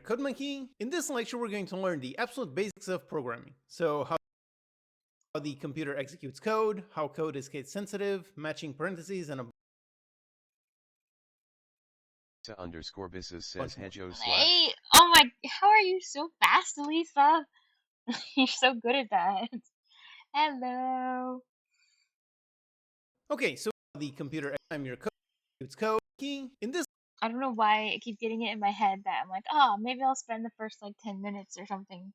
Code Monkey. In this lecture, we're going to learn the absolute basics of programming. So how the computer executes code, how code is case sensitive, matching parentheses, and a underscore Bisses says Hedjo / Hey, oh my, how are you so fast, Lisa? You're so good at that. Hello. Okay, so the computer, I'm your code, executes code. In this I don't know why I keep getting it in my head that I'm like, oh, maybe I'll spend the first like 10 minutes or something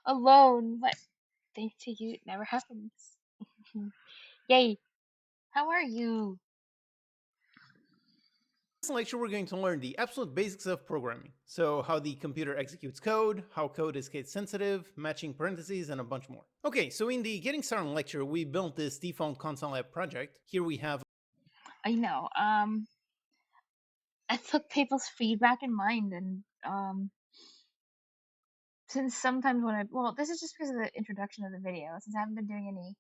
alone, but thanks to you, it never happens. Yay. How are you? lecture, we're going to learn the absolute basics of programming. So how the computer executes code, how code is case sensitive, matching parentheses, and a bunch more. Okay, so in the Getting Started lecture, we built this default console app project. Here we have I know. I took people's feedback in mind, and since sometimes when well, this is just because of the introduction of the video. Since I haven't been doing any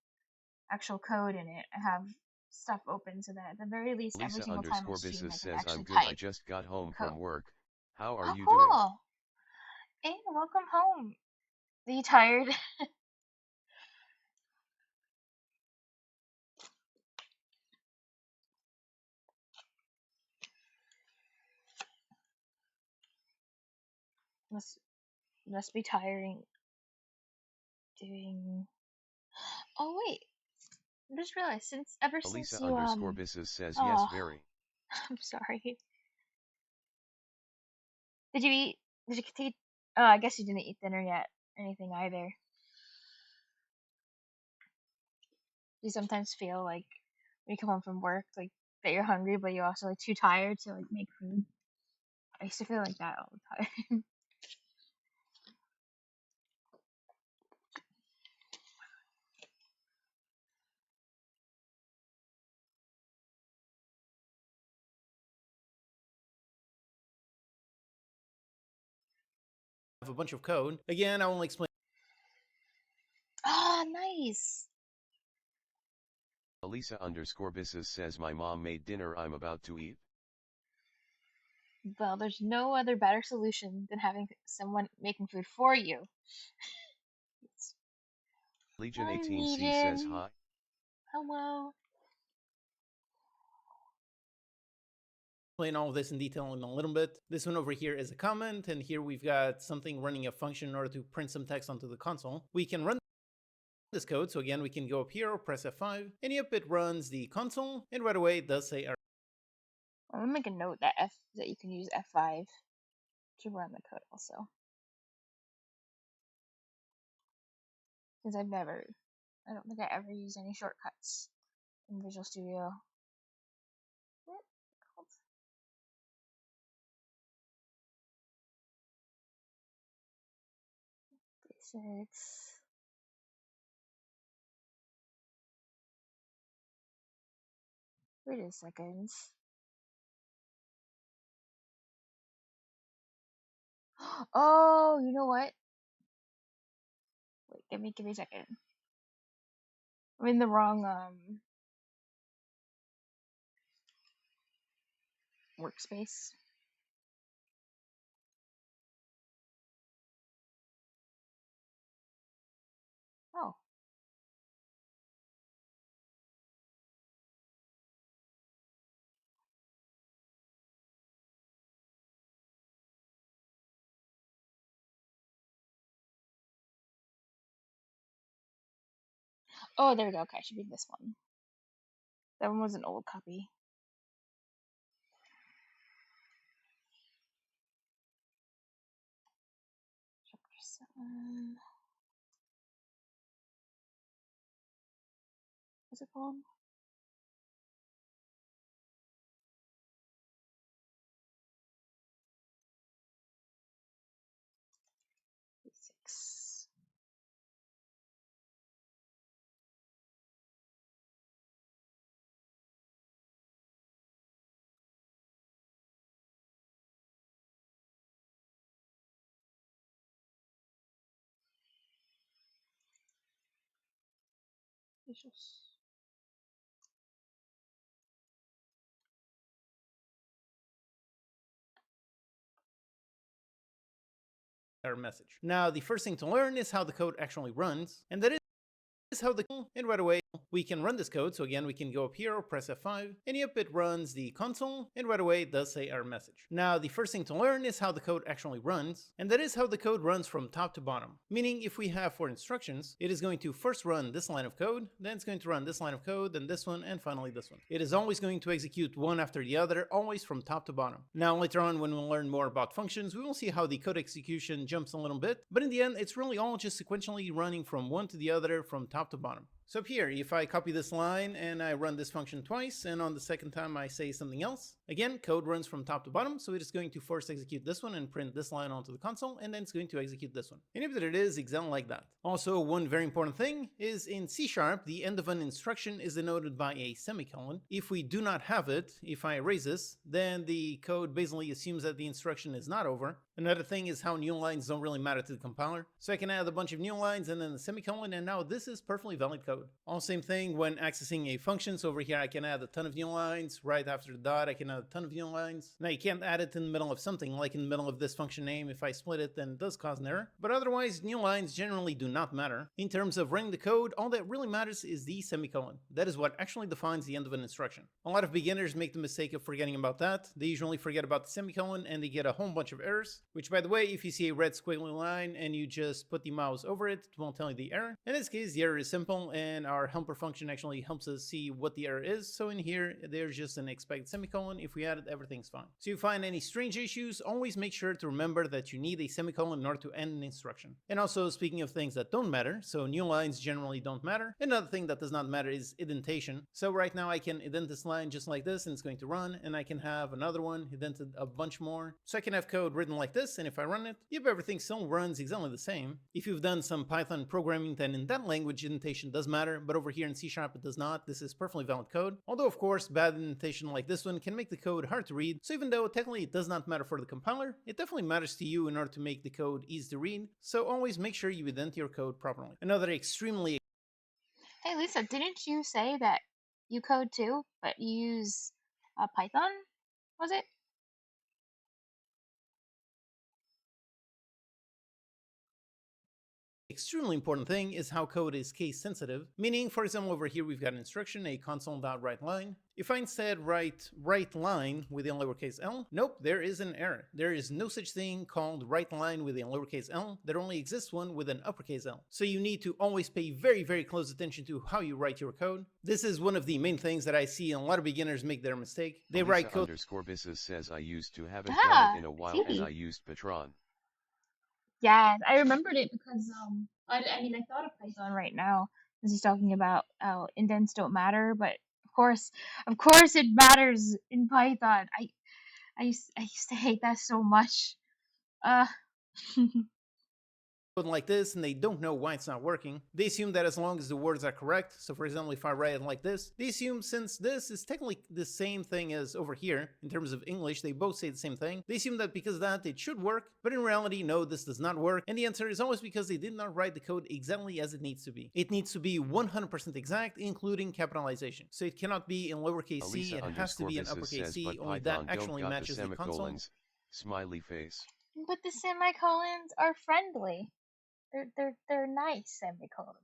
actual code in it, I have stuff open so that at the very least, every Lisa single time I underscore stream, Bisses I can says actually I'm good. I type just got home code. from work. How are Oh, you doing? cool. Hey, welcome home. Are you tired? must be tiring doing. Oh wait, I just realized ever since Lisa you underscore Bisses says yes oh, very. I'm sorry. Did you eat? Did you take? Oh, I guess you didn't eat dinner yet. Anything either. You sometimes feel like when you come home from work, like that you're hungry, but you're also like too tired to like make food. I used to feel like that all the time. a bunch of code. Again, I won't explain. Ah, nice. Lisa underscore Bisses says my mom made dinner I'm about to eat. Well, there's no other better solution than having someone making food for you. Legion Hi, 18C says Legion. hi. Hello. Explain all of this in detail in a little bit. This one over here is a comment, and here we've got something running a function in order to print some text onto the console. We can run this code, so again, we can go up here or press F5, and yep, it runs the console, and right away it does say error. I'm gonna make a note that you can use F5 to run the code also. Because I don't think I ever used any shortcuts in Visual Studio. What? Basics. Wait a second. Oh, you know what? Wait, give me a second. I'm in the wrong workspace. Oh. Oh, there we go. Okay, I should be this one. That one was an old copy. Chapter 7. What's it called? Basics. Visual. error message. Now, the first thing to learn is how the code actually runs, and that is how the and right away we can run this code. So again, we can go up here or press F5, and yep, it runs the console, and right away it does say error message. Now, the first thing to learn is how the code actually runs, and that is how the code runs from top to bottom. Meaning, if we have 4 instructions, it is going to first run this line of code, then it's going to run this line of code, then this one, and finally this one. It is always going to execute one after the other, always from top to bottom. Now, later on, when we learn more about functions, we will see how the code execution jumps a little bit, but in the end, it's really all just sequentially running from one to the other, from top to bottom. So up here, if I copy this line and I run this function twice, and on the second time I say something else, again, code runs from top to bottom, so it is going to first execute this one and print this line onto the console, and then it's going to execute this one. And if it is exactly like that. Also, one very important thing is in C#, the end of an instruction is denoted by a semicolon. If we do not have it, if I erase this, then the code basically assumes that the instruction is not over. Another thing is how new lines don't really matter to the compiler. So I can add a bunch of new lines and then a semicolon, and now this is perfectly valid code. All same thing when accessing a function. So over here I can add a ton of new lines. Right after the dot I can add a ton of new lines. Now you can't add it in the middle of something, like in the middle of this function name. If I split it, then it does cause an error. But otherwise, new lines generally do not matter. In terms of running the code, all that really matters is the semicolon. That is what actually defines the end of an instruction. A lot of beginners make the mistake of forgetting about that. They usually forget about the semicolon and they get a whole bunch of errors. Which, by the way, if you see a red squiggly line and you just put the mouse over it, it won't tell you the error. In this case, the error is simple, and our helper function actually helps us see what the error is. So in here, there's just an expected semicolon. If we add it, everything's fine. So if you find any strange issues, always make sure to remember that you need a semicolon in order to end an instruction. And also, speaking of things that don't matter, so new lines generally don't matter. Another thing that does not matter is indentation. So right now I can indent this line just like this, and it's going to run, and I can have another one indented a bunch more. So I can have code written like this, and if I run it, yep, everything still runs exactly the same. If you've done some Python programming, then in that language indentation does matter, but over here in C# it does not. This is perfectly valid code. Although of course bad indentation like this one can make the code hard to read, so even though technically it does not matter for the compiler, it definitely matters to you in order to make the code easy to read, so always make sure you indent your code properly. Another extremely... Hey Lisa, didn't you say that you code too, but you use Python? Was it? extremely important thing is how code is case sensitive, meaning, for example, over here we've got an instruction, a console.writeLine. If I instead write writeLine with a lowercase l, nope, there is an error. There is no such thing called writeLine with a lowercase l. There only exists one with an uppercase L. So you need to always pay very, very close attention to how you write your code. This is one of the main things that I see a lot of beginners make their mistake. They write code... _Bisses says I used to haven't done it in a while and I used Patron. Yeah, I remembered it because I mean I thought of Python right now as he's talking about how indents don't matter, but of course it matters in Python. I used to hate that so much. like this and they don't know why it's not working. They assume that as long as the words are correct, so for example if I write it like this, they assume since this is technically the same thing as over here in terms of English, they both say the same thing, they assume that because of that it should work, but in reality no, this does not work, and the answer is always because they did not write the code exactly as it needs to be. It needs to be 100% exact, including capitalization. So it cannot be in lowercase c, it has to be in uppercase c, only that actually matches the console. Smiley face. But the semicolons are friendly. They're nice semicolons.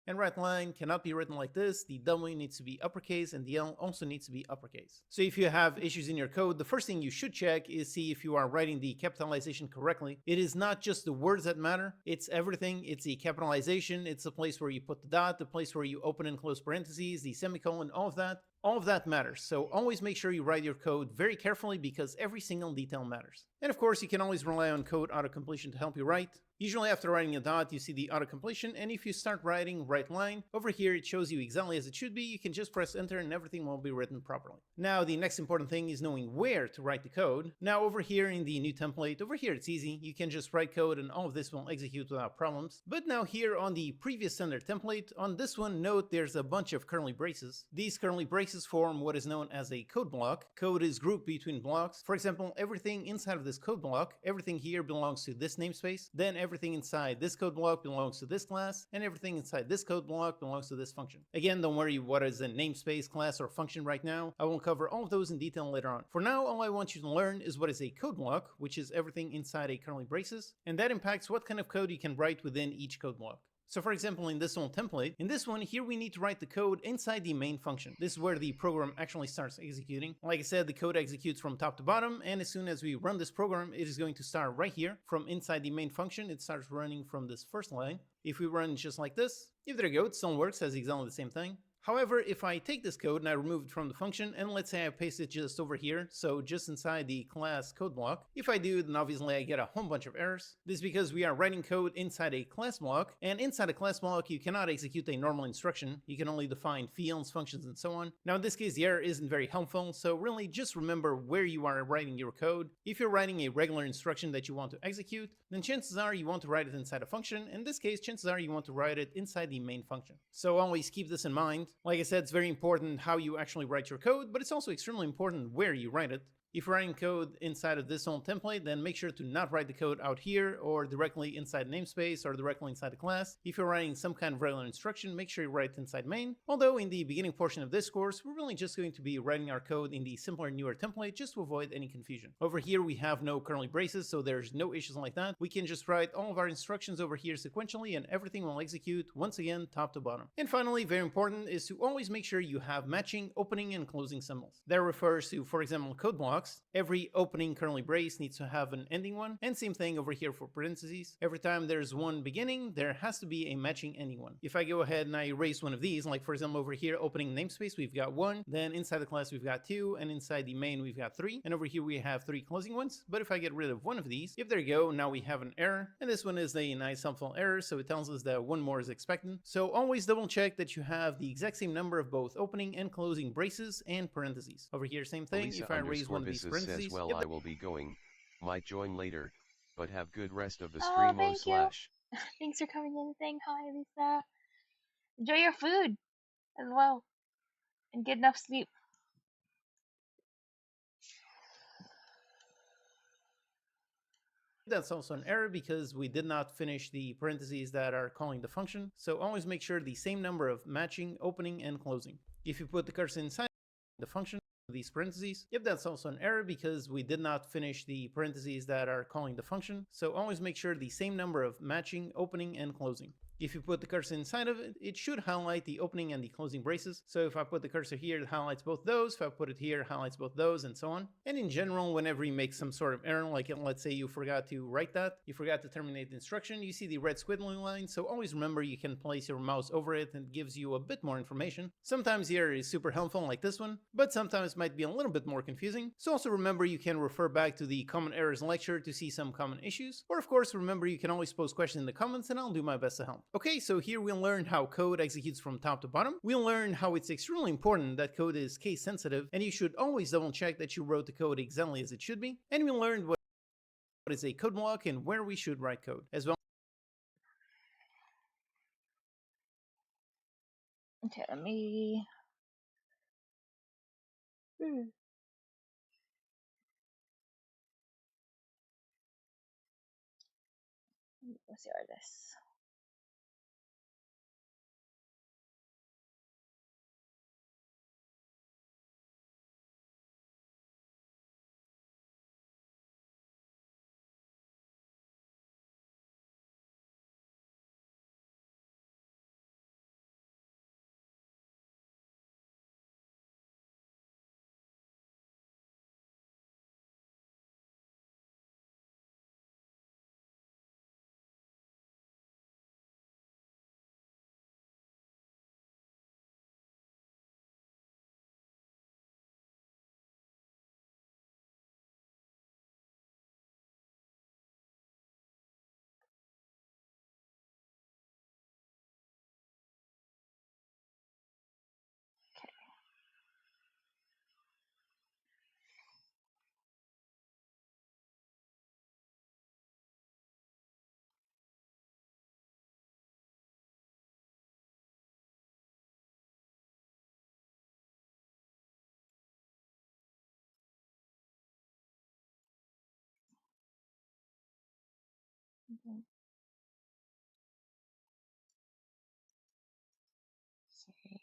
And writeLine cannot be written like this. The W needs to be uppercase and the L also needs to be uppercase. So if you have issues in your code, the first thing you should check is see if you are writing the capitalization correctly. It is not just the words that matter, it's everything. It's the capitalization, it's the place where you put the dot, the place where you open and close parentheses, the semicolon, all of that. All of that matters, so always make sure you write your code very carefully because every single detail matters. And of course, you can always rely on code autocompletion to help you write. Usually after writing a dot, you see the autocompletion, and if you start writing writeLine, over here it shows you exactly as it should be. You can just press enter and everything will be written properly. Now, the next important thing is knowing where to write the code. Now, over here in the new template, over here it's easy. You can just write code and all of this will execute without problems. But now here on the previous standard template, on this one, note there's a bunch of curly braces. These curly braces braces form what is known as a code block. Code is grouped between blocks. For example, everything inside of this code block, everything here belongs to this namespace, then everything inside this code block belongs to this class, and everything inside this code block belongs to this function. Again, don't worry what is a namespace, class, or function right now. I will cover all of those in detail later on. For now, all I want you to learn is what is a code block, which is everything inside a curly braces, and that impacts what kind of code you can write within each code block. So for example, in this old template, in this one here we need to write the code inside the main function. This is where the program actually starts executing. Like I said, the code executes from top to bottom, and as soon as we run this program, it is going to start right here from inside the main function. It starts running from this first line. If we run just like this, if there you go, it still works, as exactly the same thing. However, if I take this code and I remove it from the function, and let's say I paste it just over here, so just inside the class code block, if I do, then obviously I get a whole bunch of errors. This is because we are writing code inside a class block, and inside a class block you cannot execute a normal instruction. You can only define fields, functions, and so on. Now in this case the error isn't very helpful, so really just remember where you are writing your code. If you're writing a regular instruction that you want to execute, then chances are you want to write it inside a function. In this case, chances are you want to write it inside the main function. So always keep this in mind. Like I said, it's very important how you actually write your code, but it's also extremely important where you write it. If you're writing code inside of this old template, then make sure to not write the code out here or directly inside namespace or directly inside the class. If you're writing some kind of regular instruction, make sure you write it inside main. Although in the beginning portion of this course, we're really just going to be writing our code in the simpler, newer template just to avoid any confusion. Over here, we have no curly braces, so there's no issues like that. We can just write all of our instructions over here sequentially and everything will execute once again, top to bottom. And finally, very important is to always make sure you have matching opening and closing symbols. That refers to, for example, code blocks. Every opening curly brace needs to have an ending one, and same thing over here for parentheses. Every time there's one beginning, there has to be a matching ending one. If I go ahead and I erase one of these, like for example over here, opening namespace, we've got 1, then inside the class we've got 2, and inside the main we've got 3, and over here we have 3 closing ones. But if I get rid of one of these, if there you go, now we have an error, and this one is a nice helpful error, so it tells us that one more is expected. So always double check that you have the exact same number of both opening and closing braces and parentheses. Over here, same thing. Elisa if I erase one of these says, parentheses, well, I will be going, might join later, but have good rest of the Oh, stream. thank you. Thanks for coming in and saying hi, Lisa. Enjoy your food as well, and get enough sleep. That's also an error because we did not finish the parentheses that are calling the function. So always make sure the same number of matching opening and closing. If you put the cursor inside the function, these parentheses, yep, that's also an error because we did not finish the parentheses that are calling the function. So always make sure the same number of matching opening and closing. If you put the cursor inside of it, it should highlight the opening and the closing braces. So if I put the cursor here, it highlights both those. If I put it here, it highlights both those, and so on. And in general, whenever you make some sort of error, like let's say you forgot to write that, you forgot to terminate the instruction, you see the red squiggly line. So always remember you can place your mouse over it and it gives you a bit more information. Sometimes the error is super helpful like this one, but sometimes it might be a little bit more confusing. So also remember you can refer back to the common errors lecture to see some common issues. Or of course, remember you can always post questions in the comments and I'll do my best to help. Okay, so here we'll learn how code executes from top to bottom. We'll learn how it's extremely important that code is case sensitive and you should always double check that you wrote the code exactly as it should be. And we'll learn what is a code block and where we should write code as well. Okay, let me. Let's see this. Mhm. Sorry.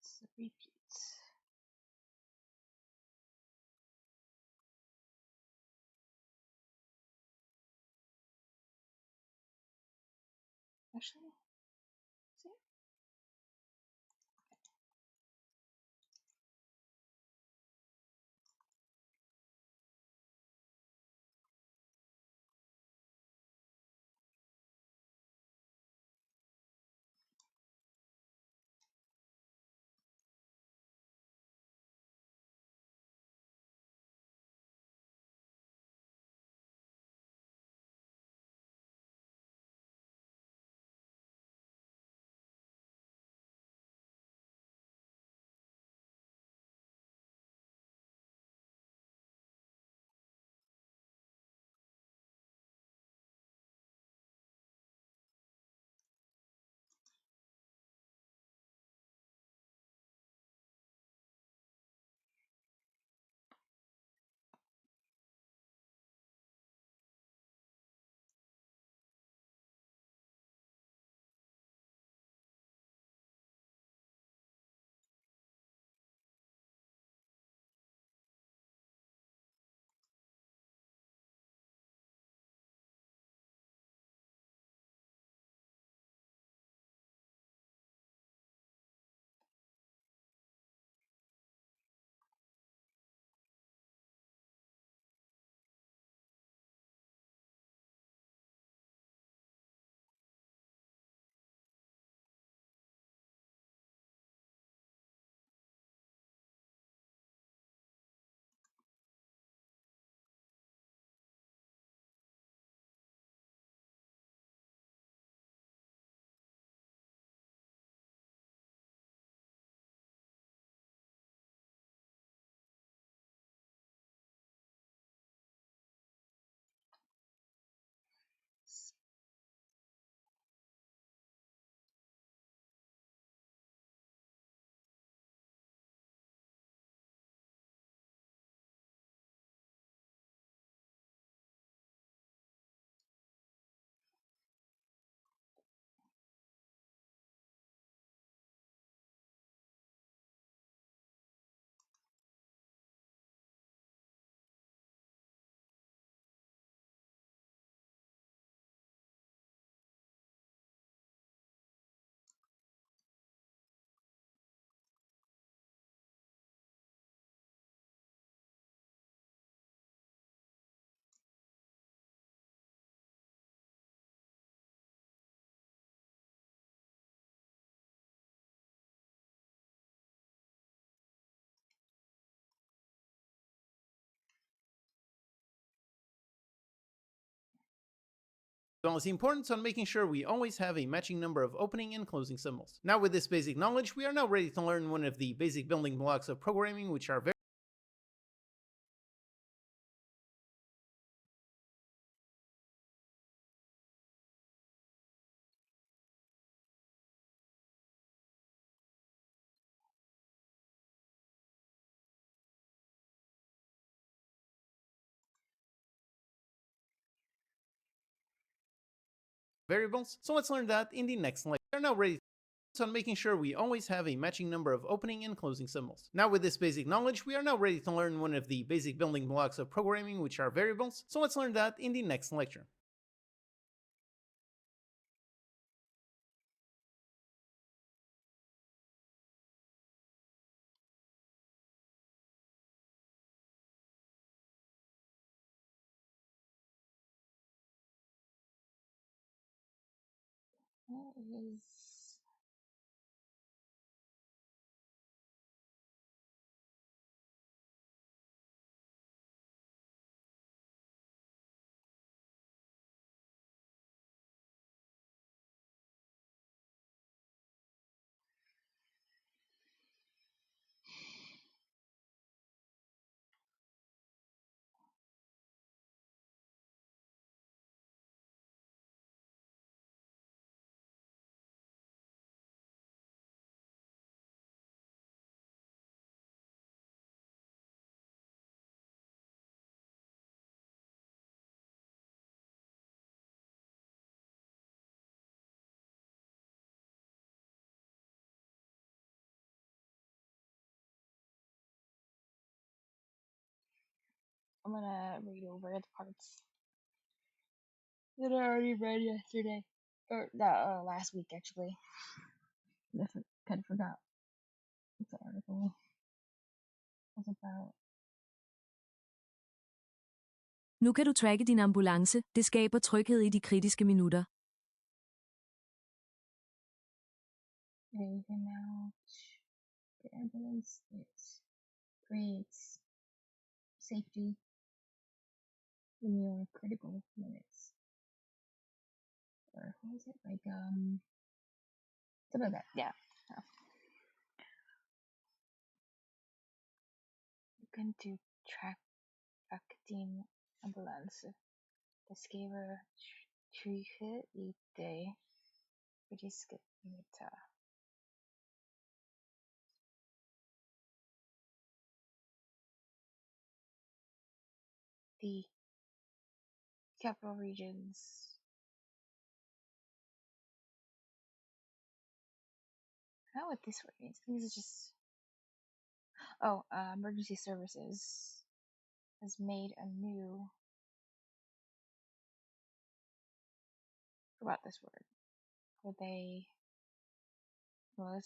So repeat. Actually, see? balance the importance on making sure we always have a matching number of opening and closing symbols. Now with this basic knowledge, we are now ready to learn one of the basic building blocks of programming, which are variables. So let's learn that in the next lecture. We are now ready on making sure we always have a matching number of opening and closing symbols. Now with this basic knowledge, we are now ready to learn one of the basic building blocks of programming, which are variables. So let's learn that in the next lecture. What is... I'm gonna read over the parts that I already read yesterday. Or last week, actually. I kind of forgot what the article was about. Nu kan du tracke din ambulance. Det skaber tryghed i de kritiske minutter. Okay, you can now the ambulance. It creates safety in your critical minutes. Or what is it? Like, something like that. Yeah. You can do track din ambulance. Det skriver trygghet i det kritiske minutter. The capital regions. I don't know what this word means. I think this is just... Oh, emergency services has made a new... Forgot this word. Where they was...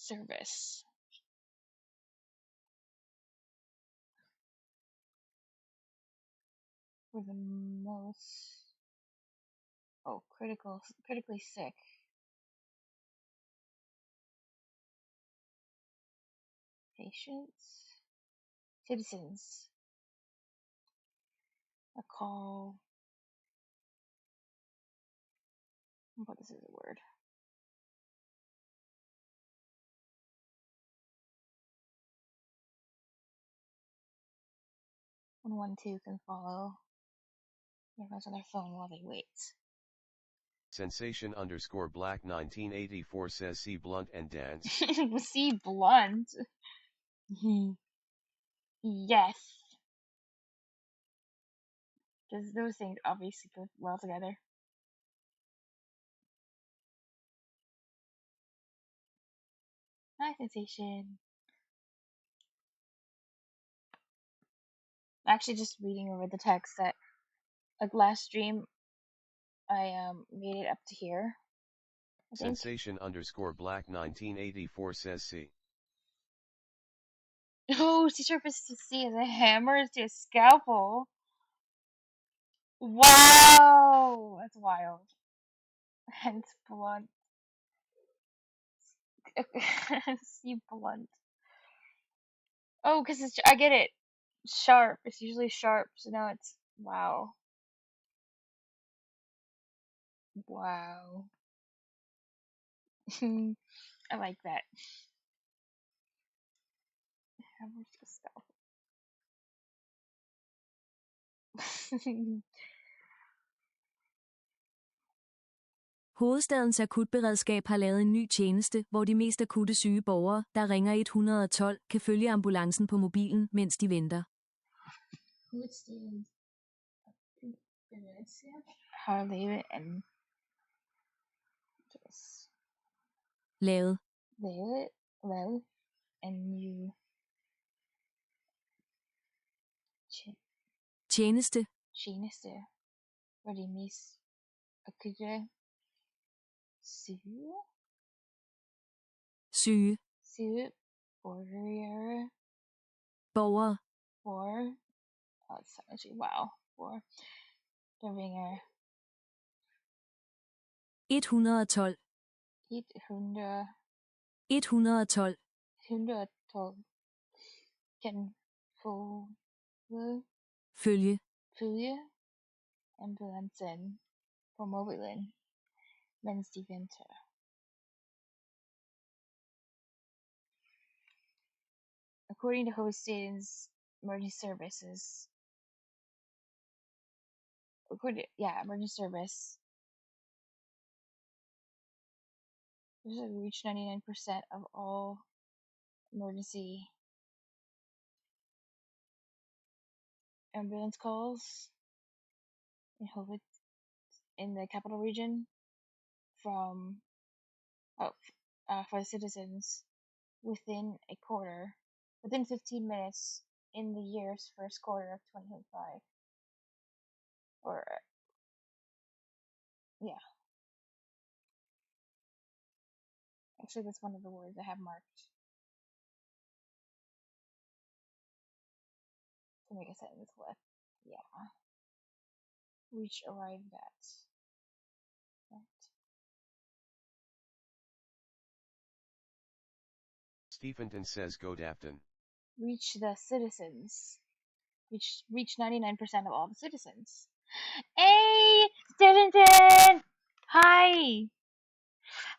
service. For the most... Oh, critically sick. Patients? Citizens. A call... What is the word? 112 can follow. Everyone's on their phone while they wait. Sensation underscore black 1984 says see blunt and dance. See blunt. Yes. Because those things obviously go well together. Hi, Sensation. actually just reading over the text that like last stream I made it up to here. I think. Sensation _ black 1984 says C. Oh, C sharp is to C as a hammer is to a scalpel. Wow, that's wild. Hence blunt. C blunt. Oh, because it's I get it. Sharp. It's usually sharp, so now it's wow. Wow. I like that. Hammer to a scalpel. Hovedstadens akutberedskab har lavet en ny tjeneste, hvor de mest akutte syge borgere, der ringer 112, kan følge ambulancen på mobilen, mens de venter. Hovedstadens akutberedskab har lavet en lavet en ny Tjeneste. Hvor de mest akutte syge borgere for wow for der ringer 112 kan få følge ambulancen på mobilen mens de venter. According to Hovedstadens emergency services, emergency service, there's a reach 99% of all emergency ambulance calls in the capital region for the citizens within 15 minutes in the year's first quarter of 2025. Actually, that's one of the words I have marked to make a sentence with. Yeah. Reach arrived at. Right. Stephenton says go Dafton. Reach the citizens. Reach 99% of all the citizens. Hey, Stephenton! Hi!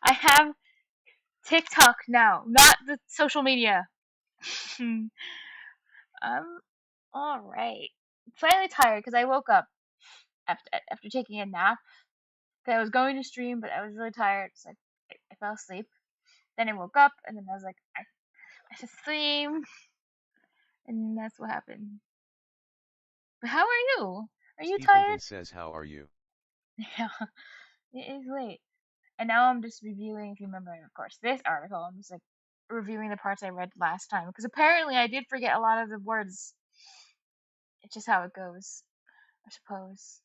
I have TikTok now, not the social media. Alright. Slightly tired because I woke up after taking a nap. I was going to stream, but I was really tired, so I fell asleep. Then I woke up, and then I was like, I should stream. And that's what happened. But how are you? Are you tired? Stephenton says how are you? Yeah, it is late. And now I'm just reviewing, if you remember, of course, this article. I'm just like reviewing the parts I read last time. Because apparently I did forget a lot of the words. It's just how it goes, I suppose.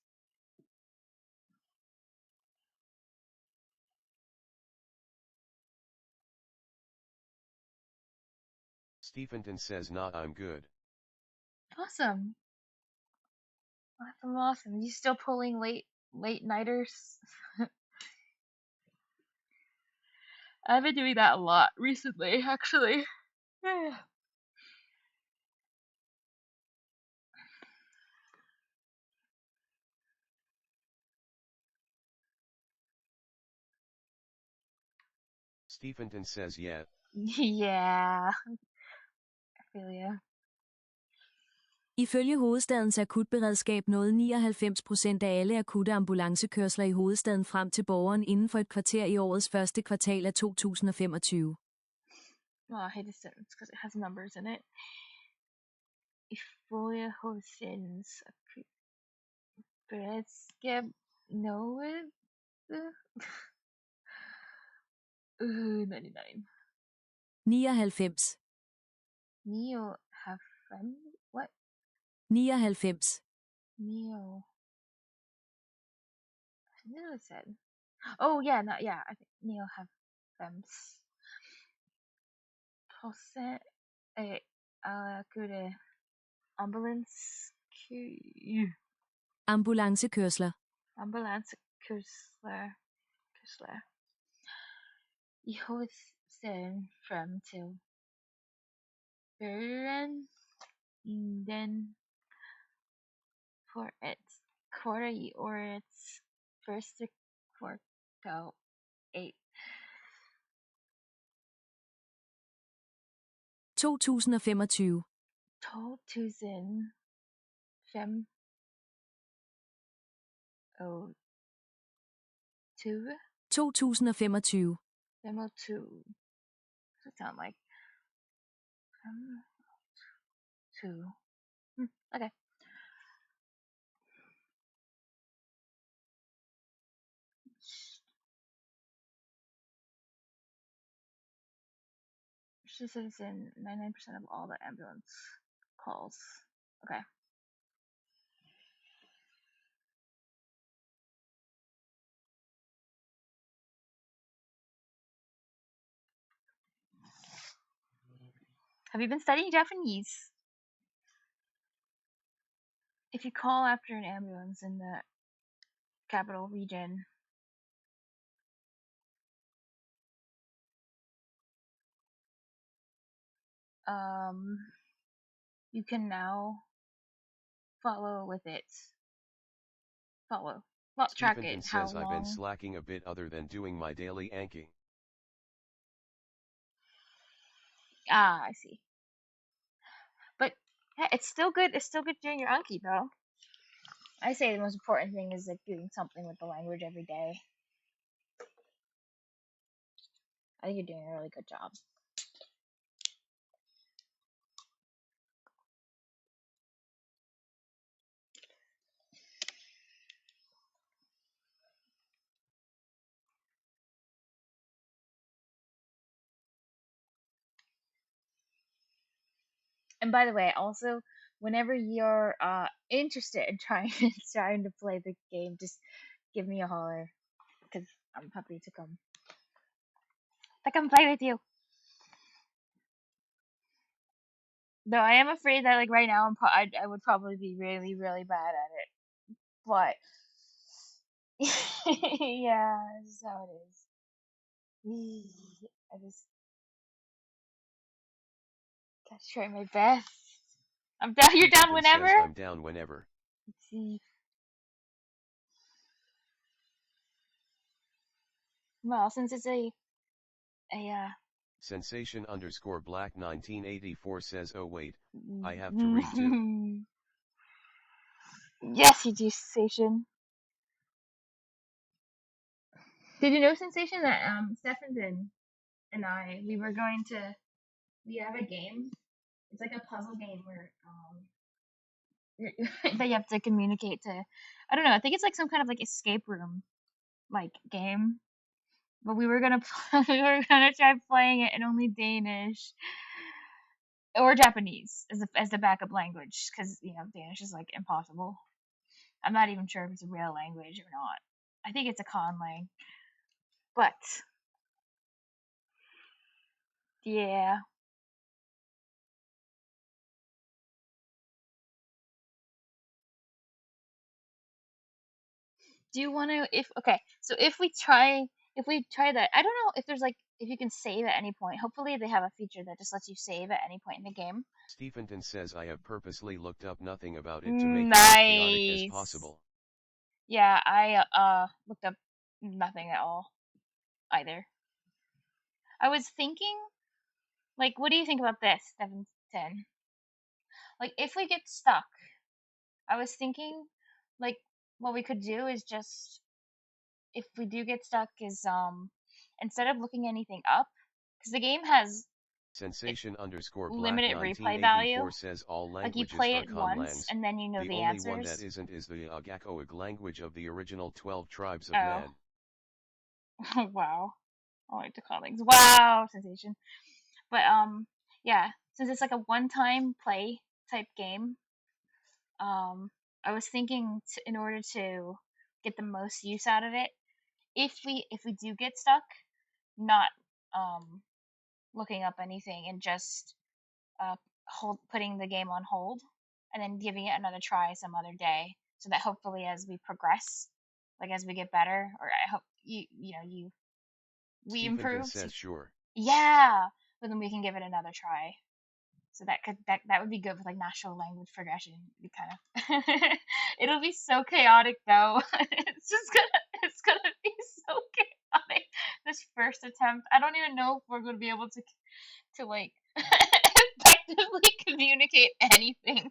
Stephenton says nah, I'm good. Awesome. Awesome. You still pulling late nighters? I've been doing that a lot recently, actually. Stephenton says yeah. Yeah. I feel ya. Ifølge hovedstadens akutberedskab nåede 99% af alle akutte ambulancekørsler i hovedstaden frem til borgeren inden for et kvarter i årets første kvartal af 2025. Oh, I hate this sentence because it has numbers in it. Ifølge hovedstadens akutberedskab nåede 99. 99. Neo have what? 99. Neo. I knew it said. Oh yeah, no, yeah. I think Neo have fems. Procent. Good. Ambulance. Ambulancekørsler. Ambulance kørsler. I hovedstaden frem til Berlin, den for et kvarter i årets første kvartal 8. 2025. 2005 og 20. 2025. 25. Does it sound like 2? Okay. She says in 99% of all the ambulance calls. Okay. Have you been studying Japanese? If you call after an ambulance in the capital region, you can now follow with it. Not track it. Stephenton How says I've been long? slacking a bit other than doing my daily anking. Ah, I see. But yeah, it's still good. It's still good doing your Anki though. I say the most important thing is like doing something with the language every day. I think you're doing a really good job. And by the way, also whenever you're interested in trying to play the game, just give me a holler because I'm happy to come. I can play with you. Though I am afraid that like right now I would probably be really really bad at it. But yeah, this is how it is. I just gotta try my best. I'm down. You're down Stephenton whenever. says I'm down whenever. Let's see. Well, since it's a Sensation _ black 1984 says oh wait, I have to read too. Yes, you do, Sensation. Did you know, Sensation, that Stephenson and I we have a game. It's like a puzzle game where that you have to communicate to. I don't know. I think it's like some kind of like escape room like game. But we were gonna try playing it in only Danish or Japanese as the backup language because Danish is like impossible. I'm not even sure if it's a real language or not. I think it's a conlang. But yeah. Do you want to if we try that, I don't know if there's like if you can save at any point. Hopefully they have a feature that just lets you save at any point in the game. Stephenton says I have purposely looked up nothing about it to make it Nice. as chaotic as possible. Yeah, I looked up nothing at all either. I was thinking, like, what do you think about this, 710? Like, if we get stuck, I was thinking, like, what we could do is just, if we do get stuck, is instead of looking anything up, because the game has Sensation _ black limited replay 1984 value. says all Like you languages play are it once conlangs. and then you know The the only answers. one that isn't is the Agakoag language of the original 12 tribes of Oh. man. Wow. I like to call things. Wow, Sensation. But yeah, since it's like a one-time play type game, I was thinking in order to get the most use out of it, if we do get stuck, not um looking up anything and just putting the game on hold and then giving it another try some other day, so that hopefully as we progress, like as we get better, or I hope we Stephenton improve. says sure. Yeah, but then we can give it another try. So that would be good with like natural language progression. It'd be kind of it'll be so chaotic though. It's gonna be so chaotic. This first attempt, I don't even know if we're gonna be able to like effectively communicate anything.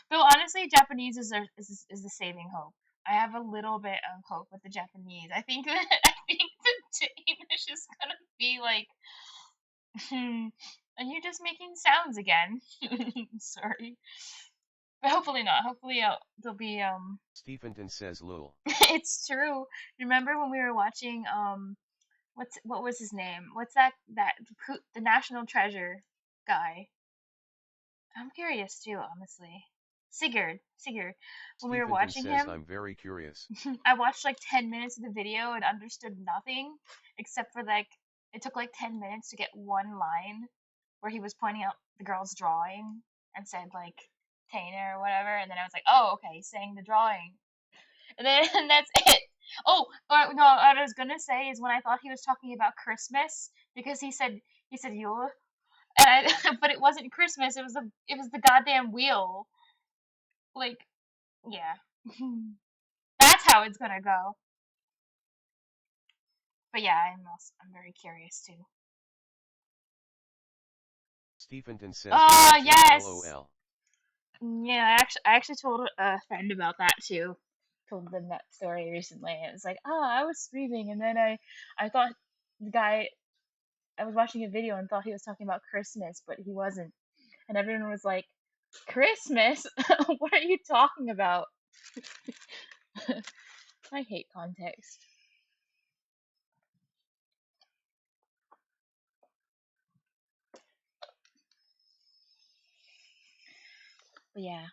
Though honestly, Japanese is the saving hope. I have a little bit of hope with the Japanese. I think I think the Danish is gonna be like, and you're just making sounds again. Sorry, but hopefully not. Hopefully, there'll be Stephenton says lol. It's true. Remember when we were watching what was his name? What's that the National Treasure guy? I'm curious too, honestly. Sigurd. When we were Stephenton watching says him, I'm very curious. I watched like 10 minutes of the video and understood nothing except for like it took like 10 minutes to get one line where he was pointing out the girl's drawing and said like Tainer or whatever, and then I was like, oh, okay, he's saying the drawing, and then and that's it. Oh, but no, what I was gonna say is when I thought he was talking about Christmas because he said Yule, and but it wasn't Christmas. It was the goddamn wheel. Like, yeah, that's how it's gonna go. But yeah, I'm very curious too. Stephenton says Oh yes, lol. yeah. I actually told a friend about that too. Told them that story recently. It was like, oh, I was streaming, and then I thought the guy I was watching a video and thought he was talking about Christmas, but he wasn't. And everyone was like, Christmas? What are you talking about? I hate context. But yeah.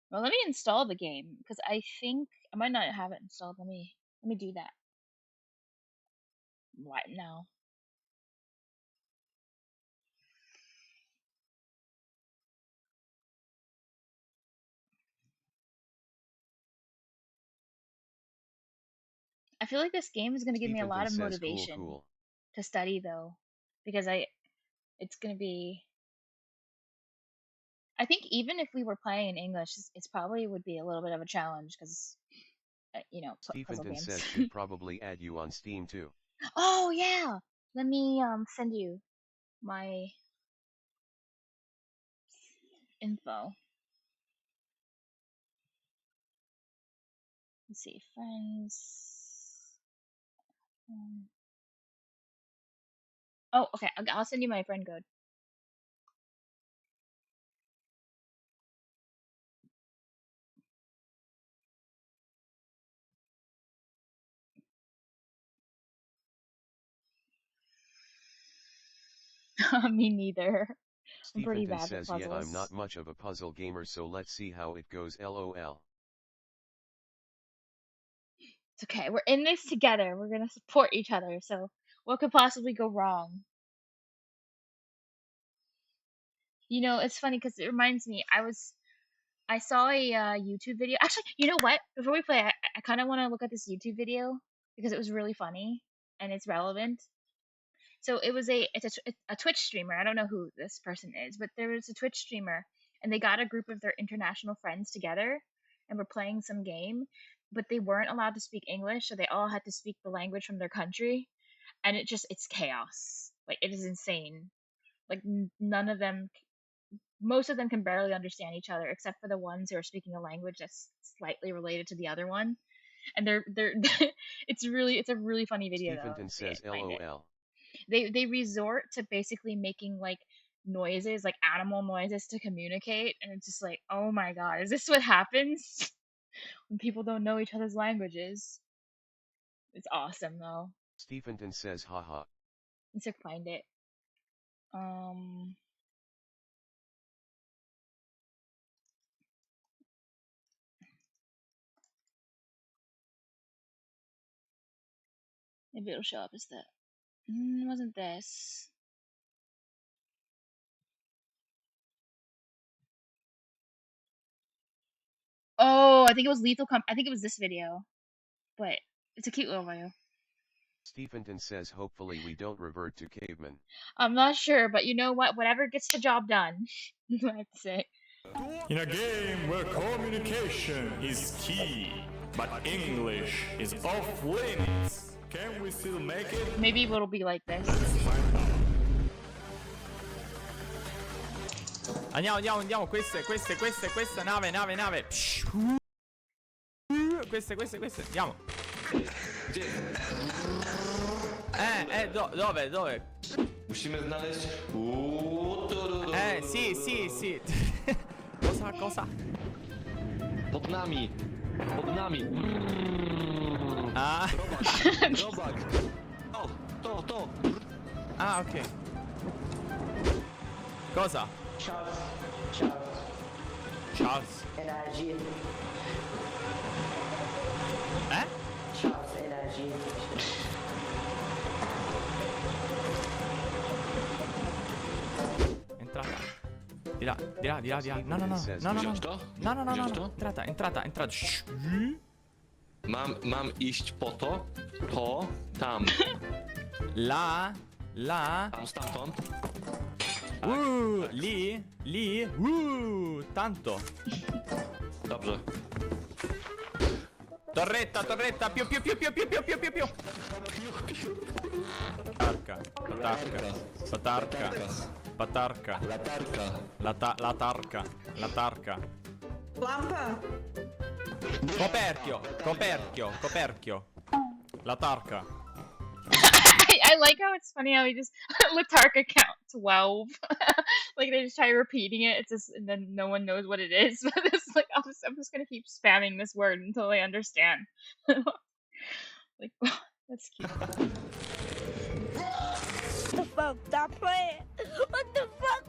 Well, let me install the game because I think I might not have it installed. Let me do that. What now? I feel like this game is gonna give me a lot Stephenton of says cool motivation cool. to study though, because it's gonna be. I think even if we were playing in English, it's probably would be a little bit of a challenge because puzzle Stephenton games. says should probably add you on Steam too. Oh yeah, let me send you my info. Let's see, friends. Oh, okay. I'll send you my friend code. Me neither. I'm pretty Stephenton bad with says yeah, I'm puzzles. not much of a puzzle gamer, so let's see how it goes lol. It's okay. We're in this together. We're gonna support each other. So what could possibly go wrong? It's funny because it reminds me. I saw a YouTube video. Actually, you know what? Before we play, I kind of want to look at this YouTube video because it was really funny and it's relevant. So it's a Twitch streamer. I don't know who this person is, but there was a Twitch streamer, and they got a group of their international friends together, and were playing some game, but they weren't allowed to speak English, so they all had to speak the language from their country, and it's chaos. Like it is insane. Like none of them, most of them can barely understand each other, except for the ones who are speaking a language that's slightly related to the other one, and they're it's a really funny video though. Stephenton See it, says find it. lol. They resort to basically making like noises, like animal noises, to communicate, and it's just like, oh my god, is this what happens when people don't know each other's languages? It's awesome though. Stephenton says haha. Let's find it. Um Maybe it'll show up as the. Wasn't this? Oh, I think it was I think it was this video, but it's a cute little video. Stephenton says hopefully we don't revert to cavemen. I'm not sure, but you know what? Whatever gets the job done. I have to say. In a game where communication is key, but English is off limits, can we still make it? Maybe it'll be like this. Andiamo, queste, nave. Queste, andiamo. Dove? Musimy znaleźć... Sì. Cosa? Pod nami. Ah. Robak. To. Ah, ok. Cosa? Charles. Energy. Charles Energy. Entrata. Di là. No. Wziąć to? No. Wziąć to? Entrata. Mam iść po to? To, tam. La. Tam stamtąd. Lì. Tanto. Dobrze. Torretta. Più. Patarca. La tarca. Lampa. Coperchio. La tarca. I like how it's funny how he just Latarka count 12. Like they just try repeating it. It's just and then no one knows what it is. But it's like I'm just gonna keep spamming this word until they understand. Like that's cute. The fuck? Stop playing. What the fuck?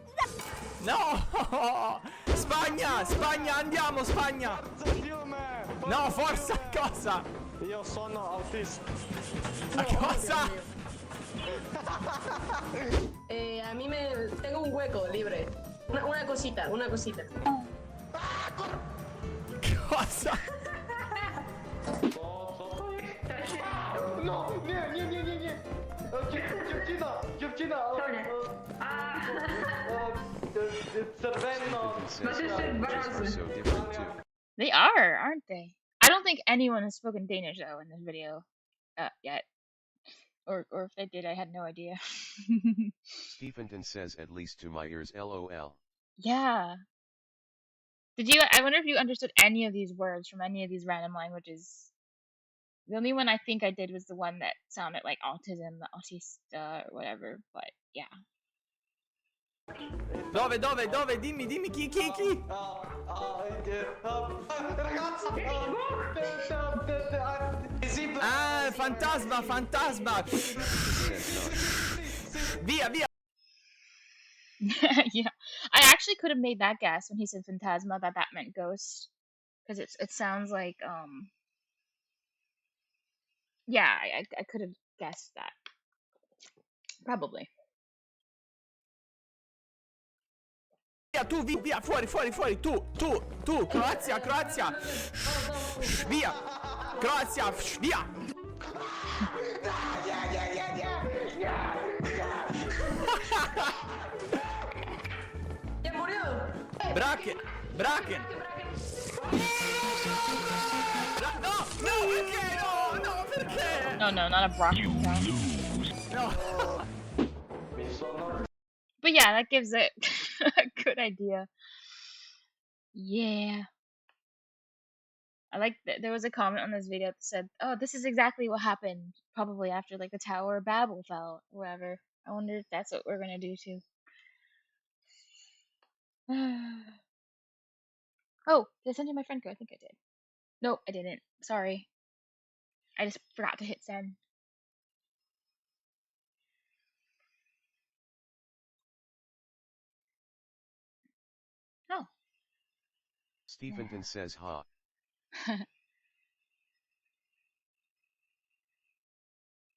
No! Spagna, andiamo Spagna! No, forza, cosa? Io sono autista. Cosa? A mí me... Tengo un hueco libre. Una cosita. Cosa? No, nie. Dziewczyna. Cervello. Stephenton says are so different too. They are, aren't they? I don't think anyone has spoken Danish though in this video yet. Or if they did, I had no idea. Stephenton says at least to my ears LOL. Yeah. I wonder if you understood any of these words from any of these random languages. The only one I think I did was the one that sounded like autism, the autista or whatever, but yeah. Dove? Dimmi chi? Ah, fantasma! Via! Yeah. I actually could have made that guess when he said phantasma that meant ghost. Because it sounds like, yeah, I could have guessed that. Probably. Via, fuori, tu, Croazia, via, Croazia, via. ¡Ya murió! Bracken. No, perché? No, not a Brocken count. No. But yeah, that gives it a good idea. Yeah. I like that there was a comment on this video that said, "Oh, this is exactly what happened probably after like the Tower of Babel fell or whatever." I wonder if that's what we're gonna do too. Oh, did I send you my friend code? I think I did. Nope, I didn't. Sorry. I just forgot to hit send. Oh. Stephenton says ha.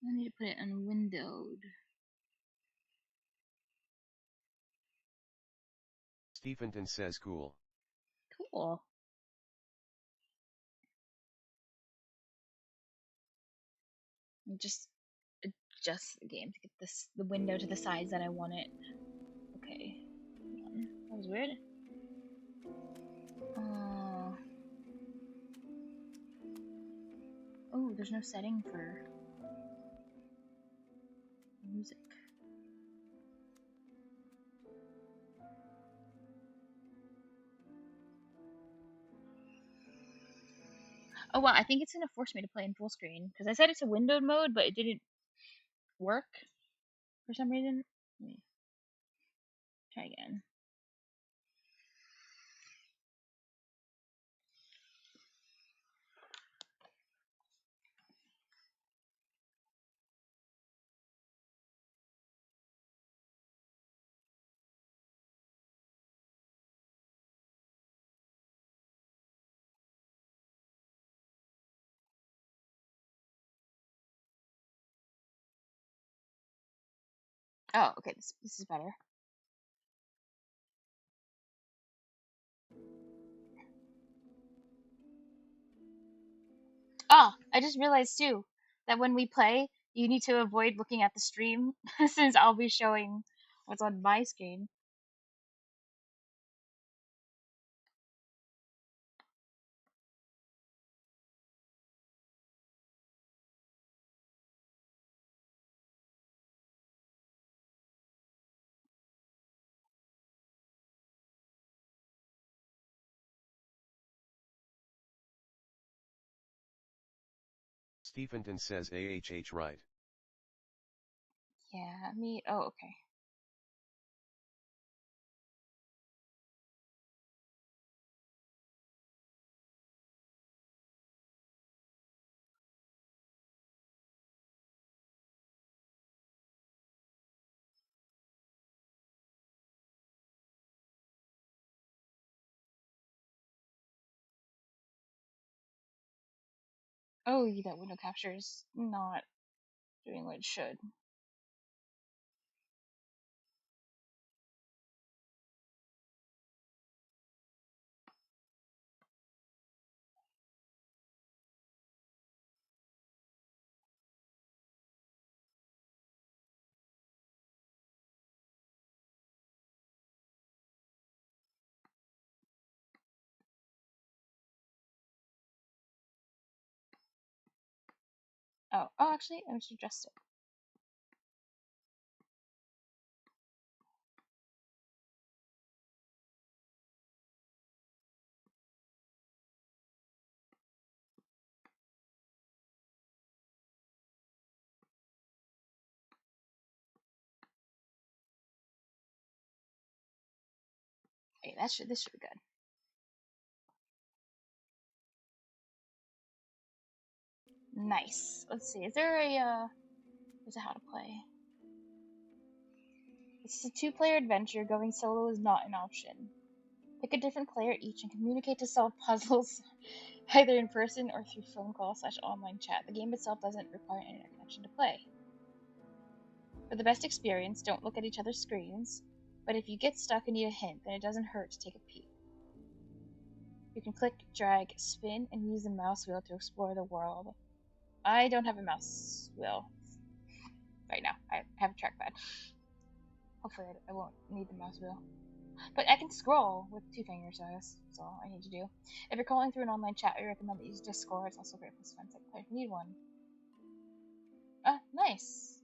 I need to put it on windowed. Stephenton says cool. Cool. Just adjust the game to get the window to the size that I want it. Okay. Hold on. That was weird. Oh, there's no setting for music. Oh wow, I think it's gonna force me to play in full screen because I set it to windowed mode, but it didn't work for some reason. Let me try again. Oh, okay, this is better. Oh, I just realized too that when we play, you need to avoid looking at the stream since I'll be showing what's on my screen. Stephenton says AHH right. Yeah, me. Oh, okay. Oh, that window capture is not doing what it should. Oh, actually, I should adjust it. Okay, this should be good. Nice. Let's see. Is there a is it how to play? This is a two-player adventure. Going solo is not an option. Pick a different player each and communicate to solve puzzles, either in person or through phone call / online chat. The game itself doesn't require internet connection to play. For the best experience, don't look at each other's screens, but if you get stuck and need a hint, then it doesn't hurt to take a peek. You can click, drag, spin, and use the mouse wheel to explore the world. I don't have a mouse wheel right now. I have a trackpad. Hopefully I won't need the mouse wheel. But I can scroll with 2 fingers, so that's all I need to do. If you're calling through an online chat, I recommend that you use Discord. It's also great for friends that play if you need one. Nice.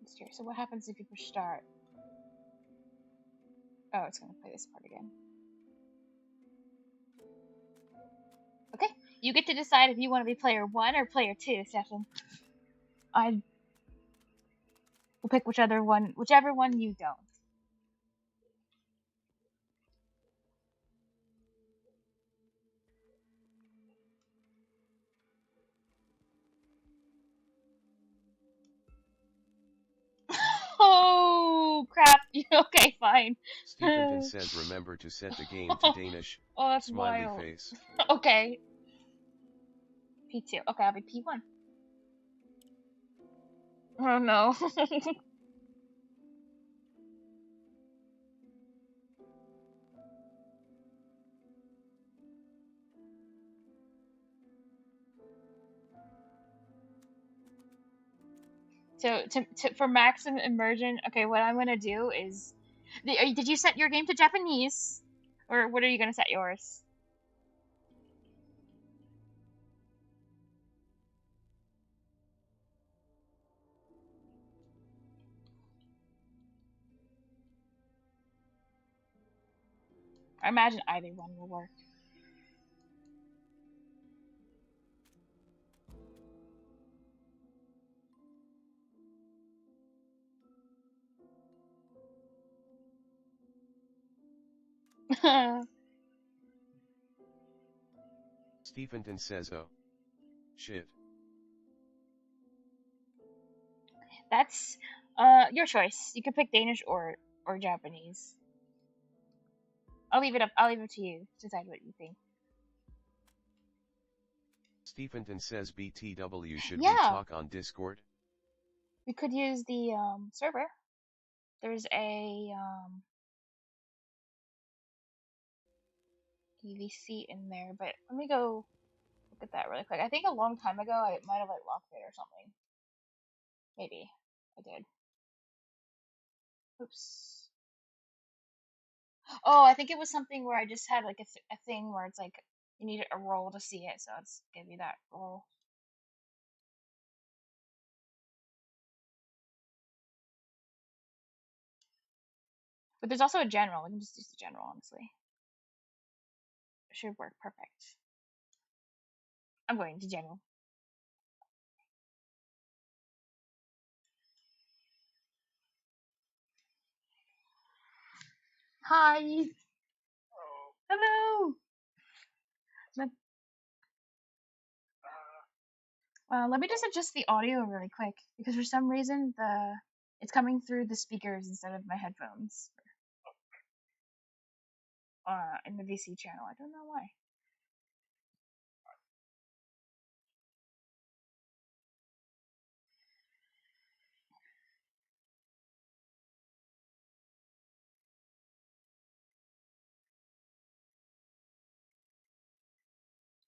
Let's hear. So what happens if you push start? Oh, it's going to play this part again. Okay, you get to decide if you want to be player 1 or player 2, Stefan. I will pick whichever one you don't. Oh, crap. Okay, fine. Stephenton says remember to set the game to Danish. Oh, that's Smiley wild. face. Okay. P2. Okay, I'll be P1. Oh no. So for maximum immersion, okay, what I'm gonna do is, did you set your game to Japanese, or what are you gonna set yours? I imagine either one will work. Stephenton says, oh. Shit. That's your choice. You can pick Danish or Japanese. I'll leave it up. I'll leave it to you to decide what you think. Stephenton says BTW, should Yeah. we talk on Discord? We could use the server. There's a DVC in there, but let me go look at that really quick. I think a long time ago I might have like locked it or something. Maybe I did. Oops. Oh, I think it was something where I just had like a thing where it's like you need a role to see it, so let's give you that role. But there's also a general. We can just use the general, honestly. It should work perfect. I'm going to general. Hi. Hello. Let me just adjust the audio really quick because for some reason it's coming through the speakers instead of my headphones. In the VC channel. I don't know why.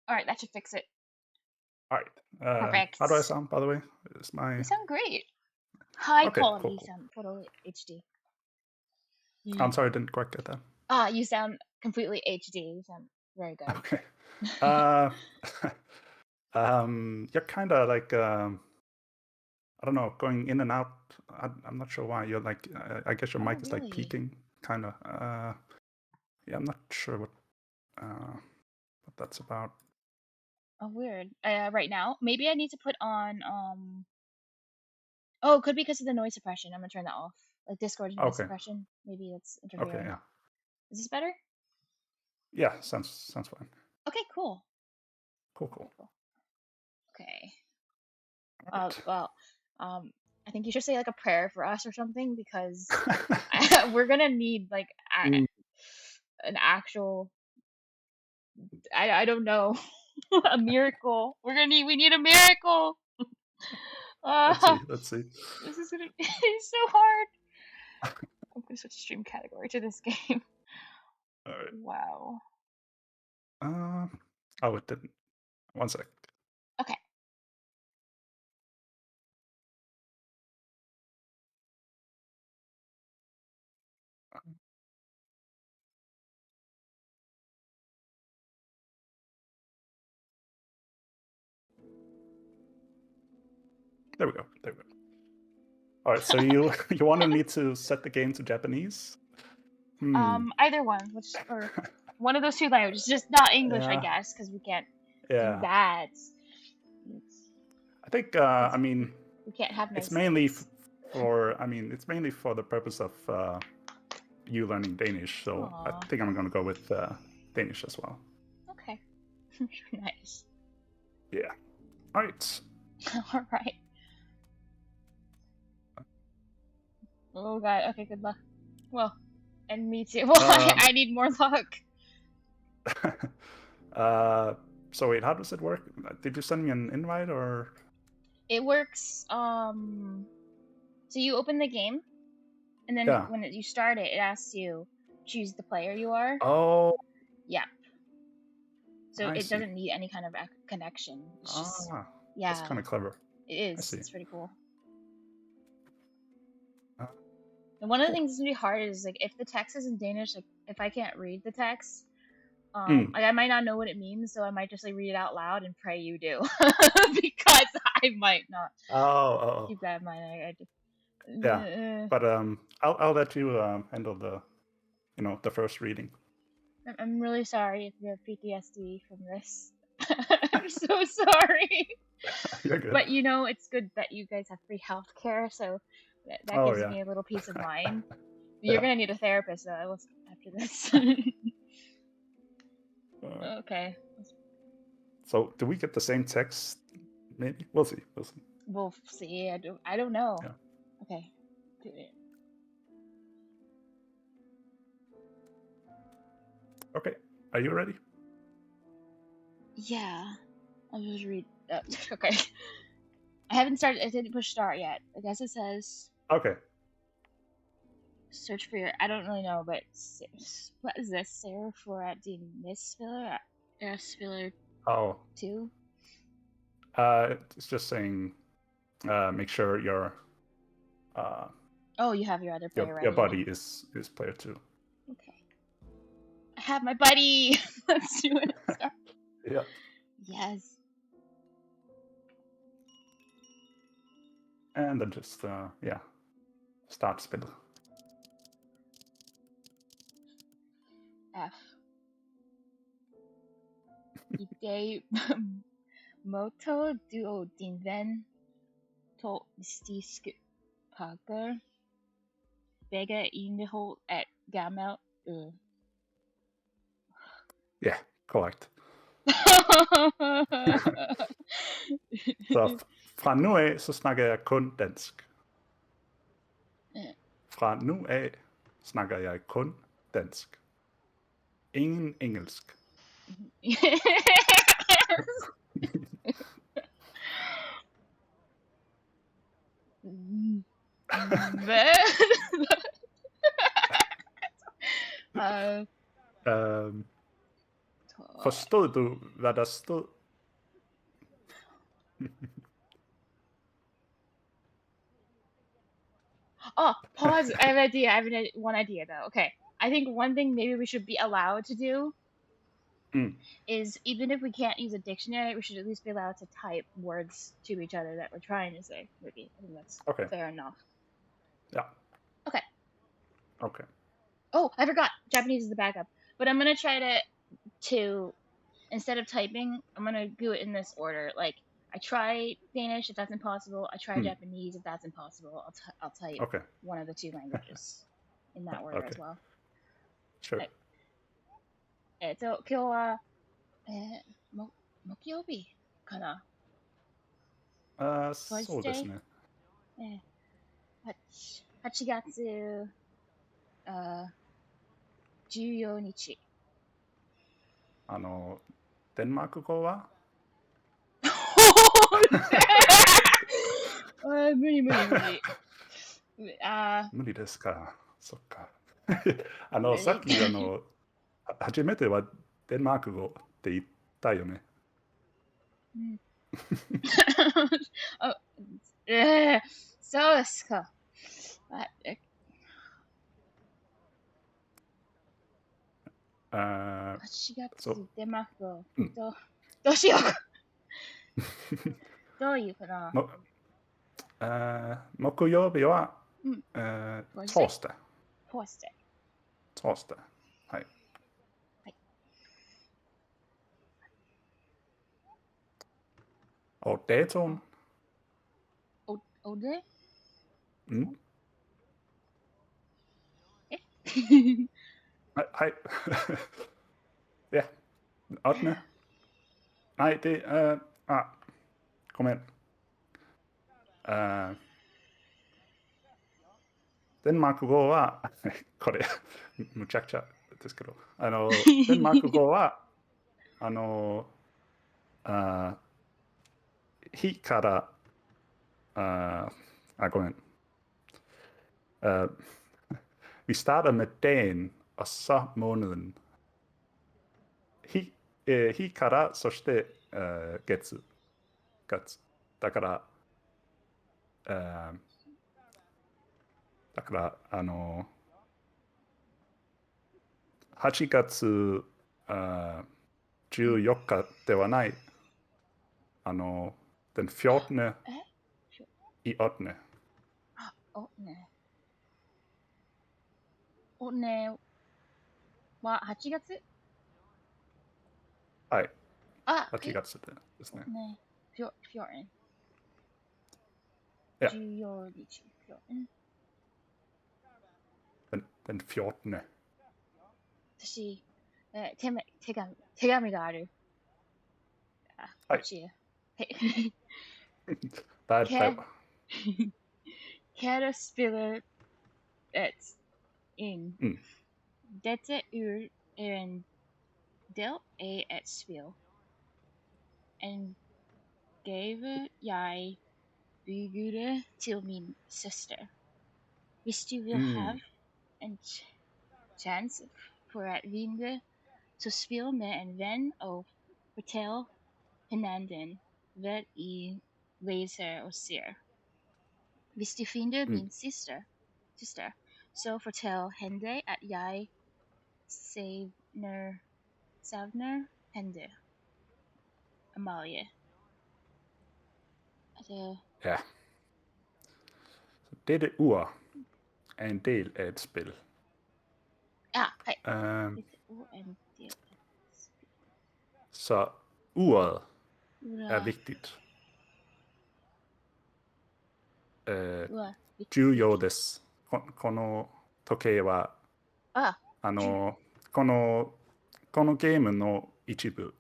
All right, that should fix it. All right. Perfect. How do I sound, by the way? Is my... You sound great. High Okay, quality cool. sound, total HD. I'm sorry, I didn't quite get that. You sound completely HD. You sound very good. Okay. You're kind of like, I don't know, going in and out. I'm not sure why. You're like, I guess your mic is like peaking, kind of. Yeah, I'm not sure what that's about. Oh, weird. Right now, maybe I need to put on Oh, it could be because of the noise suppression. I'm gonna turn that off. Like Discord noise Okay. suppression. Maybe it's interfering. Okay, yeah. Is this better? Yeah, sounds fine. Okay, cool. Cool. Okay. Right. Well, I think you should say like a prayer for us or something because we're gonna need like an actual. I don't know. A miracle. We need a miracle. Let's see. This is gonna be so hard. I'm gonna switch stream category to this game. All right. Wow. Oh, it didn't. One sec. Okay. There we go. All right, so you want me to set the game to Japanese? Either one, or one of those two languages, just not English, I Yeah. guess, because we can't Yeah. do that. I think I mean we can't have nice it's mainly things. it's mainly for the purpose of you learning Danish. So Aww. I think I'm gonna go with Danish as well. Okay. Nice. Yeah. All right. All right. Oh god. Okay. Good luck. Well, and me too. Well, I need more luck. So wait, how does it work? Did you send me an invite or? It works. So you open the game, and then Yeah. when you start it, it asks you choose the player you are. Oh. Yeah. So I it see. doesn't need any kind of connection. It's just yeah. That's kind of clever. It is. I see. It's pretty cool. Uh, And one of the cool. things that's gonna be hard is like if the text is in Danish, like if I can't read the text, Mm. like I might not know what it means, so I might just like read it out loud and pray you do, because I might not. Oh. Keep that in mind. I just. Yeah, but I'll let you handle the, the first reading. I'm really sorry if you have PTSD from this. I'm so sorry. You're good. But it's good that you guys have free healthcare, so that gives me a little peace of mind. You're gonna need a therapist though after this. Okay. So do we get the same text? Maybe we'll see. We'll see. I don't know. Yeah. Okay. Do it. Okay. Are you ready? Yeah. I'll just read. Okay. I haven't started. I didn't push start yet. I guess it says. Okay. Search for your. I don't really know, but what is this? Sarah for at the Misfiller? Filler. Oh. 2. It's just saying, make sure your. Oh, you have your other player ready. Your buddy is player 2. Okay. I have my buddy. Let's do it. Yeah. Yes. And then just start spin. F. Ide moto duo din ven to stisk pager begge innehold et gammelt øl. Yeah, correct. Så fra nu af, så snakker jeg kun dansk. Fra nu af snakker jeg kun dansk. Ingen engelsk. Forstod du, hvad der stod? Oh, pause. I have an idea. I have one idea though. Okay. I think one thing maybe we should be allowed to do is even if we can't use a dictionary, we should at least be allowed to type words to each other that we're trying to say. Maybe. I think that's fair enough. Yeah. Okay. Okay. Oh, I forgot. Japanese is the backup. But I'm going to try to, instead of typing, I'm going to do it in this order. Like, I try Danish if that's impossible. I try Japanese if that's impossible. I'll type one of the 2 languages in that order as well. Sure. 今日は、木曜日かな。そうですね。8月14日。デンマーク語は無理。無理ですか。そっか。さっき初めてはデンマーク語って言ったよね。そうですか。8月デンマーク語。どうしよう。どういうかな。木曜日は、torsdag。はい。Og datoen? Og det? Hej. Ja, 8. Nej, det kom ind. デンマーク語はこれむちゃくちゃですけど、デンマーク語は火から、ごめん。Vi starter med dagen, og så måneden. 日から、そして、月。だから、8月14日ではない。den 14. i 8. 8は8月？はい。あ、8月ですね。ね。14。Ja. 14日。den 14. 私、手紙がある。こっちへ。Kan du spela in? Detta är en del av ett spel. En gåva jag bjuder till min syster. Hvis du vill ha en chans för att vinna, så spela med en vän och fortell hinanden vad I läser och ser. Hvis du finner min syster, så fortell henne att jag savnar henne. Amalie. Ja. Dette ord er en del af et spil. Ja, hej. Så ordet er vigtigt. 重要です。この時計は、このゲームの一部。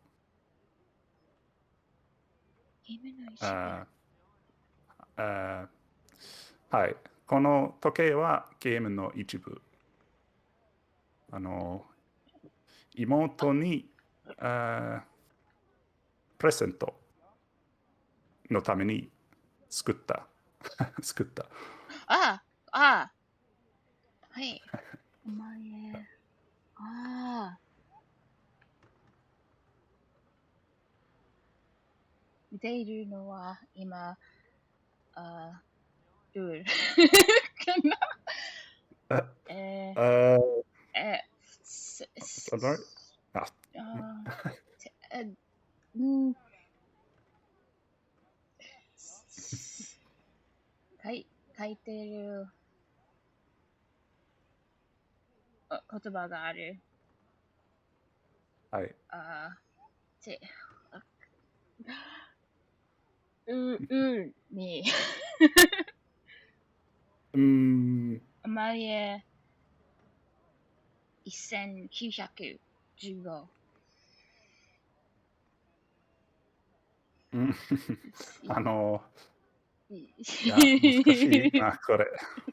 はい。この時計はゲームの一部。妹にプレゼントのために作った。はい。お前、見ているのは今、ルールかな。書いてる言葉がある。はい。に。あまり1915。いや、難しいな、これ。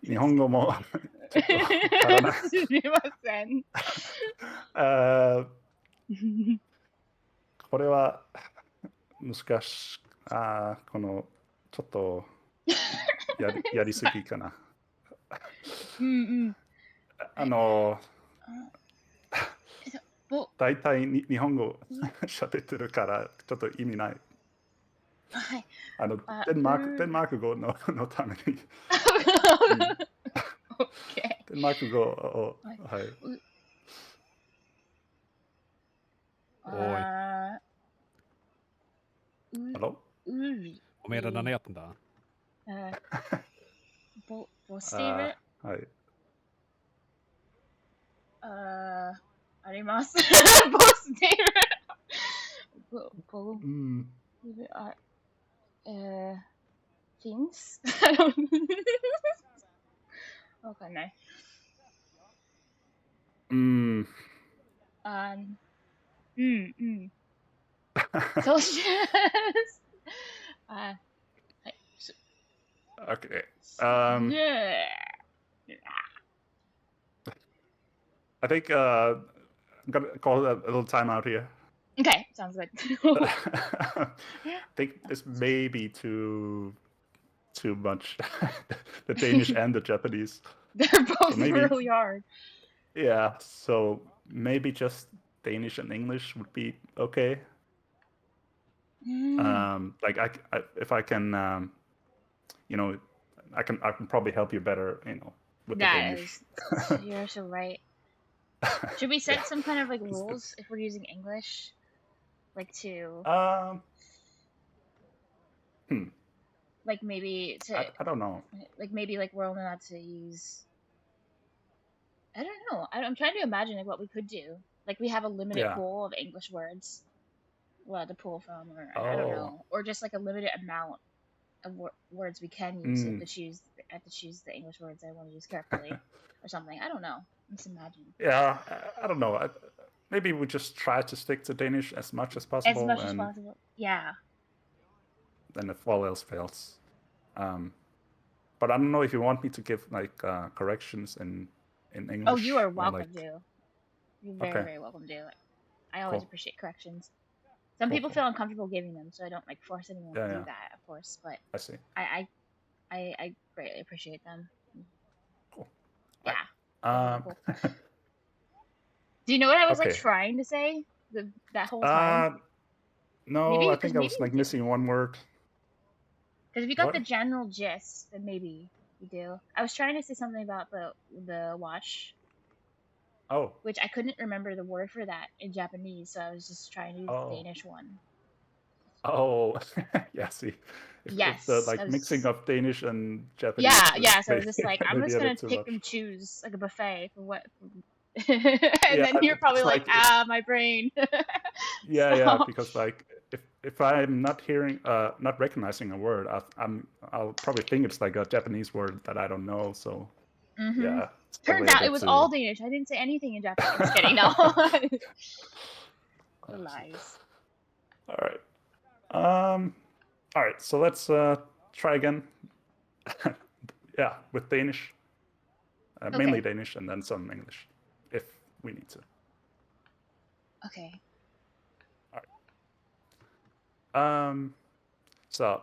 日本語もちょっとわからない。すみません。これは難しい。このちょっとやりすぎかな。大体日本語喋ってるからちょっと意味ない。はい。デンマーク語のために。デンマーク語を、はい。Hallå? Vad menar ni då? Bokstäver はい。あります。bokstäver finns. わかんない。そうします。Okay. I think I'm gonna call a little time out here. Okay, sounds good. I think this may be too much. The Danish and the Japanese. They're both maybe, really hard. Yeah, so maybe just Danish and English would be okay. Like if I can, I can probably help you better, with the Danish. You're so right. Should we set some kind of like rules if we're using English, like to like maybe to I don't know. like maybe like we're only allowed to use. I don't know. I'm trying to imagine like what we could do. Like we have a limited pool of English words we're allowed to pull from, or I don't know, or just like a limited amount of words we can use. So I have to choose the English words I want to use carefully, or something. I don't know. I'm just imagining. Yeah, I don't know. Maybe we just try to stick to Danish as much as possible. As much as possible. Yeah. Then if all else fails. But I don't know if you want me to give like corrections in English. Oh, you are welcome to. You're very, very welcome to. I always appreciate corrections. Some people feel uncomfortable giving them, so I don't like force anyone to do that, of course. But I see. I greatly appreciate them. Cool. Yeah. Cool. Do you know what I was like trying to say that whole time? No, maybe, I think I was like missing one word. Because if you got the general gist, then maybe you do. I was trying to say something about the watch. Oh. Which I couldn't remember the word for that in Japanese, so I was just trying to use the Danish one. Oh, yeah. See, if the like mixing of Danish and Japanese. Yeah. So I was just like, I'm just gonna pick and choose like a buffet for what. And then you're probably like, my brain. Yeah, because like if I'm not hearing, not recognizing a word, I'll probably think it's like a Japanese word that I don't know. So yeah. Turns out it was all Danish. I didn't say anything in Japanese. Just kidding. No. Lies. All right. All right. So let's try again. Yeah, with Danish. Mainly Danish and then some English, if we need to. Okay. All right. Så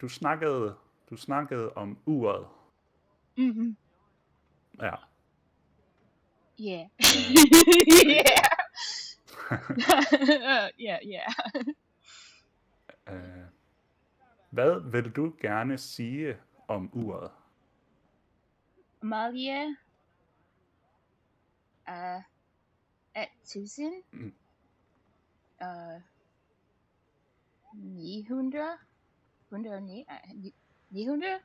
du snakkede om uret. Mhm. Ja. Yeah. Yeah. Hvad vil du gerne sige om uret? Amalie 1000 900 900 900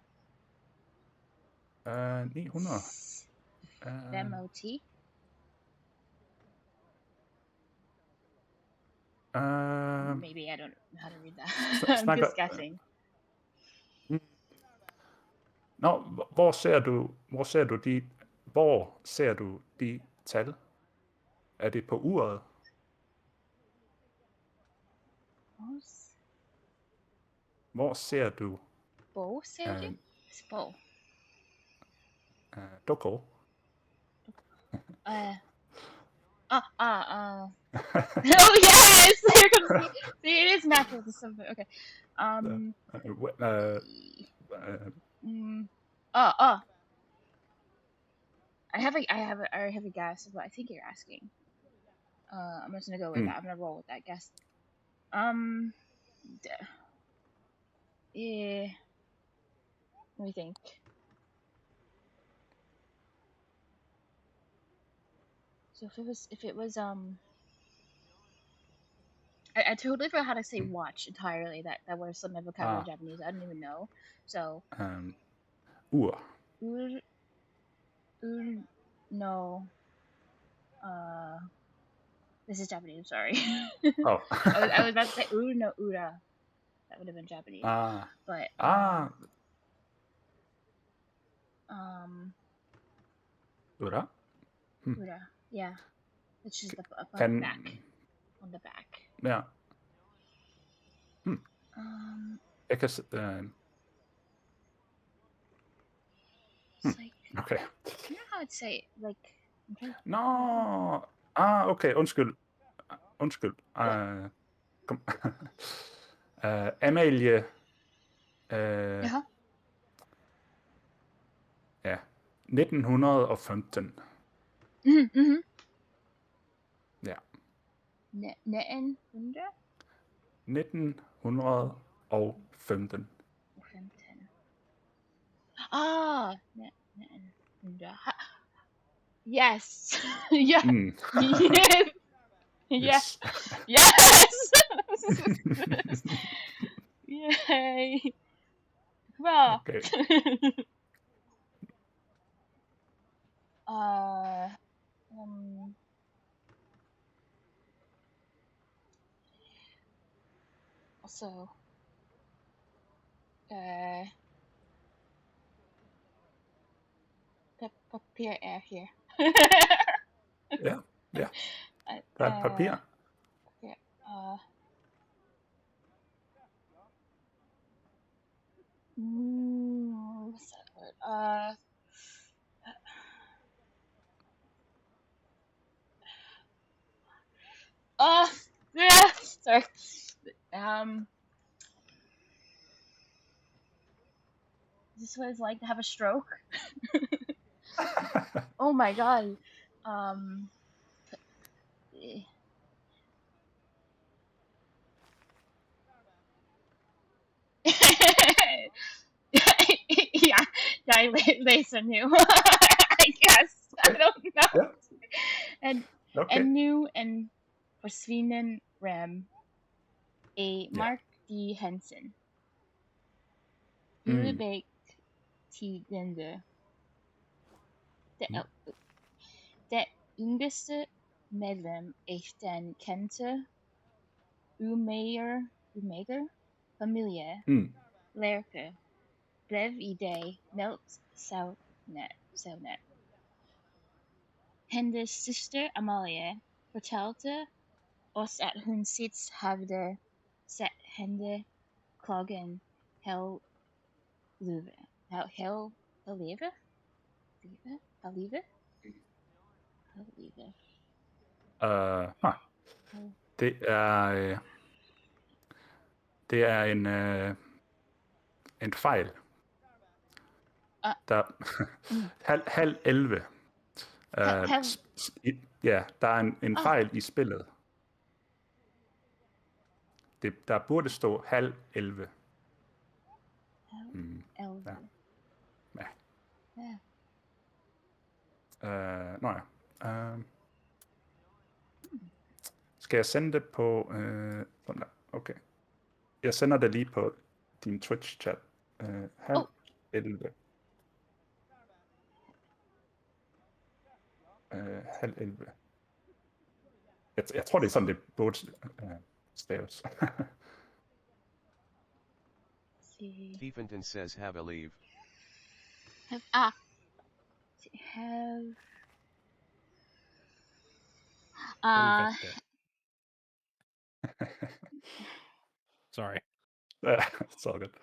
MOT. Maybe I don't know how to read that. I'm just guessing. Nå, hvor ser du de tal? Er det på uret? Hvor ser du? Hvor ser du? Hvor? Doko. Oh yes! Here comes see, it is natural to some. Okay. I have a guess of what I think you're asking. I'm just gonna go with that. I'm gonna roll with that guess. Yeah. Let me think. So if it was I totally forgot how to say watch entirely. That was some vocabulary in Japanese. I didn't even know. So ur. No. This is Japanese. Sorry. Oh. I was about to say no ura. That would have been Japanese. But Ura. Ura. Yeah. It's just up on the back. On the back. Yeah. Jeg kan It's like, okay. You know how I'd say like. No. Okay. Undskyld. undskyld. Kom. Amalie. Jaha. Ja. 1915. Mhm. Ja. 1900? 1915. 15. Ah, 1900. Yes. Yeah. Mm. Yeah. Yes. Yes. Yay. Bra. Okay. Also, papir er here. Ja. Der er et papir. Yeah. What's that word? Yeah. Sorry. This is what it's like to have a stroke. Oh my god. Ja, jeg læser nu. I guess. I don't know. Okay. En nu en forsvinden rem. Mark D. Hansen. Hudebæk tidende. Det yngste medlem af den kendte Umager familie, Lærke, blev i dag meldt savnet. Hendes søster Amalie fortalte os, at hun sidst havde set hende klokken halv 11. Halv 11? Nej. Det er en fejl. Der halv 11. Ja, der er en fejl i spillet. Der burde stå halv 11. Ja. Nå ja. Skal jeg sende det på... Okay. Jeg sender det lige på din Twitch-chat. Halv 11. Halv 11. Jeg tror, det er sådan, det burde staves. Thiefenden says have a leave. Have Sorry. It's all good.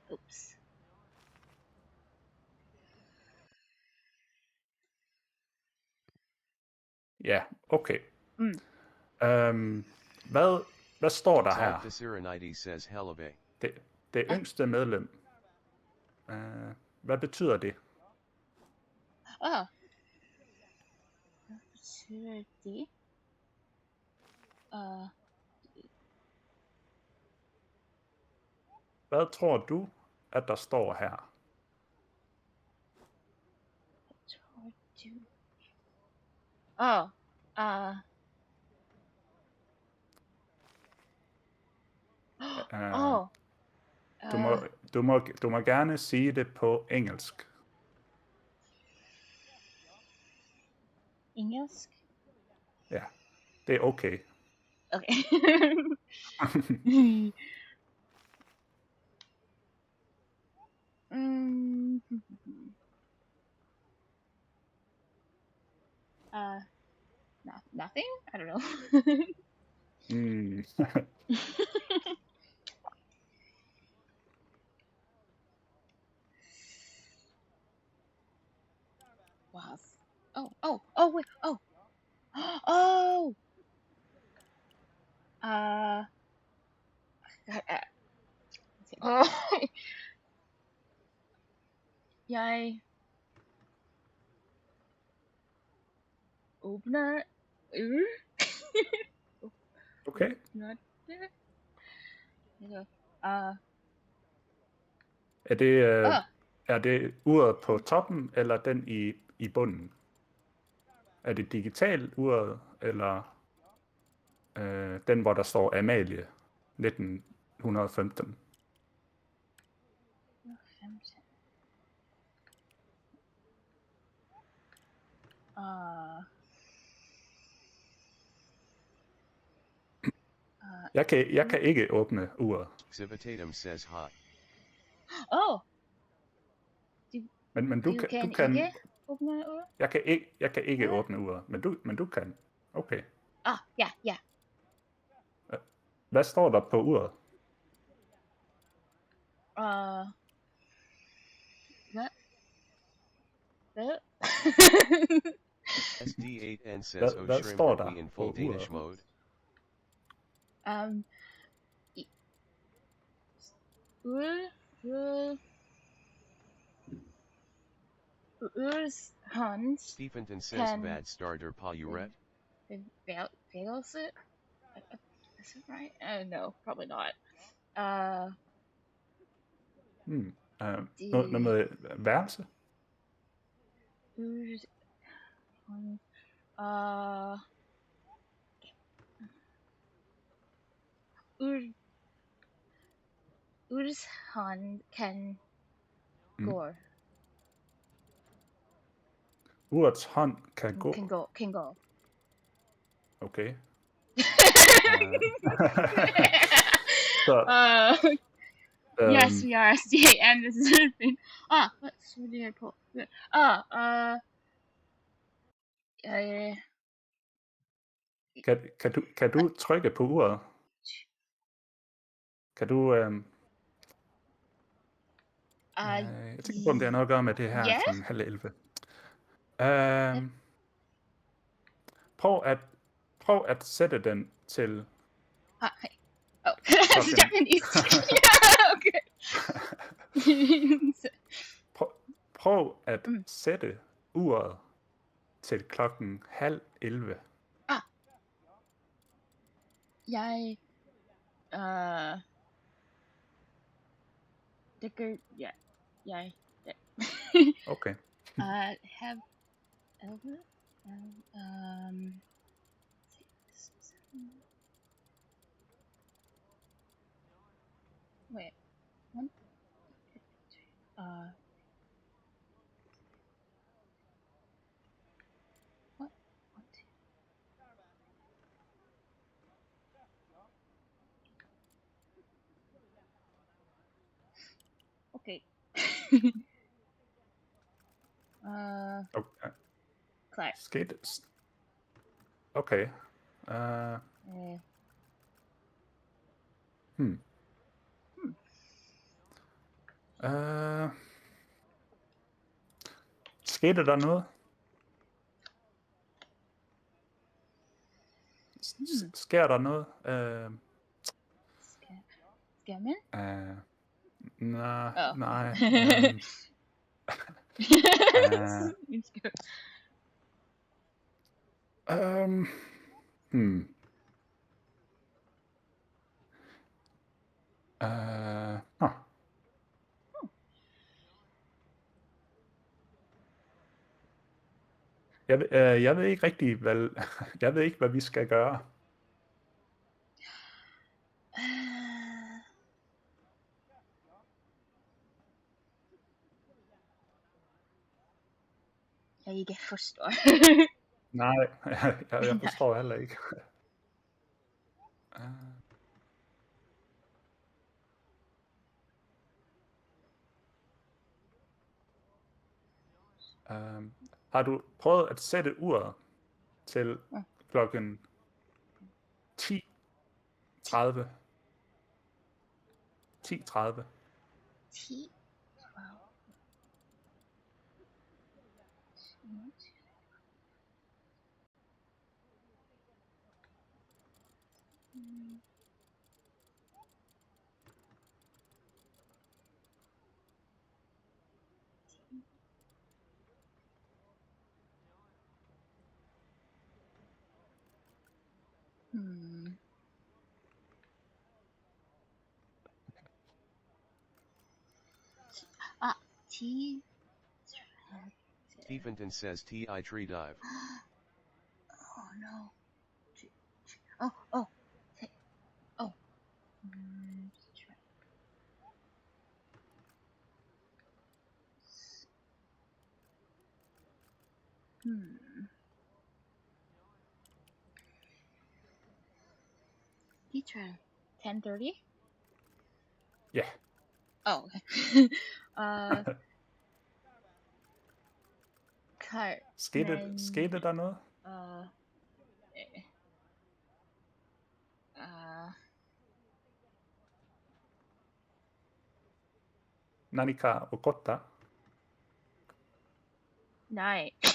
Oops. Ja, okay. Hvad står der her? Says Helve. Det yngste medlem. Hvad betyder det? Hvad betyder det? Hvad tror du, at der står her? Du må gerne sige det på engelsk. Engelsk? Ja, det er okay. Okay. Nothing? I don't know. Wow. wait, oh, jeg åbner Okay. åbner det. Er det uret på toppen, eller den i bunden? Er det digital uret, eller den, hvor der står Amalie 1915? Jeg kan ikke åbne uret. Civitatum says hot. Men du kan ikke åbne uret? Jeg kan ikke åbne uret, men du kan. Okay. Ja. Hvad står der på uret? Hvad? SD8N says, oh Hvad shrimp, står are der we in på full Danish uret? mode? Urs hånd Stephenton says, Can- bad starter Polyuret. bevægelse. Is it right? No, probably not. Noget med værelse? Urs hånd. Urs hånd kan gå. Urets hånd kan gå. Can go. Okay. Yes, we are SDA, and this is a thing. What's the på? Kan du trykke på uret? Kan du... jeg tænker på, om det har noget at gøre med det her Yes. kl. 10:30. Prøv at sætte den til... Hey. Japanese. Okay. Prøv at sætte uret til 10:30. Jeg det gør jeg Okay. have 11 wait, one, what? Okay. Okay. Klar. Skete. Okay. Skete der noget? Sker der noget? Skal man? Nej. Jeg ved ikke rigtig, jeg ved ikke, hvad vi skal gøre. Jeg ikke forstår. Nej, jeg forstår heller ikke. Har du prøvet at sætte uret til klokken 10:30? 10:30. 10, 12. T. Stephenton says TI tree dive. Oh no. Oh. Oh. He tried 10:30. Yeah. Oh. Cut. Skete der noget? Nanika Okota. Nej. そ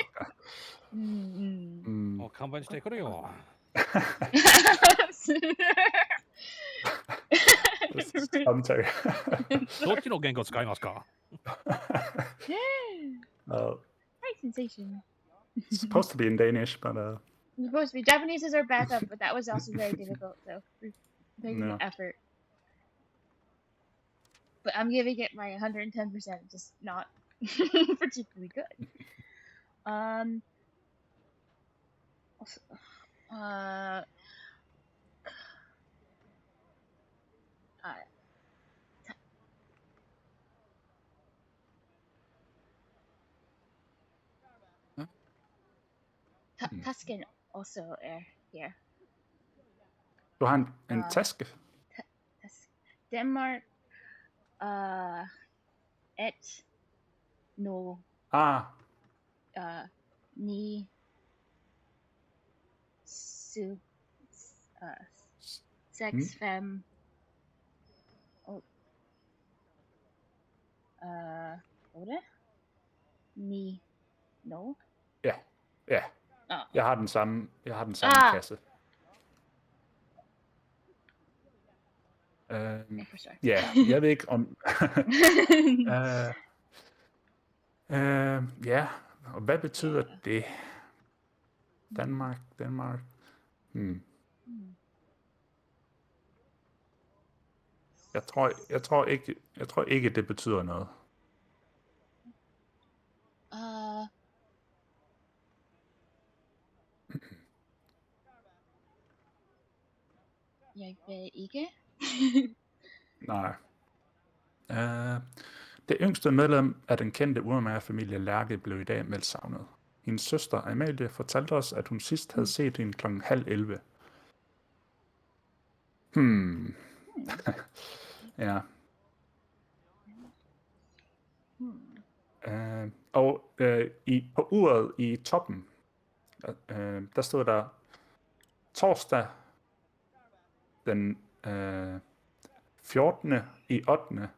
っか。もう看板してくるよ。Commentary. どっちの言語使いますか？ Right sensation. It's supposed to be in Danish, but It's supposed to be. Japanese is our backup, but that was also very difficult, so we're making an effort. But I'm giving it my 110%, just not particularly good. Tuscan also here. du har en taske? Denmark, et, no, ni, su, 6, 5, 8, 9, no. Ja. Jeg har den samme kasse. Ja, jeg ved ikke om... ja, og hvad betyder det? Danmark. Jeg tror ikke, det betyder noget. Jeg ved ikke. Nej. Det yngste medlem af den kendte urmagerfamilie Lærke blev i dag meldt savnet. Hendes søster Amalie fortalte os, at hun sidst havde set hende 10:30. Ja. Og på uret i toppen, der stod der torsdag den 14. i 8.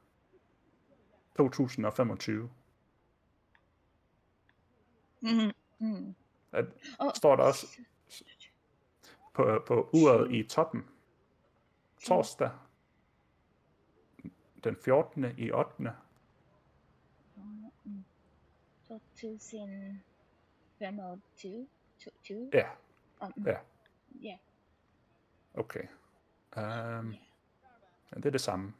2025. Står der også på uret i toppen. Torsdag den 14. i 8. 2025. Ja. Ja. Okay. Det er det samme.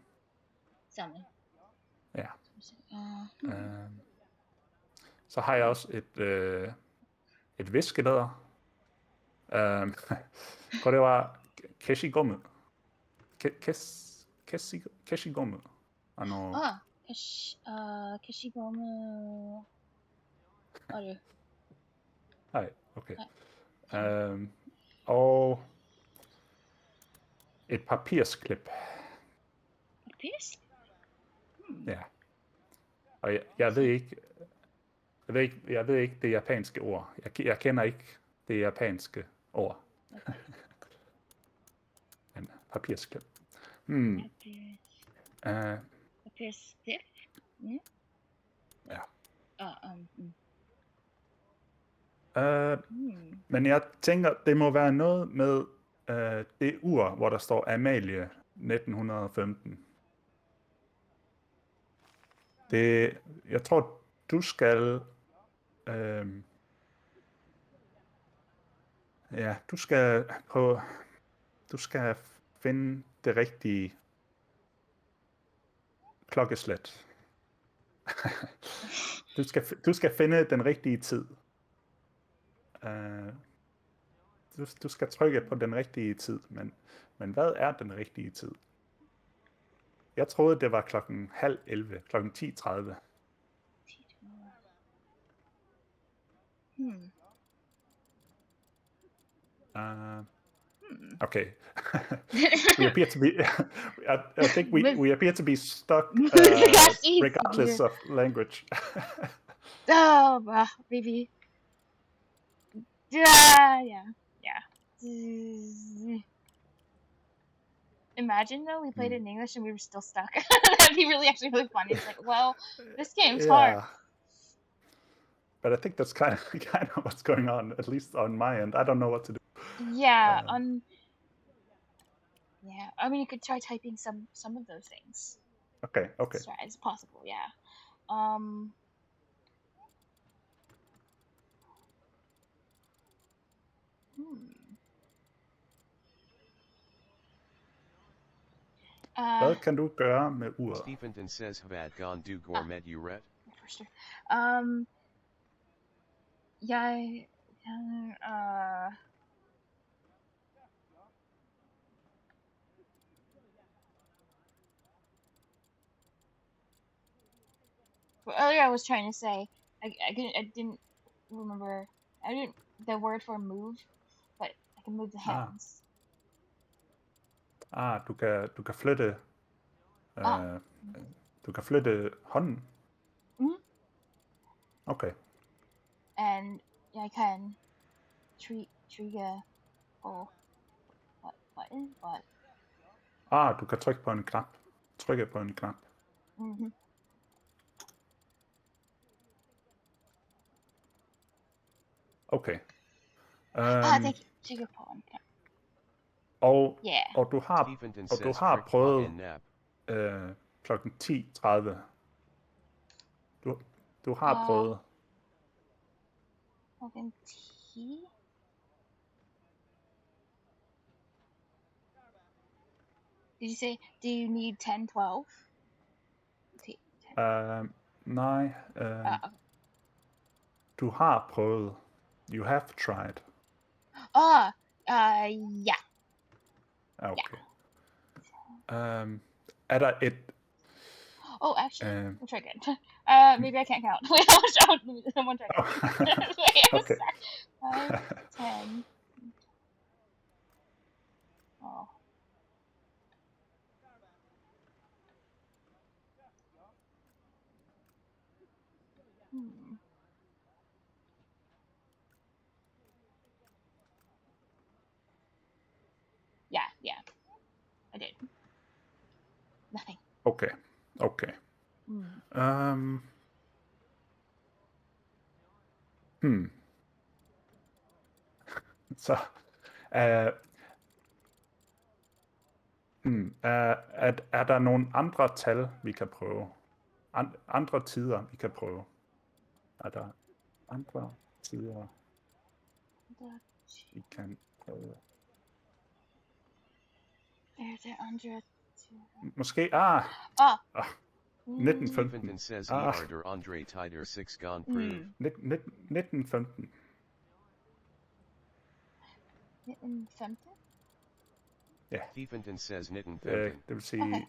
Ja. Så har jeg også et viskelæder. Og det var keshigomu. Keshigomu. Keshigomu. Nej, okay. Og et papirsklip. Ja. Og jeg ved ikke det japanske ord. Jeg kender ikke det japanske ord. En papirsklip. Papirsklipp? Ja. Men jeg tænker, det må være noget med det ur, hvor der står Amalie 1915. Jeg tror, du skal... du skal finde det rigtige klokkeslæt. du skal finde den rigtige tid. Du skal trykke på den rigtige tid, men hvad er den rigtige tid? Jeg troede, det var 10:30, klokken 10:30. Okay. We appear to be. I think we appear to be stuck, regardless of language. Oh, maybe. Yeah. Imagine though we played it in English and we were still stuck. That'd be actually really funny. It's like, well, this game's hard. But I think that's kind of what's going on, at least on my end. I don't know what to do. Yeah, yeah. I mean, you could try typing some of those things. Okay. It's possible, yeah. Hvad kan du gøre med uret? Stephenton says Hvad gone du gourmet uret? Jeg well, earlier I was trying to say I didn't remember the word for move, but I can move the hands. Du kan flytte. Du kan flytte hånden. Okay. And jeg kan trigger button, but du kan trykke på en knap. Trykke på en knap. Okay. Trigger på en knap. Og du har prøvet klokken 10:30. Du har prøvet. Klokken 10? Did you say, do you need 10:12? Nej. Du har prøvet. You have tried. Ja. Okay. Er der et... Actually, we'll try again. Maybe I can't count. Wait, someone try again. Wait, Okay. 5, 10. Oh. Yeah. I did. Nothing. Okay. Så er der nogle andre tal, vi kan prøve? Andre tider, vi kan prøve? Er der andre tider, vi kan prøve? Er der andre tider? Måske, 1915. Stephenton says he order Andre Tider 6 gone prove. 1915. 1915? Ja. Stephenton says 1915. Det vil sige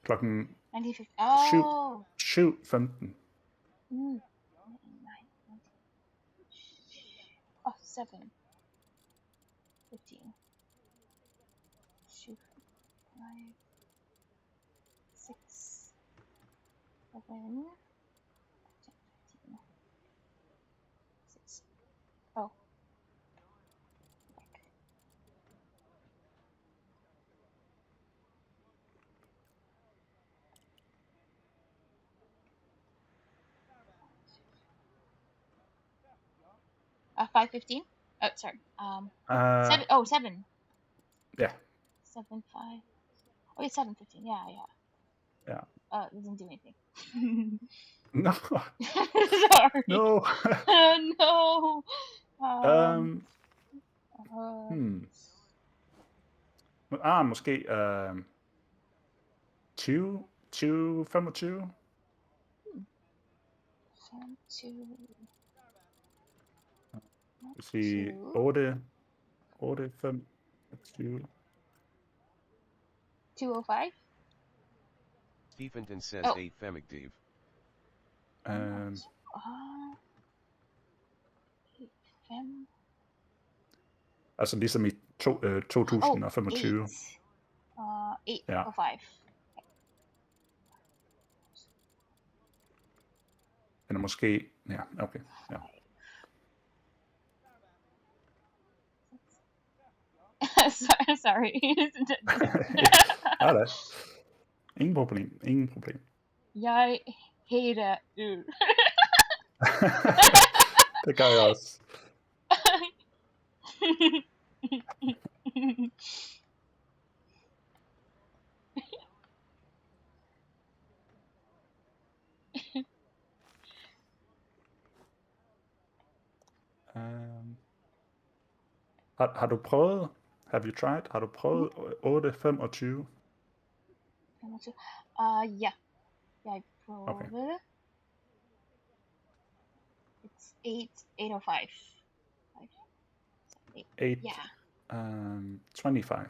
klokken 7:15. 7. 15. 7, 5, 6, 7, 10, 15, 6. Oh. Back. 5:15. Oh, sorry. Seven. Oh, 7. Yeah. 7:05. Oh, it's 7:15. Yeah. Yeah. It doesn't do anything. No. Sorry. No. No. Måske 20, 25. 2. Vi sige 8, 25. 2:05. Stephenton says 8 Femigdave. Altså ligesom i 2025. 8:05. Eller måske, ja, okay. Ja. Sorry. Ja, da. Ingen problem. Jeg hater øl. Det gør jeg også. Har du prøvet, have you tried, har du prøvet 8:25? Ja. Jeg prøvede. It's 8:05. 8, yeah. 25.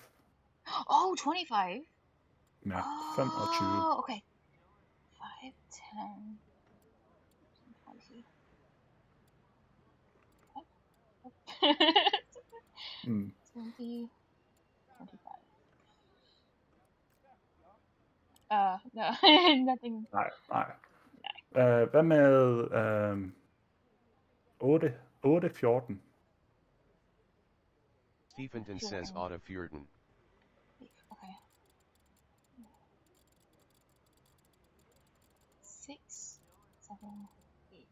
Oh, 25? Ja, 25. Oh, okay. 5, 10, 20. Mm. 20, 25. No, nothing. Nej. Hvad med 8:14? Stephenton says 8:14. Okay. 6, 7, 8.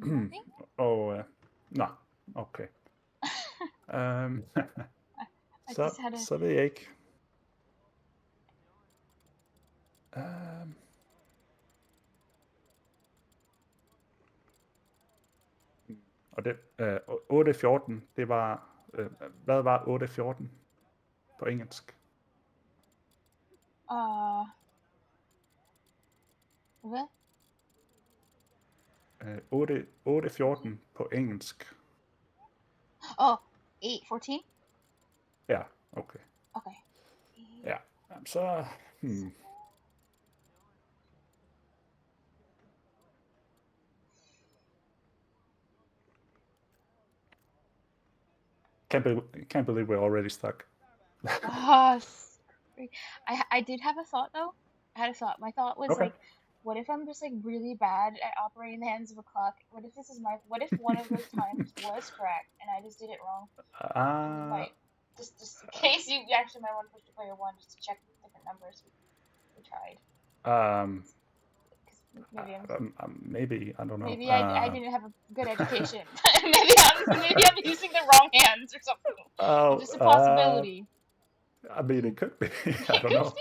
Nothing? Nå, okay. I just had a... Så ved jeg ikke. Og det 8:14, det var hvad var 8:14 på engelsk? Hvad? 8:14 på engelsk. 8:14? Ja, okay. Okay. Ja, så... Can't believe we're already stuck. I did have a thought though. My thought was Okay. like, what if I'm just like really bad at operating the hands of a clock? What if what if one of those times was correct and I just did it wrong? Just in case you actually might want to push to player 1 just to check different numbers. We tried. Maybe, I don't know. Maybe I didn't have a good education. maybe I'm using the wrong hands or something. Just a possibility. I mean, it could be. I don't know.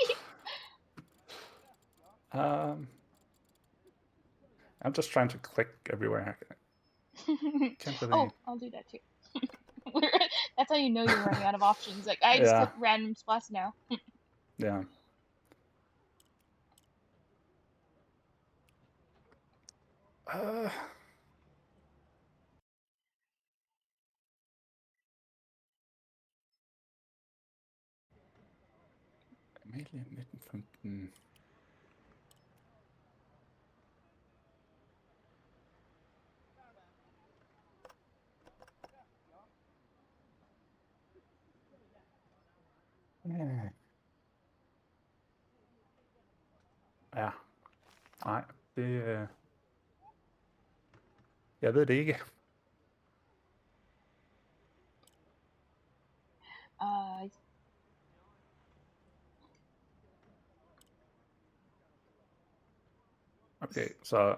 I'm just trying to click everywhere. Can't believe. I'll do that too. That's how you know you're running out of options. Like I just click random spots now. Yeah. Amelia 1915. Ja. Nej, det... Jeg ved det ikke. Okay, så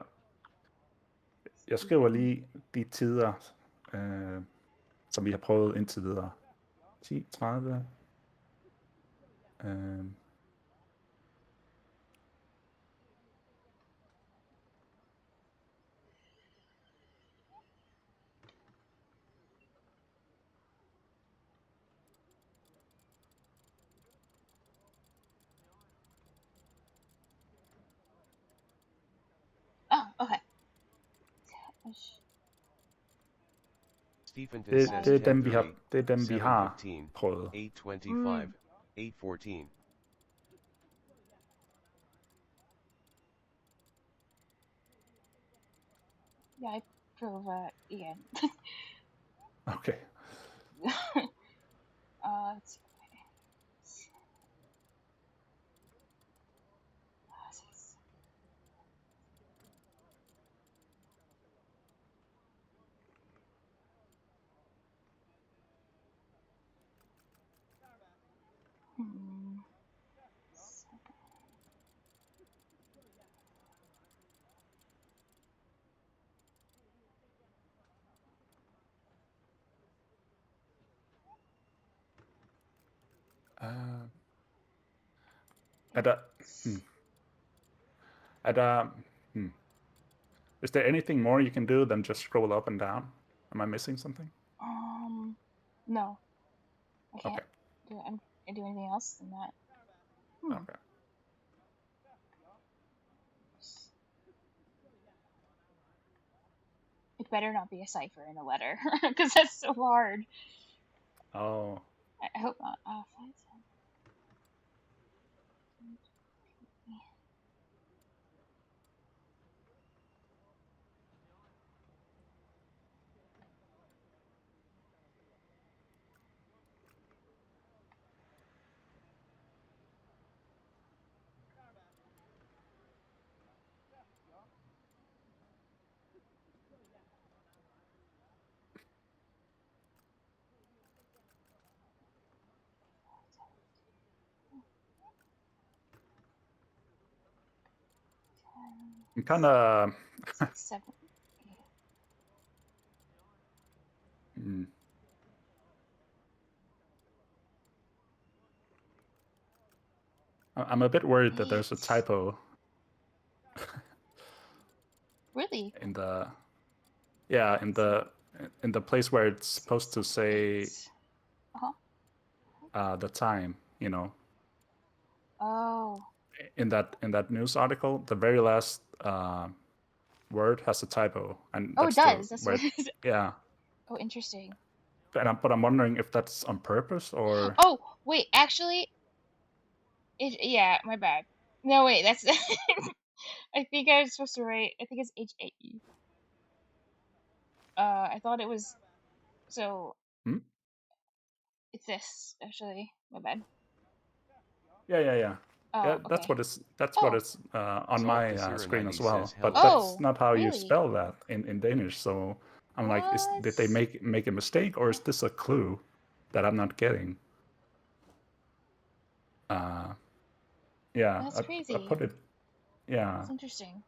jeg skriver lige de tider, som vi har prøvet indtil videre. 10, 30. Okay. Stephenton Det says er dem, 10:30, det er dem, vi har 7:15, prøvet. 8:25, 8:14. Yeah, I drove again. Okay. Let's see. Er der... Er der... Is there anything more you can do than just scroll up and down? Am I missing something? No. I can't Okay. do anything else than that. Okay. It better not be a cipher in a letter, because that's so hard. Oh. I hope not. 5, I'm kind of... 6, 7, 8. I'm a bit worried that there's a typo. Really? In the... Yeah, in the place where it's supposed to say the time, you know. Oh. In that news article, the very last word has a typo, and Oh, that's it does. That's where, what it is. yeah. Oh, interesting. But I'm wondering if that's on purpose or... Oh, wait, actually, yeah, my bad. No, wait, that's I think I was supposed to write. I think it's HAE. I thought it was. So. It's this actually. My bad. Yeah. Oh, Yeah, okay. that's what it's on my screen as well. But that's not how you spell that in Danish. So I'm like, did they make a mistake, or is this a clue that I'm not getting? Yeah, That's crazy. I put it. Yeah. That's interesting.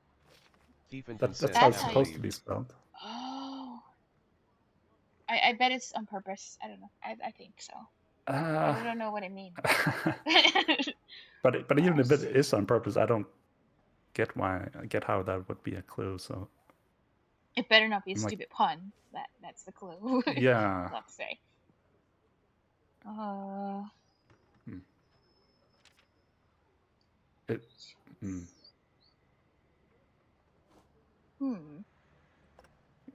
That's how it's supposed to be spelled. Oh. I bet it's on purpose. I don't know. I think so. I don't know what it means. But even if it is on purpose, I don't get how that would be a clue. So it better not be a stupid pun. That's the clue. Yeah. Let's say.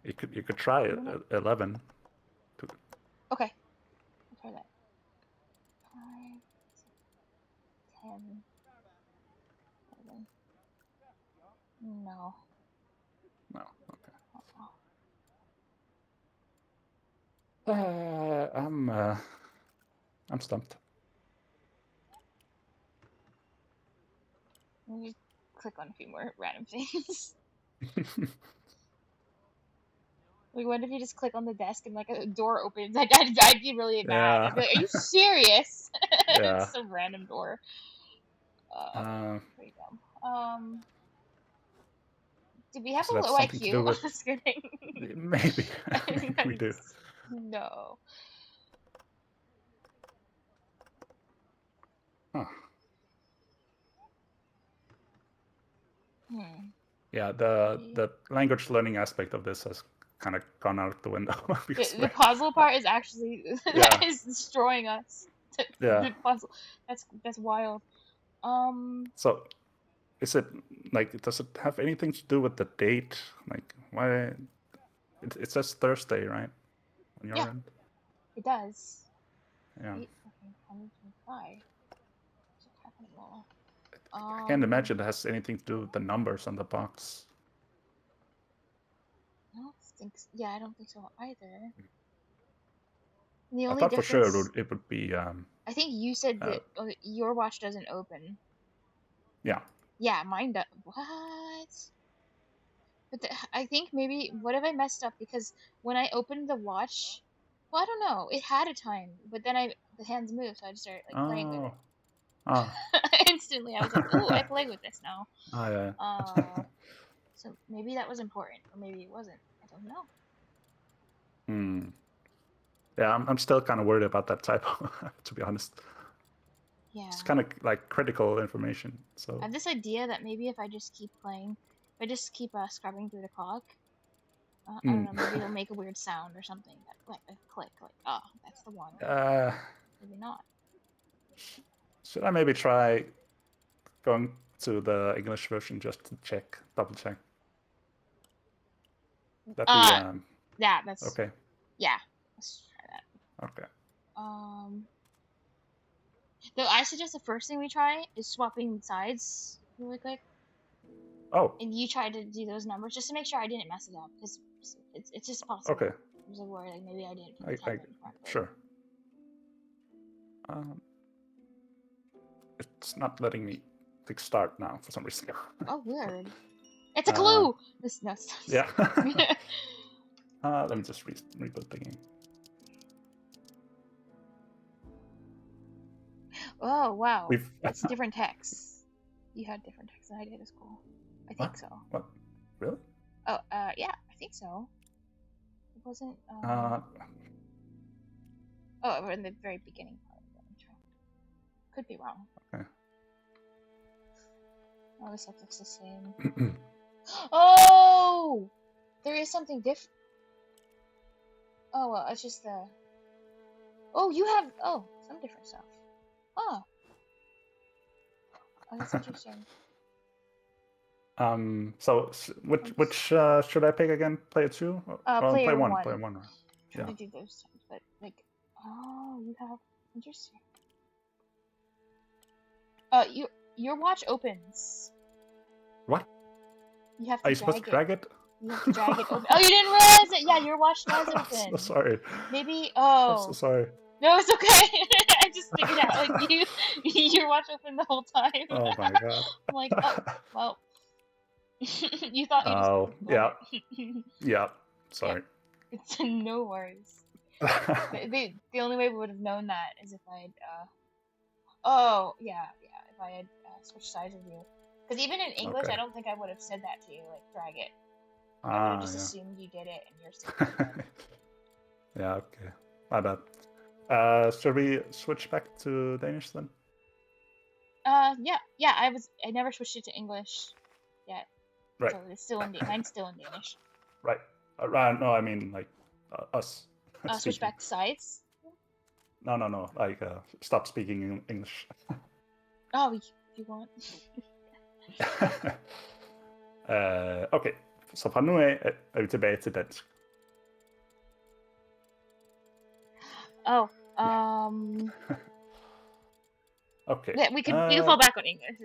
You could try it 11. Okay. I'll try that. 5, 10, 11. No. No. Okay. I'm stumped. click on a few more random things. Like, what if you just click on the desk and like a door opens? Like, I'd be really mad. I'd be like, "Are you serious?" Yeah. It's some random door. Pretty dumb. Do we have So a that's low something to do IQ? with. Just kidding. Maybe. Maybe we do. No. Huh. Yeah, Maybe. the language learning aspect of this has kind of gone out the window. because The puzzle part is actually that is destroying us. Yeah. The puzzle. That's wild. So, is it like, does it have anything to do with the date? Like, why? It says Thursday, right? On your Yeah. end? It does. Yeah. 8/2025. What's happening now? I can't imagine it has anything to do with the numbers on the box. I don't think. Yeah, I don't think so either. The I only thought for sure difference. it would be. I think you said that your watch doesn't open. Yeah. Yeah, mine does. What? But I think maybe, what if I messed up? Because when I opened the watch, well, I don't know. It had a time, but then the hands moved, so I just started like playing with it. Instantly, I was like, "Ooh, I play with this now." Oh yeah. So maybe that was important, or maybe it wasn't. I don't know. Yeah, I'm still kind of worried about that typo, to be honest. Yeah. It's kind of like critical information. So I have this idea that maybe if I just keep playing, if I just keep scrubbing through the clock, I don't know, maybe it'll make a weird sound or something, like a click, like, oh, that's the one. Maybe not. Should I maybe try going to the English version just to double check? That'd be yeah, that's okay. Yeah, let's try that. Okay. Though I suggest the first thing we try is swapping sides really quick. Oh. And you try to do those numbers just to make sure I didn't mess it up, because it's just possible. Okay. There's a word like maybe I didn't put the time in correctly. Sure. It's not letting me click start now for some reason. Oh, weird. It's a clue! No, yeah. Let me just reboot the game. Oh, wow. It's different text. You had different text than I did. It's cool. I think so. What? Really? Oh, yeah, I think so. It wasn't, Oh, we're in the very beginning part of the intro. Could be wrong. Okay. Oh, this looks the same. Oh! There is something different. Oh, well, it's just the... Oh, you have... Oh, some different stuff. Oh. Oh, that's interesting. So which should I pick again? Player 2? Player one. 1. Player 1. Right? Try to do those times, but like... Oh, you have... Interesting. Your watch opens. What? You have to Are you supposed to drag it? You have to drag it open. Oh, you didn't realize it? Yeah, your watch does open. I'm so sorry. Maybe, I'm so sorry. No, it's okay. I just figured out, like, your watch open the whole time. Oh my god. I'm like, oh, well. You thought you just... Oh, yeah. Yeah, sorry. Yeah. It's no worries. The only way we would have known that is if I had, oh, yeah, if I had switched sides with you. Because even in English, I don't think I would have said that to you, like, drag it. I would have just assumed you did it, and you're still doing it. Yeah, okay. My bad. Should we switch back to Danish then? Yeah, I never switched it to English yet. Right. So it's still mine's still in Danish. Right. No, I mean, like, us. Switch back to sides? No. Like, stop speaking English. Oh, if you want. Okay, så fra nu af er vi tilbage til dansk. Oh, Okay. Yeah, we can fall back on English.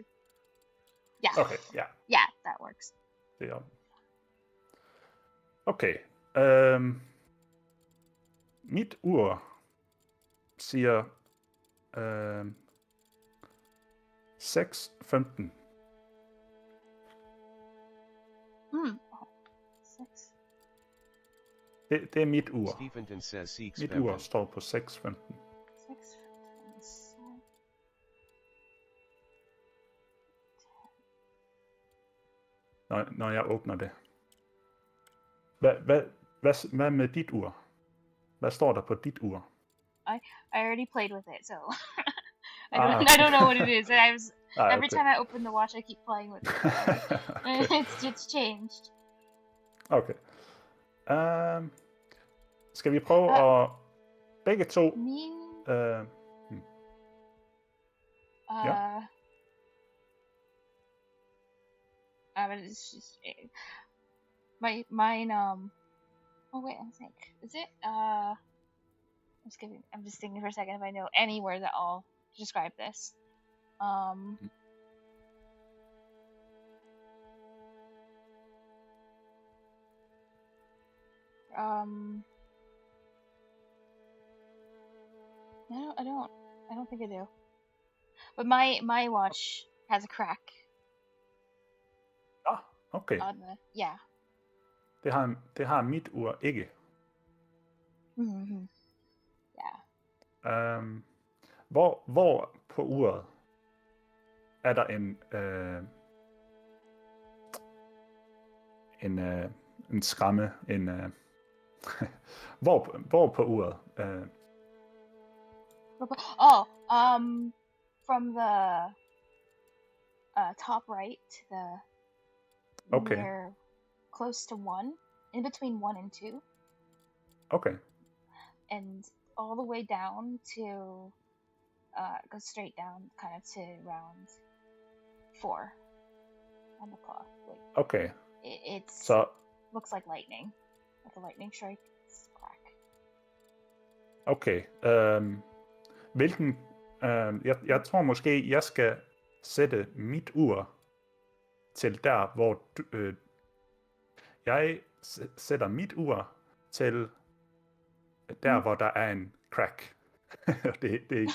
Yeah. Okay, yeah. Yeah, that works. Det er okay. Mit ur siger 6:15. Mm. Oh, 6. Det er mit ur. Stephenton says 6 Mit ur står på 6:15. 6. Når jeg åbner det. Hvad med dit ur? Hvad står der på dit ur? I already played with it, so I Ah. don't know what it is. Every okay. time I open the watch, I keep playing with it. Okay. It's changed. Okay. Skal vi prøve at begge to? Min. Ja. But it's just mine. Oh wait, I think is it? I'm just thinking for a second if I know any word that I'll describe this. No, I don't think I do. But my watch has a crack. Okay. On the, yeah. Det har mit ur ikke. Mm-hmm. Yeah. Hvor på uret er der en skræmme, hvor på uret? From the top right to the Okay. near close to 1, in between 1 and 2. Okay. And all the way down to go straight down kind of to round 4 on the clock. Like, Okay. It's Så looks like lightning. Like a lightning strike. It's crack. okay. Hvilken jeg tror måske jeg skal sætte mit ur til der hvor jeg sætter mit ur til der hvor der er en crack. det er ikke det danske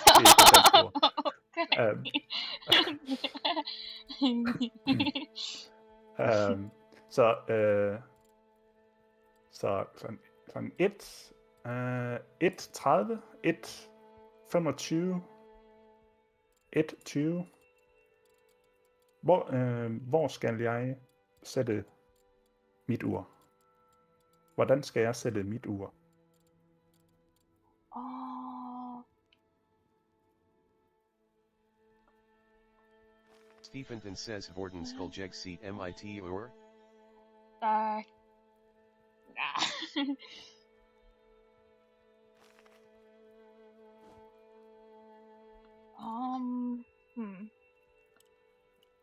ord. Så sådan 1:30, 1:25, 1:20. Hvor skal jeg sætte mit ur? Hvordan skal jeg sætte mit ur? Stephenton says Vorden Skuljeg seat MIT or? Nah.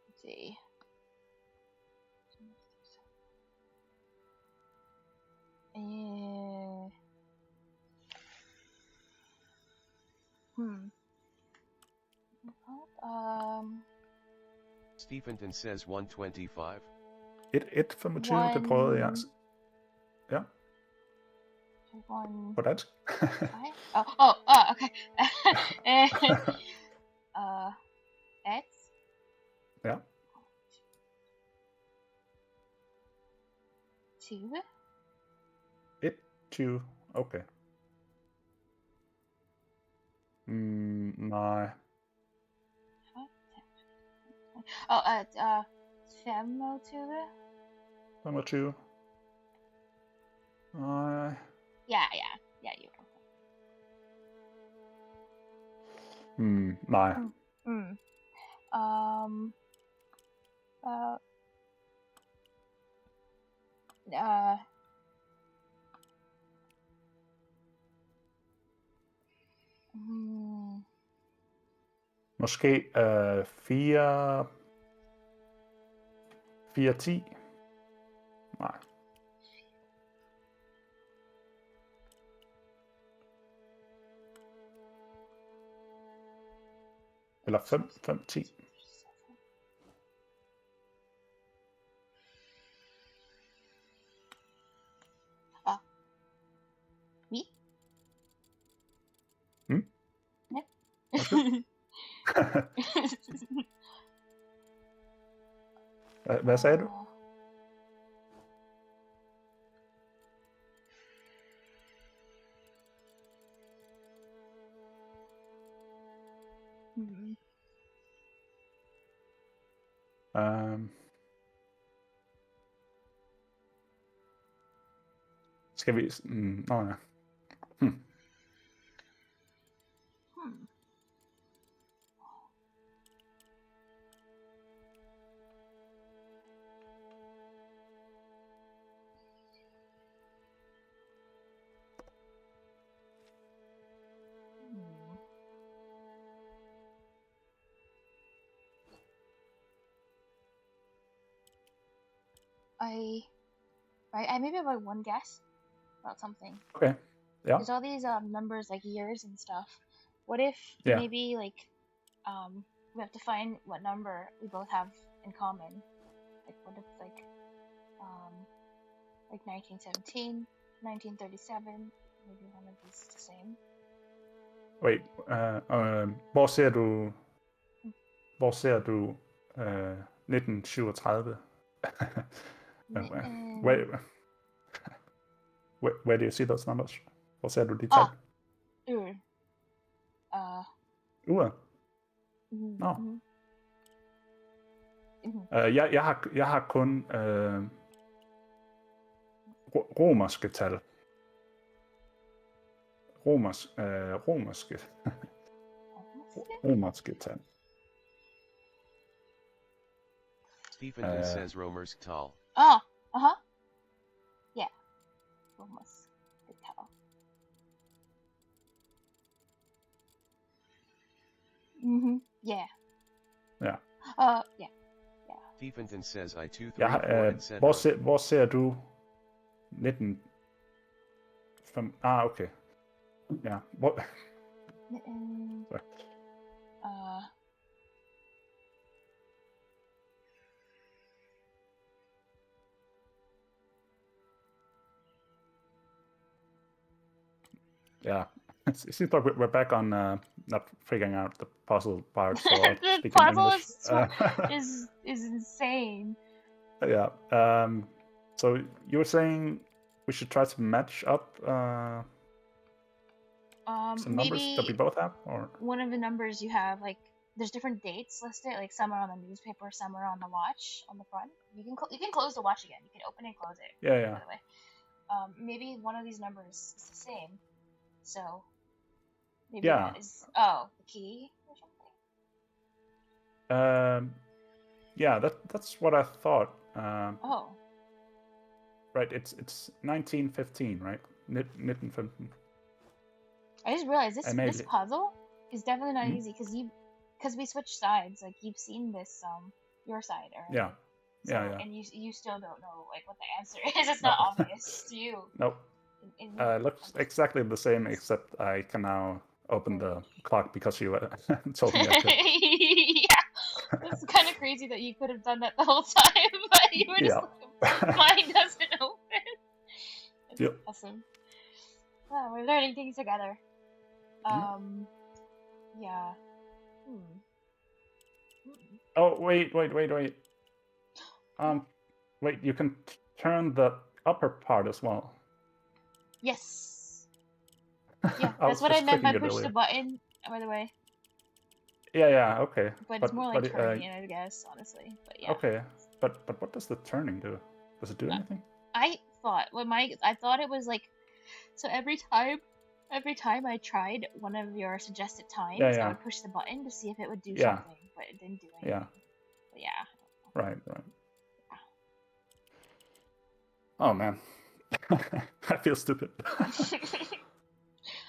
Let's see. Stephenton says 1:25. 1:25, det prøvede jeg. Ja. På dansk. Okay. X. Ja. 20. 1:20, okay. Nej. 25. 25. Nej. Yeah, you. Nej. Måske 4:10. Nej. Eller 5:10. Me? Ja. Hvad sagde du? Skal vi... Nå ja. I maybe have like one guess about something. Okay. Yeah. There's all these numbers like years and stuff. What if Yeah. maybe like we have to find what number we both have in common? Like what if like 1917, 1937, maybe one of these is the same. Wait, hvor ser du 1937? Where do you see those numbers? Hvor ser du de tal? Uret? Nå. Jeg har kun romerske tal. Romerske tal. Stephen says romersk tal. Oh, yeah. Romersk tal. Yeah. Ja. Yeah. Stephen says I 2, 3, Jeg 4, etc. Hvor ser du 19... okay. Ja. Hvor... Yeah. It seems like we're back on not figuring out the puzzle part. So the puzzle is insane. Yeah. So you were saying we should try to match up some numbers that we both have, or one of the numbers you have, like there's different dates listed. Like some are on the newspaper, some are on the watch on the front. You can close the watch again. You can open and close it. Yeah. By the way, maybe one of these numbers is the same. So maybe that is the key or something. Yeah, that's what I thought. Right, it's 1915, right? 1915. I just realized this puzzle is definitely not easy because we switched sides. Like you've seen this your side already. Yeah. Yeah. And you still don't know like what the answer is. It's not obvious to you. Nope. Looks exactly the same, except I can now open the clock because you told me I could. Yeah, it's kind of crazy that you could have done that the whole time, but you were just like, mine doesn't open. It's awesome. Wow, we're learning things together. Yeah. Oh, wait. Wait, you can turn the upper part as well. Yes. Yeah, that's what I meant by push the button, by the way. Yeah, okay. But it's more like turning it, I guess, honestly. But yeah. Okay, but what does the turning do? Does it do anything? I thought I thought it was like, so every time I tried one of your suggested times, I would push the button to see if it would do something, but it didn't do anything. Yeah. But yeah. Right. Oh man, I feel stupid.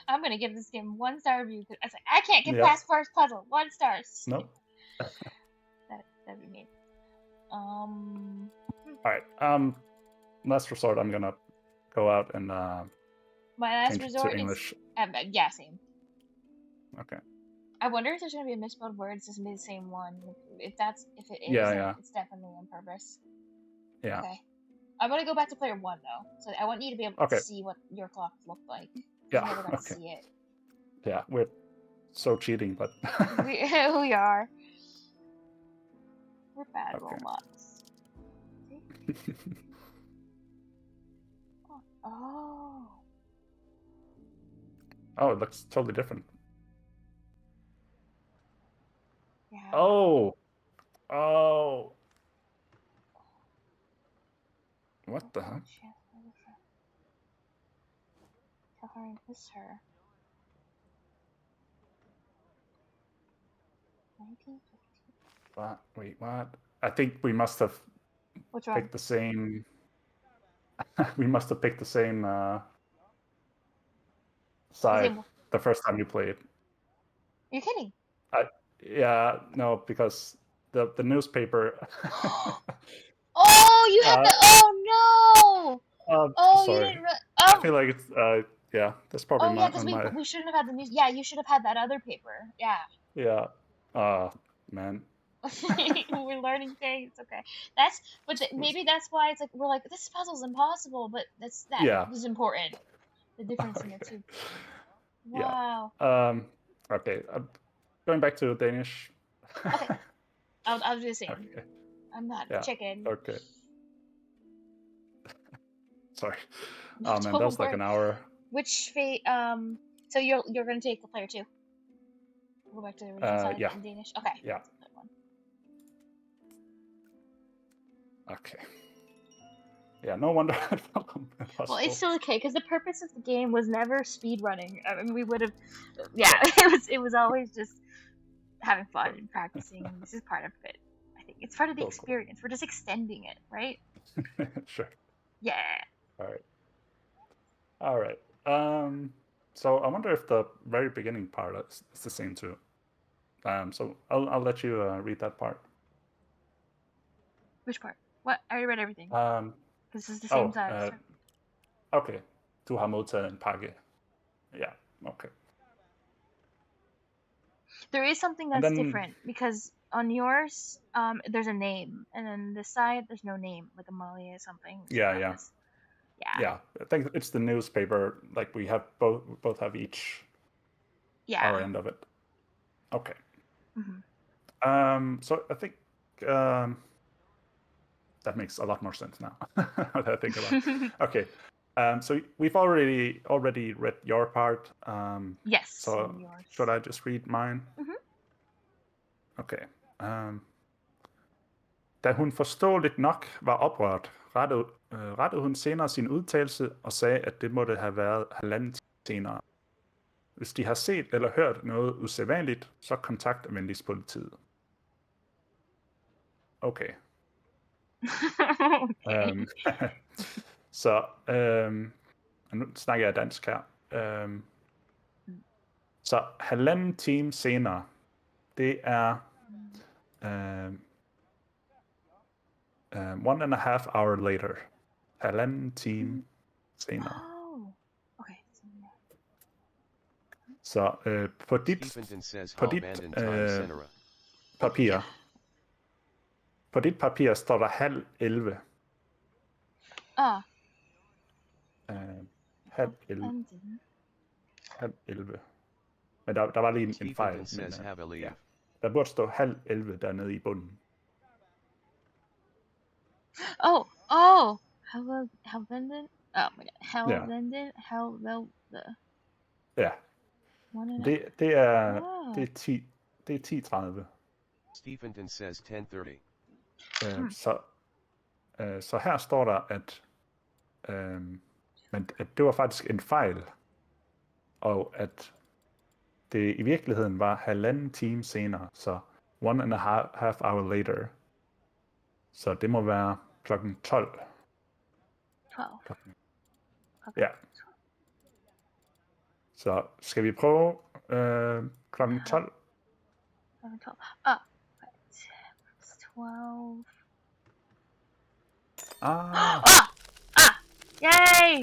I'm gonna give this game 1-star review because I can't get past first puzzle. 1 star. Nope. That'd be me. All right. Last resort. I'm gonna go out and my last resort to English. Yeah, same. Okay. I wonder if there's gonna be a misspelled word. It's just the same one. If it is, it's definitely on purpose. Yeah. Okay. I'm gonna go back to player 1 though, so I want you to be able to see what your clock looked like. Yeah. You never got to see it. Yeah, we're so cheating, but we are. We're bad robots. Oh. Oh, it looks totally different. Yeah. Oh. What the heck? Tell her I miss her. 1950. What? Wait, what? I think we must have picked the same. We must have picked the same side the first time you played. You're kidding? Yeah, no, because the newspaper. Oh, you had the. Oh no! Oh, sorry. you didn't. I feel like it's yeah. That's probably Oh yeah, my because my. we shouldn't have had the news. Yeah, you should have had that other paper. Yeah. Yeah. Man. We're learning things. Okay, maybe that's why it's like we're like this puzzle's impossible, but that is important. The difference in the two. Wow. Yeah. Okay. Going back to Danish. Okay. I'll do the same. Okay. I'm not chicken. Okay. Sorry. Oh man, that was like an hour. Which so you're gonna take the player 2. Go back to the original side in Danish. Okay. Yeah. Okay. Yeah, no wonder. Well, it's still okay because the purpose of the game was never speed running. I mean, we would have. Yeah, it was always just having fun and practicing. This is part of it. I think it's part of the experience. We're just extending it, right? Sure. Yeah. All right. So I wonder if the very beginning part is the same too. So I'll let you read that part. Which part? What? I already read everything. This is the same size. Okay. Du har modtaget en pakke. Yeah. Okay. There is something that's different because on yours, there's a name, and then this side there's no name, like Amalia or something. So Yeah. Yeah. I think it's the newspaper. Like we have both have each. Our end of it. Okay. Mm-hmm. So I think that makes a lot more sense now. What I think about. Okay. So we've already read your part. Yes. So should I just read mine? Mm-hmm. Okay. Da hun forståeligt nok var oprørt, rettede hun senere sin udtalelse og sagde, at det måtte have været 1,5 time senere. Hvis de har set eller hørt noget usædvanligt, så kontakt venligst politiet. Okay. Så nu snakker jeg dansk her. Så 1,5 time senere, det er 1.5 hour later. 1,5 time senere. Okay. Så på dit papir, på dit papir står der 10:30. 10:30. Men der var lige en fejl. Men, der burde stå 10:30 dernede i bunden. Oh, Helvenden. Oh my god, Helvenden, Helvelde. Ja. Det er 10. Det er 10:30. Stephen says 10:30. Så her står der, at det var faktisk en fejl, og at det i virkeligheden var 1,5 time senere, så 1.5 hour later. Så det må være klokken 12. 12. Ja. Så skal vi prøve klokken 12? Klokken 12. 12. Yay!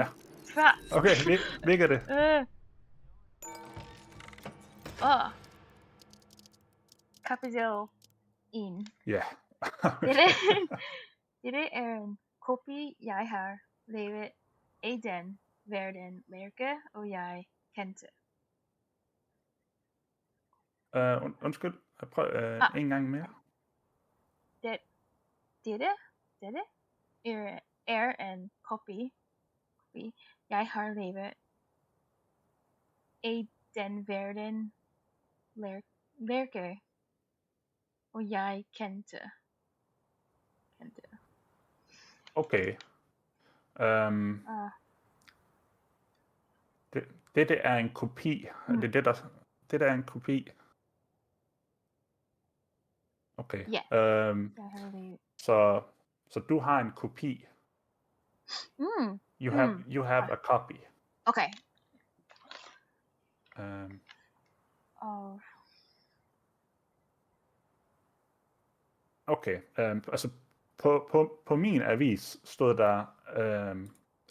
Ja. Okay, virker det? Kapitel 1. Ja. Dette er en kopi, jeg har lavet af den verden lærke, og jeg kendte. Undskyld, prøv en gang mere. Dette er en kopi, jeg har lavet af den verden lærke, og jeg kendte. Okay. Det er en kopi. Det er det der er en kopi. Okay. Så du har en kopi. You have a copy. Okay. Okay. Altså på min avis stod der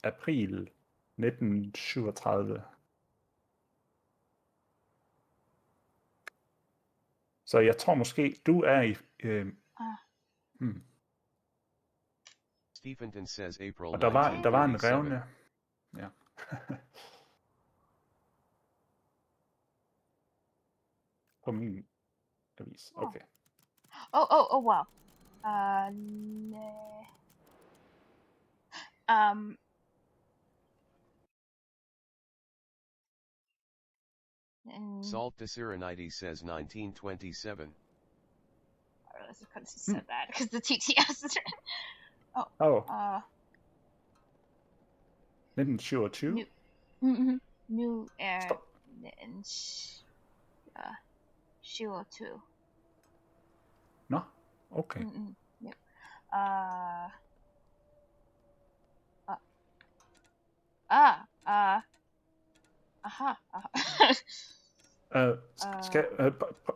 april 1937. Så jeg tror måske du er i Stephenton says April og der var en 1937. revne. Ja. På min avis. Okay. Oh wow. Salt de Serenides says 1927. I realize I couldn't have said that because the TTS is written. 1927? New air and sure too. Nå, okay. Yep.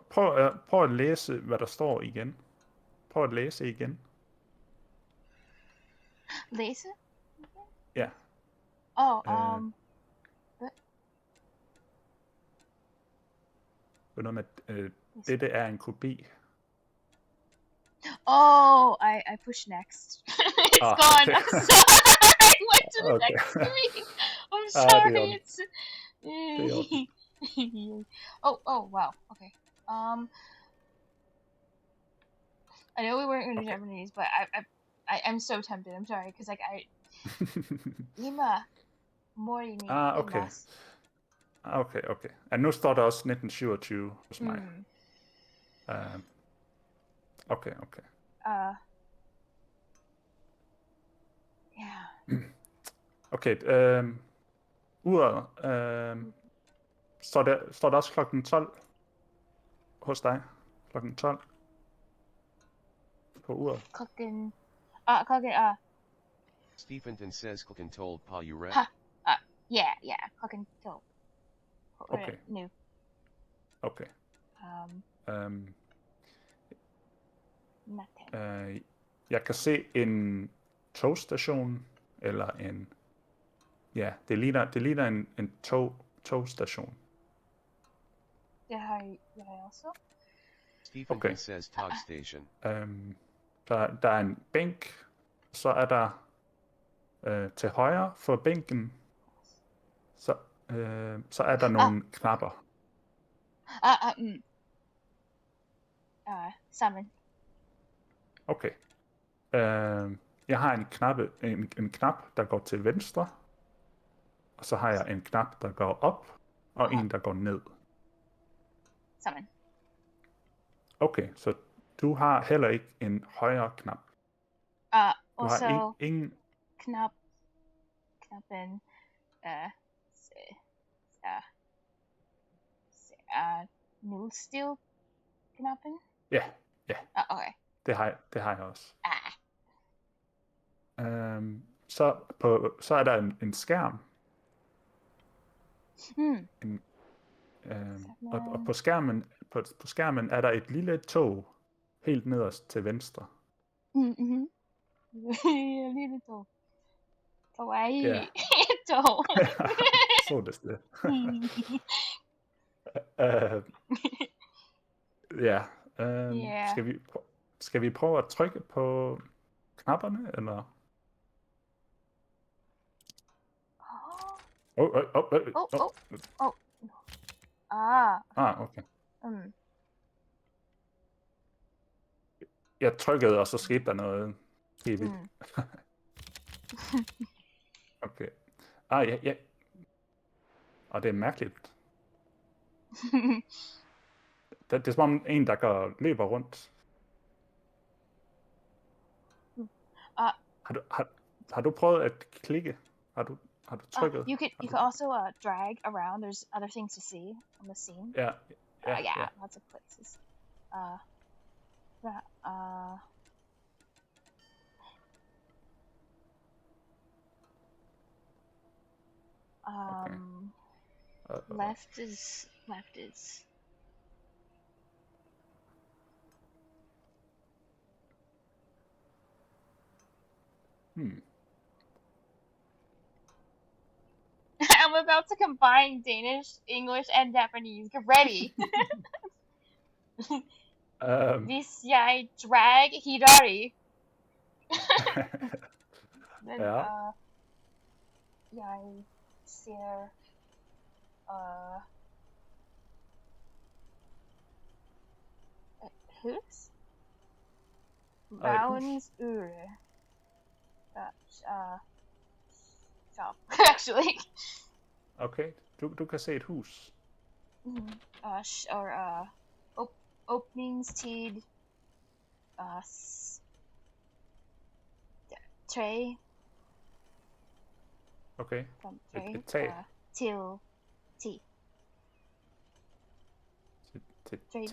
Prøv at læse, hvad der står igen. Prøv at læse igen. Læse? Ja. Noget med, dette er en kopi. I push next. It's gone. Okay. I'm sorry. I went to the next screen. I'm sorry. Oh wow. Okay. I know we weren't going to do Japanese, but I'm so tempted. I'm sorry, because like Okay. Okay. Og nu står der også 1927 hos mig. Okay. Okay, uret, står der også klokken 12 hos dig? Klokken 12 på uret? Klokken, Stephenton says klokken 12 på uret. Yeah, klokken 12. Okay. Nu. Okay. Jeg kan se en togstation, eller en... Ja, det ligner en togstation. Det har jeg også. Stephenton says tog station. Der er en bænk, så er der til højre for bænken, så er der nogle knapper. Sammen. Okay. Jeg har en knap, der går til venstre, og så har jeg en knap, der går op, og en, der går ned. Sammen. Okay, så du har heller ikke en højre knap. Du har ingen... Knappen, nullstil-knappen? Ja. Okay. Det har jeg også. Så er der en skærm. Og på skærmen er der et lille tog helt nederst til venstre. Lille tog. Kawaii. Ja. Tog. Så det. Ja. Skal vi prøve at trykke på knapperne, eller? Okay. Jeg trykkede, og så skete der noget helt vildt. Okay. Ja. Og det er mærkeligt. Det er som om en, der løber rundt. Har du prøvet at klikke? Har du trykket? You could also drag around. There's other things to see on the scene. Ja. Yeah, lots of places. Left is. I'm about to combine Danish, English, and Japanese. Get ready. This I drag Hidari. Then I steer hus. Rounds shop actually. Okay, du kan se et hus. Openingstid. Tray. Okay. From tray. Et tag. Till T. Til Tray. T.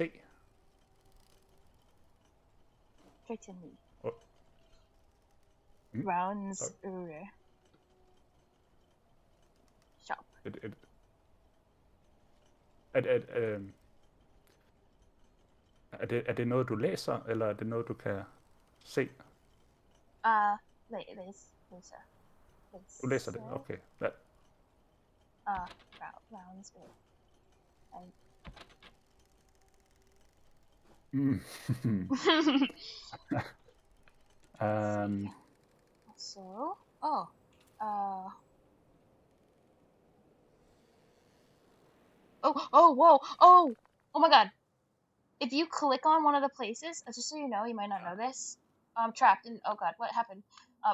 Tray to me. Mm. Rounds shop. Er det noget, du læser, eller er det noget, du kan se? Læser. Du læser det? Okay. Ja. Rounds So, oh my god. If you click on one of the places, just so you know, you might not know this, I'm trapped in, oh god, what happened?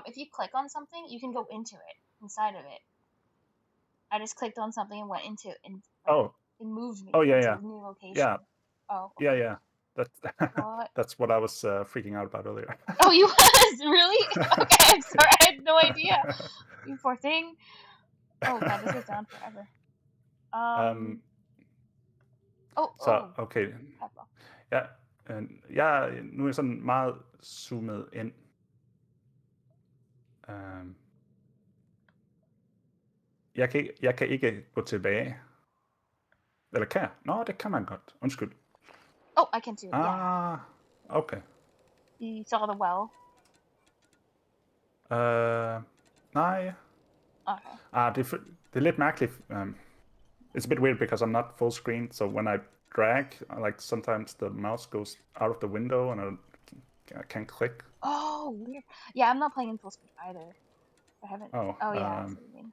If you click on something, you can go into it, inside of it. I just clicked on something and went into it, and it moved me into a new location. Yeah. Oh. Okay. Yeah. That's what I was freaking out about earlier. Oh, you was? Really? Okay, I'm sorry, I had no idea. You poor thing. Oh god, this was down forever. Okay. Ja, nu er jeg sådan meget zoomet ind. Jeg kan ikke gå tilbage. Eller kan jeg? Nå, det kan man godt. Undskyld. Oh, I can too. Yeah. Okay. You saw the well? Nej. Okay. Det er lidt mærkeligt. It's a bit weird because I'm not full screen, so when I drag, like sometimes the mouse goes out of the window and I can't click. Oh, weird. Yeah, I'm not playing in full screen either. I haven't. Yeah, that's what you mean.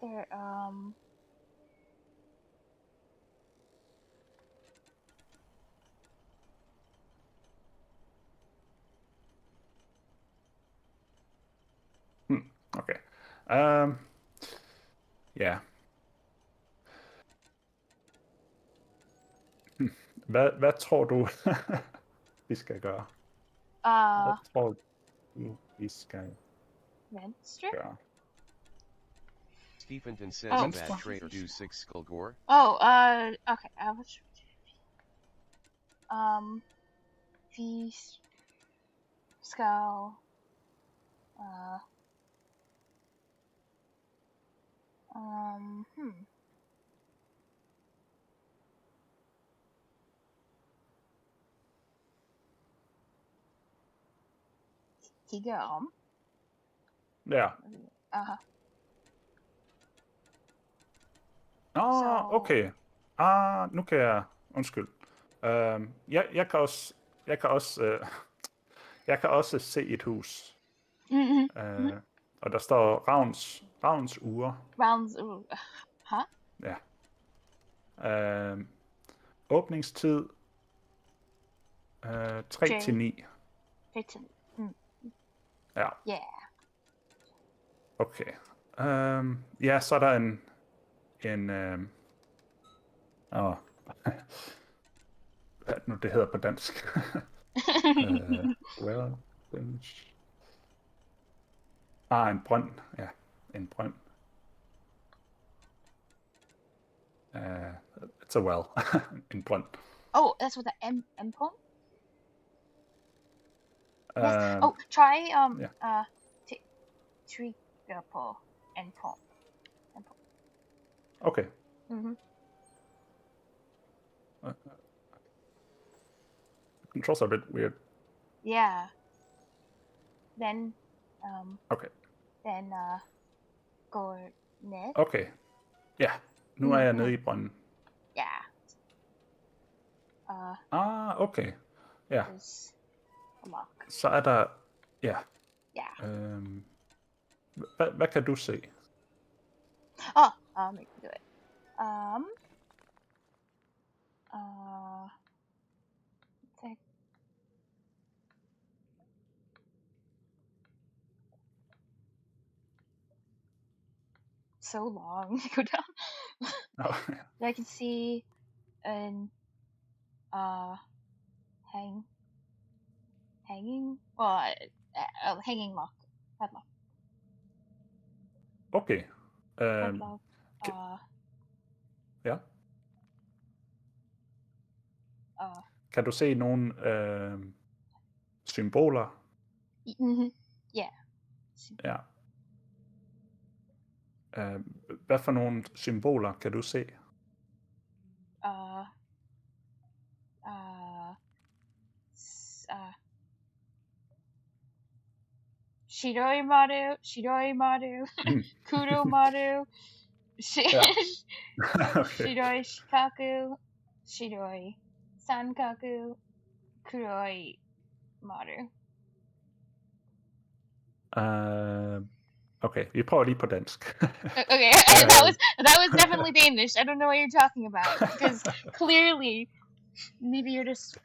There, Okay. Ja. Hvad tror du, vi skal gøre? Hvad tror du, vi skal gøre? Stephenton says that trader do 6 Skullgore. Okay. Feast, Skull, Kigger om. Ja. Okay. Nu kan jeg... Undskyld. Jeg kan også se et hus. Og der står Ravns ure. Ravns ure. Ja. Åbningstid 3 til 9. 3 til 9. Ja. Yeah. Okay. Ja, så er der en hvad nu det hedder på dansk? Well, En brønd. Ja, en brønd. It's a well. En brønd. Oh, that's what the M poem? Yes. Oh, try trigapo and poem. Okay. Mm-hmm. Controls are a bit weird. Yeah. Then Okay. Then går ned. Okay. Ja, nu er jeg nede i brønden. Ja. Okay. Ja. Amok. Så er der... Ja. Ja. Hvad kan du se? Let me do it. Take. So long to go down. Oh, yeah. I can see an hanging hanging lock. Padlock. Okay. Padlock. Ja. Kan du se nogle symboler? Ja. Ja. Hvad for nogle symboler kan du se? Shiroi Maru, Kuro Maru, Shiroi Shikaku, Shiroi Sankaku, Kuroi Maru. Okay, vi prøver lige på dansk. Okay, that was definitely Danish. I don't know what you're talking about because clearly, maybe you're just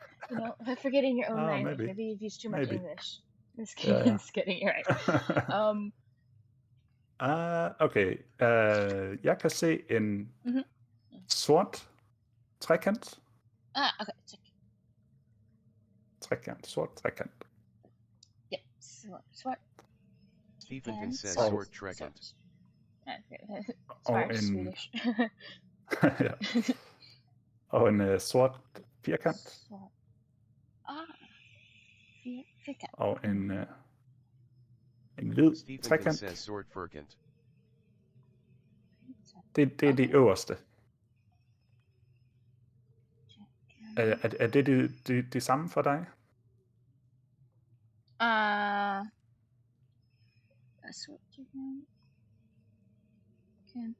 forgetting your own language. Maybe you've used too much English. Just kidding. You're right. Okay, jeg kan se en sort trekant. Okay. Trekant, sort trekant. Yep, sort. Stephen says sort trekant. Sorry, Swedish. Ja. Og en sort firkant. Firkant. Og en hvid trekant. Stephen says sort firkant. Det er de øverste. Er det det samme for dig? That's what you can.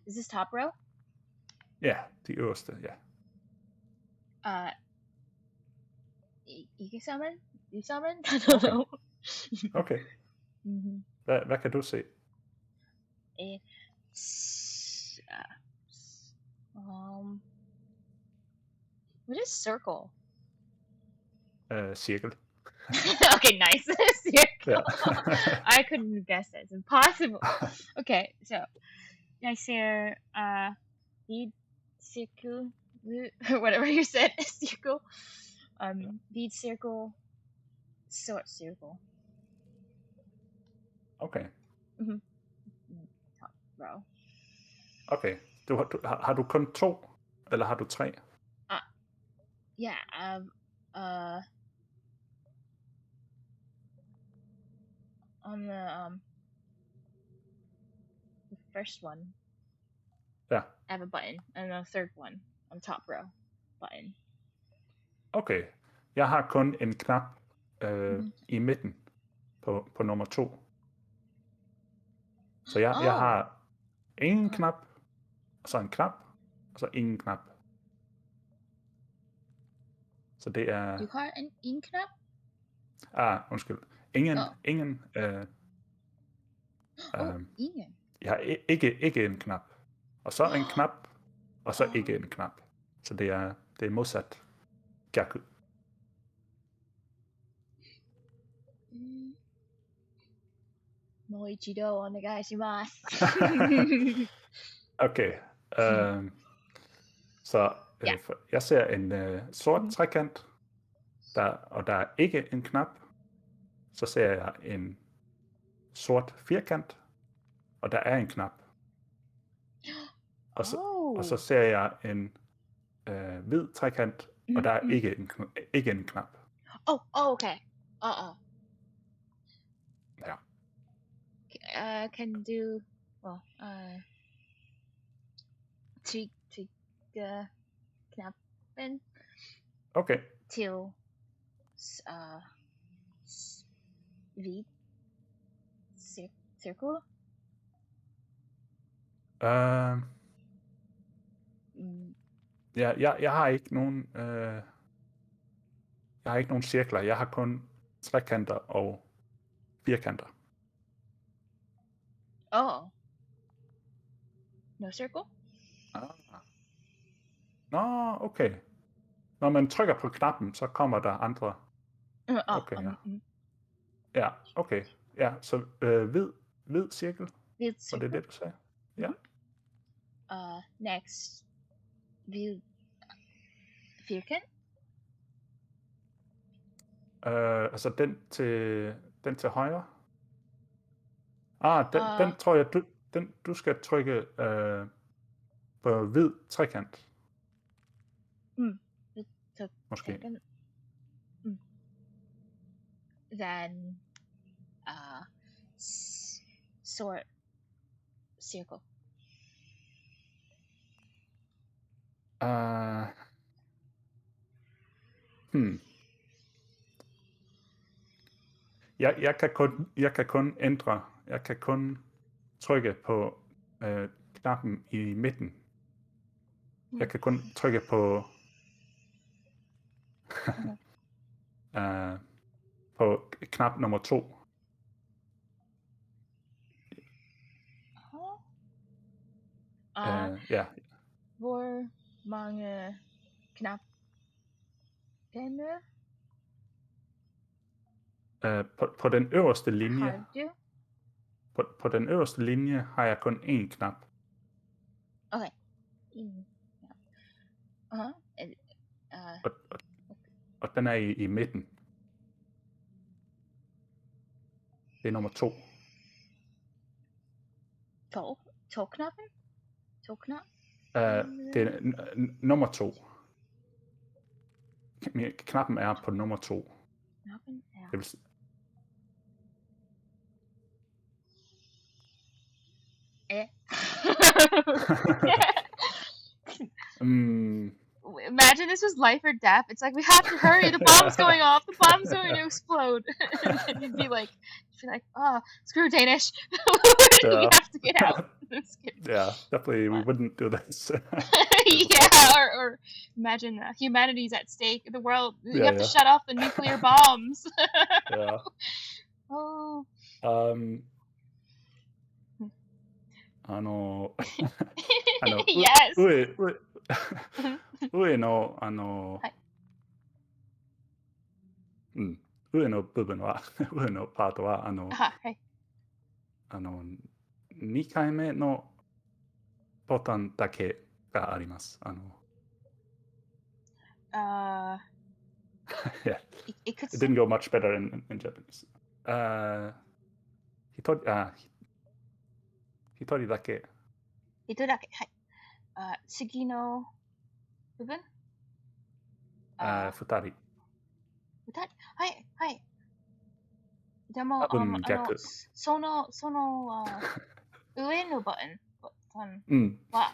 Is this top row? Ja, de øverste, ja. You summon? I don't know. Okay. Hvad kan du se? What is circle? Cirkel. Okay, nice. Circle. Yeah. I couldn't guess it. It's impossible. Okay, so I say bead circle, whatever you said, circle. Bead circle, sort circle. Okay. Top row. Okay. Har du kun 2, eller har du 3? Yeah. On the first one. Ja. I have a button, and the third one on top row button. Okay. Jeg har kun en knap i midten på nummer 2. Så jeg har ingen knap, og så en knap, og så ingen knap. Så det er... Du har en knap? Undskyld. Ingen. Ingen. Jeg har ikke en knap. Og så en knap, og så ikke en knap. Så det er modsat. Gyaku. Moichido onegaishimasu. Okay. Så jeg ser en sort trekant, og der er ikke en knap. Så ser jeg en sort firkant, og der er en knap. Og så ser jeg en hvid trekant, og der er ikke en knap. Okay. Ja. Can do tryk knappen Okay. til hvid cirkel. Jeg har ikke nogen jeg har ikke nogen cirkler. Jeg har kun trekanter og firkanter. No circle? Nå, okay. Når man trykker på knappen, så kommer der andre. Okay, ja. Ja, okay. Ja, så hvid cirkel. Hvid cirkel. Og det er det, du sagde? Ja. Next. Hvid firkant? Altså den til højre. Den tror jeg, du skal trykke på hvid trekant. Hvid måske. Trekant. Then sort circle. Jeg kan kun trykke på knappen i midten. Jeg kan kun trykke på på knap nummer 2. Ja. Hvor mange knapper? På den øverste linje. Har du? På den øverste linje har jeg kun én knap. Okay. Og den er i midten. Det er nummer 2. Knappen? Knap? Det er nummer 2. Knappen er på nummer 2. Knappen er... Det vil sige... Imagine this was life or death. It's like, we have to hurry. The bomb's going off. The bomb's going to explode. And you'd be like, oh, screw Danish. We have to get out. Yeah, definitely we wouldn't do this. Yeah, or imagine humanity's at stake. The world, you have to shut off the nuclear bombs. Yeah. Oh. 上の部分は上のパートは2回目のボタンだけがあります。Yeah, it didn't go much better in Japanese. 一人だけ。一人だけ、はい。次の部分二人。二人、はい、はい。でも、逆。その上のボタンは、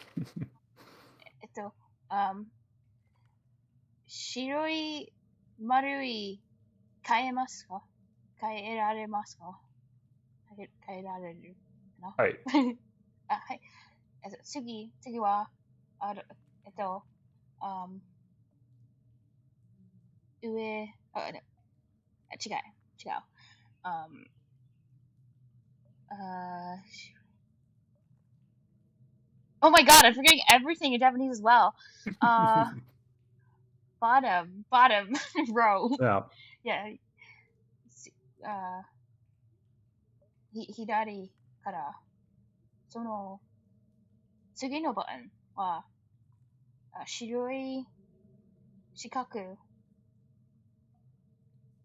白い、丸い、変えますか？変えられますか？変えられるかな？はい。はい。次は、上、違う。Oh my god, I'm forgetting everything in Japanese as well. Bottom row. Yeah. Yeah. 左からその次のボタンは白い四角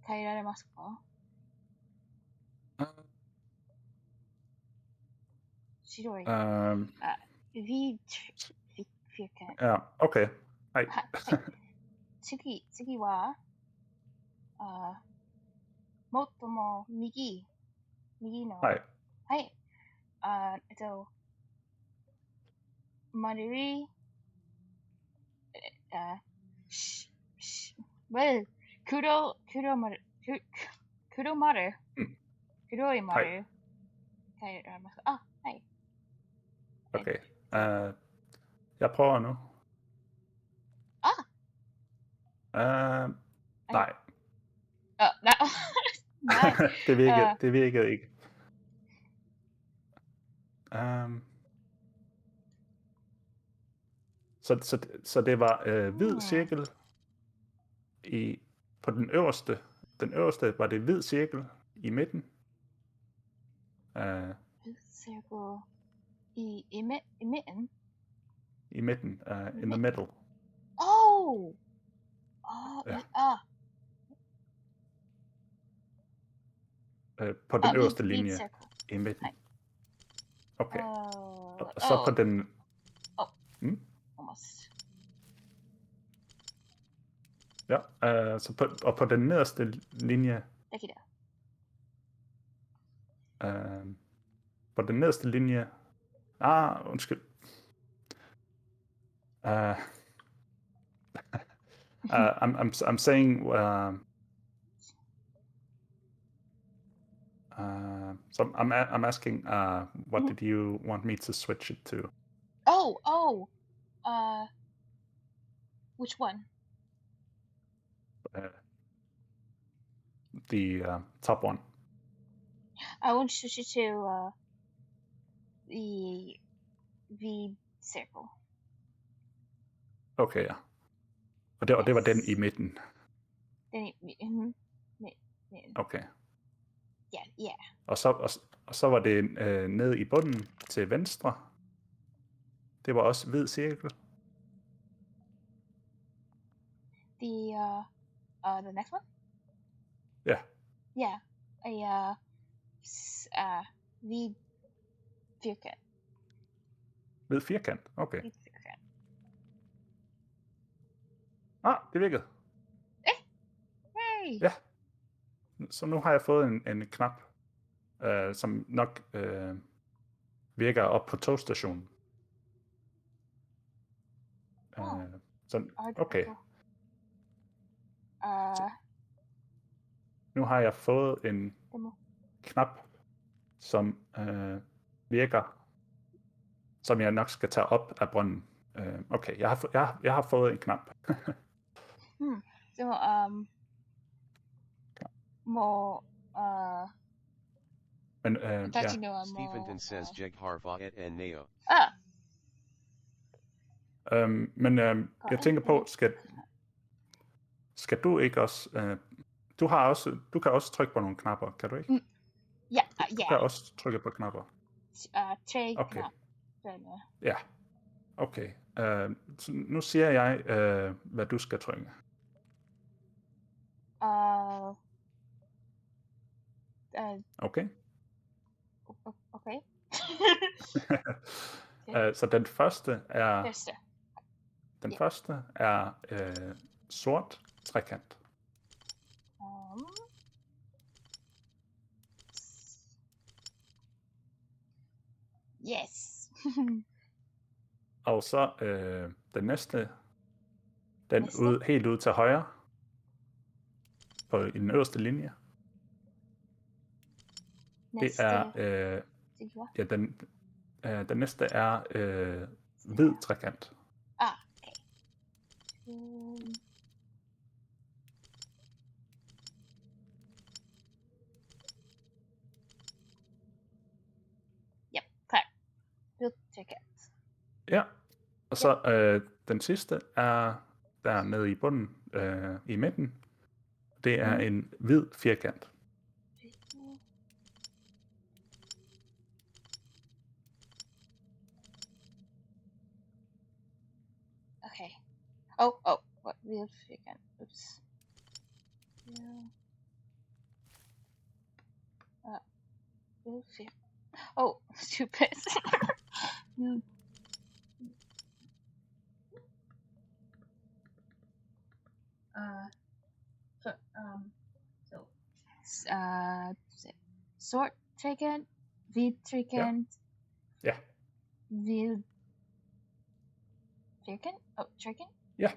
変えられますか？ Chidori. Um, Hvid firkant. ja, okay. Hej. Tsugi wa, motomo migi no. Hej. Hej. Marui. Well, kuromaru. Mm. Kuroi Hej. maru. Hej. Okay. Jeg prøver nu. Nej. Nej. Det virkede ikke. Så det var hvid cirkel på den øverste. Den øverste var det hvid cirkel i midten. Hvid cirkel i midten. I midten, in the middle. Ja. På den øverste hvid linje cirkel. i midten. Okay. Og Og så på den... almost. Ja, på den nederste linje... på den nederste linje... undskyld. I'm saying... so I'm asking, what did you want me to switch it to? Which one? The top one. I want to switch it to the circle. Okay, ja. Og det var den i midten. Den i midten. Okay. Ja. Og så var det nede i bunden til venstre. Det var også hvid cirkel. The next one? Ja. Yeah. Hvid firkant. Hvid firkant, okay. Hvid firkant. Det virkede. Hey! Ja. Så nu har jeg fået en knap, som nok virker op på togstationen. Så, okay. Nu har jeg fået en knap, som virker, som jeg nok skal tage op af brønden. Okay, jeg har fået en knap. Så må Men Stephen says Jeg harva et en neo. Men jeg tænker på, skal du ikke også... Du kan også trykke på nogle knapper, kan du ikke? Ja. Du kan også trykke på knapper. Tre Okay. knapper. Ja. Okay. Så nu siger jeg, hvad du skal trykke. Okay. Okay. Så den første er sort trekant. Yes. Og så den næste, helt ude til højre, i den øverste linje. Det er den næste er hvid trekant. Okay. Ja, klar. Hvid trekant. Ja, og så den sidste er der nede i bunden, i midten. Det er en hvid firkant. Okay. What hvid firkant? Oops. Hvid firkant. Oh, stupid. Mm. So, sort trekant, hvid trekant, Ja. hvid firkant. Oh, trekant. Ja.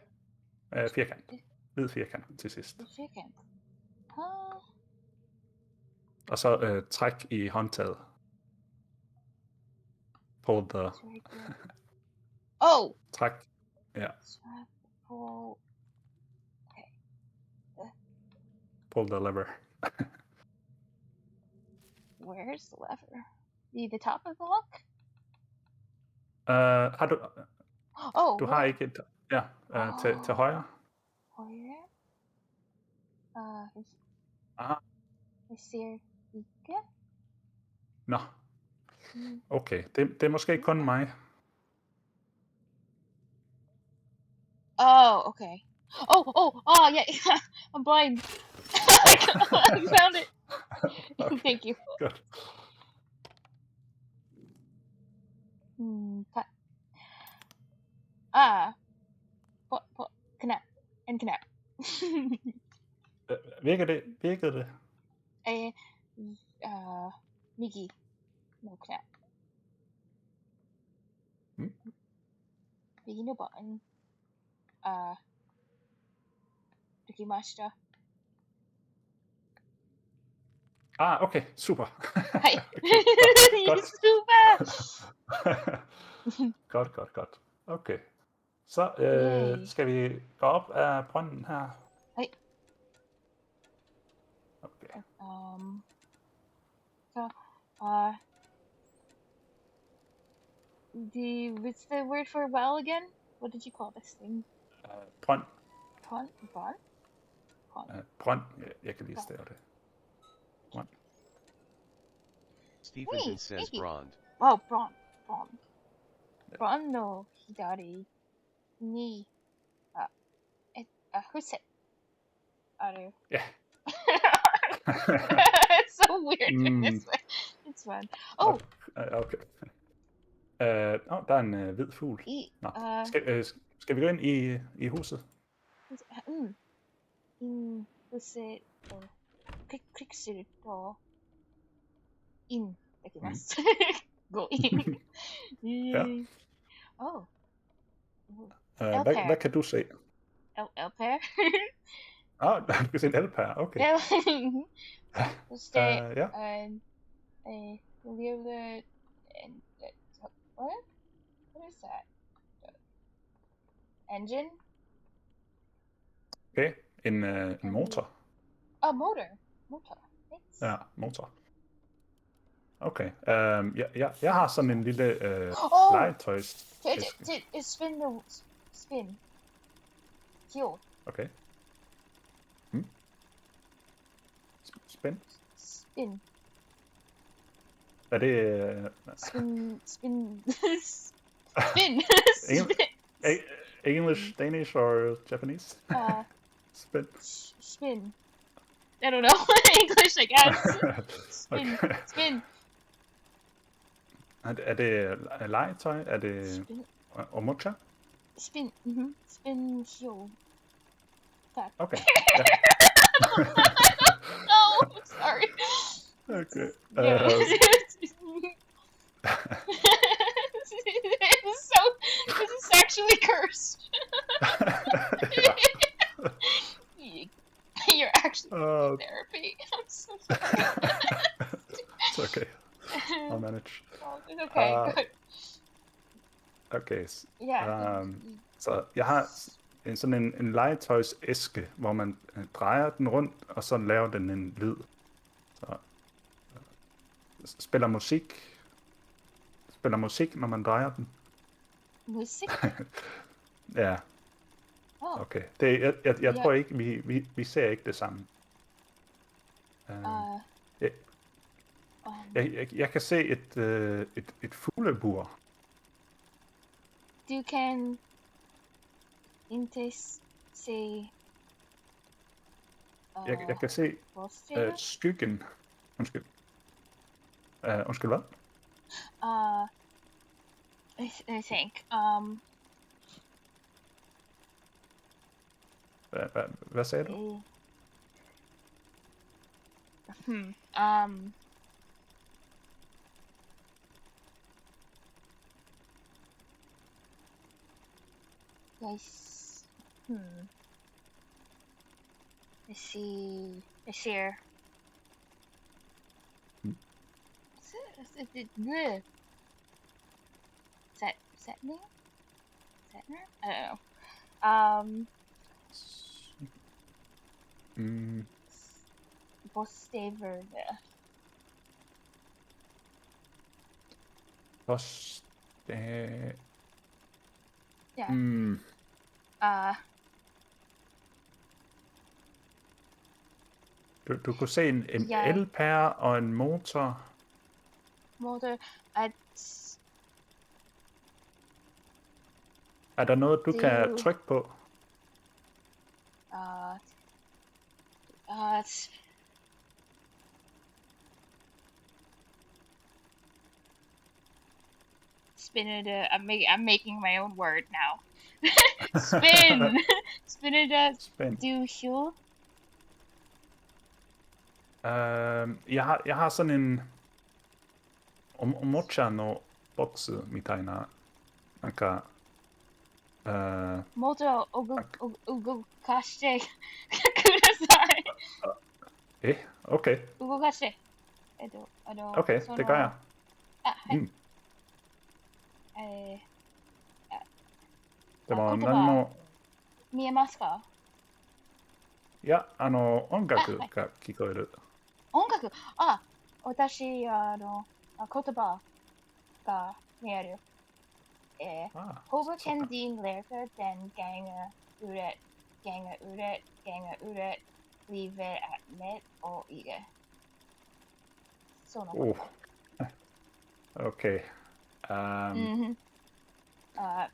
Firkant. Hvid firkant til sidst. Firkant. Og så træk i håndtaget. Pull the... Oh! Træk. Ja. Pull. Okay. Pull the lever. Where's the lever? The top of the lock? Har du... Oh, Du har ikke et... Ja, til højre. Højre? Aha. Jeg ser ikke. Nå. Okay, det er måske kun mig. Oh, okay. Yeah. I'm blind. I found it. Okay. Thank you. Godt. Cut. Knap. En knap. Virkede det? Miki. No knap. Miki no button. Dekimashita. Okay, super. Hej. Godt. Super. Godt. Okay. Så skal vi gå op af brønden her. Hej. Okay. What's the word for well again? What did you call this thing? Brønd. Pond? Brønd. Jeg kan lige stave det. Brønd. Stephenson says Brond. Oh, Brond. Brond no hidari ni huse aru. Ja. It's so weird in this way. It's fun. Oh. Okay. Der er en hvid fugl. Nå. Skal vi gå ind i huset? Huset klikするとin できます。Go in. Ja. Oh. Hvad kan du se? Elper. Du kan se en elpær. Okay. Ja. What is that? Engine? Okay. En motor. Oh, motor. Thanks. Ja, motor. Okay. Jeg har sådan en lille legetøjs. Spin. Heel. Okay. Spin? Spin. Er det... Spin. English, Danish or Japanese? Spin. Spin. I don't know. English, I guess. Spin. Okay. Spin. Er det legetøj? Er det omocha? Spin. Spin heel. Okay. No, sorry. Okay. This is actually cursed. You're actually in therapy. I'm so sorry. It's okay. I'll manage. It's okay, good. Okay. Yeah. Så jeg har sådan en legetøjsæske, hvor man drejer den rundt, og så laver den en lyd. Så spiller musik, når man drejer den. Musik? Ja. Okay. Jeg tror ikke, vi ser ikke det samme. Jeg kan se et fuglebur. Du kan ikke se... Jeg kan se skyggen. Undskyld hvad? I think. Hvad sagde du? Yes. I see. I share. Bleh. Setner? Setner? I don't know. Bosteverde. Yeah. Du kunne se en elpære og en motor. Motor. Er der noget, du kan trykke på? Spin it. I'm making my own word now. Spin. Spin it. Spin. Do you? Jeg har sådan en omocha no box みたいななんかもっと動かしてください。OK。動かして。OK, det gør jeg. はい。でも何も見えますか？いや、音楽が聞こえる。音楽？私、言葉が見える。Hoboken din lekker den gangen uret, leave it at mid og ikke. Sånn. OK. OK,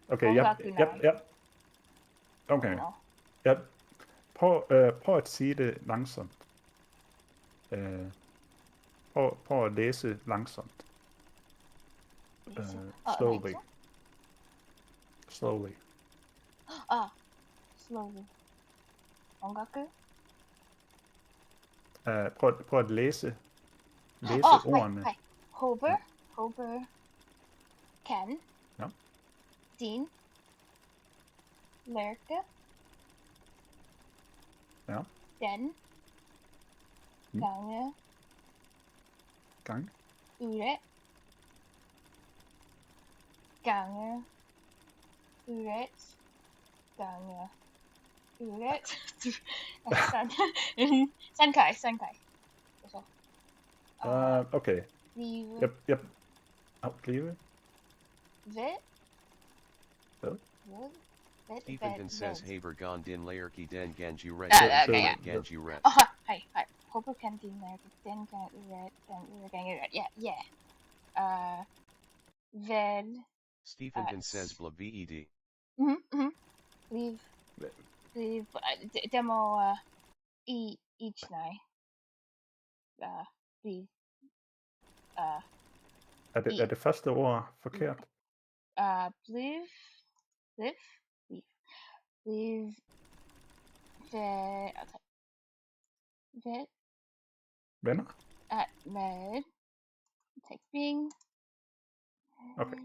OK. Prøv at sige det langsomt. Prøv at læse langsomt. Slowly. Slowly. Slowly. 音楽? Prøv at læse ordene. Hej. Hober, Ken, ja. Din, Lærke, ja. Den, Gang. Uret, gange, uret, gange, uret. Sandkaj. Okay. Blive. Yep. Blive. Ved. Stephen says Haber gone din laerki den ganju ret. Ganju ret. Hi. Hober kan din laerki den ganju ret. Yeah. Ved. Stephen says bla ved. Leave. Demo each night. Leave. Er det første ord forkert? Leave. Ved. Venner? Med. Texting. Okay.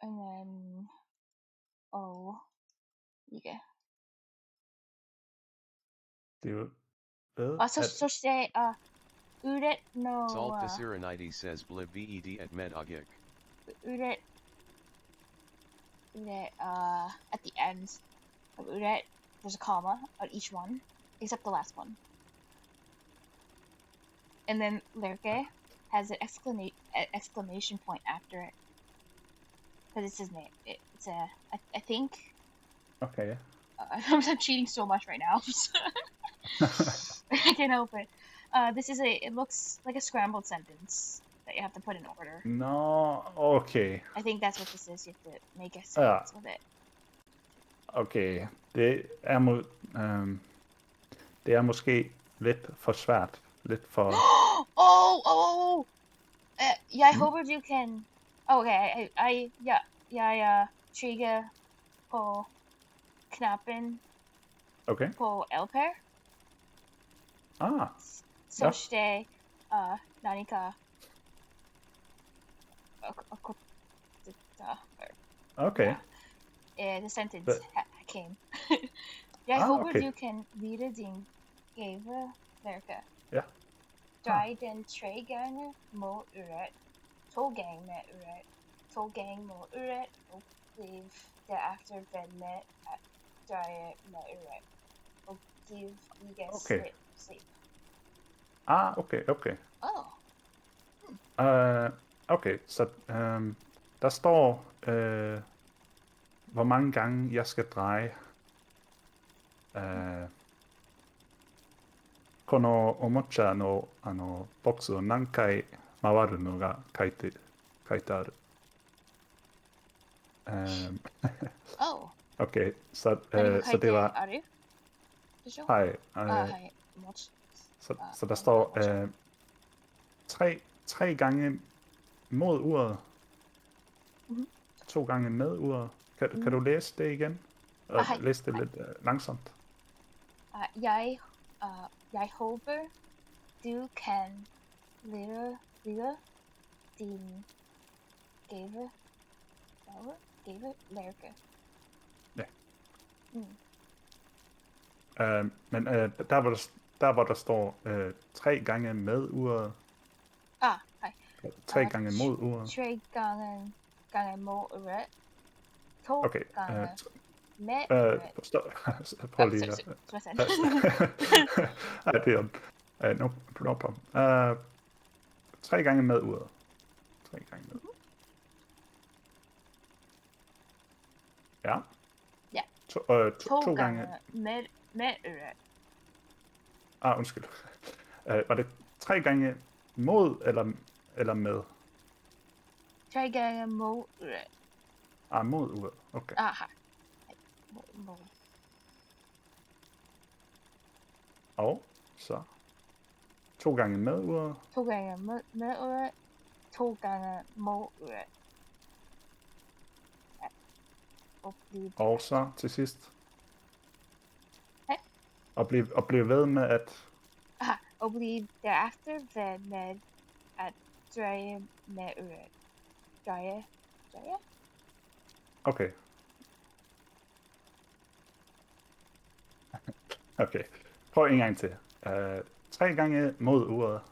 And then. Yeah. Det er jo ved. Og så sagde uret no. Salt the Serenity says bla ved at medagik. Uret at the end of uret, there's a comma on each one, except the last one. And then Lerke has an exclamation point after it. Because it's his name. It's I think. Okay. I'm cheating so much right now. I can't help it. It looks like a scrambled sentence that you have to put in order. No, okay. I think that's what this is. You have to make a sentence with it. Okay. Det er måske lidt for svært. Lidt for... Jeg håber du kan... Okay, jeg trykker på knappen Okay. på LPR. Ah, Så står Nanika okay. The sentence came. Jeg håber du kan lide din gave, Lærke. Ja. Drej den 3 gange mod uret, 2 gange med uret, 2 gange mod uret, og bliv derefter ved med at dreje med uret, og giv ikke slip. Ah, okay. Okay, så der står, hvor mange gange jeg skal dreje. Kono omocha no boxを何回回るのが書いてある。Okay, så det var... Hej. Så der står 3 gange mod uret, 2 gange med uret. Kan du læse det igen? Og læse det lidt langsomt. Jeg håber, du kan lide din gave, Lærke. Ja. Men der hvor der står 3 gange med uret. Hej. 3 gange mod uret. 3 gange mod uret. 2 gange med uret. Prøv lige at... Nej, det er no problem. 3 gange med uret. 3 gange med. Ja. Ja. 2 gange med uret. Undskyld. Var det 3 gange mod eller med? 3 gange mod uret. Mod uret. Okay. Aha. Mod. Og så 2 gange med uret. 2 gange med uret. 2 gange mod uret. Ja. Og så til sidst. Og blive ved med at... Og blive derefter ved med at dreje med uret. Dreje? Okay. Okay. Prøv en gang til. 3 gange mod uret.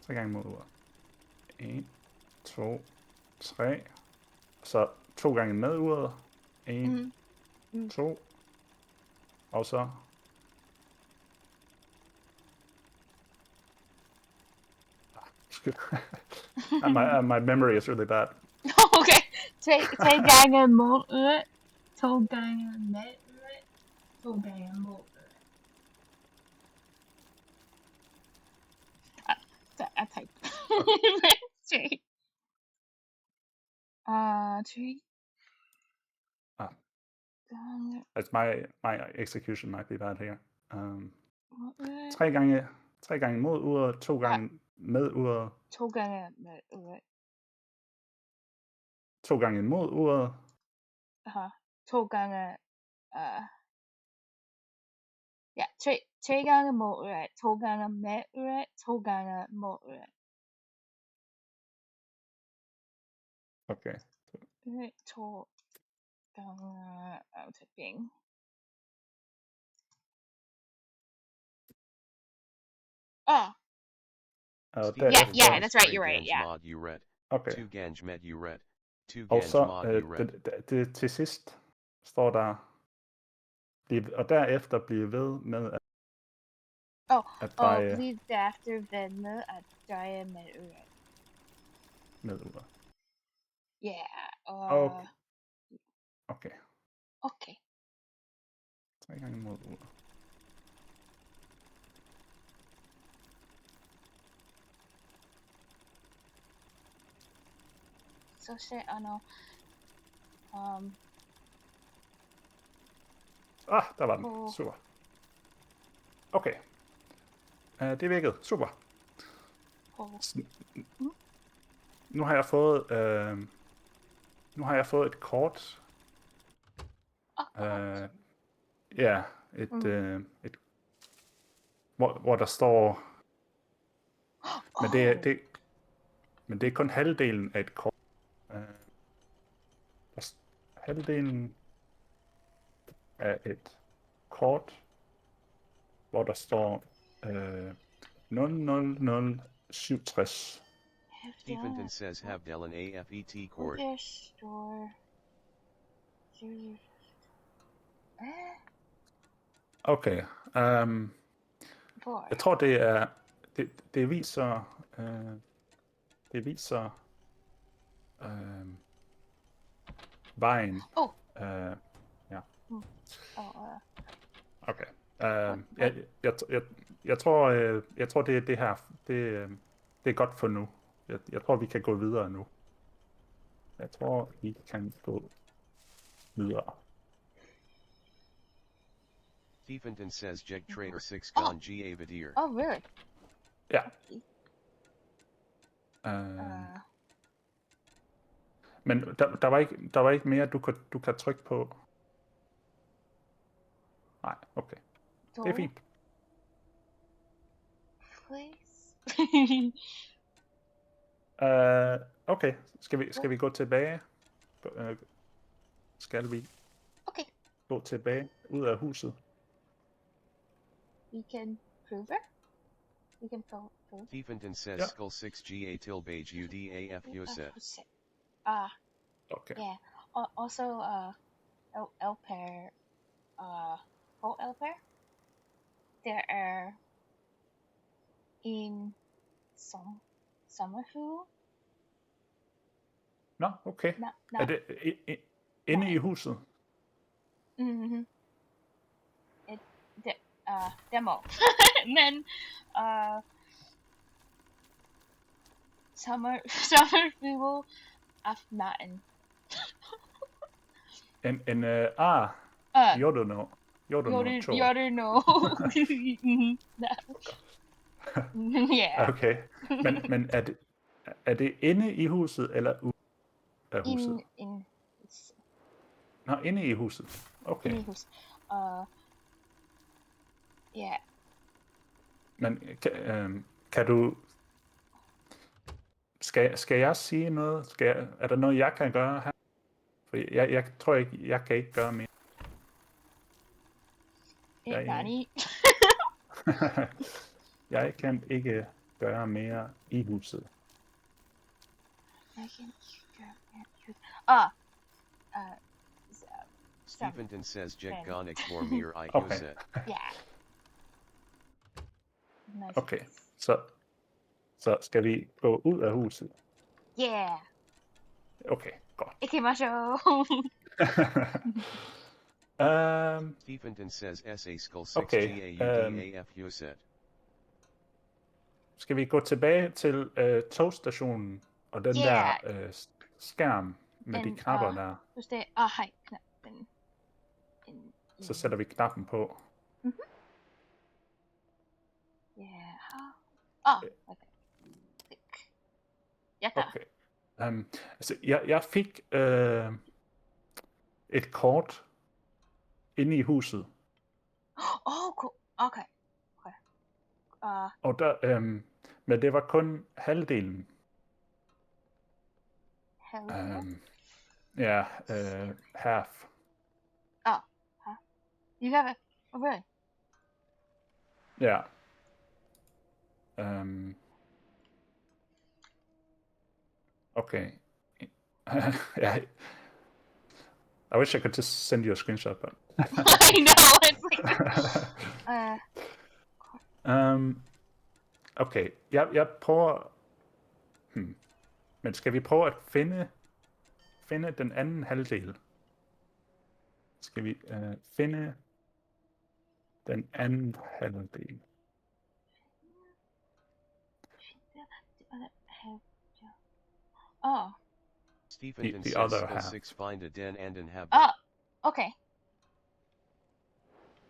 3 gange mod uret. 1, 2, 3. Så 2 gange med uret. 1, 2. Og så... my memory is really bad. Okay. 3 gange mod uret. 2 gange med uret. 2 gange mod uret. I typed. 3. 3. It's my execution might be bad here. 3 gange mod uret, 2 gange med uret. 2 gange med uret. 2 gange mod uret. 2 gange... Ja, 3 gange mod uret. 2 gange med uret. 2 gange mod uret. Okay. 2 gange... I'm typing. Yeah, that's right, you're right, yeah. Okay. 2 gange med uret. 2 Og gange så mod uret. det til sidst står der, og derefter blive ved med at dreje... Og blive derefter ved med at dreje med uret. Med uret. Ja, Okay. 3 gange mod uret. Så ser der var den. Super. Okay. Det virkede. Super. Cool. Nu har jeg fået et kort. Ja, et hvor der står, men det er kun halvdelen af et kort. Halvdelen af et kort, hvor der står 00067. Stephen says Havdel an AFET court. Store. Okay. Jeg tror det er det viser vejen. Ja. Okay. Jeg tror det er det her. Det er godt for nu. Jeg tror vi kan gå videre nu. Jeg tror vi kan gå videre. Stephen says Jeg Trader 6 Gon Ga Vadir. Oh, really? Ja. Men der var ikke mere, du kan trykke på. Nej, okay. Det er fint. Please. Okay, skal vi gå tilbage? Skal vi gå tilbage ud af huset? We can prove it. We can prove. Stephen says Skull 6 Ga Tilbage UDAF Uset. Okay. Yeah. Also, Elper, Elper. There are in Summerfield. Nå, okay. Er det inde i huset? Mhm. Demo. Men Summerfield aften. Gjorde du noget? Gjorde no. Yeah. Okay. Men er det inde i huset eller ude af huset? Nå, inde i huset. Okay. Inde i huset. Yeah. Men kan du... Skal jeg sige noget? Er der noget, jeg kan gøre her? For jeg tror ikke, jeg kan ikke gøre mere. Nani? Jeg kan ikke gøre mere i huset. Jeg kan ikke gøre mere i huset. Stephen says Jeg Gonic for Mir I Uset. Yeah. Okay, så skal vi gå ud af huset? Yeah. Okay, godt. Ikimashou. Stephen says SA Skull 6 Ga UDAF Uset. Skal vi gå tilbage til togstationen og den der skærm med de knapper der? Just det, hej knappen. Så sætter vi knappen på. Okay. Okay. Altså, jeg fik et kort inde i huset. Cool. Okay. Og der, men det var kun halvdelen. Ja, half. You have it. Oh, really? Ja. Okay. I wish I could just send you a screenshot, but... I know, it's like... Okay, jeg prøver... Men skal vi prøve at finde den anden halvdel? Skal vi finde den anden halvdel? Stephen the says other Skull half. 6 Find a Den and Inhabit. Okay.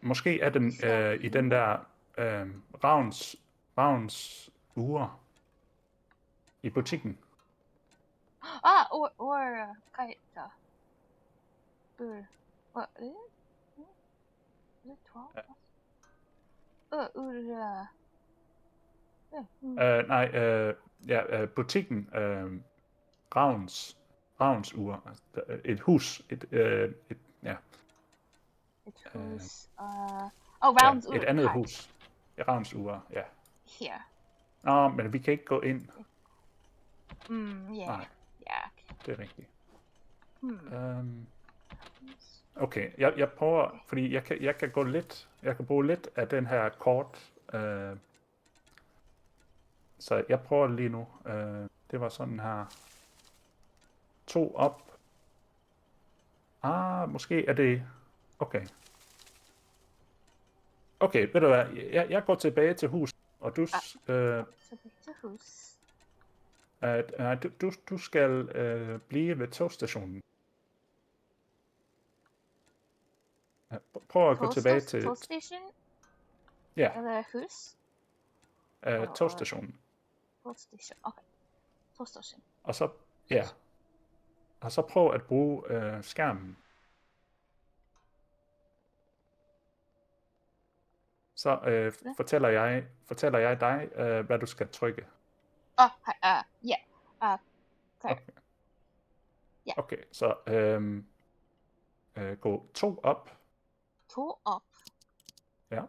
Måske er den i den der ravns Ravns ure i butikken. Or 帰った。What? Is it 12? Nej, butikken. Ravns ure. Et hus. Ja. Et hus. Ravns ur. Et andet hus. Ja, Ravns ure, ja. Here. Nå, men vi kan ikke gå ind. Nej. Ja. Det er rigtigt. Okay, jeg prøver, fordi jeg kan gå lidt, jeg kan bruge lidt af den her kort, så jeg prøver lige nu. Det var sådan her. 2 op. Måske er det, okay. Okay, ved du hvad, jeg går tilbage til hus, og du, Tilbage til hus. du skal blive ved togstationen. Prøv at gå tilbage til... Togstation? Ja. Eller hus? Togstationen. Togstation, okay. Togstation. Og så, ja. Og så prøv at bruge skærmen. Så fortæller jeg dig, hvad du skal trykke. Ja. Okay. Okay, så gå 2 op. 2 op. Ja.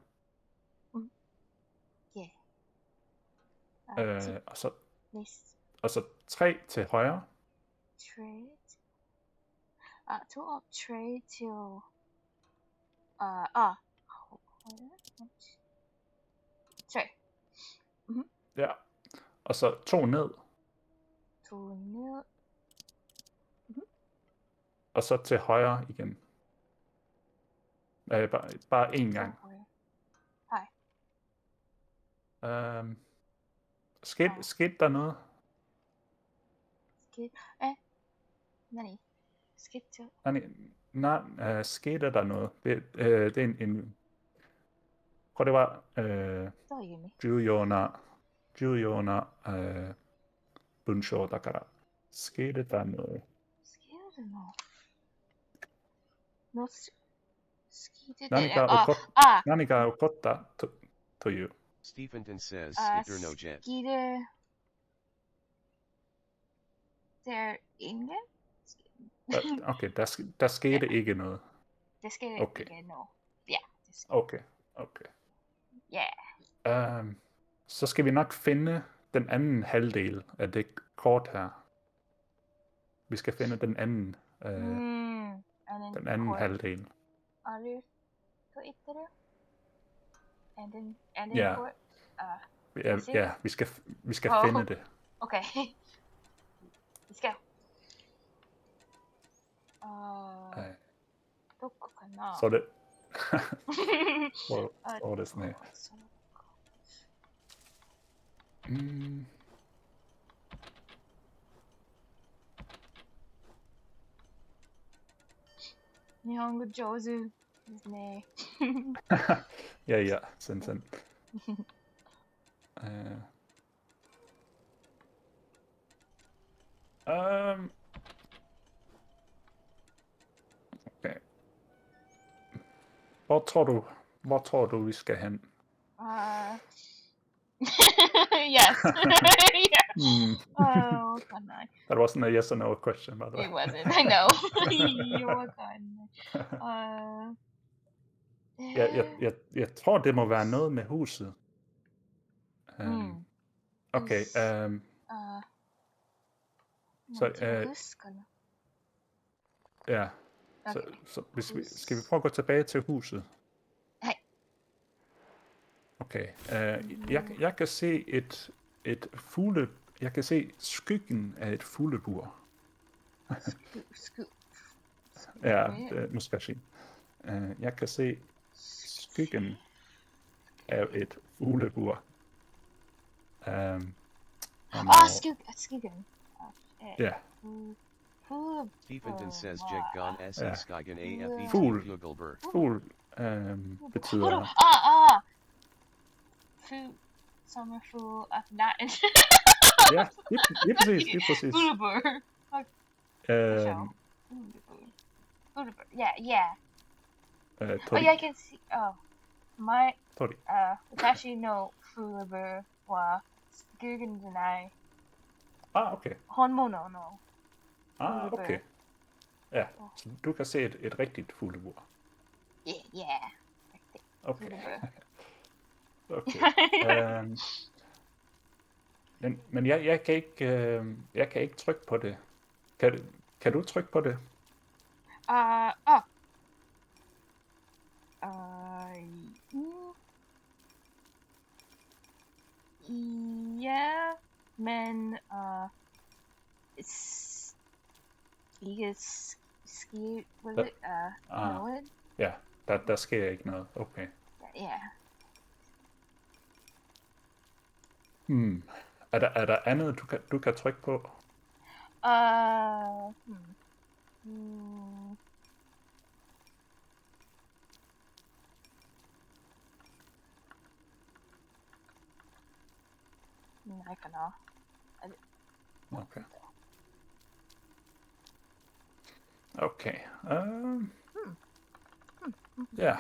Og så 3 til højre. 2 op, 3 til... højre. 3. Ja. Og så 2 ned. 2 ned. Og så til højre igen. Bare én gang. Hej. Skete der noget? Nani? Skete? Nej, skete der noget? Det er en... Prøv det var... どういう意味? 重要な文章だから。skete der noget? Skete der noget? 何が起こったという。Stephenton says, Skiter no jet. Skete der ingen? Okay, der skete ikke noget. Der skete ikke noget. Ja, det skete. Okay. Ja. Så skal vi nok finde den anden halvdel af det kort her. Vi skal finde den anden, halvdel. Are you to eat there? And then Ja. Ja, vi skal finde det. Okay. Vi skal. どこかな? それそうですね。日本語上手ですね。いやいや、全然。Okay. Hvor tror du, vi skal hen? Yes. Oh, that wasn't a yes or no question, by the way. It wasn't. I know. Jeg tror, det må være noget med huset. Okay. Ja. Så skal vi prøve at gå tilbage til huset? Nej. Okay. Jeg kan se et fugle. Jeg kan se skyggen af et fuglebur. Ja, nu skal jeg sige. Jeg kan se skyggen af et fuglebur. Skyggen. Ja. Stephenton says Jeggon S. Skagen AFE Fugl betyder... sommerfugl af natten. Ja, lige præcis, lige præcis. Fuglebur. Fuglebur. Yeah. Oh yeah, I can see. Oh, my. Watashi no fuglebur wa skuggen denai. Okay. Honmono no. Okay. Ja, så du kan se et rigtigt fuglebur. Yeah. Okay. Okay. Men jeg kan ikke trykke på det. Kan du trykke på det? Ja, men ikke ski with it. Noget. Ja, der sker ikke noget. Okay. Ja. Er der andet du kan trykke på? Nej, for nå. Okay. Okay. Ja.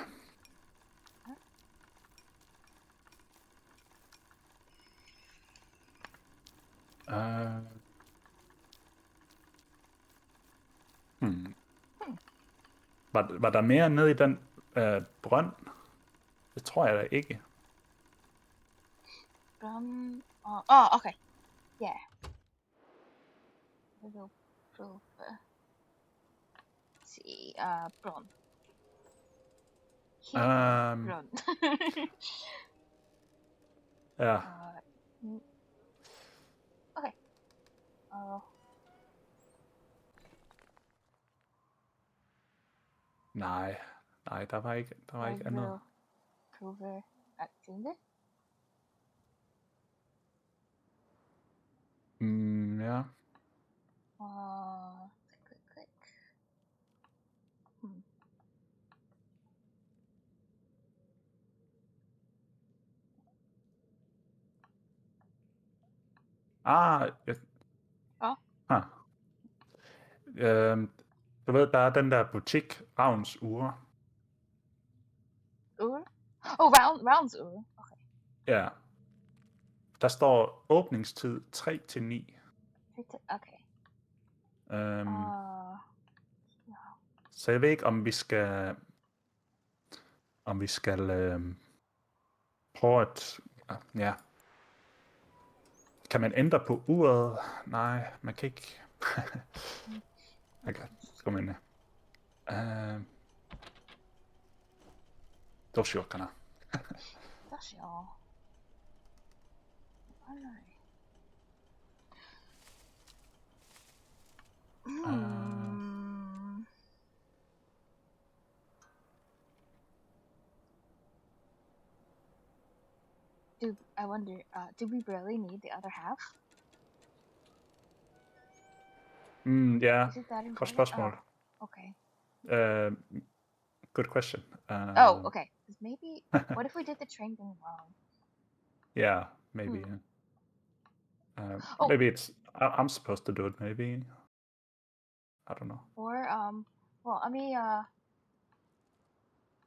Var der mere nede i den brønd? Det tror jeg da ikke. Okay. Yeah. Little proof. See, brønd. Brønd. Ja. Okay. Nej, der var ikke andet. Prover at finde. Ja. Click. Du ved, der er den der butik, Ravns Ure. Ure? Rounds Ure. Okay. Ja. Der står åbningstid 3 til 9. Okay. Så jeg ved ikke, om vi skal prøve at... Ja. Kan man ændre på uret? Nej, man kan ikke. Okay, kom ind. どうしようかな。どうしよう。わかんない。I wonder, do we really need the other half? Ja, Is it that important? godt spørgsmål. Okay. Good question. Okay. Maybe, what if we did the train thing wrong? Yeah, maybe. Maybe it's, I'm supposed to do it, maybe. I don't know. Or, well, let me,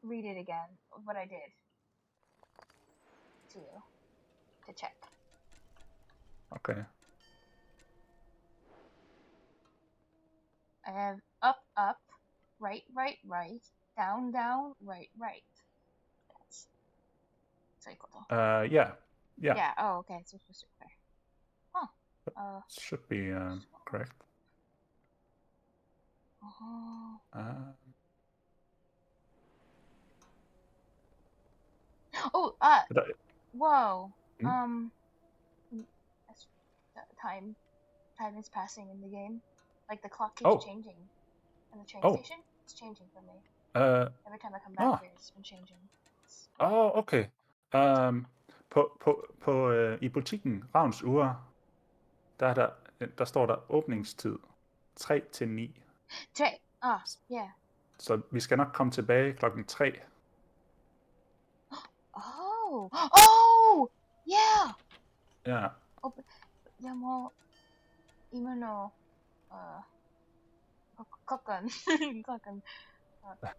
read it again, what I did. To check. Okay. I have up, right, down, right. That's equal. Yeah. Yeah. Oh, okay. So it's okay. Huh. Should be correct. Whoa. Time is passing in the game. Like the clock keeps changing. And the train station, it's changing for me. Every time I come back here, it's been changing. Okay. I butikken Ravns Ure, der står der åbningstid 3 til 9. 3? Yeah. Så vi skal nok komme tilbage klokken 3. Oh, yeah. Ja. Jeg må imeno klokken klokken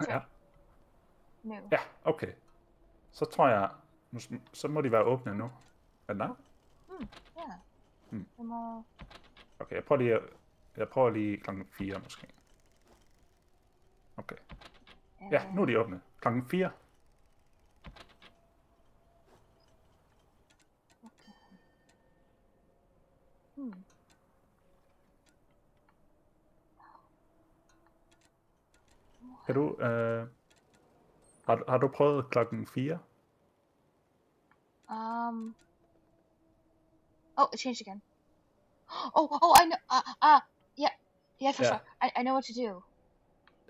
Ja. nu. Ja, okay. Så tror jeg, så må de være åbne nu. Er det Ja. Jeg må... Okay, jeg prøver lige klokken 4 måske. Okay. Ja, nu er de åbne. Klokken 4. Okay. Kan du, har du prøvet klokken 4? Oh, it changed again. Oh, I know. Yeah, for sure. I know what to do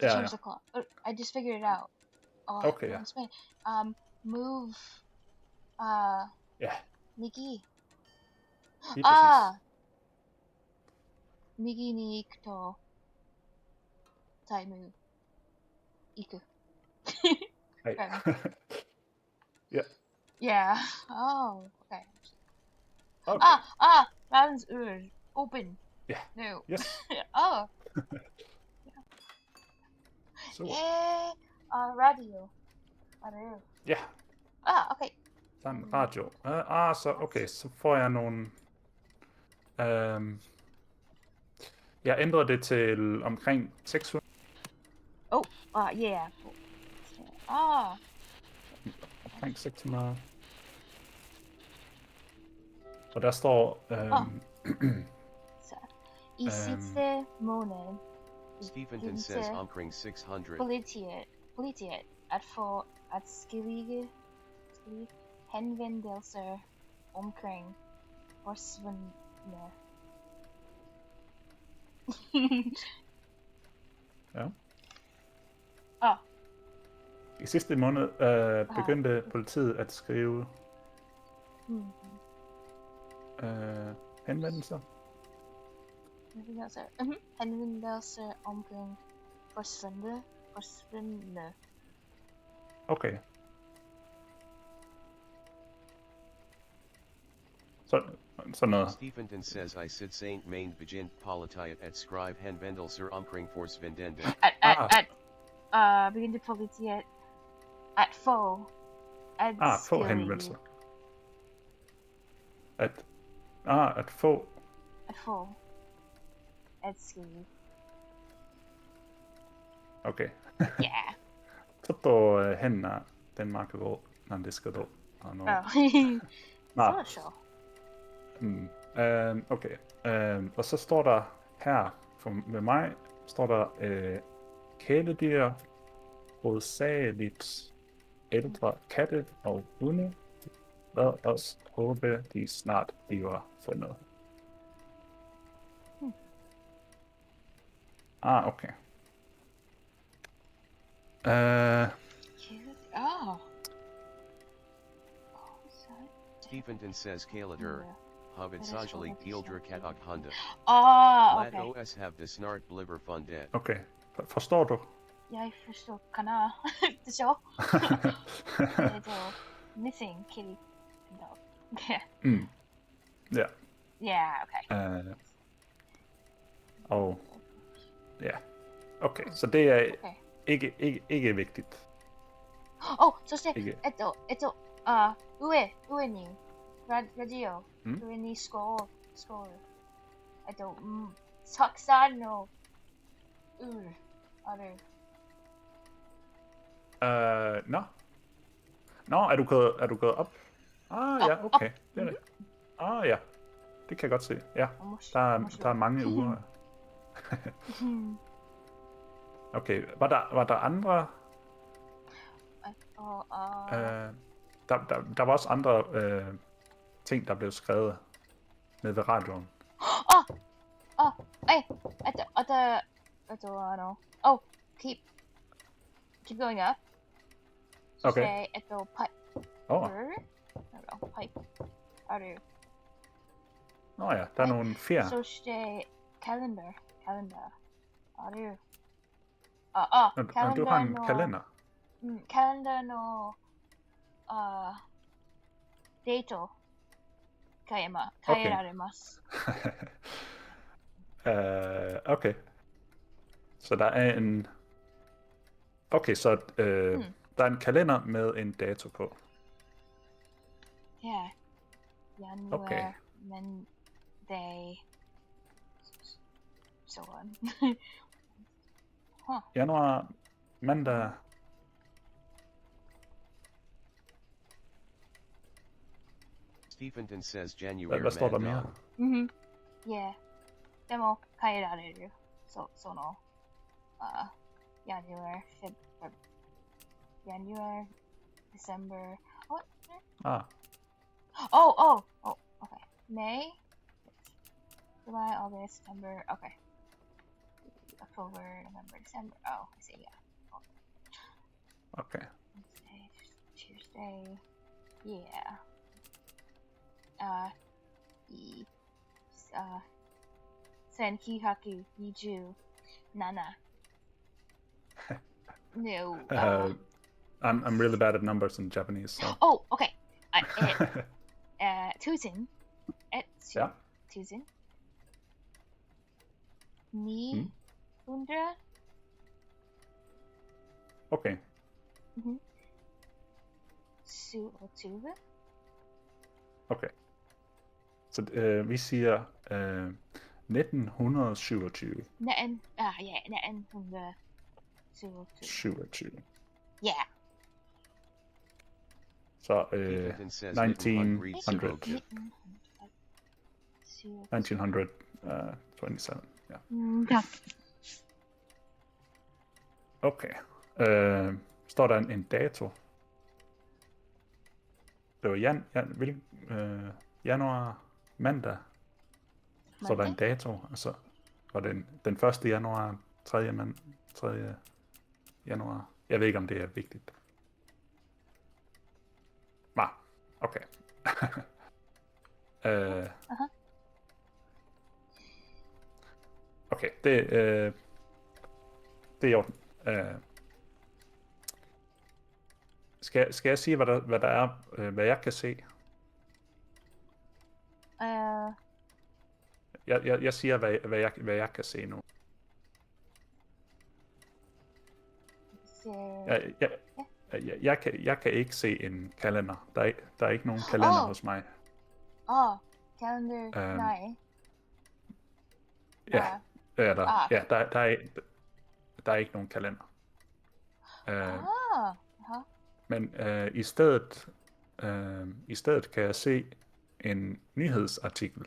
to change the clock. I just figured it out. Oh, Okay, ja. Spain. Move. Ja, Migi. lige præcis. Migi ni iku to taimu iku. Hey. Ja. Yeah. Oh, okay. Okay. Rounds open. Ja. No. Yes. Oh. Så. Yeah. Radio. Ja, Okay. der er en radio. Så okay, så får jeg nogle... jeg ændrede det til omkring 600. Yeah. Omkring 600. Og der står... I sidste måned Stephenton says omkring 600. politiet at få adskillige henvendelser omkring forsvundne. Ja. Ah. I sidste måned begyndte politiet at skrive henvendelser. Henvendelser omkring forsvundne. Okay. Så noget. Stephenton says I sit Saint Main begint politiet at skrive henvendelser omkring forsvindende. Begyndte politiet at få få henvendelser. At få adskillige. Okay. Yeah. tutto henna Denmarkなんですけど、そうでしょ。Okay. Og så står der her, med mig, står der kæledyr, hovedsageligt ældre katte og hunde. Lad os håbe, de snart bliver fundet. Okay. Stephenton says kæledyr. Hovedsagelig ældre kat og hunde. Okay. Lad os have det snart bliver fundet. Okay. Forstår du? Jeg forstår, kan jeg? Det er missing kitty dog. Yeah. Ja. Yeah, okay. Okay, så det er ikke vigtigt. Såして上にラジオ上にスコールたくさんのある。Er du gået op? Ja, okay. Det er det. Ja. Det kan jeg godt se. Ja, der er mange uger. Okay, var der andre? Der var også andre ting, der blev skrevet nede ved radioen. Keep going up. Okay. Pipe. Pipe. Ja, der er nogle fjer. Så calendar. Du har en kalender. Calendar no dato. kaeraremasu. Okay. Så der er en... Okay, så der er en kalender med en dato på. Ja. Januar, Okay. mandag, sådan. Januar, mandag... Stephenton says January Hvad står der mere? Mandong. Yeah. でも変えられる。その、January, February, January, December. What? Oh, okay. May, July, August, September. Okay. October, November, December. Oh, I see. Yeah. Okay. Wednesday, Tuesday. Yeah. Senkihaku, Nana. No. I'm really bad at numbers in Japanese, so... Oh, okay. Tusen. Ja. Tusen. 200. Okay. 27. Okay. Så vi siger 1927. 1927. 27. Yeah. Så Stephenton says 1900. 1927. Ja. Okay. Står der en dato? Det var januar, mandag. Så der en dato, altså var det den 1. januar, 3. januar. Jeg ved ikke, om det er vigtigt. Okay. Okay, det er i orden. Skal jeg sige, hvad der er, hvad jeg kan se? Jeg siger, hvad jeg kan se nu. Jeg kan ikke se en kalender. Der er ikke nogen kalender hos mig. Calendar, nej. Ja, der er ikke nogen kalender. Men i stedet kan jeg se en nyhedsartikel.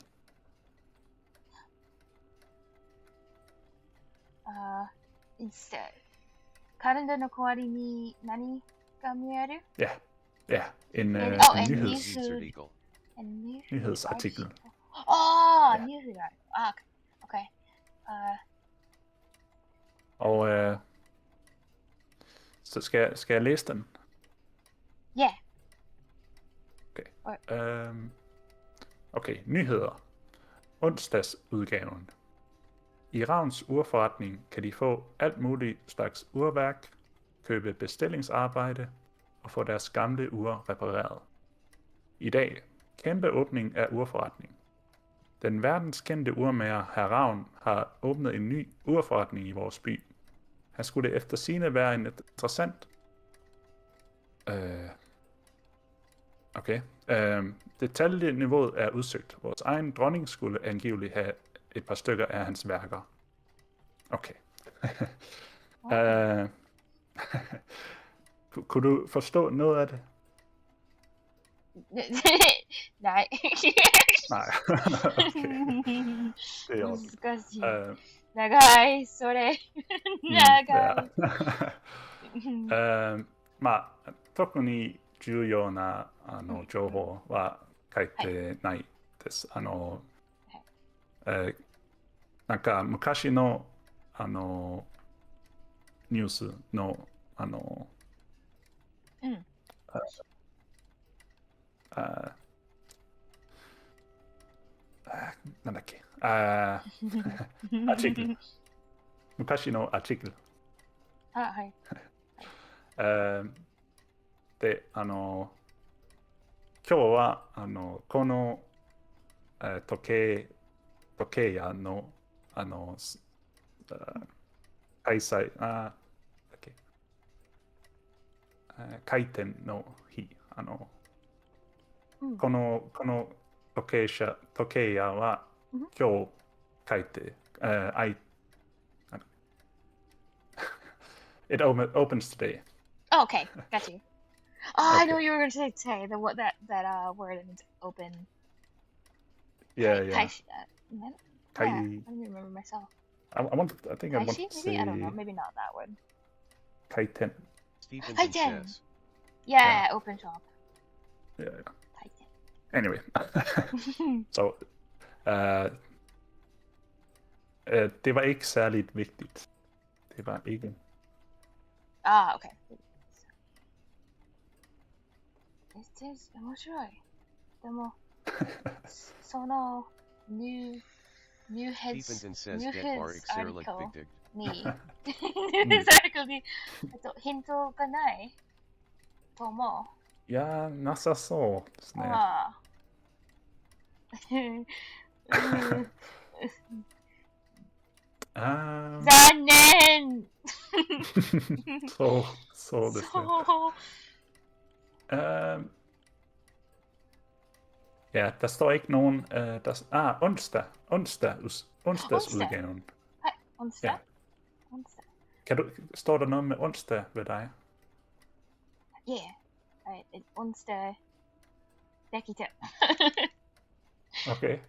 Kalender no kawari ni nani ga mieru? Ja, en Nyhedsartikel. nyhedsartikel. Nyhedsartikel. Okay. Og så skal jeg læse den? Ja. Okay. Okay, nyheder. Onsdagsudgaven. I Ravns urforretning kan de få alt muligt slags urværk, købe bestillingsarbejde og få deres gamle ure repareret. I dag, kæmpe åbning af urforretning. Den verdenskendte urmager hr. Ravn har åbnet en ny urforretning i vores by. Han skulle efter sigende være en interessant... Okay. Detaljeniveauet er udsøgt. Vores egen dronning skulle angiveligt have et par stykker af hans værker. Okay. Kunne du forstå noget af det? Nej. Nej. Okay. Det er jo... 長い、それ。長い。特に重要な情報は書いてないです。なんか昔のニュースのなんだっけアーチクル昔のアーチクルはい。で今日はこの Tokeya no kaisai okay. Kaiten no hi kono Tokeya wa kyou kaite it opens today. Oh, okay, got you. Oh, Okay. I know what you were going to say. The what that word that means open. Yeah. Yeah, Kai. I don't even remember myself. I think I want Kaishi? to Maybe? say I don't know. Maybe not that word. Kaiten. Stevenson Kaiten. says. Yeah, open shop. Yeah. Kaiten. Anyway. Så det var ikke særligt vigtigt. Det var ikke. Ah, okay. This memoshiroi. でもその new heads Stevenson says new get heads RX Erlich article Big に news article にヒントがないと思う。いや、なさそうですね。ああ。残念そうですね。Ja, der står ikke nogen... onsdagsudgaven. Hej, onsdag? Ja. Onsdag. Står der noget med onsdag ved dig? Yeah. Onsdag. Dekita. Okay.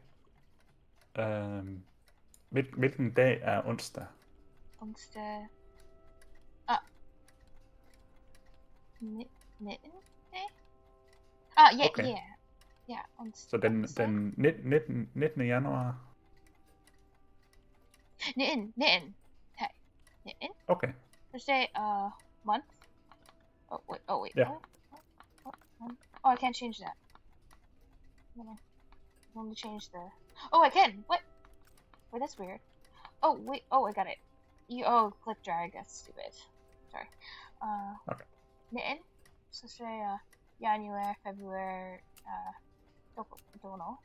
Hvilken dag er onsdag? Onsdag... 19? Yeah, Okay. Yeah, onsdag. Så den 19. januar? 19. Hey. 19? Okay. Thursday, month? Oh, wait. Yeah. Oh, I can't change that. No. Only change the... Oh, I can! What? Wait, that's weird. Oh, wait. Oh, I got it. Click drag. That's stupid. Sorry. Okay. 19? So say, January, February, don't know.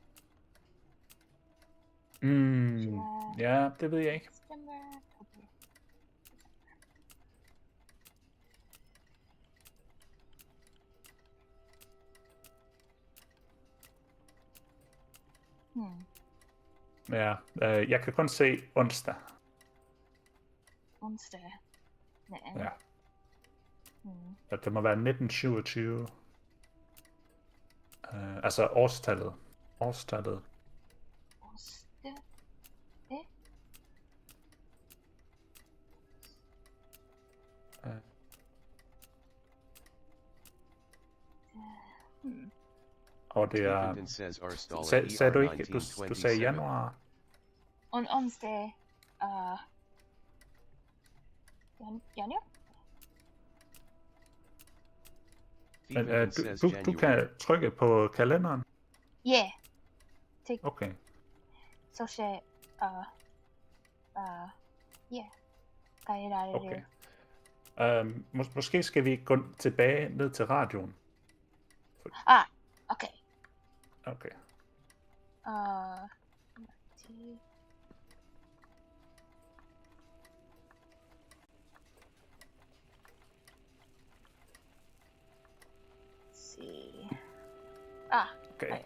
Ja, det ved jeg ikke. September, October. Ja, jeg kan kun se onsdag. Onsdag. Ja. Det må være 1927. Altså årstallet. Årstallet. Og det er... Sagde du ikke, du sagde januar? Onsdag. Januar? Du kan trykke på kalenderen? Yeah. Okay. Så say, yeah. Okay. Måske skal vi gå tilbage ned til radioen. Okay. Okay. See. Okay.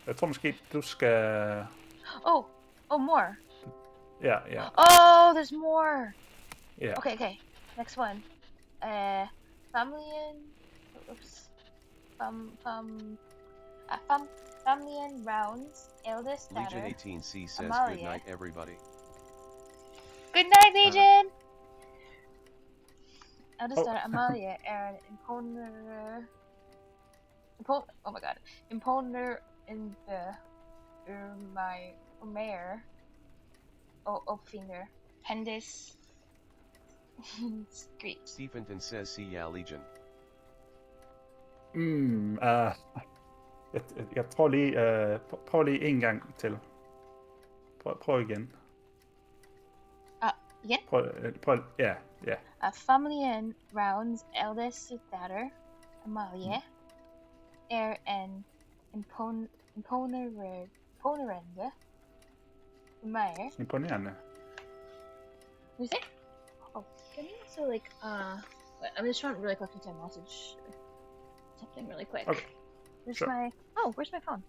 Jeg tror måske, du skal... Oh, more. Yeah. Oh, there's more. Yeah. Okay. Next one. Family and... Oops. Family and rounds. Eldest daughter. Legion 18C says Amalia. good night everybody. Good night, Legion! Eldest daughter Amalia and Imponer... oh my god. Imponer in the... my mayor. Opfinder. Pendis. Great. Stevenson says see ya Legion. Jeg tror lige... prøv lige en gang til. Prøv igen. Again? Prøv, ja. A family and rounds eldest daughter Amalia, heir and Imponerende. Meyer. Imponerende. What is it? Oh, can you also like wait, I'm just trying to really quickly to message something really quick. Okay. Where's Sure. my where's my phone?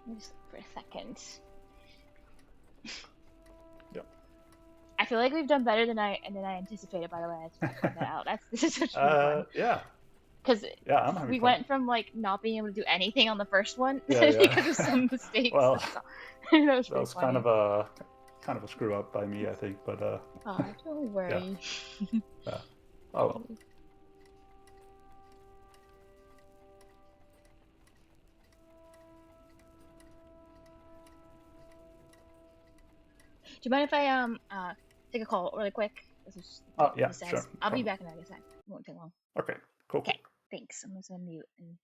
Let me just look for a second. Yep. I feel like we've done better than I anticipated. By the way, I just want to point that out. This is such fun. Yeah. Because Yeah, I'm having we fun. went from like not being able to do anything on the first one Yeah. because of some mistakes. Well, that was funny. kind of a screw up by me, I think. But Oh, don't worry. yeah. Oh well. Do you mind if I take a call really quick? This is just Oh yeah, he says. sure. I'll be back in a sec. It won't take long. Okay. Cool. Okay. Thanks. I'm just gonna mute and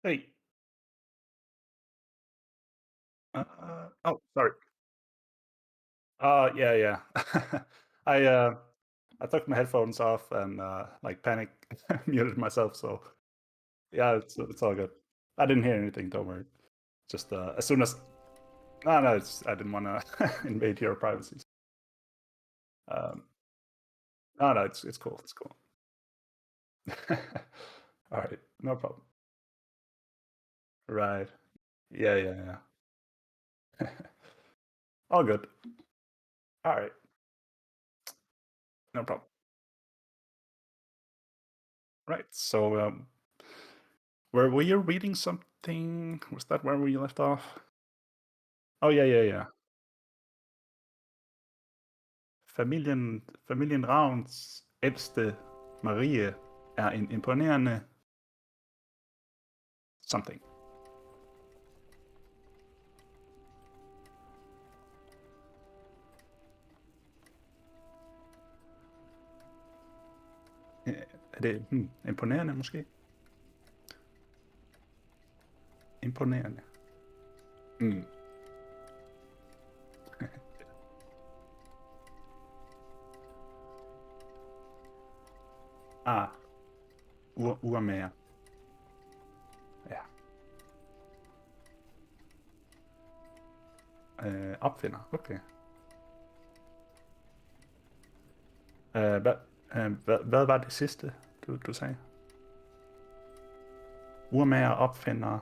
Hey. Oh, sorry. Yeah. I took my headphones off and like panic muted myself. So yeah, it's all good. I didn't hear anything. Don't worry. Just as soon as no, I didn't want to invade your privacy. No, it's cool. It's cool. All right, no problem. Right. Yeah. All good. All right, no problem. Right. So, were you reading something? Was that where we left off? Oh, yeah. Familien Ravns ældste, Marie, er en imponerende something. Er det imponerende måske? Imponerende. Urmager. Ja. Opfinder, okay. Hvad var det sidste, du sagde? Urmager, opfinder.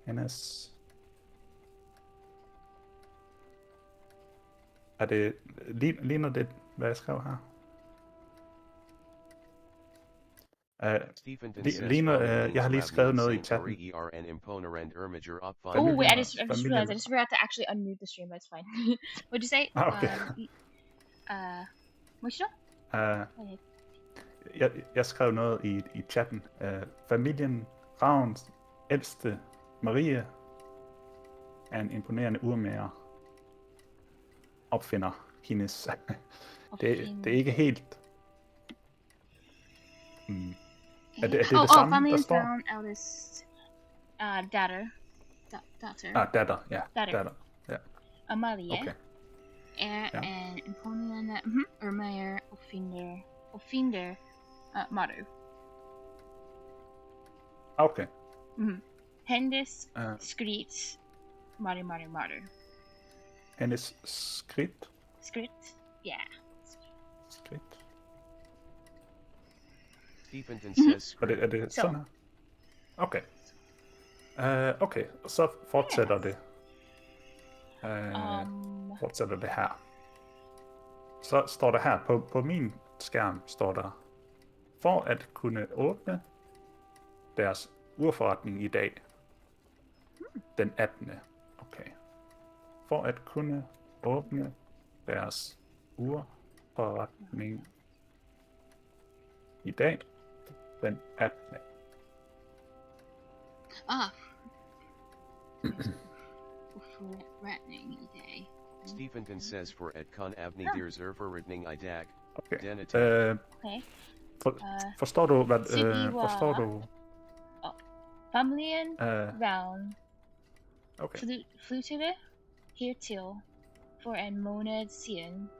Hendes. Er det ligner det, hvad jeg skrev her? Jeg har lige skrevet noget i chatten. Oh wait, I just realized I just forgot to actually unmute the stream. That's fine. What'd you say? Okay. Moshiro? Jeg skrev noget i chatten. Familien Ravns ældste, Marie, er en imponerende urmager. Opfinder hendes. Det er ikke helt. Er det det samme, der står? Family eldest daughter. Datter, ja. Datter, ja. Amalie. Okay. Er en imponerende urmager opfinder motto. Okay. Hendes skridt motto. Hendes skridt? Skridt, ja. Skridt. Stephenson says Er det sådan her? Okay. Okay, og så fortsætter det. Fortsætter det her. Så står der her, på min skærm står der, for at kunne åbne deres urforretning i dag, den 18. Okay. For at kunne åbne deres urforretning i dag, den 18. Forretning i dag. Stephenson says for at Con Avni there's forretning i dag. Okay. Okay. Forstår du, hvad... forstår du... Familien Ravn Okay. flyttede hertil for en måned siden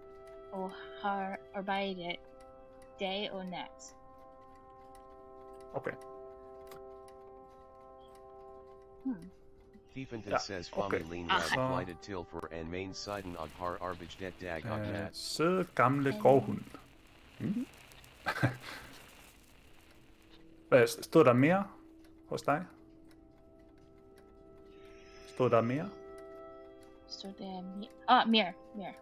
og har arbejdet dag og nat. Okay. Stephenson says familien Rav flighted til for en main siden og har arbejdet dag og nat. Søde gamle gårdhund. Stod der mere hos dig? Stod der mere? Stod der mere? Mere.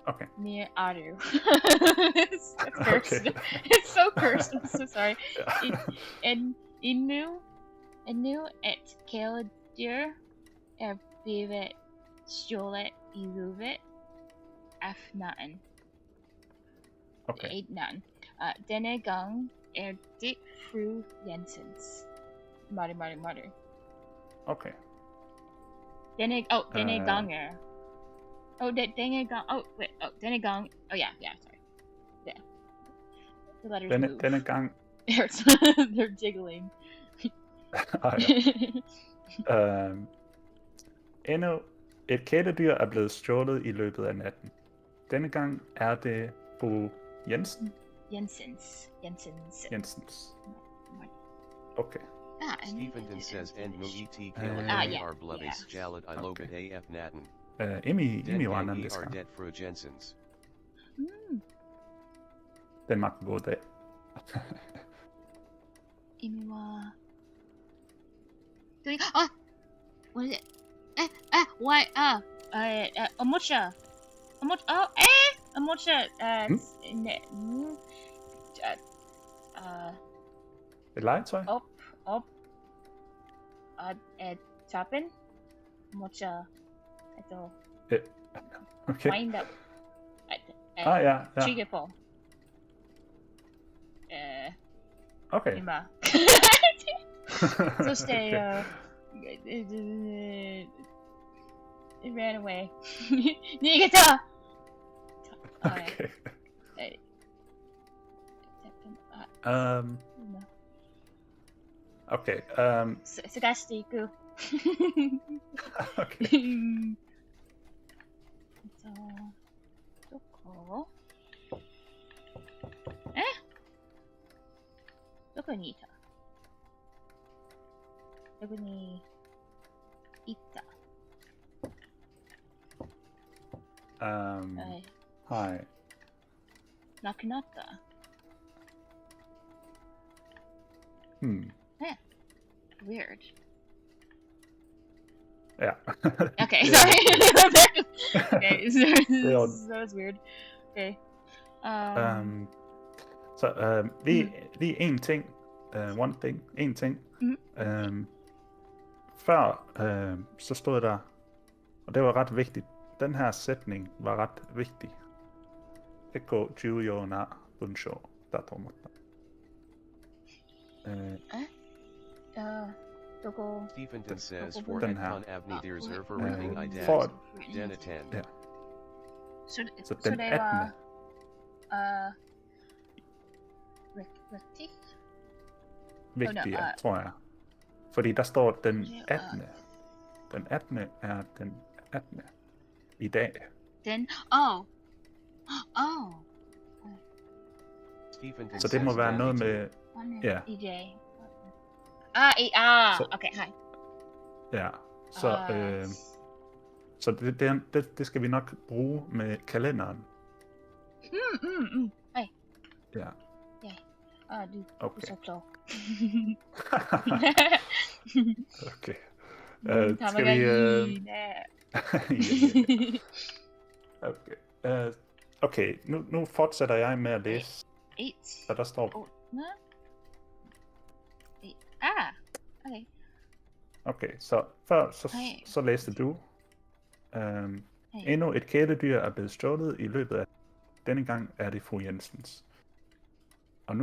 Okay. Mere auto. It's cursed. Okay. It's so cursed. I'm so sorry. Endnu et kæledyr er blevet stjålet i løbet af natten. Okay. Denne gang er det fru Jensens. Mother. Okay. Denne gang er... denne gang... denne gang... sorry. Yeah. The letters Denne, move. denne gang... They're jiggling. Endnu et kæledyr er blevet stjålet i løbet af natten. Denne gang er det fru Jensen. Jensens. Jensens. Okay. Stephen says and mo et yeah. killer bloodies jalad I lobit af natten. Imi var anden are dead for Jensens. Den magte gå dag. Imi wa... What is it? What? Omocha. Omocha. Et legetøj? Op. Toppen. Omocha. Okay. Wind up. Ja. Trigger på. Okay. Ima. So stay. It ran away. Nigata. Okay. Okay. Sagastiku. Okay. So, doko? どこにいた？どこに行った？はい。なくなった？Weird. Ja. Okay, sorry. Okay, that was weird. Okay. Så lige en ting. En ting. Før så stod der, og det var ret vigtigt, den her sætning var ret vigtig. Eko juyo na bunsho datomotta. Stephen says for den her. on Avni there's for reading I For den attend. Ja. Så den 18. Rigtigt? Vigtige, tror jeg. Fordi der står den 18. Den 18. er den 18. I dag. Den? Så det må være noget med... Ja. I dag. Okay, hej. Ja, så det skal vi nok bruge med kalenderen. Hej. Ja. Du er så klog. Okay. Skal vi... Okay. Okay, nu fortsætter jeg med at læse. Så der står... Okay. Okay, så før så læste du. Endnu et kæledyr er blevet stjålet i løbet af... Denne gang er det fru Jensens. Og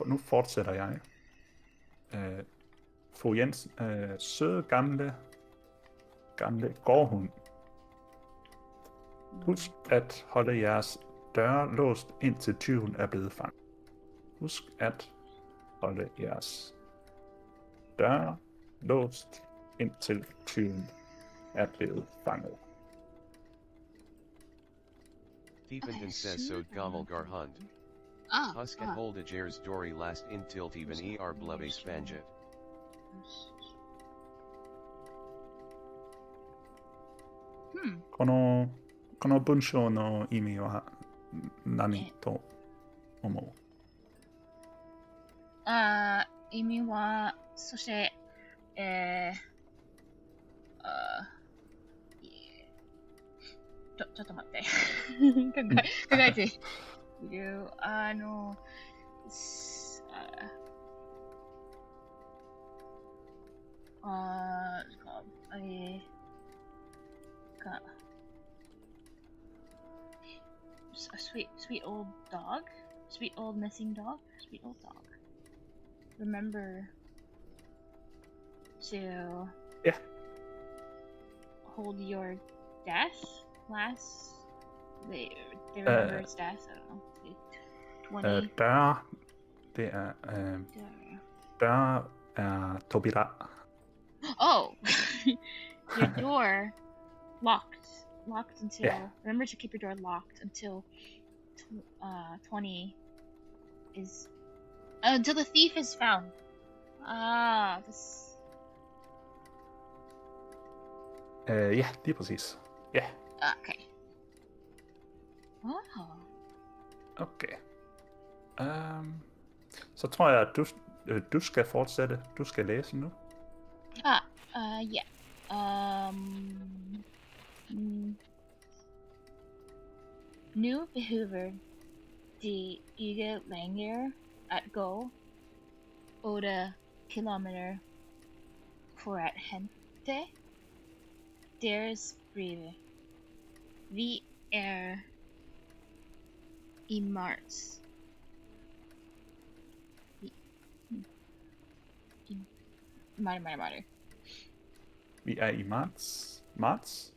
nu fortsætter jeg. Fru Jens, søde gamle gårdhund. Husk at holde jeres døre låst indtil tyven er blevet fanget. Husk at holde jeres døre låst indtil tyven er blevet fanget. Stephen says so gamalgar hund. Husk at hold Ajer's dory last intil even blubby spanjet. Kono bunsho no imi wa nani to omou? 意味は、そして、ちょっと待って。考えている。sweet old dog? Sweet old missing dog? Sweet old dog. Remember to hold your death last. They remember its death. I don't know. 20. Det er Tobira. Oh! Your door locked until... Yeah. Remember to keep your door locked until 20 is... until the thief is found. This... Ja, lige præcis. Ja. Okay. Oh. Okay. Så tror jeg, at du skal fortsætte. Du skal læse nu. Yeah. Nu behöver de inte längre att gå 8 kilometer för att hämta deras brev. Vi är i mars. Matter. Vi er i marts. Marts?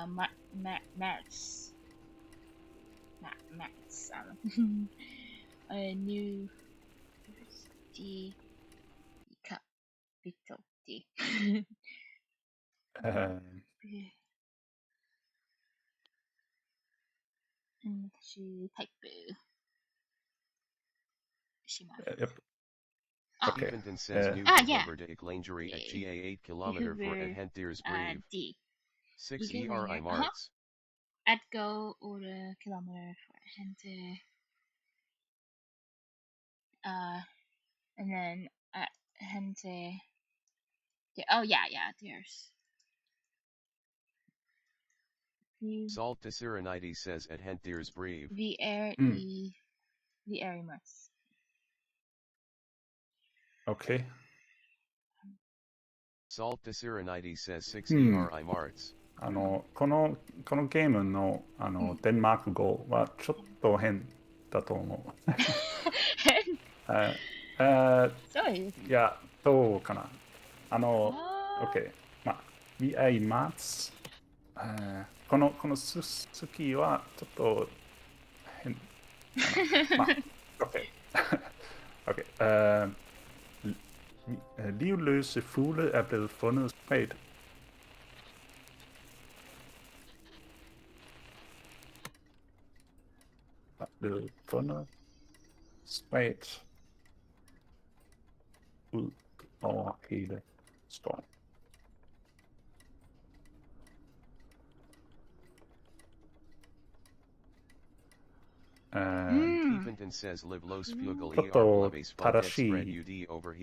Mats. Mats. New D capital D. Type. Yep. Okay. Stephenton says new yeah. Langery at GA 8 kilometer for at Hentier's Breve. D. 6 ERI Marts. At go 8 kilometer for Hente. And then at Hente. Oh yeah, there's. Salt to Serenity says at Hentier's Breve. Vi är i mars. Okay. Salt to Serenity says 6 ERI Marts. このゲームのデンマーク語はちょっと変だと思う。いや、どうかな。OK。まあ、We are in March。この好きはちょっと変かな。まあ、OK。OK。Livløse fugle er blevet fundet spredt. Er blevet fundet spredt ud over hele skoven. Stephenton says live los fugel ちょっと正しい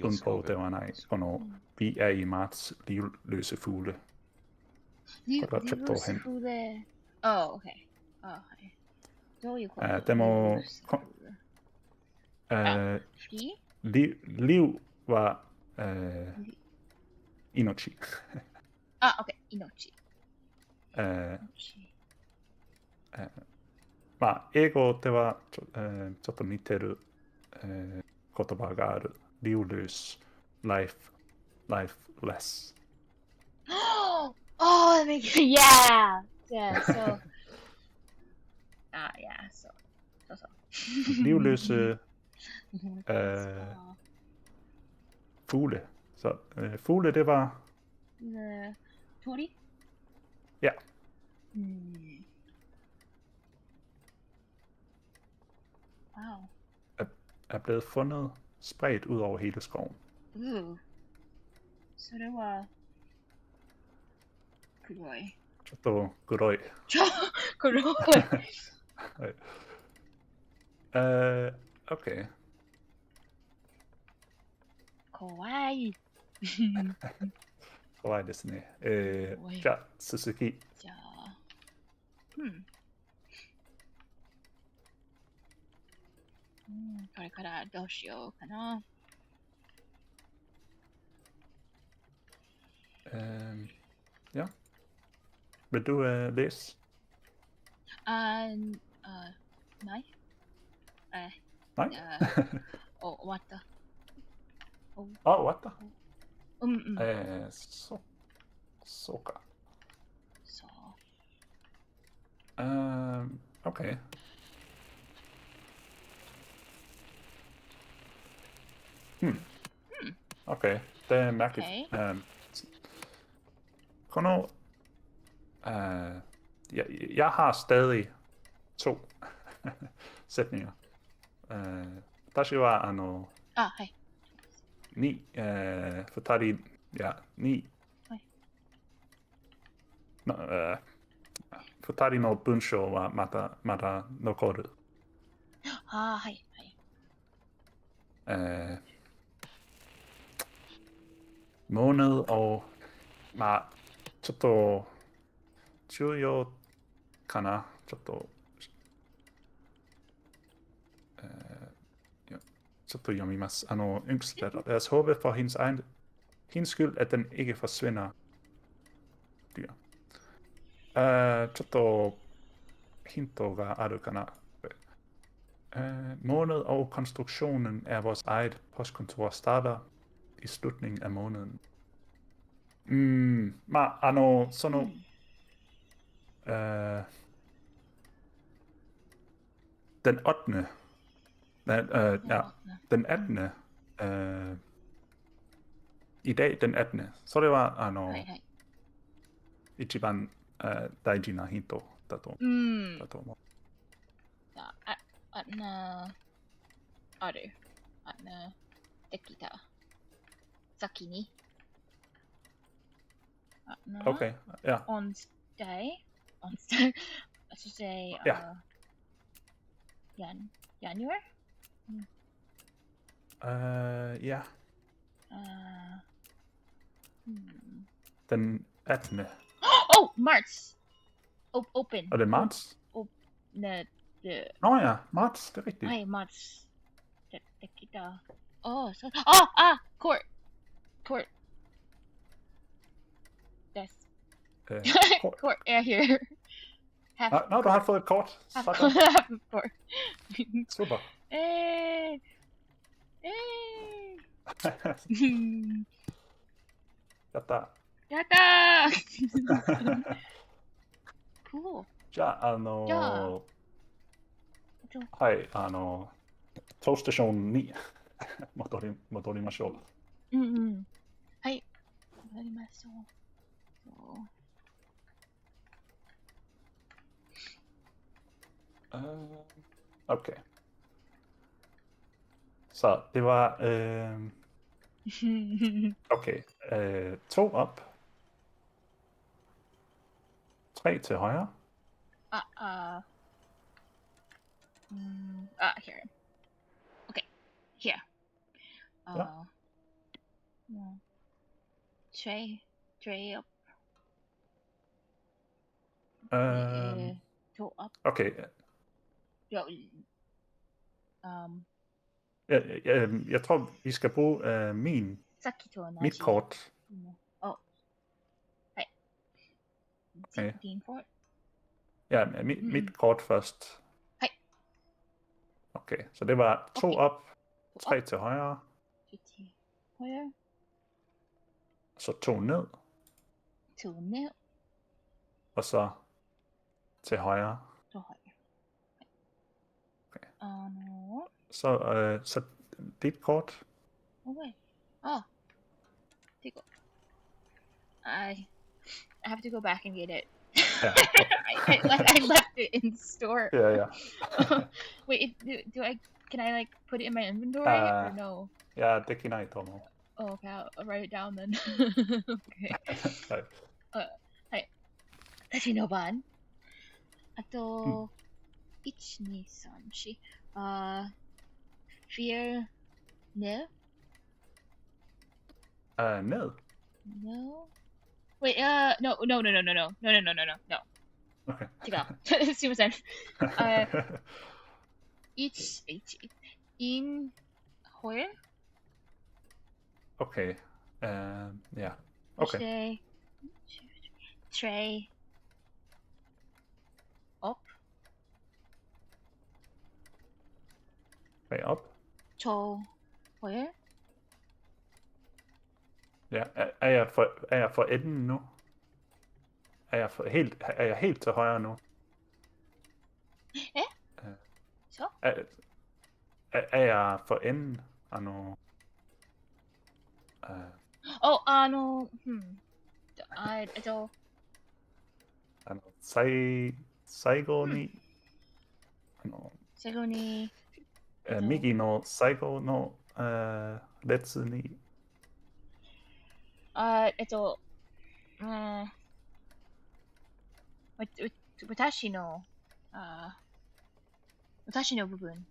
文法ではない。この Vi er i marts livløse fugle。これはちょっと変。Oh, okay. どういうこと？でも、livは命。OK、命。まあ、英語ではちょっと似てる、言葉がある。livless, lifeless. Oh, that makes yeah. So. Yeah. So. Livløse fugle. Så fugle, det var. Tori? Ja. Wow. Er blevet fundet spredt ud over hele skoven. Så det var黒い。ちょっと黒い。黒い。はい。OK。怖い。怖いですね。じゃあ、続き。じゃあ、これからどうしようかな。Ja. Vil du læse? Nej. Nej? 終わった。終わった。そうか。そう。OK。Okay, det er mærkeligt. Kono, jeg har stadig 2 sætninger. Tashi wa ni futari ni futari no bunsho wa mata nokoru. Måned og chotto chuyo kana chotto yomimasu. Yngstedatter. Lad os håbe for hendes skyld, at den ikke forsvinder. Dyr. Chotto hinto ga aru kana. Måned og konstruktionen af vores eget postkontor starter i slutningen af måneden. Sono den 8. Den 18. I dag den 18. Så det var ichiban daiji na hinto dato. Dekita. Saki ni. Okay, yeah. On stay. I should say January? Ja. Den 18. Oh, March. Open. Er det marts? Nå ja, marts, det er rigtigt. Nej, marts. Det kita. So. Court. Yes. Court. Here. Nå, du har fået et kort. Kort. Super. Yatta. Cool. じゃあ、はい、当ステーションに戻りましょう。はい、戻りましょう。OK。さあ、では、OK。2 op。3 til højre. Here. Okay, here. Tray up. 2 up. Okay. Jeg tror, vi skal bruge mit kort. Din kort? Ja, mit kort først. Hej. Okay, så det var 2 op, 3 til højre. 3 til højre. Så 2 ned. 2 ned. Og så til højre. Til højre. Okay. No. Så dit kort. Okay. Det går. I have to go back and get it. Yeah. I left it in the store. Yeah. Wait, can I like put it in my inventory or no? Ja, det kan jeg ikke. Oh, okay, I'll write it down then. Okay. Hi. 私の番。あと、1、2、3、4。Fear nil? Nil? No. Wait, no. Okay. 違う。すいません。H in where? Okay. Yeah. Okay. Tray up. Tray up. To where? Ja, er jeg for enden nu? Er jeg helt til højre nu? Så? Er jeg for enden? 最後に、最後に、右の最後の列に、私の部分。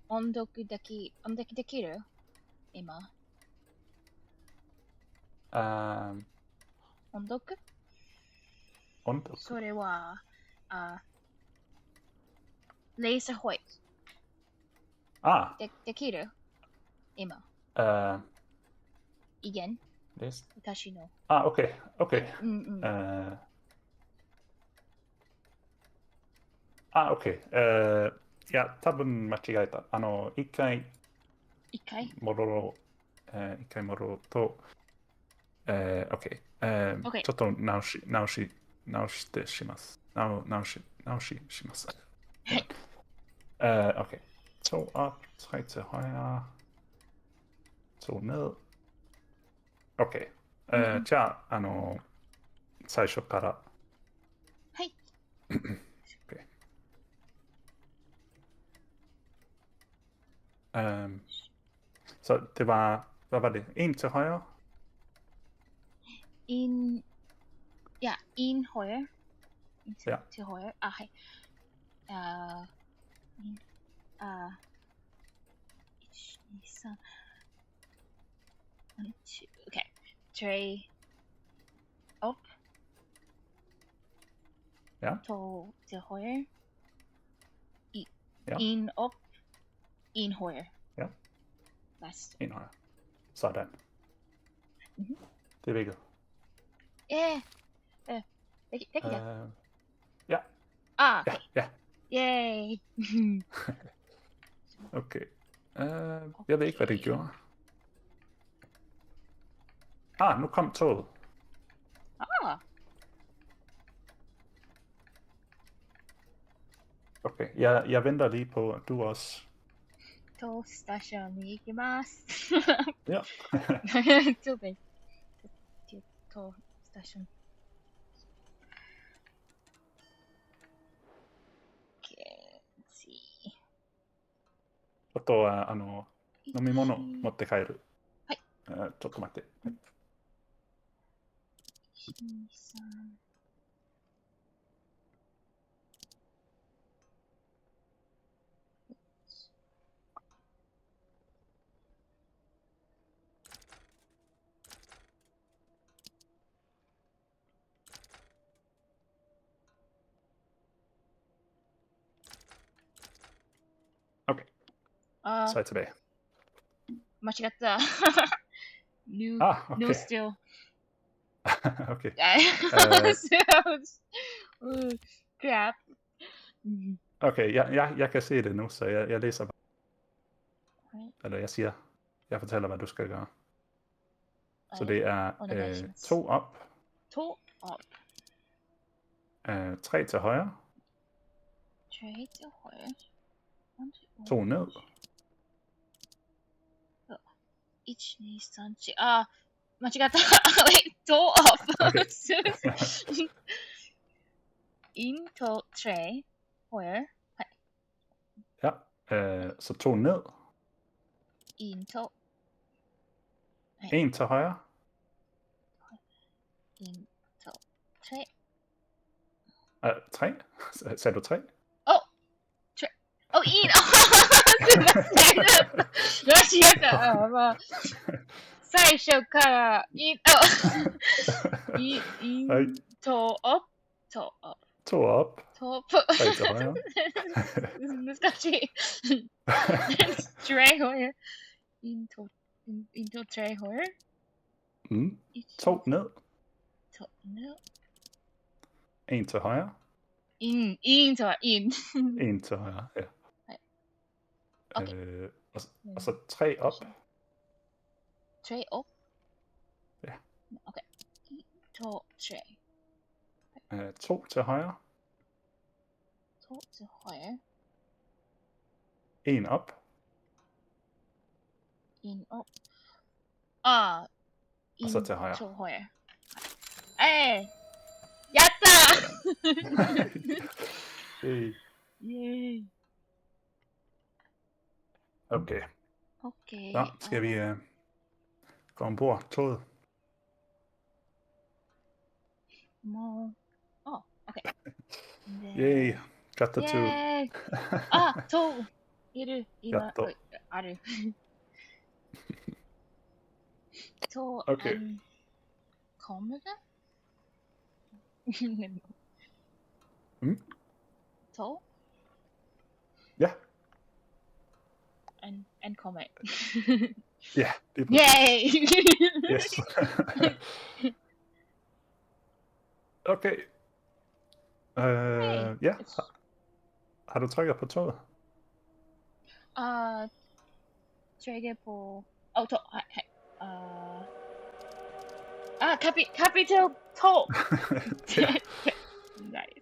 音読できる今。音読それは、レーザーホイット。できる今。いげん私の。OK。OK。いや、多分間違えた。一回戻ろうと、OK。ちょっと直してします。直しします。OK。So up, 3 til højre. 2 ned. OK。じゃあ、最初から。はい。OK。Så det var, hvad var det? 1 til højre? En højre. Til højre. Hej. 1, 2, 3. Okay. Tray up. Ja. Til højre. Ja. En op. En højre. Ja. Last. En højre. Sådan. Det virkede. Ja. Det kan jeg. Ja. Okay. Ja. Yay. Okay. Jeg ved ikke, hvad det gjorde. Nu kom toget. Okay, jeg venter lige på, at du også. Togstation に行きます。Ja. Togstation. Okay, let's see. あとは、飲み物持って帰る。はい。ちょっと待って。1、2、3。OK。Så er jeg tilbage. 間違った。New still. Okay. Crap. Okay, jeg kan se det nu, så jeg læser bare. Eller jeg siger, jeg fortæller, hvad du skal gøre. Så det er 2 op. 2 op. 3 til højre. 3 til højre. 2 ned. 1、2、3、4。間違った。Wait, 2 up. Okay. Into tray. Where? はい。Ja, så 2 ned. Into. 1 til højre. Into tray. 3? Sagde du 3?いいの間違った。まあ、最初からイントアップ。2 op. 3 til højre. 難しい。tray højre. Into tray højre. 2 ned. 2 ned. 1 til højre. 1とは in. 1 til højre, ja. Okay. Og så 3 op. Tray op? Ja. Okay. 2 tray. 2 til højre. 2 til højre. 1 op. 1 op. Og så til højre. 2 højre. Ej! Yatta! Hey. Yay. Okay. Okay. Så skal vi gå ombord toget. Okay. Yay. Got the two. Yay! 2! 1、今、ある。2 Okay. and kommer det? 2? Ja. And kommer. Ja, det er Yay! Yes. Okay. Ja. Har du trykket på toget? Trykker på... 2. Kapitel 2! Nice.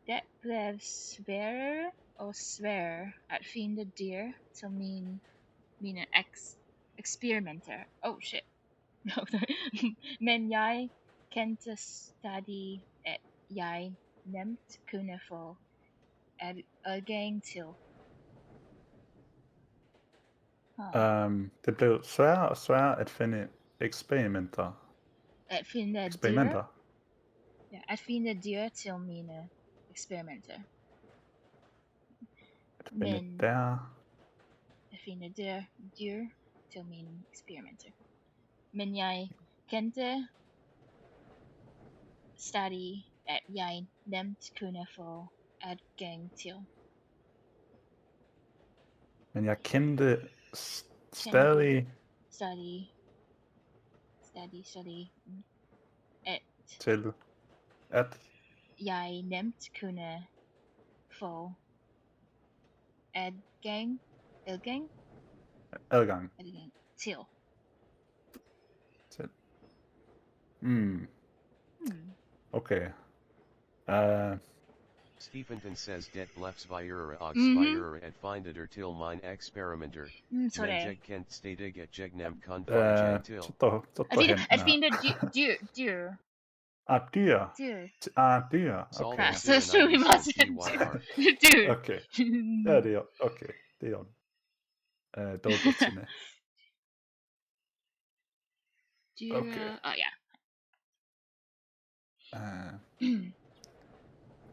Det blev sværere og sværere at finde dyr til mine eksperimenter. Oh shit. Men jeg kendte stadig, at jeg nemt kunne få adgang til. Det blev sværere og sværere at finde eksperimenter. At finde Eksperimenter. dyr. Ja, at finde dyr til mine eksperimenter. Men at finde dyr til mine eksperimenter. Men jeg kendte stadig, at jeg nemt kunne få adgang til. Men jeg kendte stadig til at jeg nemt kunne få adgang til. Okay. Stephenton says det blefsvire og svire at findet til min experimenter, men jeg kent stadig at jeg nemt kun få adgang til. At finde dyr. Dyr. Dyr. Okay. Så vi dyr. Okay. Ja, det er okay. Det er dyr. Okay. Ja.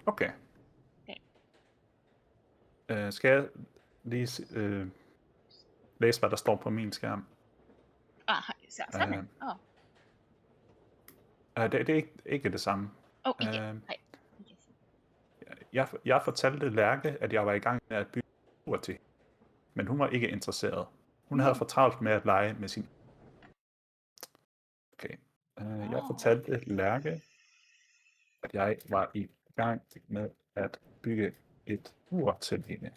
Okay. Skal jeg lige læse, hvad der står på min skærm? Det er ikke det samme. Jeg fortalte Lærke, at jeg var i gang med at bygge ur til, men hun var ikke interesseret. Hun havde for travlt med at lege med sin... Okay. Jeg fortalte Lærke, at jeg var i gang med at bygge et ur til hende.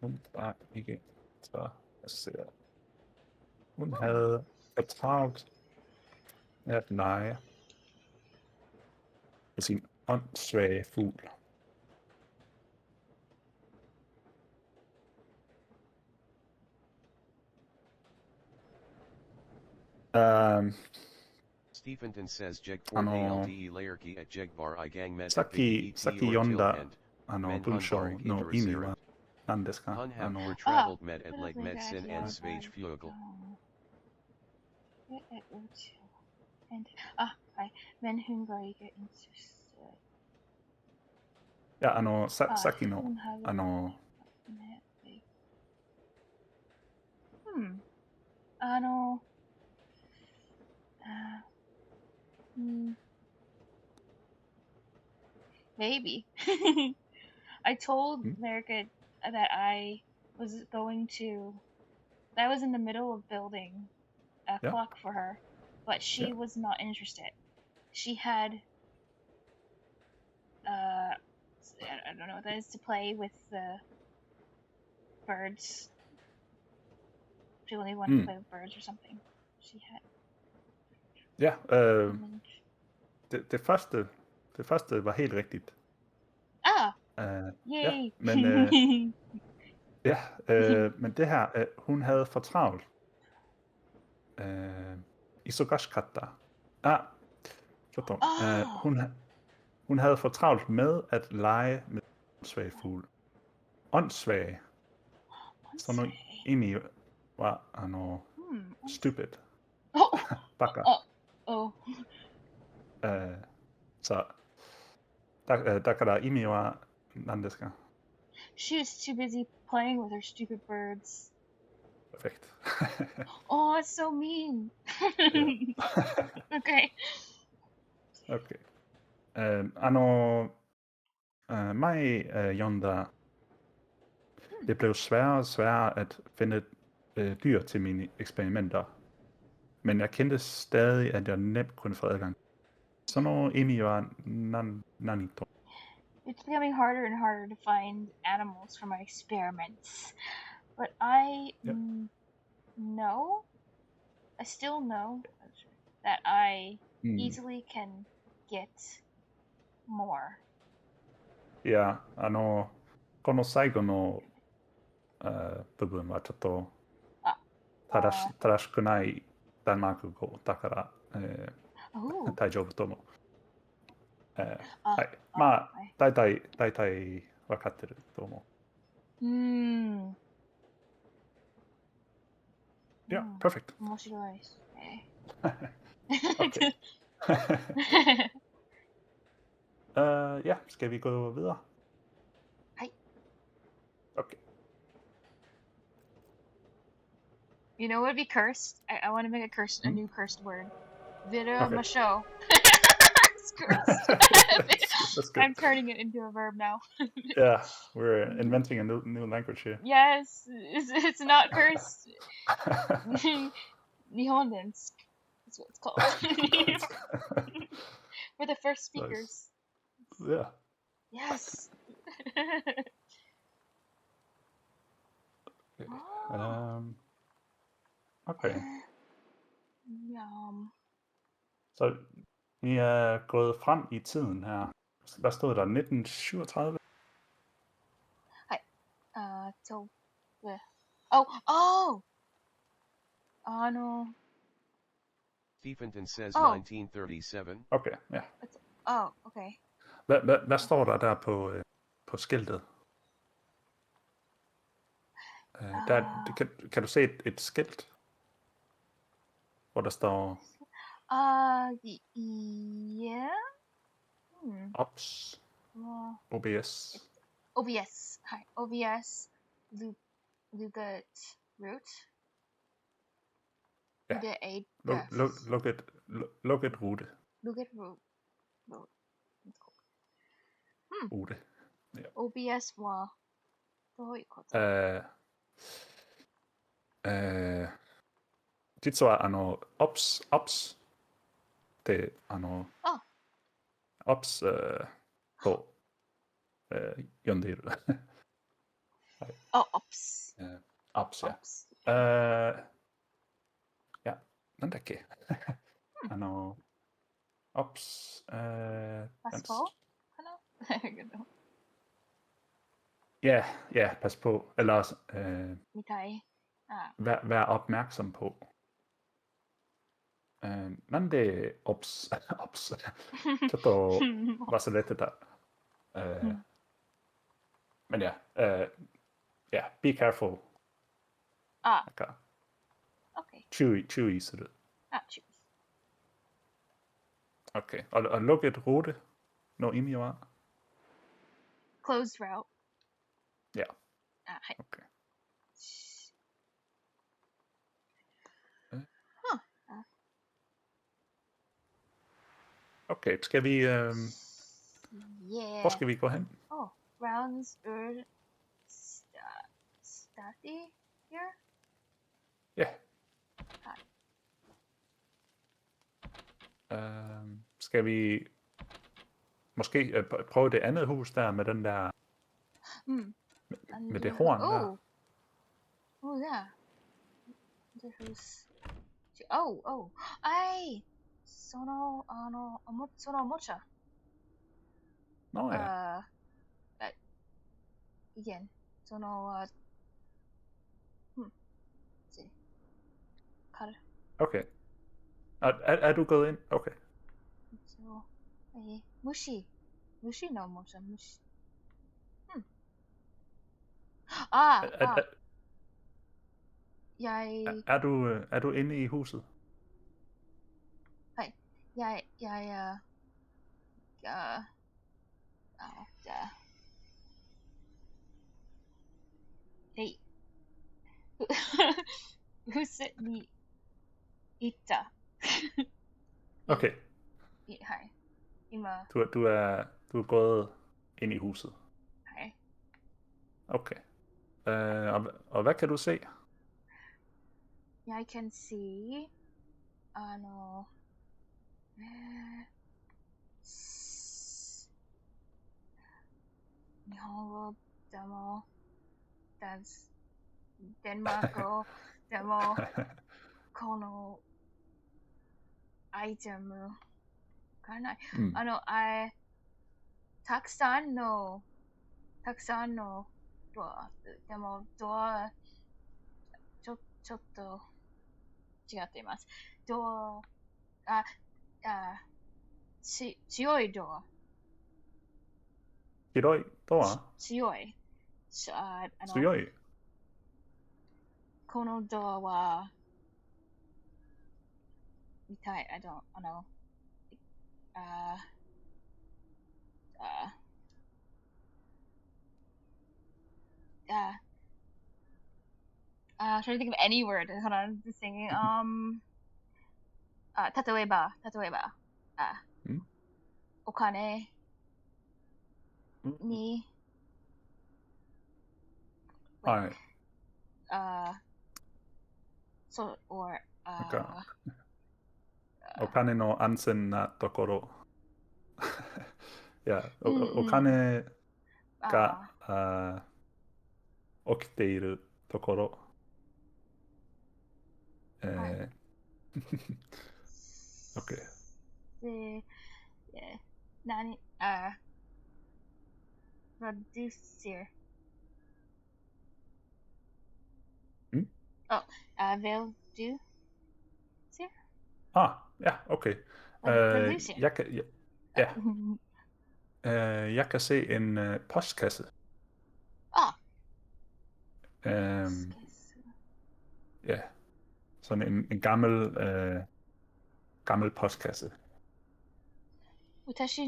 Hun var ikke interesseret. Hun havde for travlt med at lege med sin åndssvage fugl. Stephenton says jeg for ALDE layerki at jeg var I gang med さっき読んだ文章の意味は何ですか？ Han have for traveled med at like medicine and svage fugel. Men hun var ikke interesseret. Ja, さっきのMaybe. I told America that I was in the middle of building a clock for her, but she was not interested. She had, I don't know what that is, to play with the birds. She only wanted to play with birds or something. She had. Ja, det første var helt rigtigt. Yay! Ja, men det her, hun havde for travlt. Isogoshkata. Hun havde for travlt med at lege med åndssvage fugle. Åndssvage. Så når Emi var stupid. Baka. Så der kan der Emi var nandeska. She was too busy playing with her stupid birds. Perfekt. Oh, it's so mean. Okay. Okay. Mig, Jonda, det blev sværere og sværere at finde dyr til mine eksperimenter. Men jeg kendte stadig, at jeg nemt kunne få adgang. Så når Emi var nanito. It's becoming harder and harder to find animals for my experiments. But I still know that I easily can get more. Ja,この最後の部分はちょっと正しくないデンマーク語だから、大丈夫と思う。はい。まあ、大体分かってると思う。Yeah, perfect. 面白いですね。Okay. Ja, skal vi gå videre? Hej. Okay. You know what would be cursed? I want to make a new cursed word. Vida Okay. Macho. It's cursed. That's good. I'm turning it into a verb now. Yeah, we're inventing a new language here. Yes, it's not cursed. Nihondensk is what it's called. We're the first speakers. Nice. Yeah. Yes. Okay. Yum. Så vi er gået frem i tiden her. Hvad stod der? 1937? Hi. So. Oh! No. Thiefenton says 1937. Okay, ja. Okay. Hvad står der på skiltet? Kan du se et skilt, hvor der står yeah. OBS. OBS. OBS. Hi. OBS. Lugat root. Ja. Look at rute. Lugat root. Rute. Ja. OBS はどういうこと？実はOBS ってOBS と呼んでいる。はい。OBS。OBS や。いや、なんだっけ。OBS パスポかな？Ja, pas på. Eller vær opmærksom på. Men det er obs.ちょっと忘れてた。Men ja, be careful. なんか、注意する。注意。Okay. Og lukket ruteの意味は Closed route. Ja. はい。Okay. Okay, skal vi... Hvor skal vi gå hen? Rounds er stadig here? Ja. Skal vi måske prøve det andet hus der med den der... Med det horn der? Oh, yeah. wonder who's... Oh! そのおもちゃ。Nå ja. Igen. その、se. Kar. Okay. Er du gået ind? Okay. Så, mushi. Mushi no mocha. Mushi. Jeg... Er du inde i huset? Nej. Jeg... Hey. husetに行った。Okay. はい。今。Du er gået ind i huset. はい。Okay. Og hvad kan du se? Jeg kan se... 日本語でも、デンマーク語でも、このアイテム、わからない。たくさんのドア、でもドア、ちょっと違っています。ドア、強いドア。広いドア？強い。強い。このドアは、見たい。trying to think of any word. Hold on, just thinking. 例えば、お金に、はい。そう、or なんか、お金の安全なところ。いや、お金が起きているところ。OK。で、何producer。Value. Ja, okay. Jeg kan se en postkasse. Ja, sådan en gammel postkasse. 私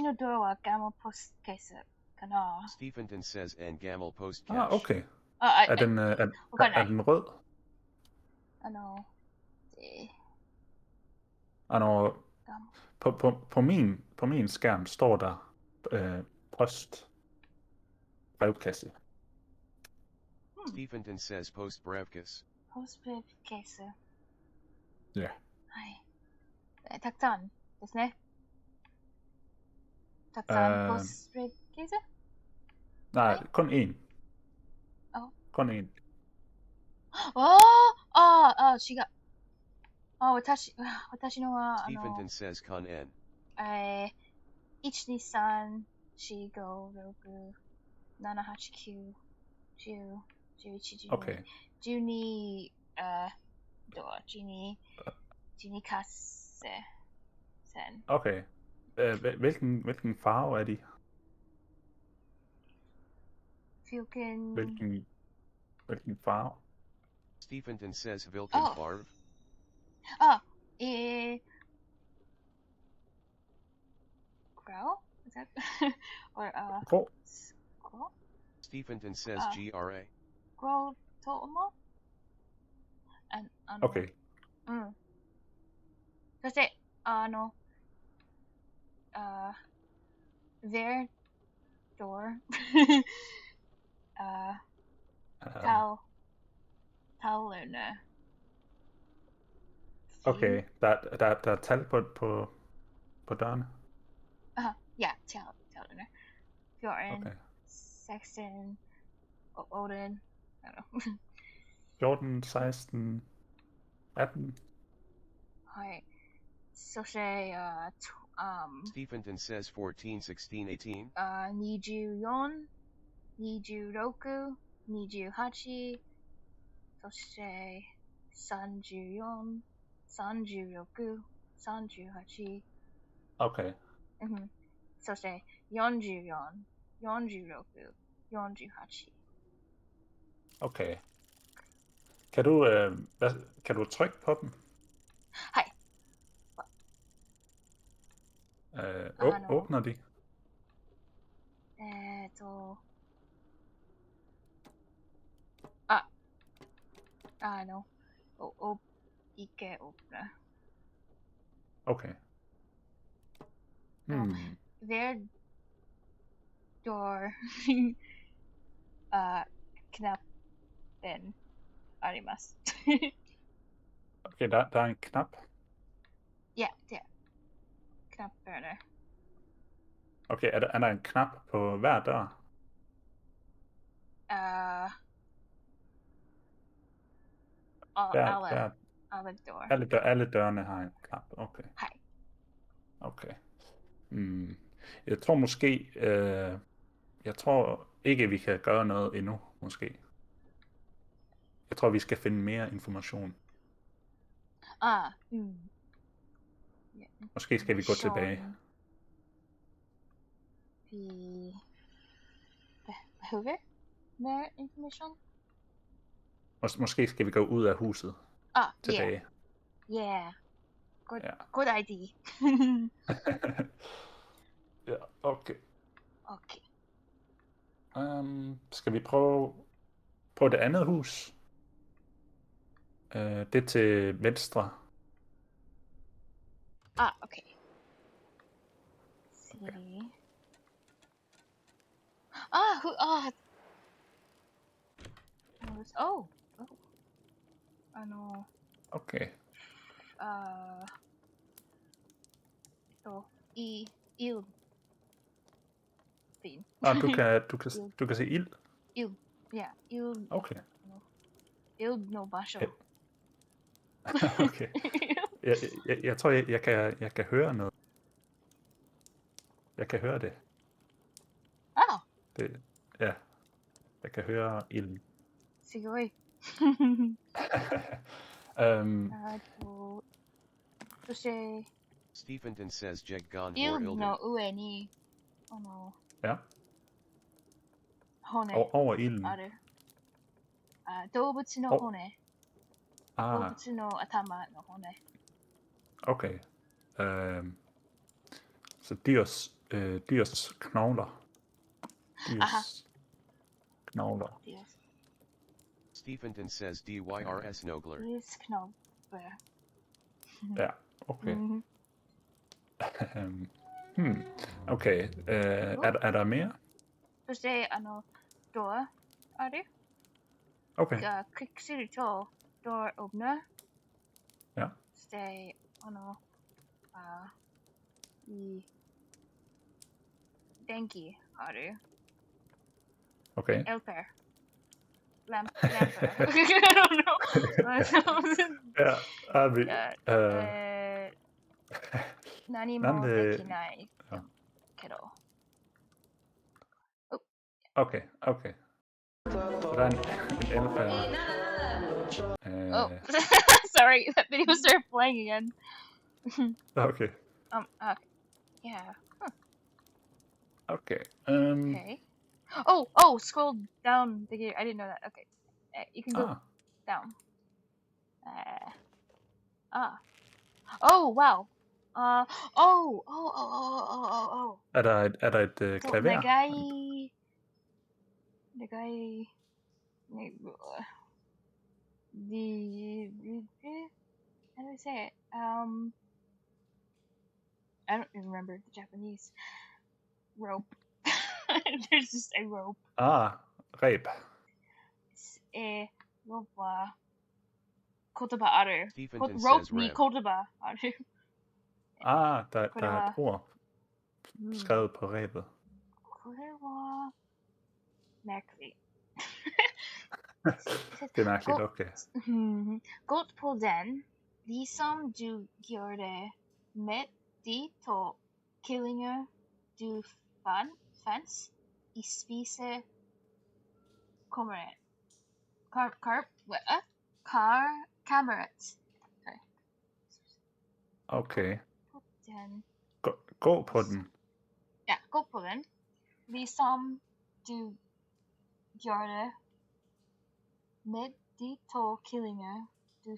のドアはガモポスケースかな。 Stephenton says and Gamel post cash. Okay. Er den rød? På min skærm står der brevkasse. Stephenton says post brevkasse. Post brevkasse. Ja. はい。たくさんですね。たくさんポストブレーケース? Nej, kun én. Kun én. 違う。私のは、Stephenton says con n. 1、2、3、4、5、6、7、8、9、10、11、Okay. 12、12カッセ。Okay. Hvilken farve er de? Hvilken farve? Stephenton says hvilken farve? Grau? Is that or Grå? Stephenton says GRA. Grau tomo? And Okay. そしてtheir door talerne. Okay, der er tal på dørene? Ja, talerne. 14, Okay. 16, Odin, 14, 16, 18. はい。そして、Stephenton says 14, 16, 18. 24、26、28、そして34、36、38。Okay. そして44、46、48。Okay. Kan du trykke på dem? はい。Åbner de? ikke åbne. Okay. Hver dør knappen あります。 Okay, der er en knap. Ja, det er knapperne. Okay, er der en knap på hver dør? Alle dørene har en knap. Okay. Hej. Okay. Jeg tror måske... jeg tror ikke, vi kan gøre noget endnu, måske. Jeg tror, vi skal finde mere information. Måske skal vi gå tilbage. Vi behøver mere information? Måske skal vi gå ud af huset. Tilbage. Yeah. Good idea. Ja, okay. Okay. Skal vi prøve det andet hus? Det til venstre. Okay. See. Oh. Okay. Ild. Fint. Du kan se ild? Ild. Ja, ild. Okay. Ild no basho. Okay. Jeg tror, jeg kan høre noget. Jeg kan høre det. Ja. Jeg kan høre ilden. Sigoi. Stephenton says Jeg Gon Ild or Ilden. no ue ni. Ja. Hone. Over ilden. 動物の骨。動物の頭の骨。Okay. Så dyrs knogler. Dyrs knogler. Stephenton says DYRS Nogler. Dyrs knogler. Ja, okay. Okay. Er der mere? そしてドアある Okay. がクリックするとドアオープナー Ja. そしていい電気ある Okay. Elper lamper I don't know. いや、何もできないけど。Okay. Så der er en elefant. Sorry, that video started playing again. Okay. Yeah. Okay. Okay. Scroll down the gear. I didn't know that. Okay. You can go down. Oh, wow. Er der et klaver? How do I say it? I don't even remember the Japanese rope. There's just a rope. Reb. Rope wa kotoba aru. Stephenton Rope says ni reb. kotoba aru. Der er et ord skrevet på rebet. これはmærkeligt. Det er mærkeligt, okay. Godt på den, ligesom du gjorde med de to killinger, du fandt i spise kammerat. Kammerat. Okay. Den. Gå på den. Ja, gå på den. Ligesom du gjorde med de to killinger, du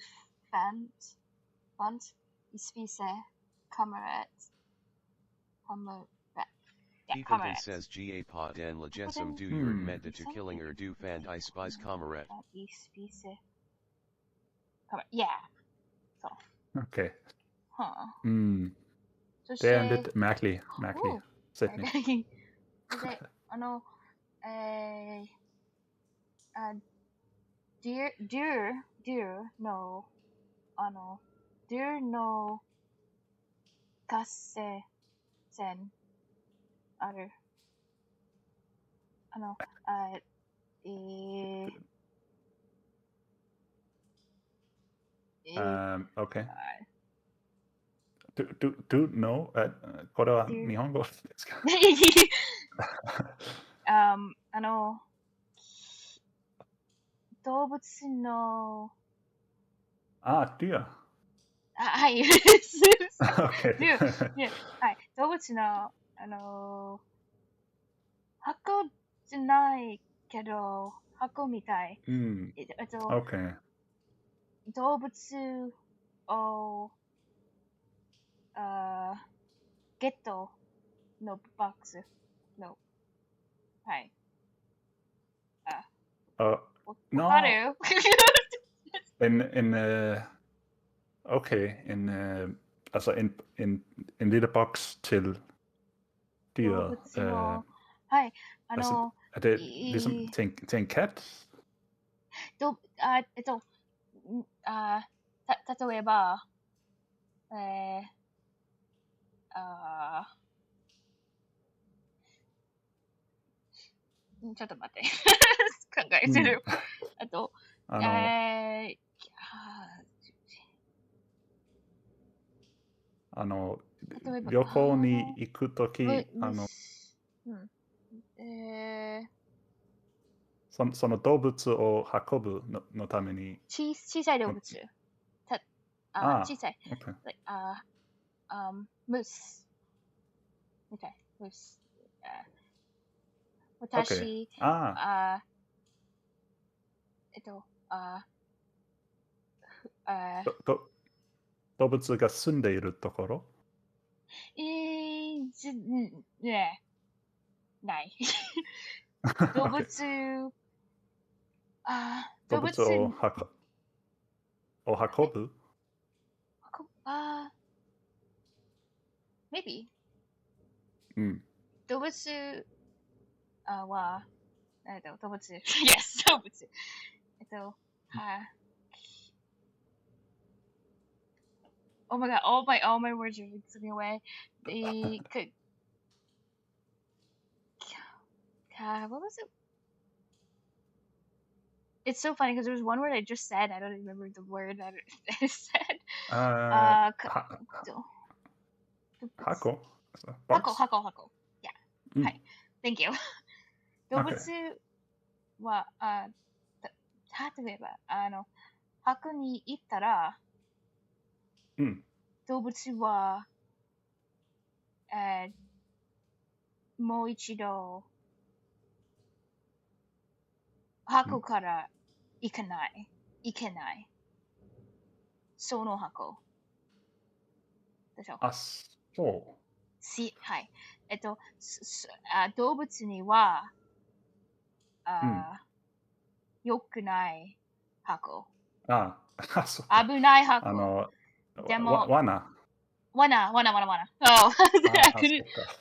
fandt i spise kammerat. Stephen says Ga pa den legesum du yurt med de to killinger du fand I spice kammerat. I spise kammerat. Ja. Så. Okay. Så det er en lidt mærkelig sætning. Dear no kasse sen other Okay. Do know これは日本語ですか？動物のdeer。はい。Okay. deer。はい。動物の箱じゃないけど箱みたい。Okay. 動物をゲットのボックスのはい。No. Har du? Okay, altså en lille boks til dyret. Hej, altså, er det ligesom til en kat? 例えば、ちょっと待って。考えてる。あと、旅行に行くとき、その動物を運ぶのために。小さい動物。小さい。moose。みたい。moose。私、動物が住んでいるところ？ない。動物、動物を運ぶ？maybe。動物は、動物。yes、動物。Oh my god, all my words are slipping away. What was it? It's so funny because there was one word I just said. I don't remember the word that I said. Hako. Yeah. Hi. Thank you. 動物は、例えば、箱に行ったら、動物は、もう一度、箱から行けない。その箱。でしょ。そう。はい。動物には、良くない箱。危ない箱。でも、罠。Oh,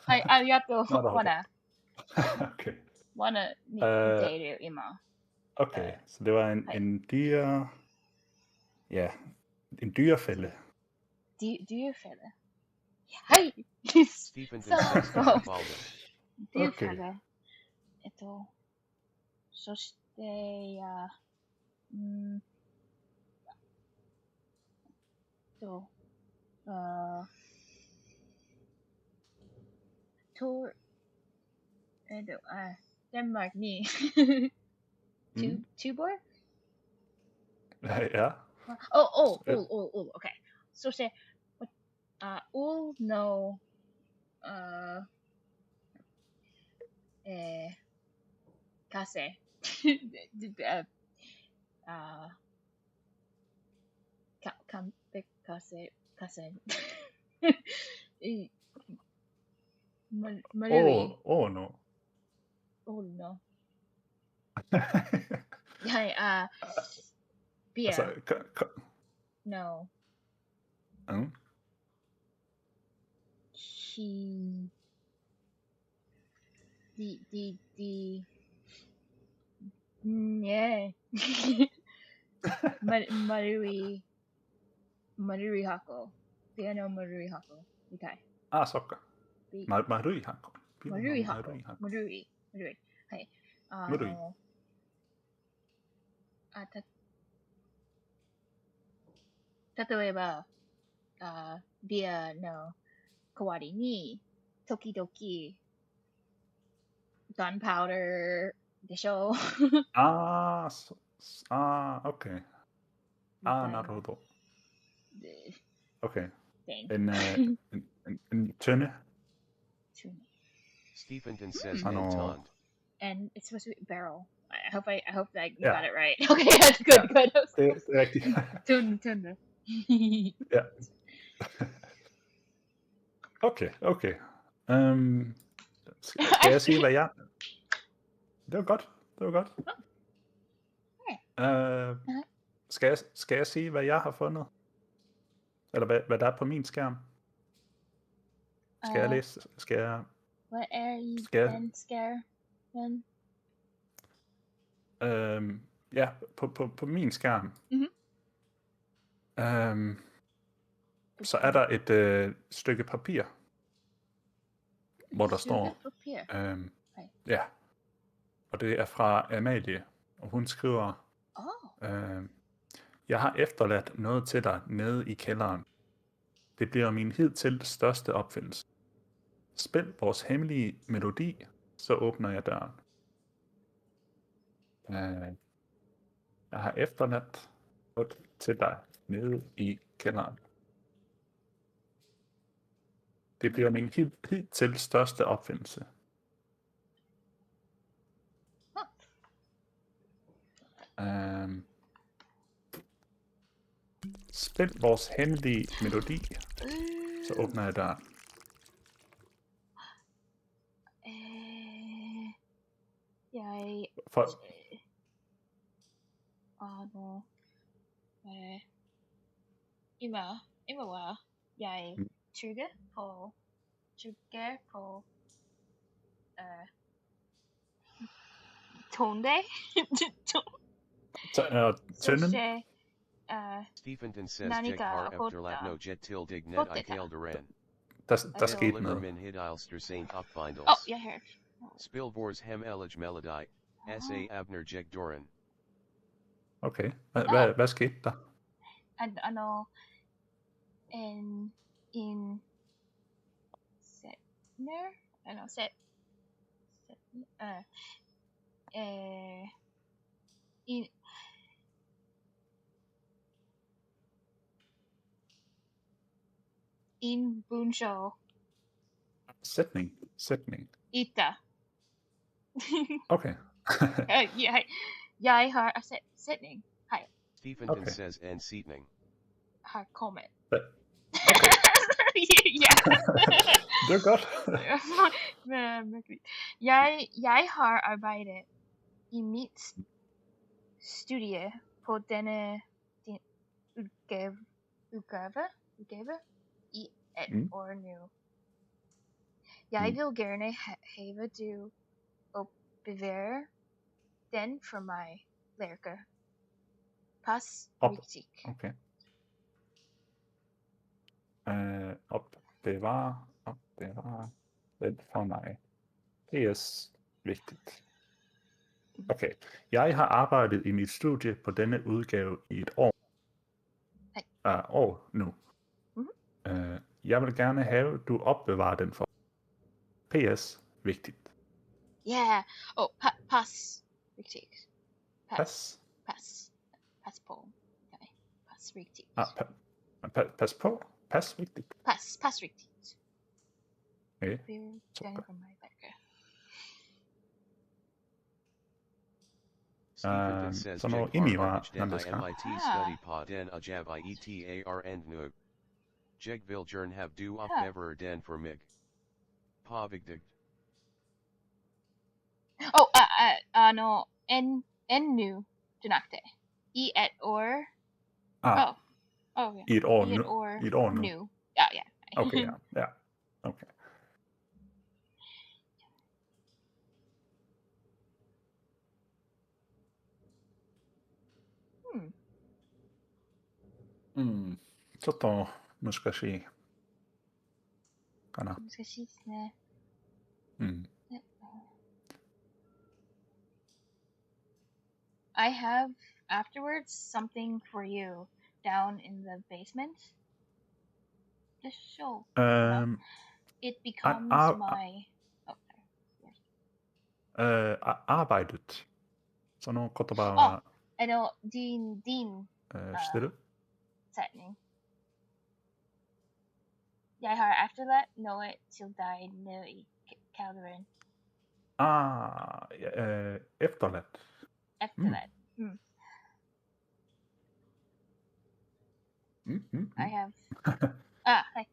はい、ありがとう。罠。罠に似ている、今。Okay, så det var en dyr... Ja, en dyrefælde. Dyrefælde. Hej! Dyrefælde. そして、Så, Tor, Denmark, ni. Tuborg? Ja. Okay. Så say, ul no, kase. Kampe kase. Maluri. No. No. Beer. Altså, No. Yeah. Marui hako. Piano marui hako. Okay. Sokka. Marui hako. Marui hako. Marui. Hai. Marui. 例えば、ビアの代わりに、時々、gunpowder でしょOkay. なるほど。Okay. En tønde. Stephenton says entente. And it's supposed to be barrel. I hope that you got it right. Okay, that's good. Det er rigtigt. Tunde. Ja. Okay. Skal jeg sige, hvad jeg... Det var godt. Skal jeg sige, hvad jeg har fundet? Eller hvad der er på min skærm? Skal jeg læse? What are you scare? Ja, på min skærm. Så er der et stykke papir, hvor der står... Ja. Og det er fra Amalie, og hun skriver... Jeg har efterladt noget til dig nede i kælderen. Det bliver min hidtil største opfindelse. Spil vores hemmelige melodi, så åbner jeg døren. Jeg har efterladt noget til dig nede i kælderen. Det bliver min hidtil største opfindelse. Spil vores hemmelige melodi, så åbner jeg døren. Emma var jeg trygge på Tonde. Tønden. Stephenton says jeg har efterladt no jet til dignet I kalderen. Der skete noget. Jeg hørte. Spil vores hemmelige melodi, S.A. Abner jeg doren. Okay, hvad skete der? In Setner? I know, in Buncho. Sætning. Ita. Okay. Jeg har sætning. Hej. Stephenton says en sætning. Har kommet. Okay. Ja. Det er godt. Jeg har arbejdet i mit studie på denne udgave i et år nu. Jeg vil gerne have du opbevare den for mig, lærker. Pas rigtigt. Okay. Opbevare den for mig. Det er vigtigt. Okay. Jeg har arbejdet i mit studie på denne udgave i et år. År nu. Jeg vil gerne have, du opbevarer den for. PS. Vigtigt. Yeah. Oh, pass. Vigtigt. Pas. Pass. Pass på. Okay. Pass vigtigt. Pas på. Pas vigtigt. Pass vigtigt. Okay. Going from my background. Stephen says så noget Jeg ind i har var argden den skal. MIT study på den ajav IETARN nu. Jeg vil gerne have du opbevarer den for mig. På vigtigt. Oh, no. En nu. Dunakte. I et år. Oh, okay. I et år I nu. I et år nu. Nu. Ja. Okay, ja. Okay.ちょっと難しいかな。難しいですね。I have afterwards something for you down in the basement. Just show. It becomes my. Oh, sorry. arbeidet. その言葉は、din 知ってる setning. Jeg har efterlatt noe til deg nå i kalderen. Efterlatt. Efterlatt. I have. Hei.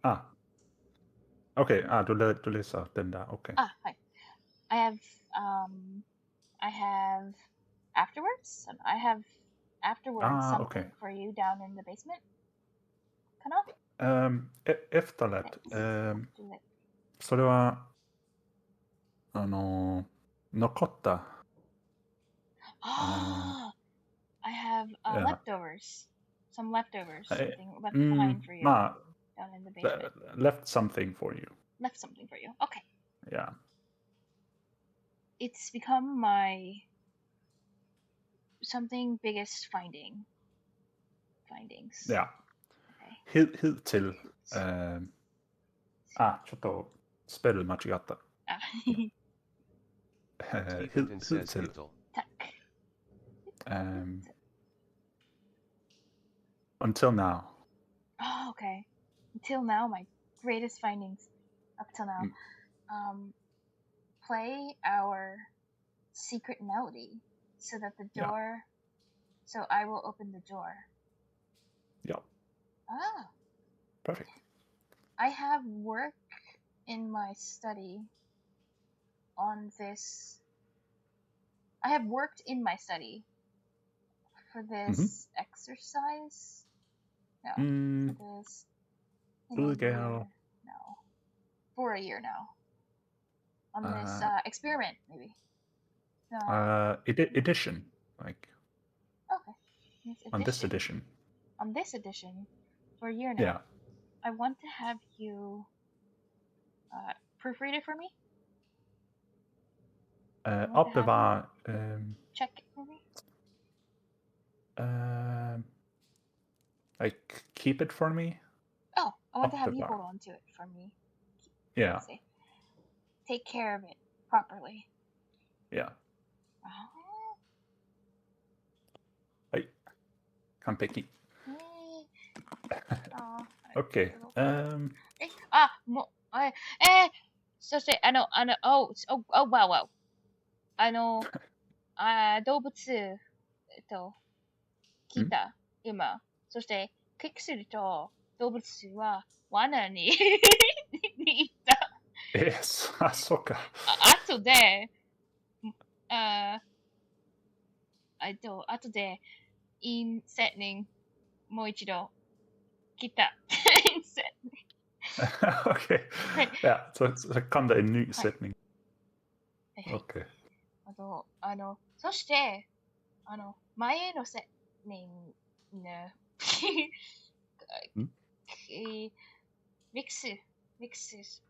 Okay, du læser den der, okay. Hei. I have afterwards. I have afterwards something okay. for you down in the basement. Kan Efterlatt. それは残った。I have leftovers. Some leftovers. Something left behind for you. Down in the basement. Left something for you. Left something for you. Okay. Yeah. It's become my something biggest findings. Ja. Okay. Hidtil. ちょっとスペル間違った。hidtil. Tack. Until now. Oh, okay. Until now, my greatest findings up till now. Play our secret melody so that the door. So I will open the door. Yeah. Perfect. I have work in my study on this. I have worked in my study for this exercise. No, for this. For a year now. On this experiment, maybe. No. Edition, like. Okay. On this edition. On this edition, for a year now. Yeah. I want to have you proofread it for me. Opbevar. Check it for me. Like keep it for me. Oh, I want to have you hold on to it for me. Yeah. Take care of it properly. Yeah. はい。完璧。Okay. もう、そして、wow. 動物、来た、今。そして、クリックすると、動物は罠に行った。そうか。あとで、in setting もう一度来た。in setting. Okay. Ja, så kom der en ny sætning. Okay. そして、前のセッティングのミックス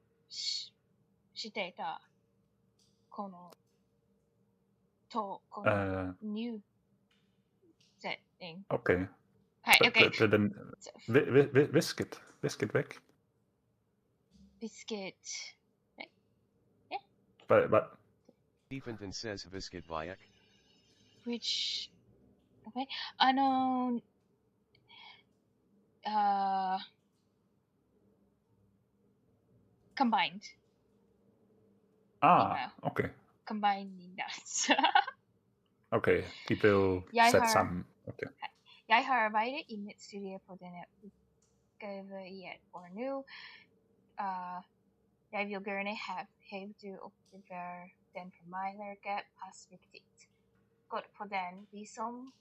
していた、このとこの new setting. Okay. はい、OK. Den Visket weg. Biscuit. But Stephenton says Visket Bayek. Which, okay. Combined. Okay. Combining that. Okay, de blev sat sammen. Okay. Jeg har arbejdet i mit studie på denne udgave i et år nu. Jeg vil gerne have du oplever den for mig lærke perspektivt. Godt på den ligesom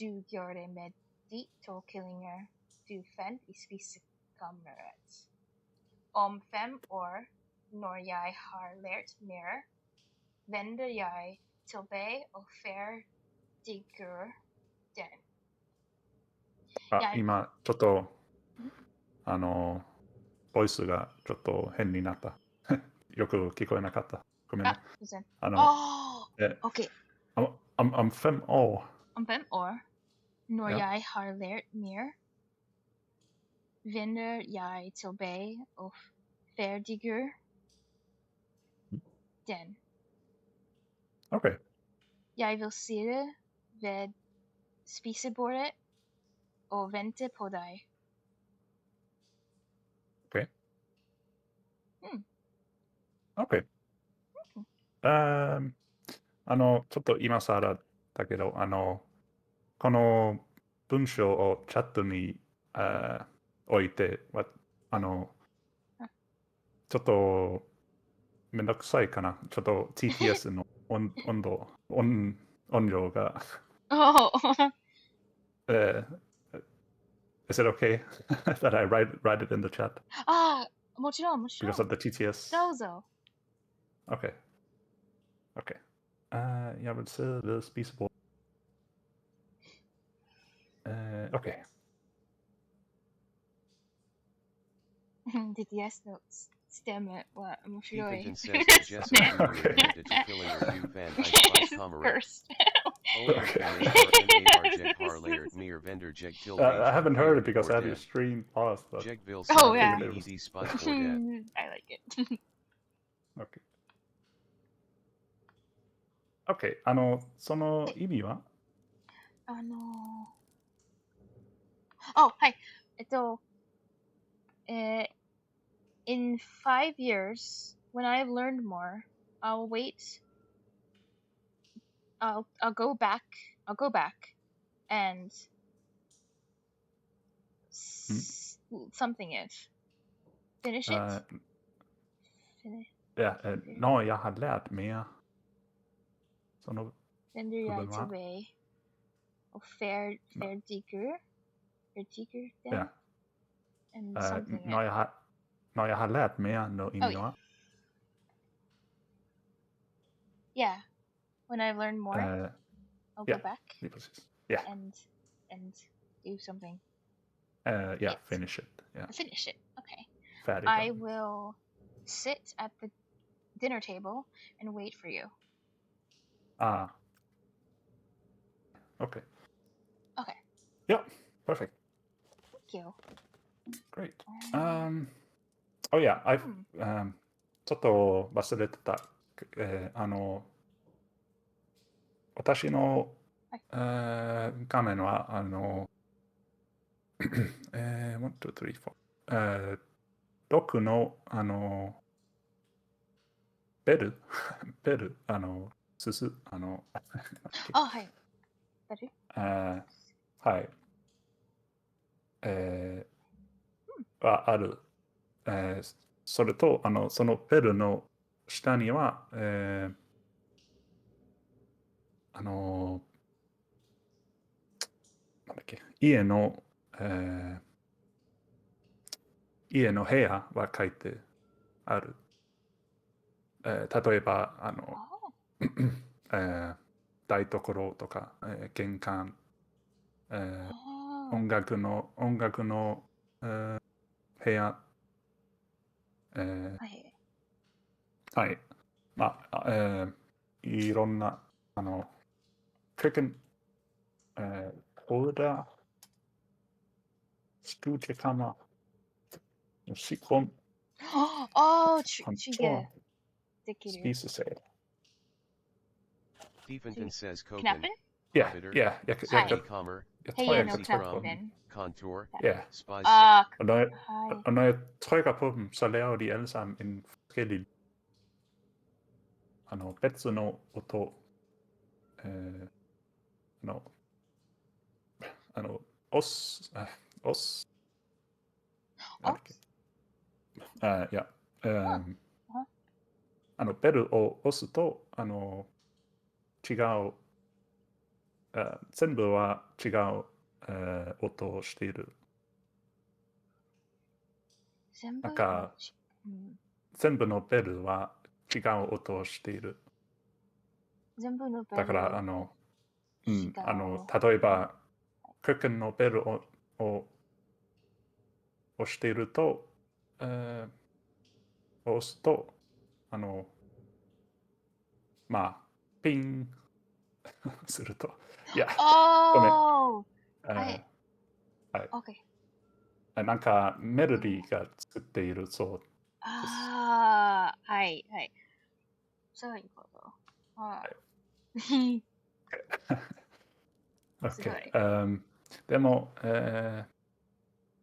du gjorde med de 2 killinger du fandt i spisekammeret. Om 5 år, når jeg har lært mere, vender jeg tilbage og færdiggør den. 今ちょっとボイスがちょっと変になった。よく聞こえなかった。ごめんね。Okay. Om 5 år. Om 5 år, når jeg har lært mere, vender jeg tilbage og færdiggør den. Okay. Jeg vil sidde ved spisebordet og vente på dig. Okay. Okay. ちょっと今更だけど、この文章をチャットに置いて、ちょっとめんどくさいかな。ちょっと TTS の音量が。Oh. Is it okay that I write it in the chat? もちろん。Because of the TTS? どうぞ。Okay. Okay. Jeg vil sidde ved spisebordet. Okay. TTSのstemme var 面白い。Stephenton says that Jessica admitted to killing her new fan Ice First. I haven't heard it because I have your stream paused. But oh yeah. I like it. Okay. Okay. その意味ははい。In 5 years, when I've learned more, I'll wait. I'll go back. I'll go back and something it. Finish it. Ja, når jeg har lært mere. Vender jeg tilbage og færdiggør den. Ja. And something når jeg har lært mere, når I Yeah. When I've learned more, I'll go back. Yeah. And do something. Finish it. Yeah. Finish it. Okay. Færdig. I will sit at the dinner table and wait for you. Okay. Okay. Yeah. Perfect. Thank you. Great. Oh yeah, I've ちょっと忘れてた。私の画面は1、2、3、46のベルすすはい。ベル？はいはある。それとそのベルの下にはなんだっけ、家の部屋は書いてある。例えば台所とか玄関、音楽の部屋、はい。まあいろんな、cricket, holder, studiekammer, musikrum, kontor, spisesal. Stephenton says Copen, Knappen? Ja, Arbiter, ja, jeg Studiekamer, tror, jeg kan no trykke på dem. knappen. Kontor, Ja, Spejsel. og når jeg trykker på dem, så laver de alle sammen en forskellig bedste no音os ja ベルを押すと違う全部は違う音をしている。なんか全部のベルは違う音をしている。全部のベルだから例えばクックンのベルを押していると押すとまあピンするといやごめんはい、なんかメロディーが作っているそうです。はいはいそういうことはい。Okay. でも、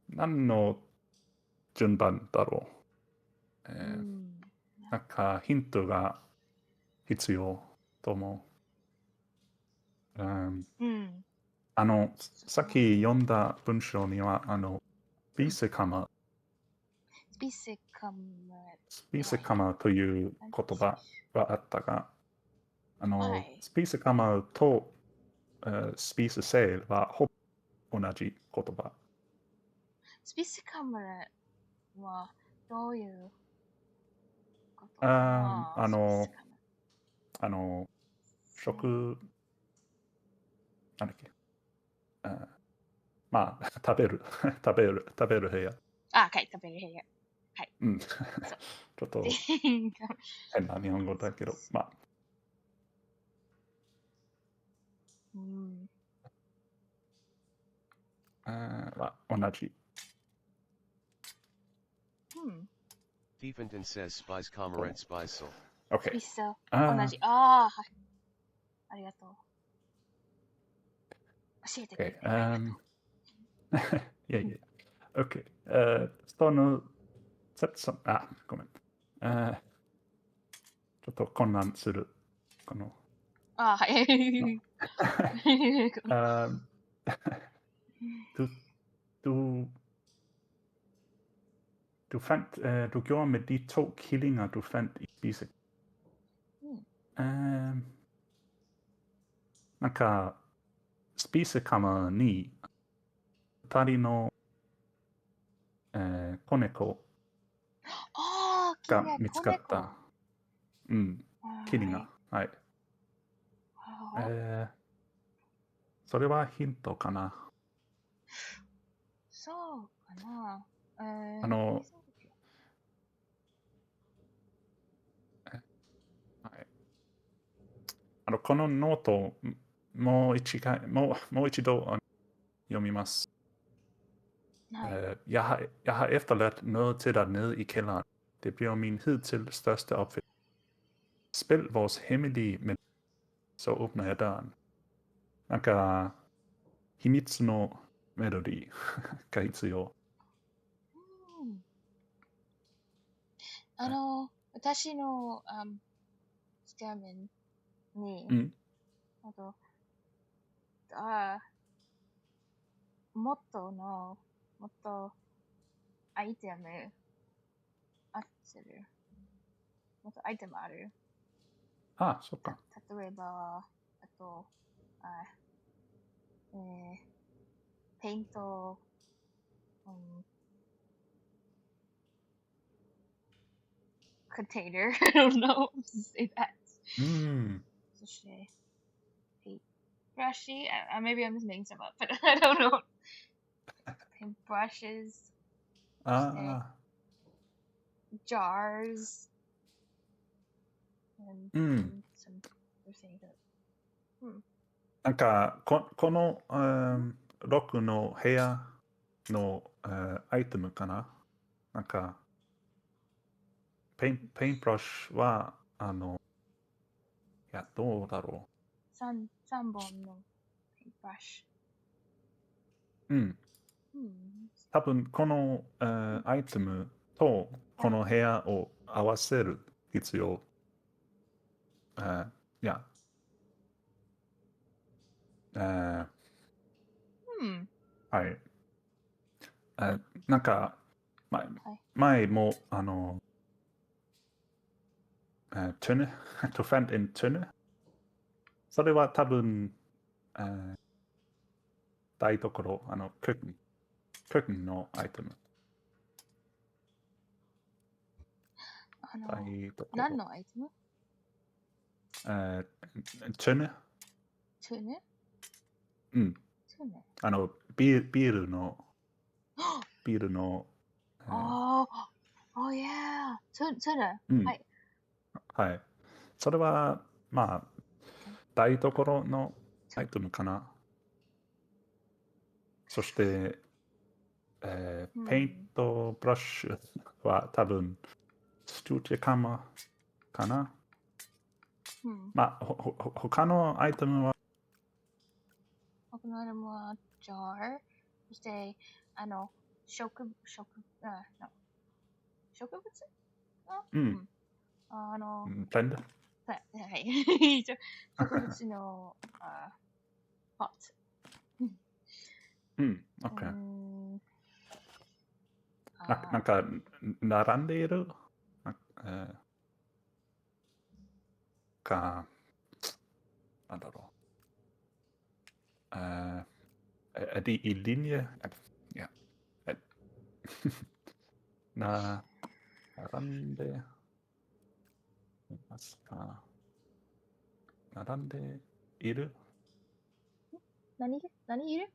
何の順番だろう、なんかヒントが必要と思う。さっき読んだ文章には、スピーセカマという言葉があったが、スピーセカマとスピーセセールはほぼ同じ言葉。スピーセカマはどういうことなんだっけまあ、食べる部屋。はい、食べる部屋。はい。ちょっと変な日本語だけど、まあ。同じ。Stephenton says Spice Comrade Speisel. Okay. 同じ。はい。ありがとう。教えてくれてありがとう。いやいや。Okay. そのごめん。ちょっと混乱する。はい。Du gjorde med de 2 killinger, du fandt i spise. なんか、スピーセカマに2人の、子猫が見つかった。キリンが。はい。それはヒントかな。そうかな。このノートをもう一度読みます。Jeg har efterladt noget til dig nede i kælderen. Det bliver min hidtil største opfindelse. Spil vores hemmelige melodi, så åbner jeg døren. なんか秘密のメロディーが必要。私のスキャメンに、もっとアイテムもっとアイテムある。そっか。例えば、ペイント、container. I don't know how to say that. そして、brushy. Maybe I'm just making some up, but I don't know. Paint brushes. Jars. And some you're saying that. Hmm. なんかこの、6の部屋の、アイテムかな。なんかペインブラシはいやどうだろ3本のペイントブラシ。う。うん。多分この、アイテムとこの部屋を合わせる必要。いや。はい。なんか、前もTønne, to find in Tønne. それは多分、台所、cooking のアイテム。何のアイテムTønne。Tønne? うん。ビールの、Oh, yeah. Tønne. はい。はい。それは、まあ、台所のアイテムかな。そして、ペイントブラシは多分、スチューチェカマかな。まあ、他のアイテムは、他のアイテムは、jar。そして、植物うん。ブレンダー。はい。植物の、pot。うん、OK。なんか、並んでいるなんだろう。die Linie, ja,並んでいますか？並んでいる？何いる？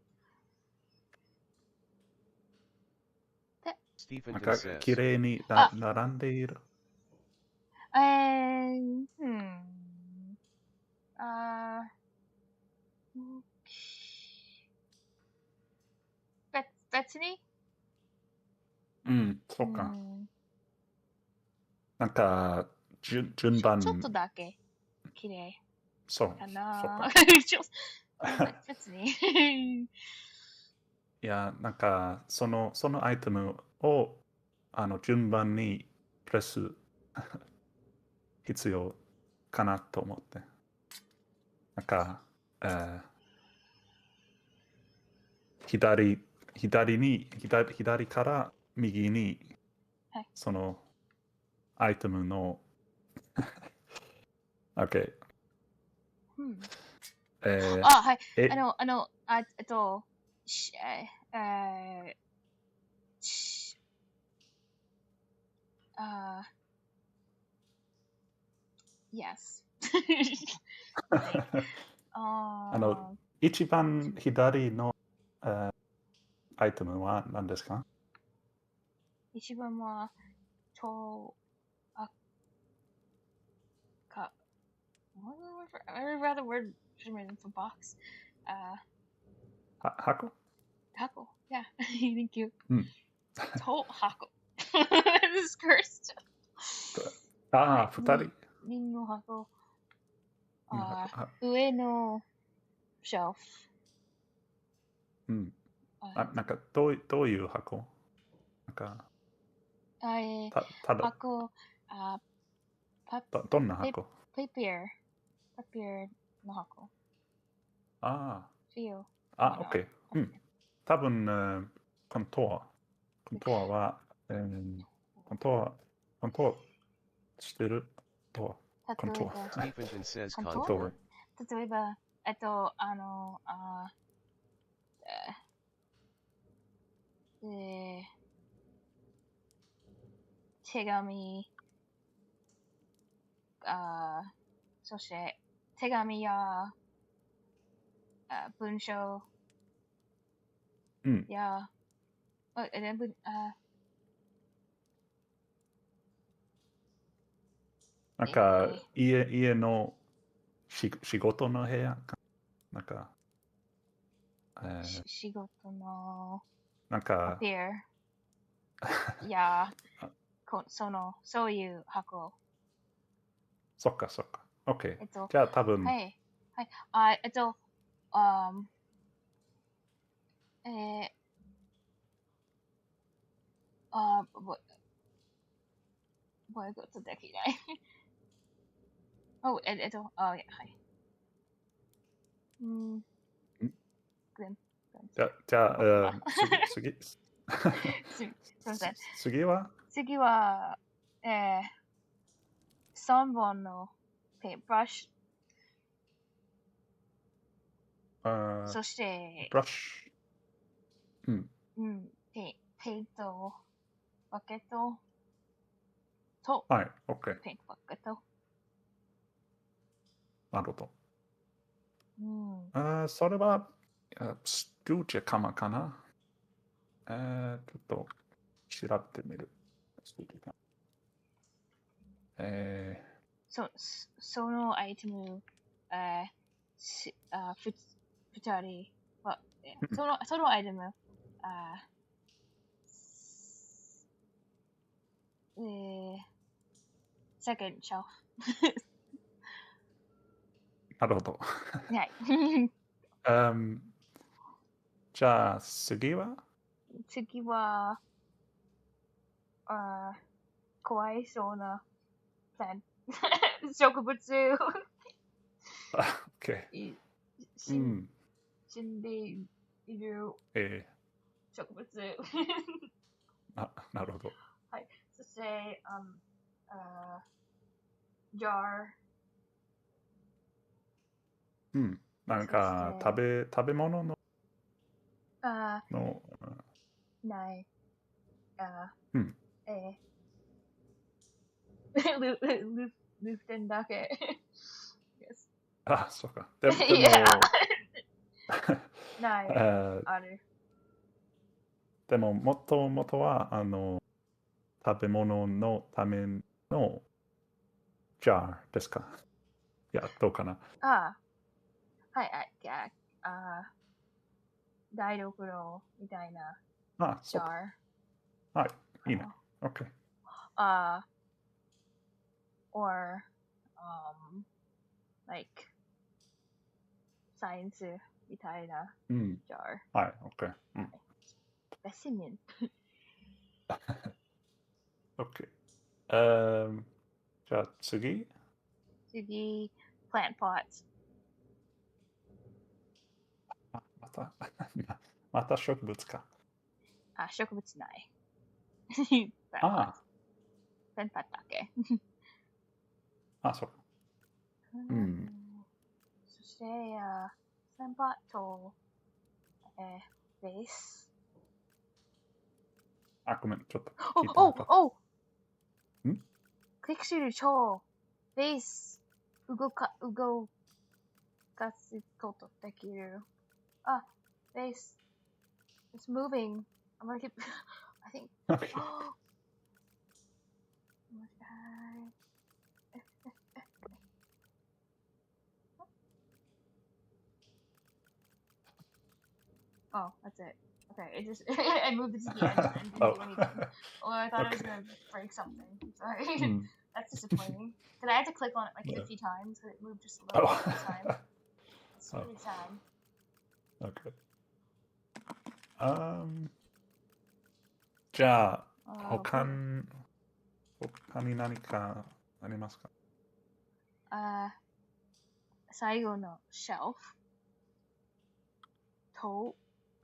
なんか綺麗に並んでいる。別に？うん、そうか。なんか順番。ちょっとだけ綺麗かな。別に。いや、なんかそのアイテムを順番にプレス必要かなと思って。なんか、左から右に、そのアイテムのOK。はい。Yes. 一番左の、アイテムは何ですか？一番は、I would rather word for box. 箱？箱 Yeah, thank you. 箱 This is cursed. 2人？人の箱。上のシェルフ。うん。なんかどういう箱？なんか箱、どんな箱？パピーの箱。OK。うん。多分、コントアは、コントアしてるとは。コントア。Stephenton says contour. 例えば、手紙、そして手紙や文章や、なんか家の仕事の部屋か。なんか、仕事のなんか、パピー。いや、そういう箱。そっか。OK。じゃあ多分。はい。覚え事できない。はい。じゃあ、次。すみません。次は3本のペイントブラシ。そして、ブラシ。ペイントバケットと、はい、OK。ペイントバケット。なるほど。それは、ストゥーチェカマかな。ちょっと調べてみる。そのアイテム、2人は、そのアイテム、second shelf。なるほど。はい。じゃあ次は怖いそうな植物。OK。死んでいる植物。なるほど。はい。そして、jar。なんか食べ物のない。ルフテンだけ。そうか。でもない。ある。でも、もともとは、食べ物のためのジャーですか。いや、どうかな。はい。台所みたいな。そうか。はい、いいね。OK。or like サイエンスみたいな jar。はい、OK。specimen。OK。じゃあ次、plant pots。また植物か。植物ない。plant plant pot だけ。そうか。そして、plant pot と、ベース。ごめん、ちょっと聞いてなかった。クリックすると、ベース、動かすことできる。ベース、it's moving. I'm gonna keep, I think. Okay. Oh, that's it. Okay, it just, I moved it to the edge and didn't do anything. Or I thought it was gonna break something. Sorry. That's disappointing. Because I had to click on it like 50 times, because it moved just a little bit this time. It's really sad. Okay. じゃあ、他に何かありますか？最後のシェルフと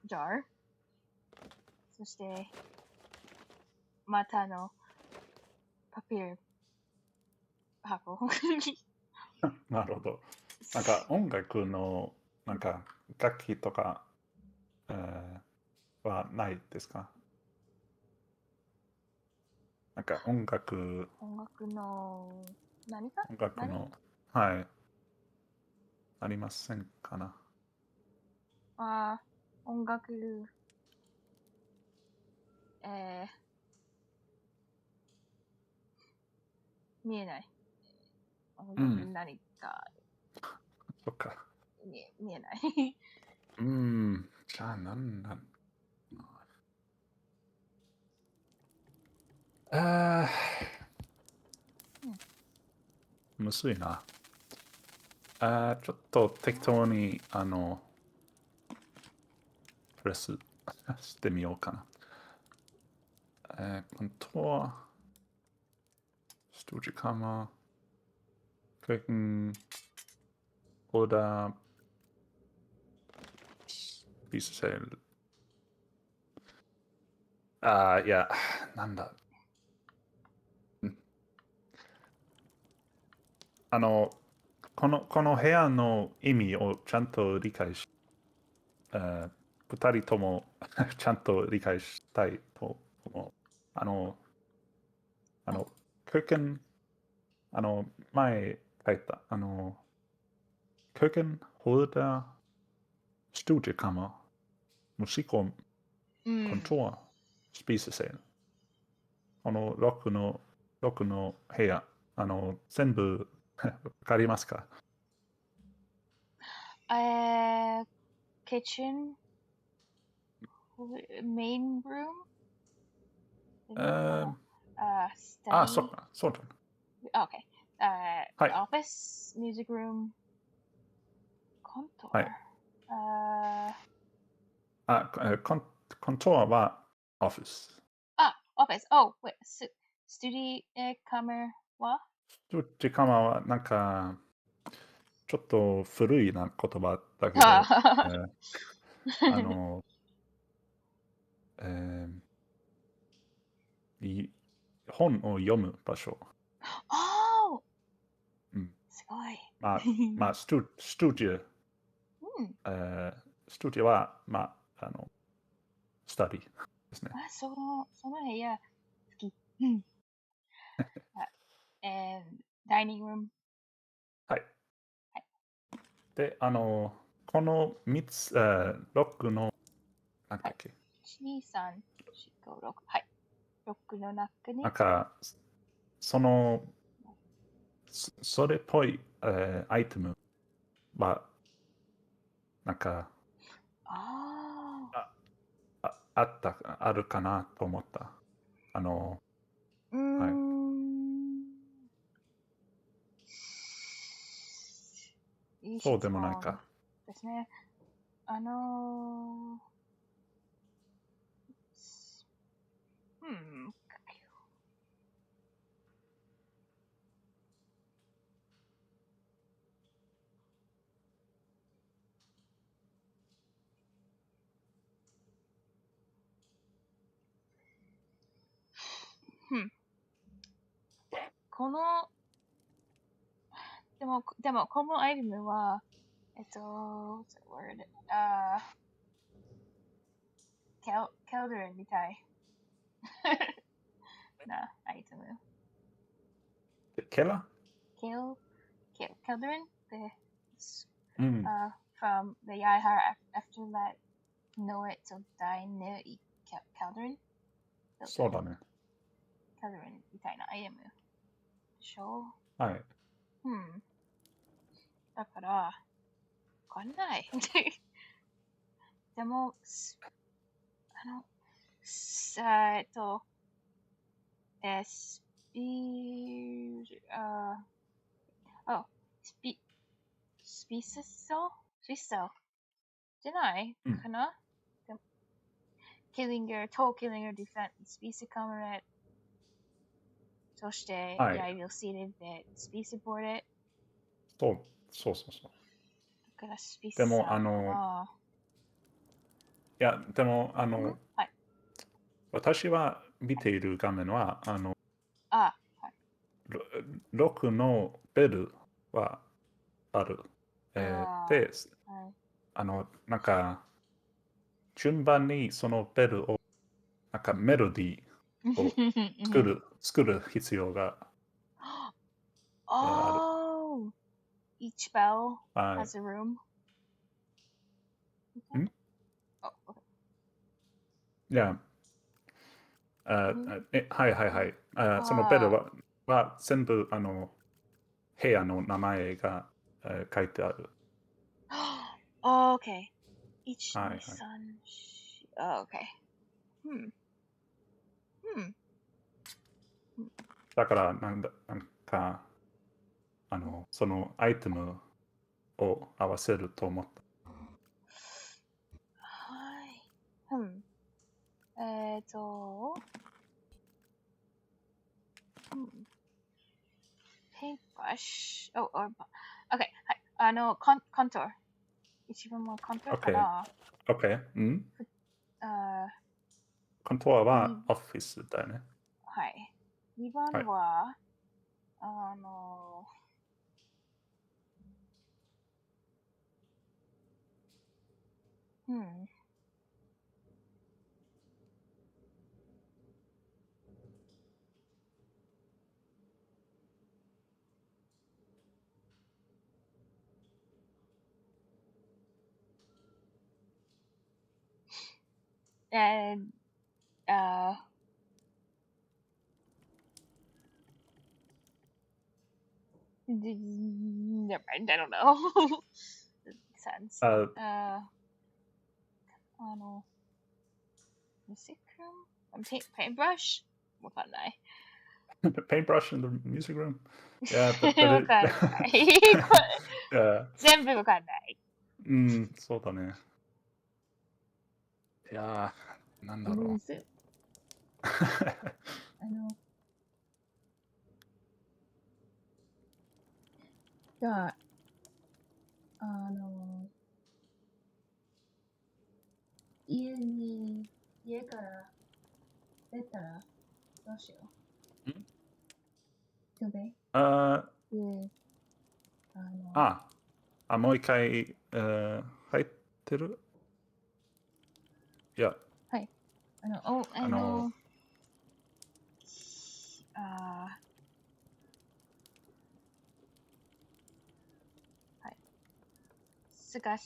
ジャー、そしてまたのパピー箱。なるほど。なんか音楽のなんか楽器とか、はないですか？なんか音楽の何か？音楽のはい。ありませんかな？音楽見えない。音楽何かそっか。見えない。じゃあなんだ。むずいな。ちょっと適当に、プレスしてみようかな。コントロール、Studiokammer, Küchen oder Spielzelt. いや、なんだ。この部屋の意味をちゃんと理解し、二人ともちゃんと理解したいと思う。Küchen、前書いた、Küchen oder Studiokammer, Musikraum, Kontor, Spisesaal。この6の部屋、全部わかりますか？ Kitchen, main room, study. そっか、そうだ。Okay. はい。 Office, music room, contour. はい。コントローはオフィス。Office. Oh, wait. Studio kammer は？スタジオカマはなんか、ちょっと古いな言葉だけど、本を読む場所。すごい。まあ、スタジオ。スタジオは、スタディですね。その部屋好き。ダイニングルーム。はい。で、この3つ、6の、なんだっけ。1、2、3、4、5、6。はい。6の中に。なんか、それっぽい、アイテムは、なんか、あるかなと思った。はい。そうでもないか。ですね。この、でも、このアイテムは、what's the word? ケルデンみたいなアイテム。ケラKeldrin, from the Yaihar after that know it till die no Keldrin. そうだね。Keldrin みたいなアイテムでしょ？はい。だから、わかんない。でも、スピソじゃないかな？Killinger, tall Killinger defense, Species Comrade. そして、I will see it that Species board it. そう。だから、スピースでも、いや、でも、はい。私は見ている画面は、はい。6のベルはある。で、なんか、順番にそのベルを、なんかメロディーを作る必要がある。Each bell has a room. いや、はい。そのベルは全部部屋の名前が書いてある。Oh, okay. 1、2、はいはい。3、4。Oh, okay. だからなんかそのアイテムを合わせると思った。はい。paintbrush. Oh, or okay. はい。contour. 一番はコントゥアかな。OK。コントゥアはオフィスだよね。はい。2番は、and never mind, I don't know. Doesn't make sense. Music room? Paintbrush? わかんない。Paintbrush in the music room? Yeah, but わかんない。全部わかんない。そうだね。いやー、なんだろう。じゃあ、家から出たらどうしよう。トゥベもう一回、入ってる？いや。はい。はい。探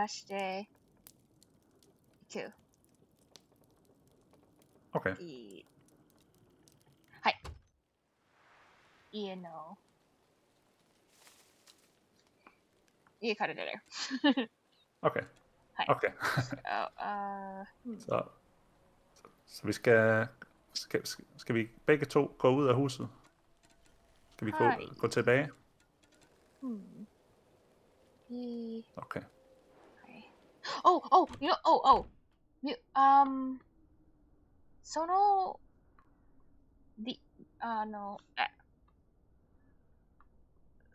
していく。OK。はい。家から出る。OK。はい。OK。Så vi skal vi begge to gå ud af huset? Skal vi gå tilbage? Okay. Oh, you know,その、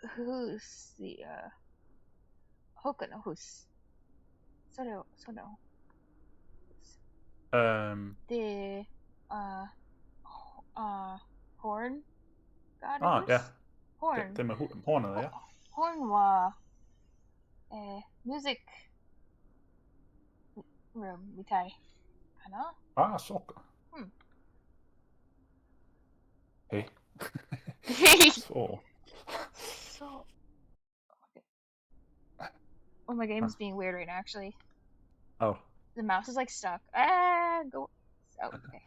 フース、他のフース。その、で、horn があるんです。horn。Det med hornet, ja. horn は、music room みたいかな。そうか。そう。Oh, my game's being weird right now, actually. Oh. The mouse is like stuck. Go. Oh, okay.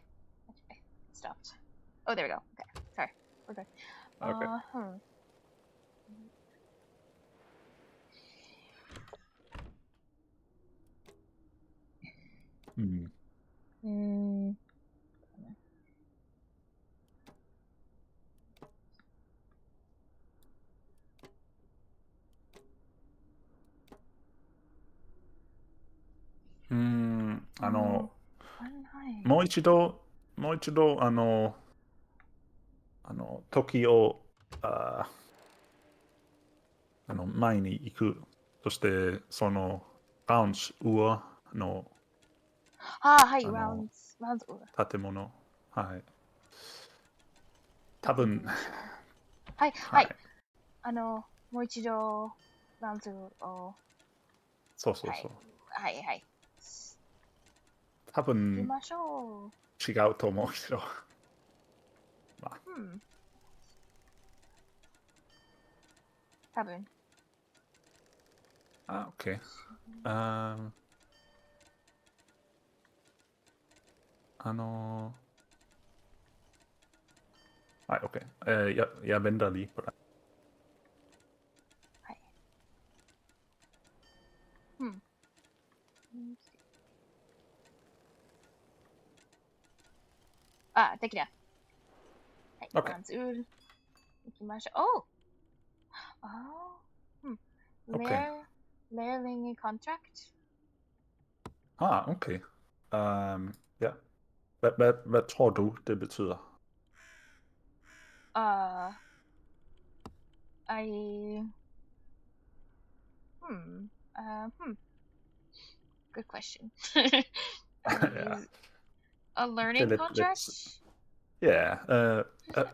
Stopped. Oh, there we go. Okay. Sorry. We're good. Okay. Fahrenheit. もう一度、時を、前に行く。そして、その、バウンス上の、はい、rounds 建物。はい。多分。はい。もう一度、ラウンズを。そう。はい。多分、行きましょう。違うと思うけど。多分。OK。はい、OK。Jeg venter lige på dig. はい。できた。はい、Okay. まず、行きましょう。Okay. Learning contract? Okay. Ja. Hvad tror du, det betyder? Good question. Ja. A learning Det er contract? Ja,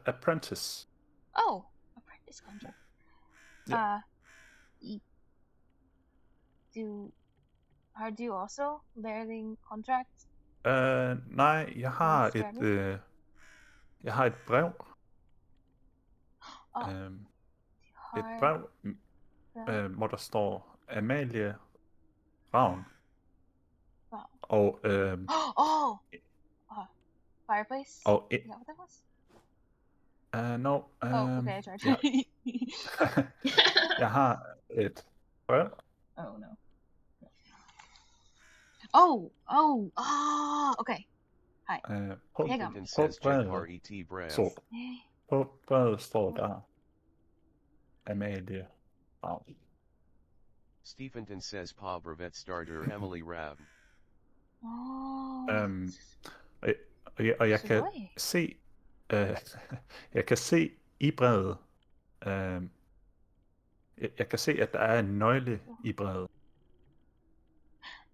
apprentice. Oh, apprentice contract. Ja. Har du også learning contract? Nej, jeg har et brev. Et brev, hvor der står Amalie Ravn. Og Fireplace? og Is that what that was? no. Okay, I tried. Jeg har et brev. Oh no. Okay. Hi. Stephenton says check RET breath. På brevet står der Amalie Ravn. Stephenton says pa brevet starter Emily Rav. Og jeg kan se, jeg kan se i brevet, jeg kan se, at der er en nøgle i brevet.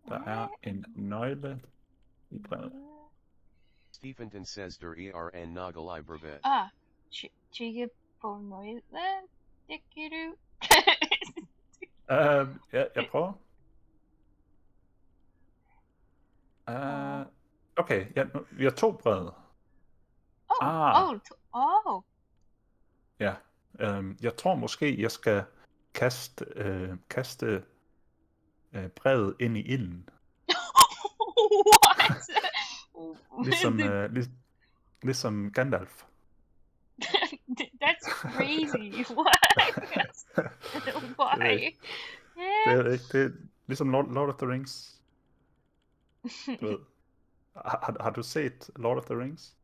Der er en nøgle i brevet. Stephenton says der en nagel I brevet. Kigge på nøgle. Det kan du. Jeg prøver. Okay, vi har 2 brevet. Ja, jeg tror måske, jeg skal kaste brevet ind i ilden. What? Ligesom Gandalf. That's crazy. What? Why? Det er ligesom Lord of the Rings. Du ved. Har du set Lord of the Rings?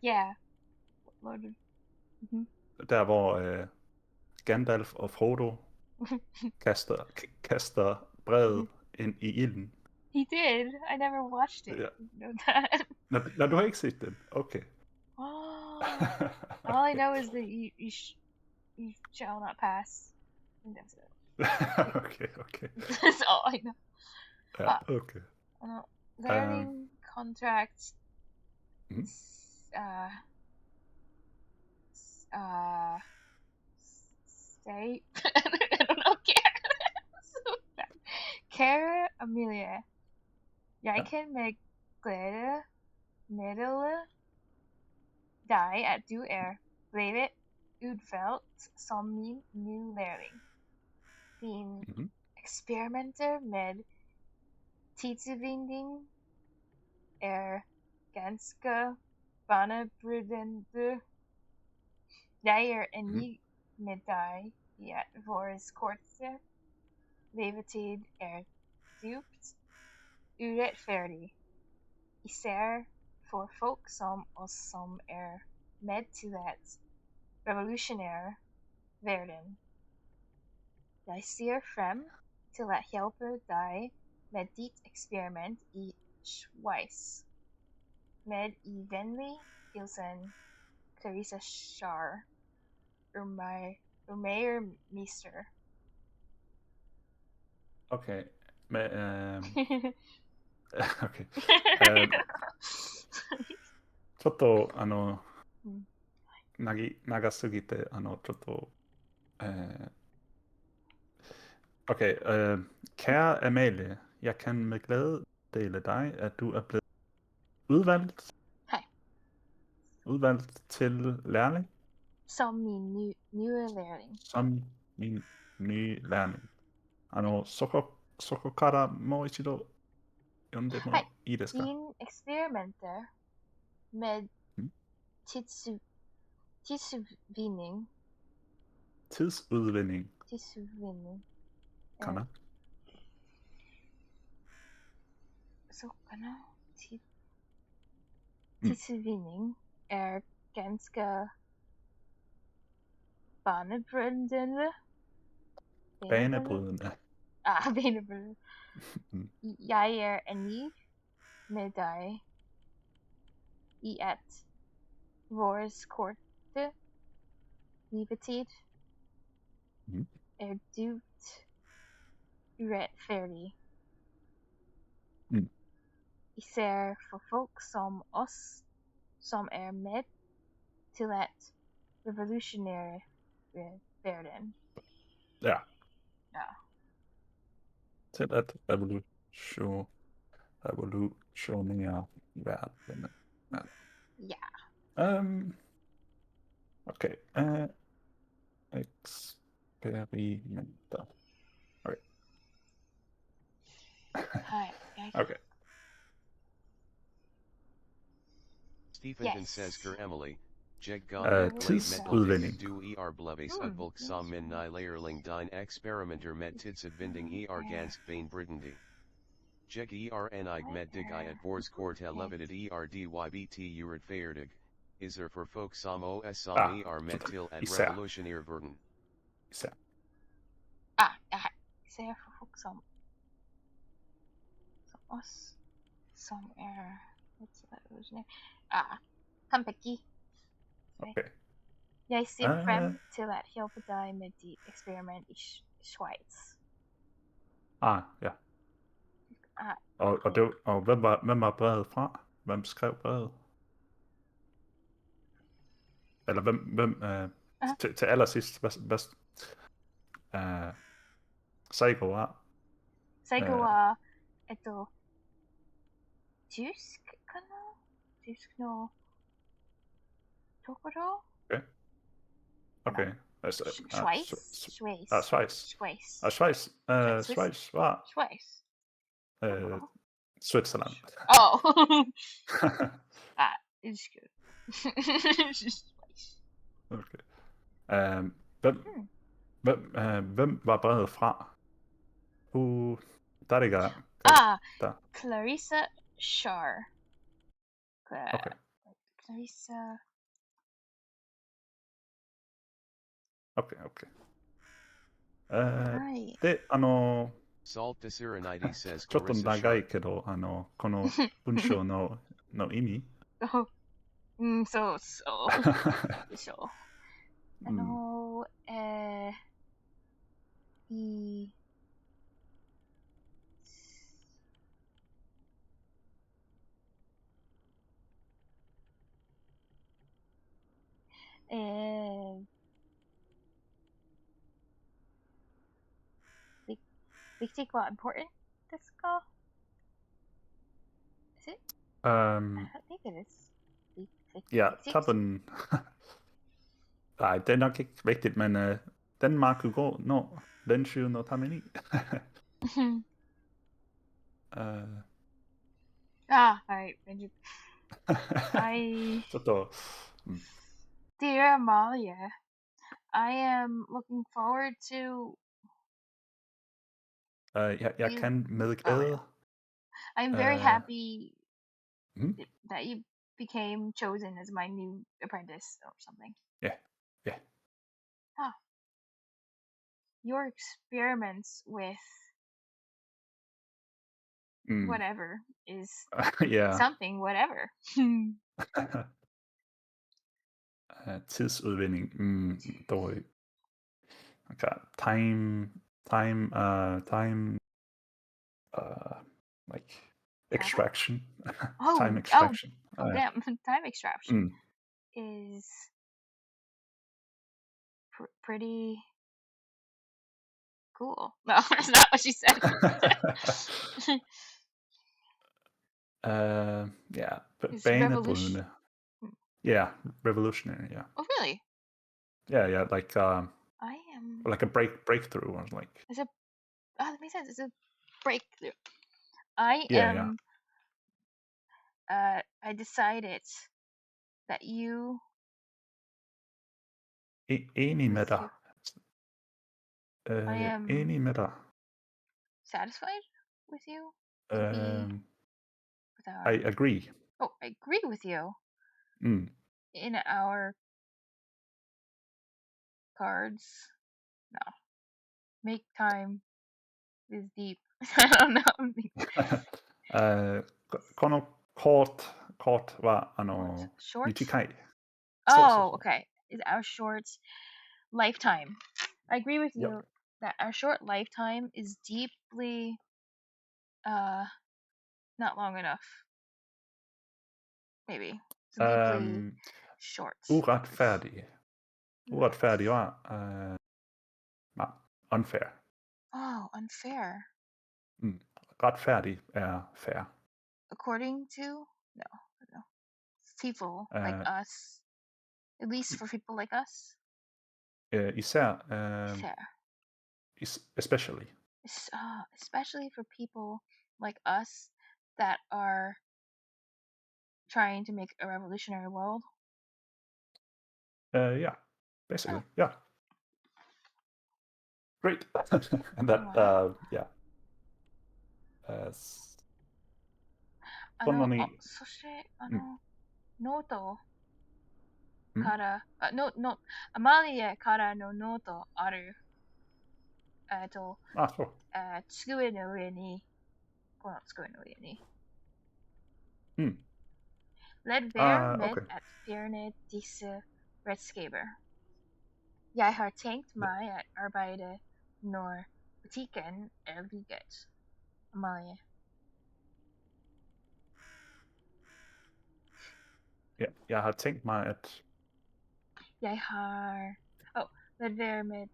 Yeah. Der hvor Gandalf og Frodo kaster brevet ind i ilden. He did. I never watched it. Ja. You know that. Nå, du har ikke set den? Okay. All I know is that you shall not pass. I think that's it. Okay. That's all I know. Ja, okay. Learning contract. Stay. I don't know. Kære Amelia, jeg kan med glæde meddele dig, at du blevet udvalgt som min nye lærling. Dine eksperimenter med tidsvinding ganske banebrydende. Jeg enig med dig i at vores korte levetid dybt uretfærdig, især for folk som os, som med til at revolutionere verden. Jeg ser frem til at hjælpe dig med dit eksperiment i Schweiz. Med i venlig hilsen, Clarissa Schar, Urmeiermeister. Okay. Okay. ちょっと長すぎてちょっとOkay, kære Amalie, jeg kan med glæde dele dig, at du er blevet udvalgt. Hej. Udvalgt til lærling. Som min nye lærling. Som min nye lærling. そこからもう一度読んでもいいですか? Dine eksperimenter med tidsudvinding. Tidsudvinding. かな? så tidsvinning ganska banebrydende. Banebrydende. Banebrydende. Jeg enig med dig i at vores korte levetid dybt uretfærdig. Især for folk som os, som med til at revolutionere verden. Ja. Ja. Til at revolutionere verden. Ja. Okay. Eksperimenter. Okay. Okay. Stephenton says Ker Emily, Jeg tidsudvinding. Du bleves udvolk som min leerling din experimenter med tidsudvinding gansk banebrydende. Jeg enig med dig at vores kort levetet dybt uretfærdig. Især for folk som os som med til at revolutionere verden. Især. Især for folk som os, som med til at revolutionere. Kompagni. Okay. Jeg ser frem til at hjælpe dig med dit eksperiment i Schweiz. Ja. Og hvem var brevet fra? Hvem skrev brevet? Eller hvem til allersidst, hvad Seigo var? Seigo var tysk kanal? Tysk no Tokoro? Okay. Schweiz? Schweiz. Schweiz var Switzerland. It's good. Okay. Hvem var brevet fra? Der er det ikke der. Clarissa Shar. Okay. Clarissa. Okay. で、ちょっと長いけど、この文章の意味そうでしょう。Vigtig var importantですか? Is it? I think it is. Ja, toppen. Nej, det er nok ikke vigtigt, men Danmark kunne gå når den 7.のために。はい。ちょっと。Dear Amalia, I am looking forward to. Jeg kan med glæde. I'm very happy that you became chosen as my new apprentice or something. Yeah. Your experiments with whatever is something, whatever. Tidsudvinding. Dårligt. Okay. Time, like extraction. Time extraction. Damn. Time extraction is pretty cool. No, that's not what she said. Yeah, banebrydende. Yeah, revolutionary. Yeah. Oh, really? Yeah, like I am like a breakthrough or like. That makes sense. It's a breakthrough. I decided that you. Enig med dig. I am enig med dig. satisfied with you I agree. Oh, I agree with you. Mm. In our cards. No. Make time is deep. I don't know. このコーはShort? 短い。Oh, okay. Is our short lifetime. I agree with you that our short lifetime is deeply not long enough. Maybe. It's deeply short. Orättfärdig. Orättfärdig は、unfair. Oh, unfair. rättfärdig är fair. According to? No. People like us. At least for people like us. Isär. Fair. Especially. Especially for people like us that are trying to make a revolutionary world. Yeah, basically, yeah. Great. And that, yeah. そんなに。そしてノートからアマリアからのノートある。そう。机の上にこの机の上に。Let weer met at Fjerne deze wetgever. Jij herdenkt mij het arbeiden naar betiken liget. Amalie. Ja, jeg har tænkt mig at... Let weer met...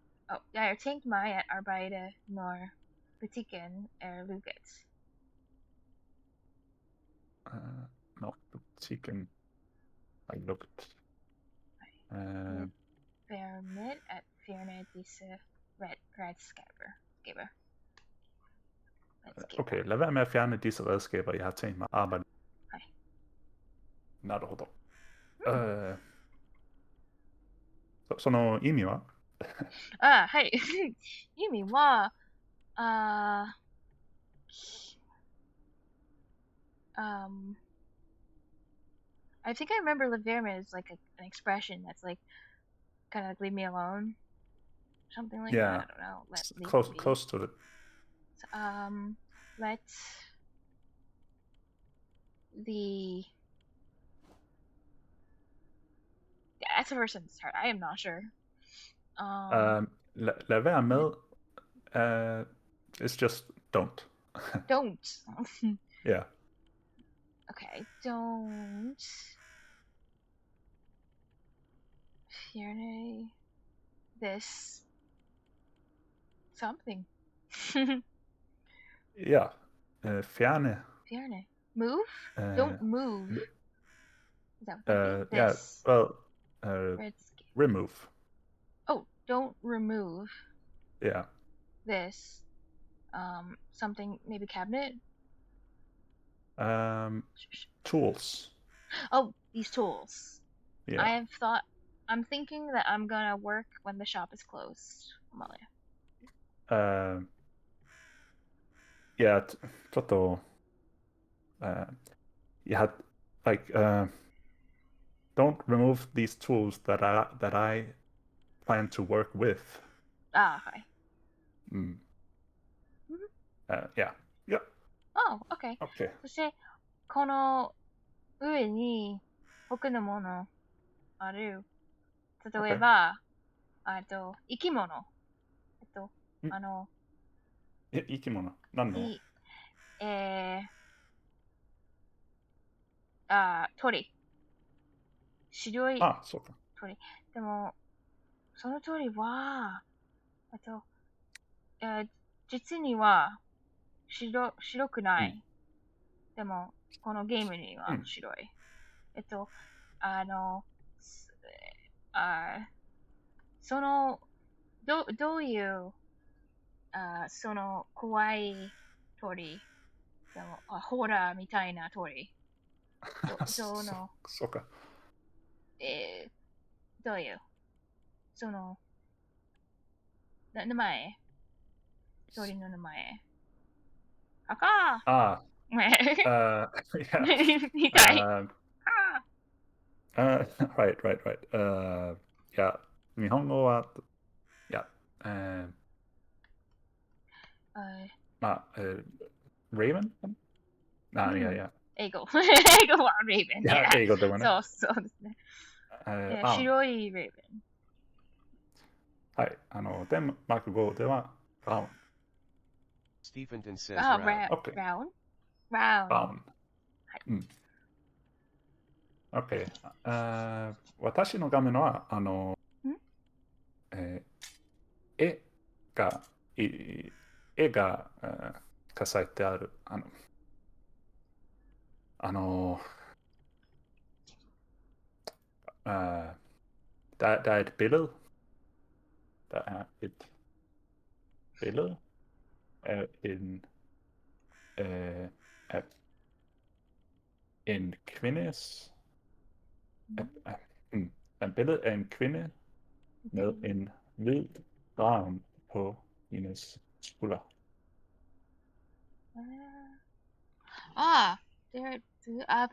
jij herdenkt mij het arbeiden naar betiken liget. Når butikken har lukket. Weer met at Fjerne deze redskaber. Okay, lad være med at fjerne disse redskaber, jeg har tænkt mig at arbejde. Naるほど。その意味は？はい。意味は、I think I remember Leverme is like an expression that's like kind of like leave me alone, something like that. I don't know. Close to it. Let the that's the first sentence start. I am not sure. Lad være med. It's just don't. Don't. Yeah. Okay, don't. Fjerne this something. Yeah. Fjerne. Fjerne. Move? Don't move. Is that what yeah, this? well, remove. Oh, don't remove. Yeah. This. Something, maybe cabinet? Tools. Oh, these tools. Yeah. I'm thinking that I'm gonna work when the shop is closed. Amalia. Yeah, ちょっと、don't remove these tools that I plan to work with. Hi. Yeah. Yeah. Oh, okay. Okay. そして、この上に他のものある。例えば、生き物。生き物。何の？鳥。白いそうか。鳥。でも、その鳥は、実には白くない。でも、このゲームには白い。その、どういう、その怖い鳥、でもホラーみたいな鳥。そうか。どういう、その、名前鳥の名前。赤 Yeah. みたい。Right, right, right. Yeah. 日本語は、yeah. まあ、Raven? いやいや。英語。英語は Raven。いや、英語でもね。そうですね。白い Raven。はい。デンマーク語では、Brown。Stephenton says Brown. Okay. Brown? Brown。OK。私の画面は、絵が、書かれてある。Dat er et billede. Der er et billede af en kvindes... Et billede af en kvinde med en hvid ravn på hendes skulder. There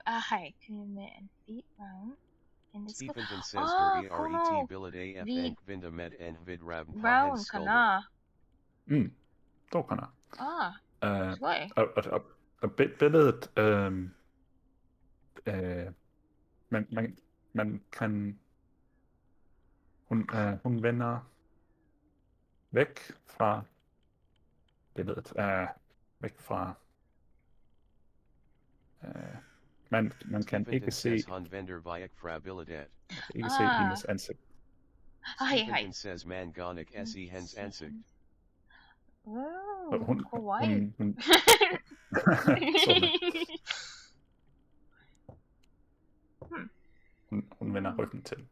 are high and feet round. Stephenton says der eret billet af en kvinda med en vid ravn på Brown hans か skulder. な。そうかな。すごい。Billedet... man kan... Hun vender væk fra billedet. Væk fra... man kan ikke se... Han vender væk fra billedet. Ikke se hendes ansigt. Stephenton says man kan ikke se hendes ansigt. 怖い。そうね。hun vender ryggen til.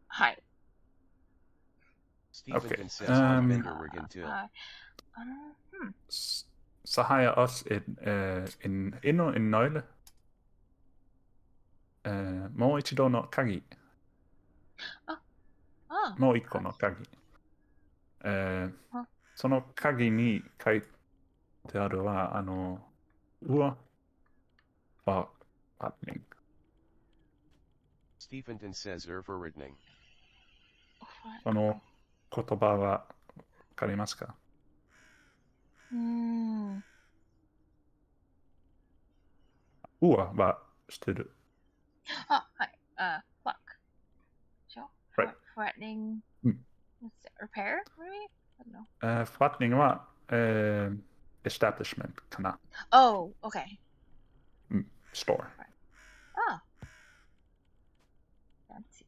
はい。Stephenton says han vender ryggen til. Så har jeg også endnu en nøgle. もう一度の鍵。もう一個の鍵。その鍵に書いてあるは、Ur for retning. Stephenton says forretning. その言葉はわかりますか？Urは知ってる。はい。Fuck. Right. Threatening. Repair, maybe? I don't know. Forretningはestablishment かな。Oh, okay. Store. Fancy.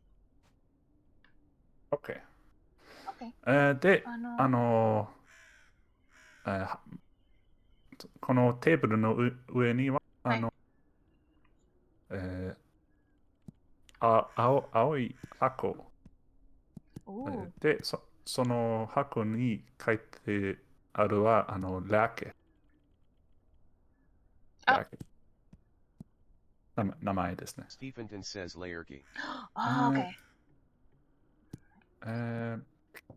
OK。 Okay. で、このテーブルの上には、青い箱。で、その箱に書いてあるは、ラケ。名前ですね。Stephenton says layerkey. Okay.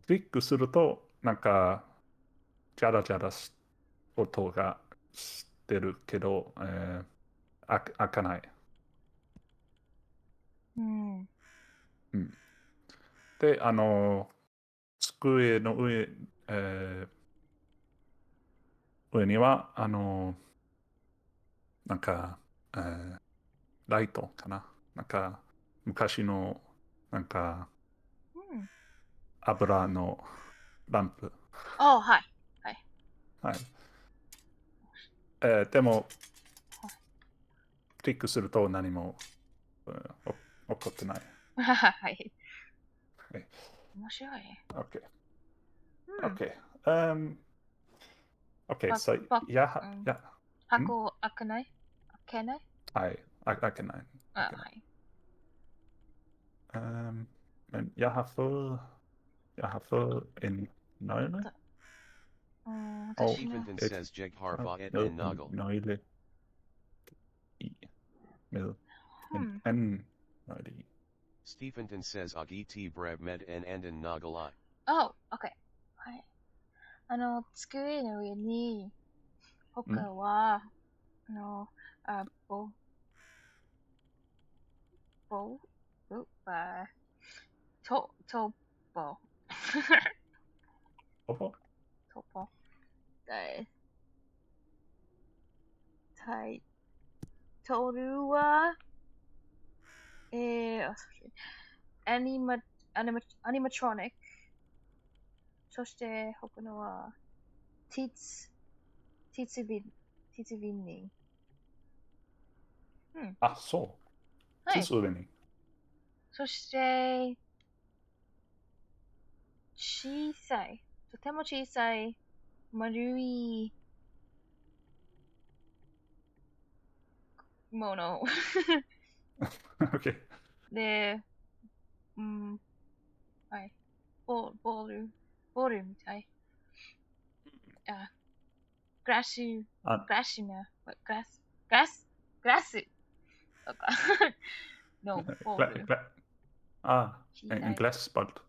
クリックすると、なんか、ジャラジャラ音がしてるけど、開かない。で、机の上、上には、なんか、ライトかな。なんか、昔の、なんか、油のランプ。はい。はい。でも、クリックすると何も起こってない。はい。面白い。OK。OK。so, 箱開けないはい。開けない。はい。Men jeg har fået en nøgle. Stephenton says jeg har fået en nøgle med en anden nøgle i. Stephenton says et brev med en anden nøgle i. Okay. はい。机の上に僕はの、ボ、ボ、トボ。トボトボ。タイトルは、アニマトロニック。そして他のは、ティツビン。あ、そう。はい。Tidsudvinding。そして、とても小さい、丸いもの。OK。で、はい。ボールみたい。グラスとかのボール。en glasbold。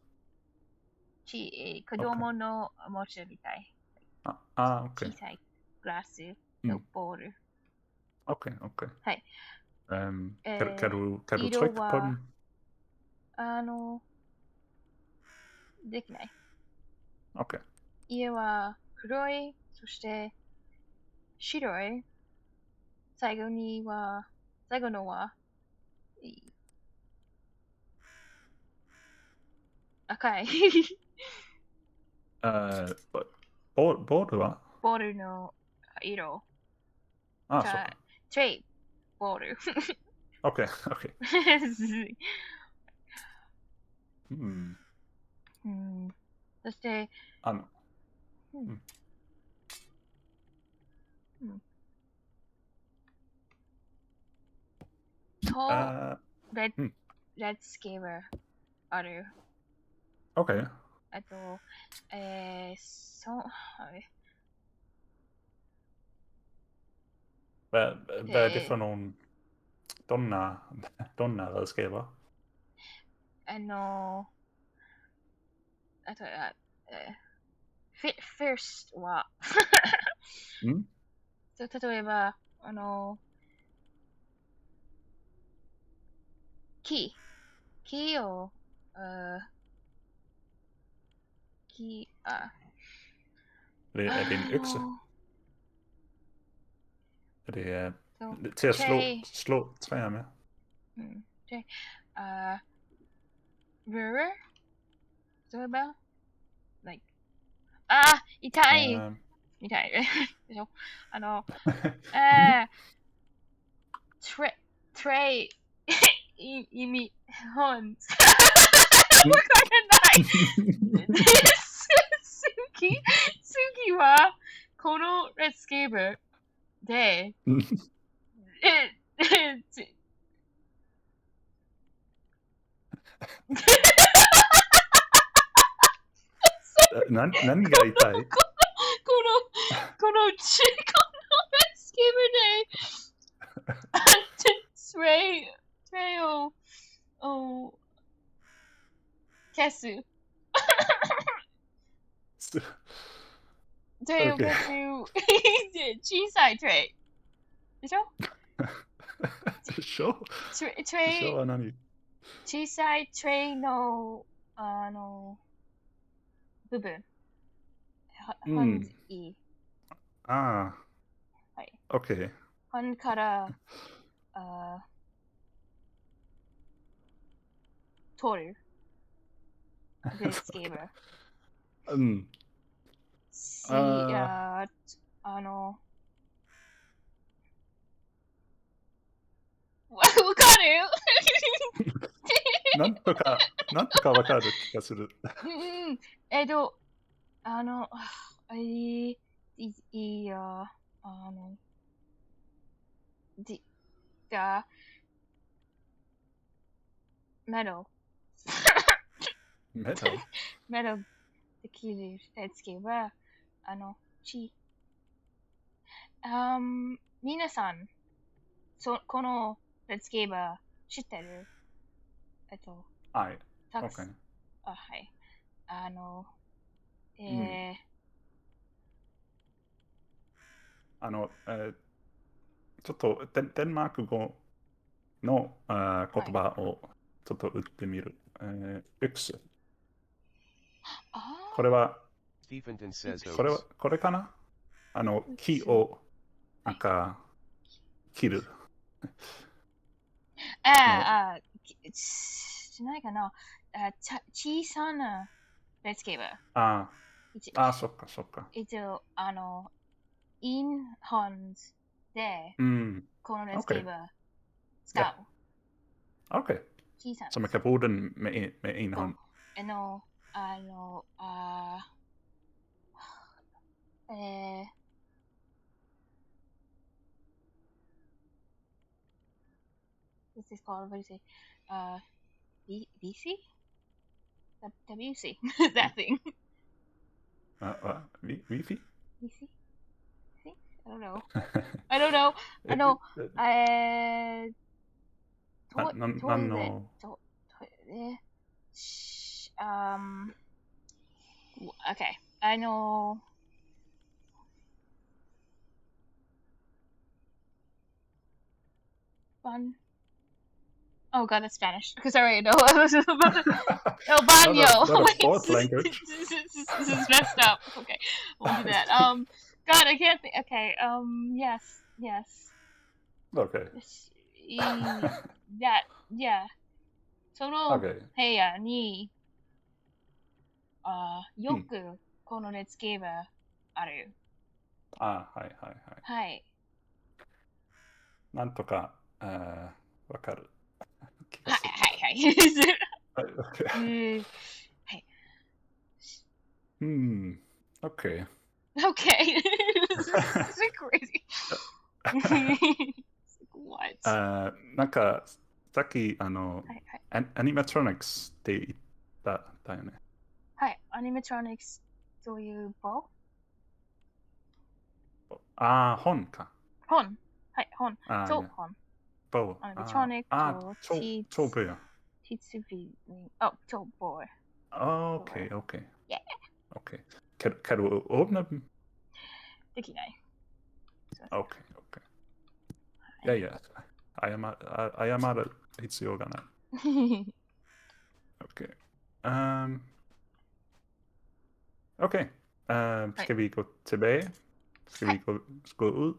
子供のおもちゃみたい。OK。小さいグラスのボール。OK。はい。Kan du色 trykke på は den? できない。OK。家は黒い、そして白い。最後のは赤い。ボールはボールの色。あ、そうか。トレイ、ボール。OK。そして、レッドスケーバーある。OK。あと、Hvad er det for nogle redskaber? あと、first は、例えば、キーを、Er det en økse? Er det til at slå træer med? Ruler? 例えば like 痛いみたいでしょ。トレイ意味本わからない。次はこのレッツゲームで何が痛い？このレッツゲームでトレイを消す。トレイを消す。小さいトレイ。でしょ？でしょ？は何？小さいトレイの部分。本いい。はい。OK。本から取る。レッツゲーム。わかる？なんとかわかる気がする。メダルできるレッツゲームは、皆さん、このレッツゲームは知ってる？はい。はい。ちょっとデンマーク語の言葉をちょっと打ってみる。X。これは、これかな？木をなんか切る。じゃないかな。小さなレッツゲーバー。そっかそっか。一応、インハンズで、このレッツゲーバー使う。Okej. Så man kan bruge den med en hånd. What's this called? What do you say? VC? WC? That thing. Wifi? VC? I don't know. I don't know. Okay. I know. Fun. Oh god, that's Spanish. Sorry, no. El baño. Not a fourth language. This is messed up. Okay, we'll do that. God, I can't think. Okay. Yes. Okay. Yeah. その部屋に、よくこのレッツゲーバーある。はい。なんとか、わかる。はい。はい。Okay. Okay. This is crazy. What? なんか、さっき、アニメトロニクスって言ったよね。はい。アニメトロニクスどういう棒？本か。本。はい、本。そう、本。棒。アニメトロニクスと超棒や。超棒。Okay. Yeah. Okay. Kan du åbne dem? できない。Okay. Ja. 謝る必要がない。Okay. Okay. Skal vi gå tilbage? Skal vi gå ud?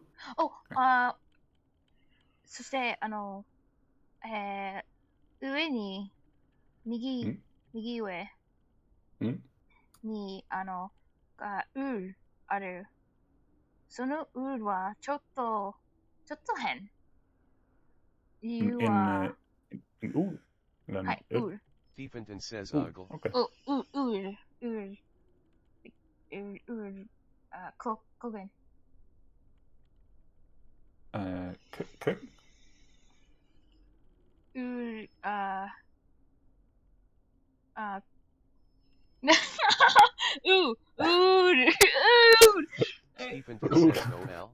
そして上に右上にウールある。そのウールはちょっと変。理由はウール。はい、ウール。Thiefenden says Uggle. Okay. ウール。古言。ウール、Thiefenden says Noel.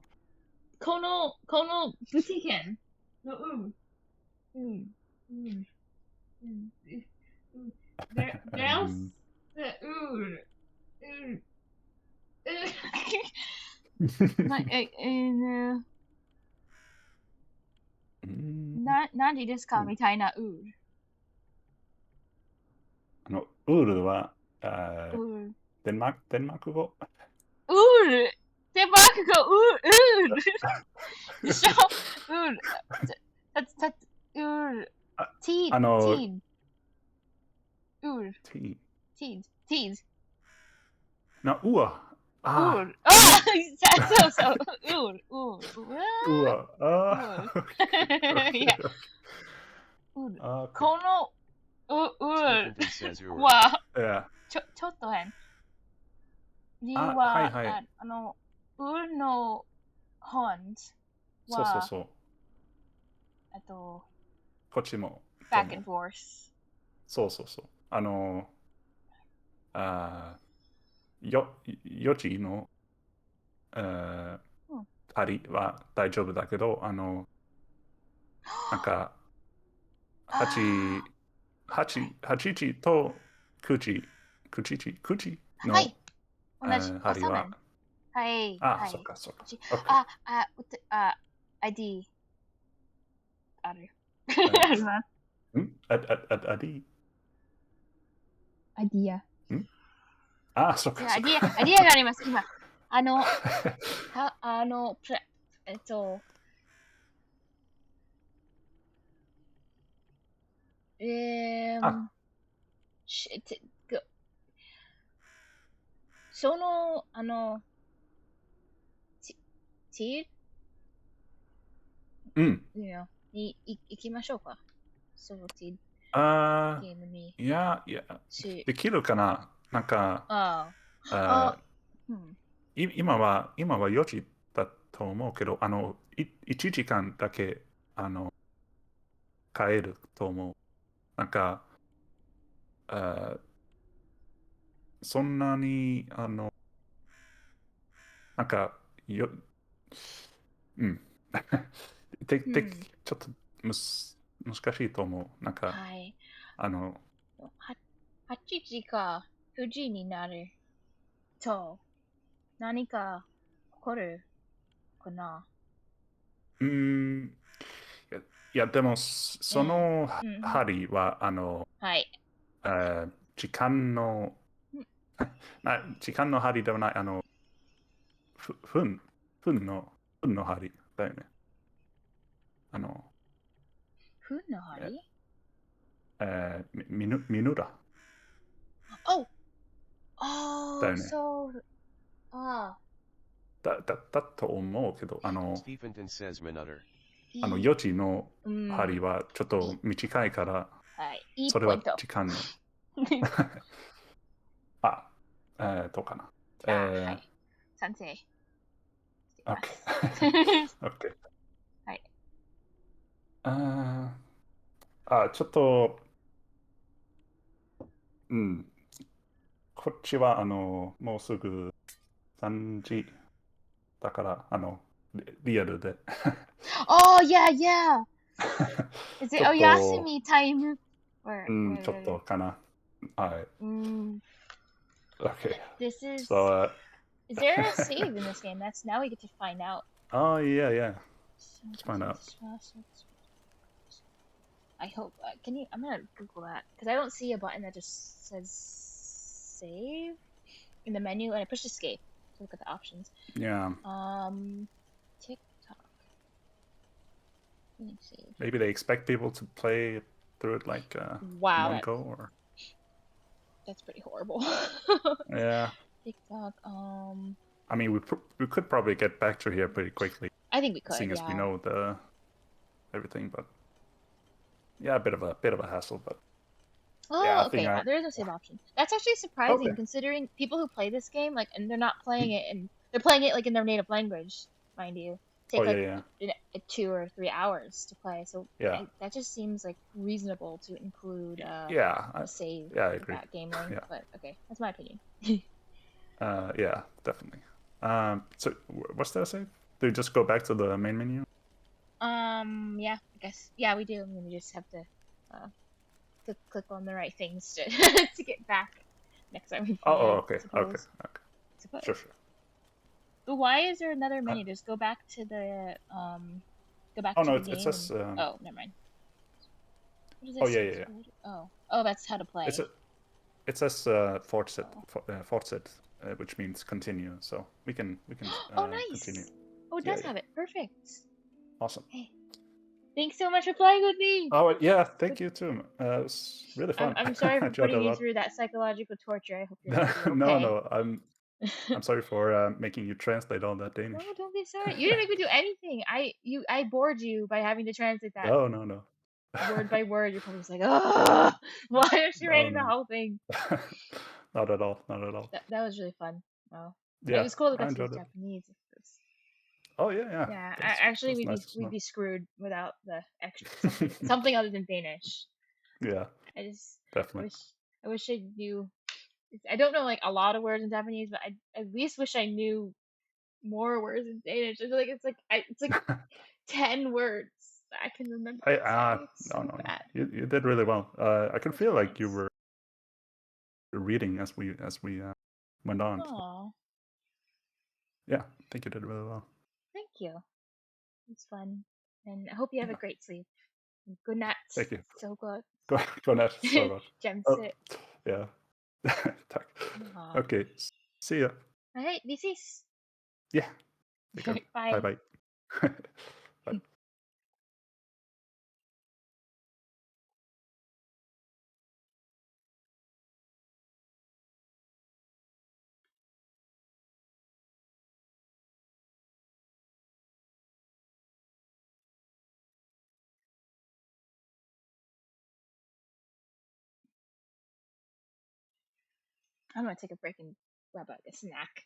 このブティケンのThere's何ですかみたいなウール。ウールは、デンマーク語。ウールデンマーク語ウールでしょウールウールティーウールティーうわそうウールこのウールはちょっと変。理由はウールの本はそうこっちも back and forth そう4時の針は大丈夫だけどなんか8時と9時の同じ針ははいそっか ID ある。ああります。アディ アディア。そっか、そっアディア、か。アディアがあります。今、あ、その、チうん。に行きましょうか。そのチゲームに。いや、できるかななんか、今は4時だと思うけど、1時間だけ、帰ると思う。なんか、そんなに、なんか、うん。ちょっと難しいと思う。なんか、はい。8時か9時になると何か起こるかな。いや、でも、その針は、はい。時間の、時間の針ではない、分の針だよね。分の針ミヌラだよね。そう。だと思うけど、Stephenton says minutter. 4時の針はちょっと短いから、それは時間の。どうかな。はい。賛成。OK。OK。はい。ちょっと、こっちは、もうすぐ3時だから、リアルで。yeah. Is it お休みタイム？ちょっとかな。はい。Okay. This is. So, Is there a save in this game? That's now we get to find out. Oh, yeah. Let's find out. I hope. I'm gonna Google that because I don't see a button that just says save in the menu, and I push escape to look at the options. Yeah. TikTok. Save. Maybe they expect people to play through it like wow, one go, or that's pretty horrible. Yeah. TikTok. I mean, we could probably get back to here pretty quickly. I think we could. Seeing as we know everything, but yeah, a bit of a hassle, but. Okay. There is no save option. That's actually surprising considering people who play this game, like, and they're not playing it, and they're playing it like in their native language, mind you. Take 2 or 3 hours to play, so that just seems like reasonable to include a save I agree. that game length. But okay, that's my opinion. Yeah, definitely. So what's that save? Do you just go back to the main menu? Yeah, I guess. Yeah, we do. I mean, we just have to click on the right things to to get back next time we play. Okay. Sure. But why is there another menu? Just go back to the go back to the game. It says. Oh, never mind. What is this? Yeah. Oh, that's how to play. It says fortset, which means continue. So we can. Oh, nice. Continue. Oh, it does have it. Perfect. Awesome. Hey. Thanks so much for playing with me. Oh yeah, thank you too. It was really fun. I'm sorry for putting you through that psychological torture. I hope you're okay. No. I'm sorry for making you translate all that Danish. No, don't be sorry. You didn't make me do anything. I bored you by having to translate that. No. Word by word, you're probably just like, oh, why is she writing the whole thing? Not at all. That was really fun. Oh, yeah, it was cool to I get to enjoyed use it. Japanese. Oh yeah. Yeah, actually, we'd be screwed without the extra something other than Danish. Yeah. I just definitely. I wish I knew. I don't know like a lot of words in Japanese, but I at least wish I knew more words in Danish. I feel like it's like 10 words that I can remember. No. You did really well. I can feel like you were reading as we went on. Aww. Yeah, I think you did really well. Thank you. It's fun. And I hope you have a great sleep. And good night. Thank you. So good. Gå nat, så godt. Jamse. Ja. Tak. Aw. Okay, see ya. Alright, vi ses. Ja, det gør vi. Bye. Bye bye. Bye. I'm gonna take a break and grab a snack.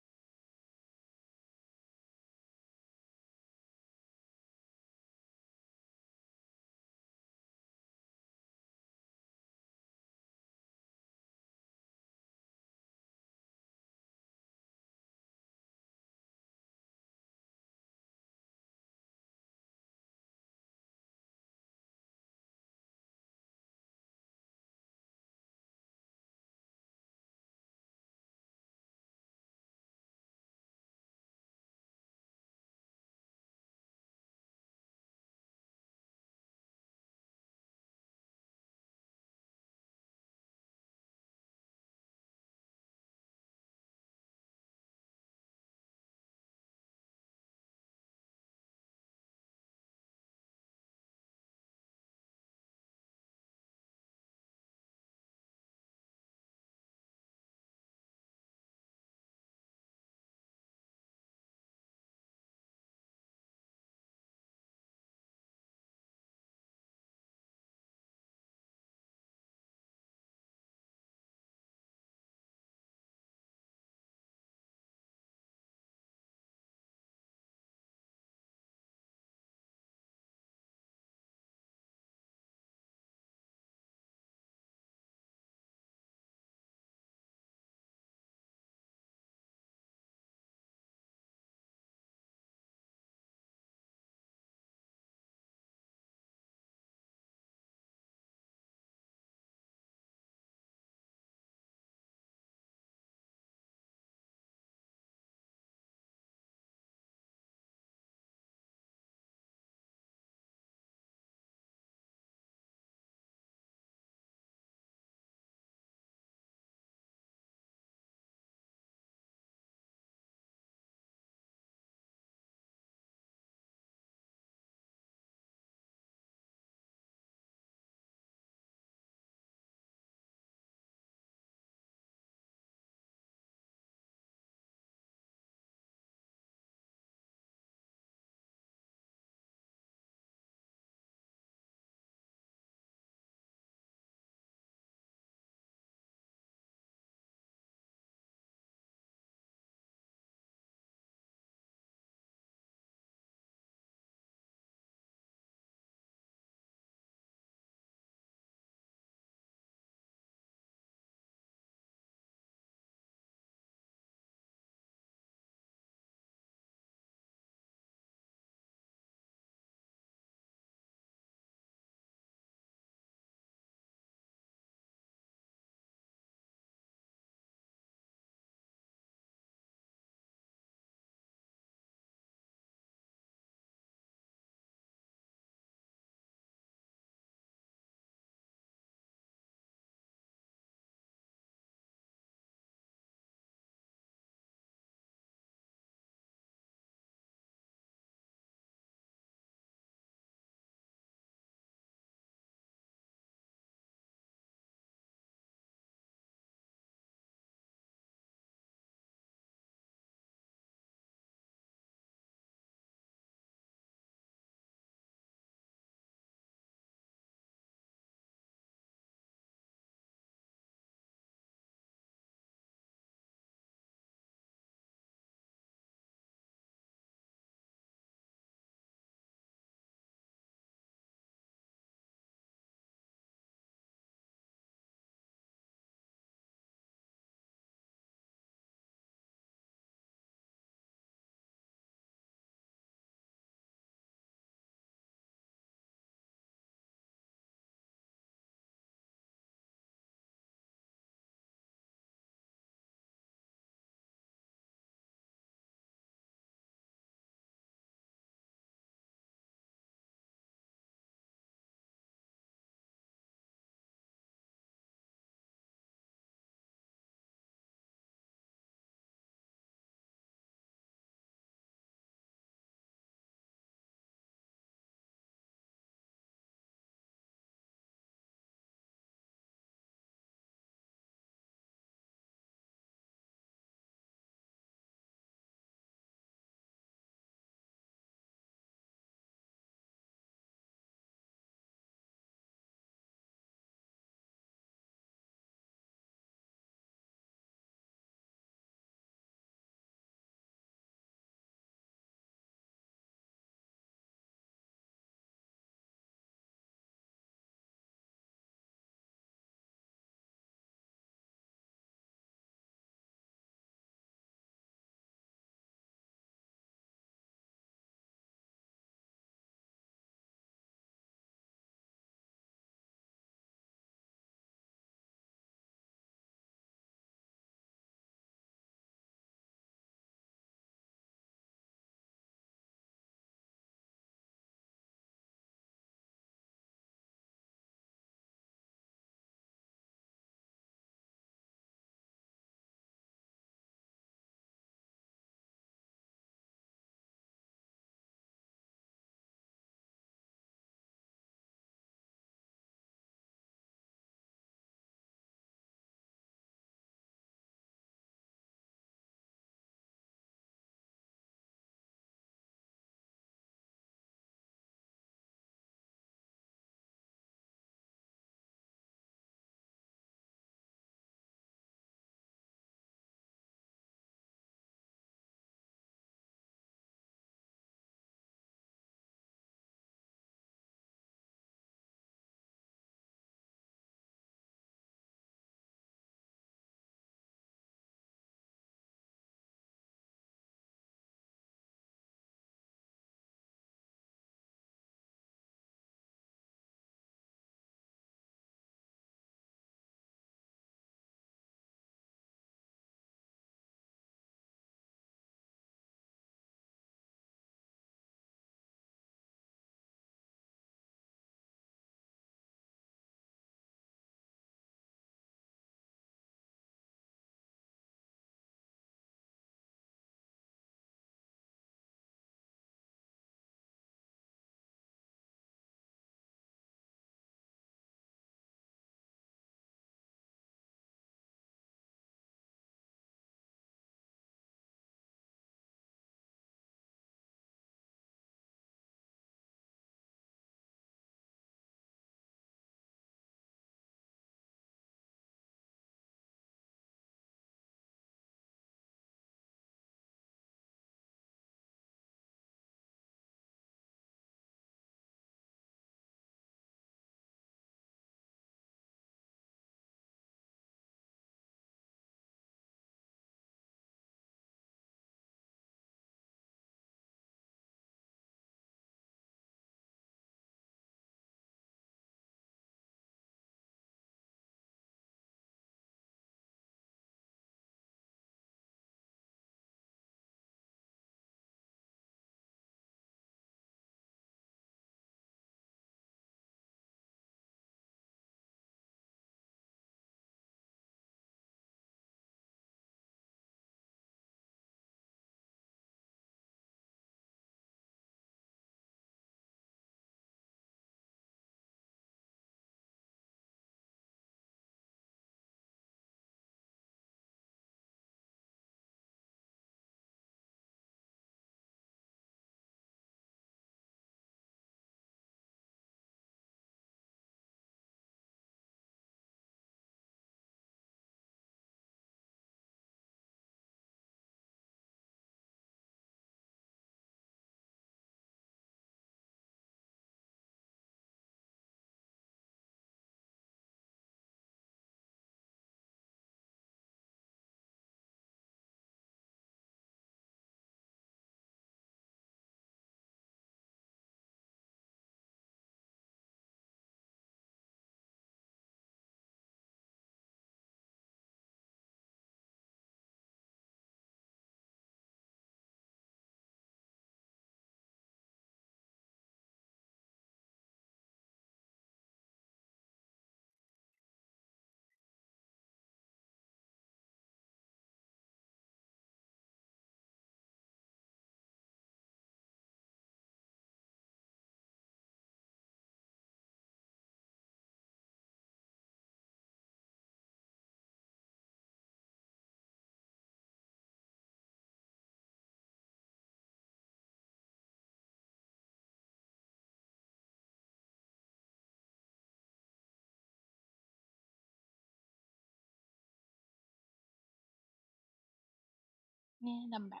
And I'm back.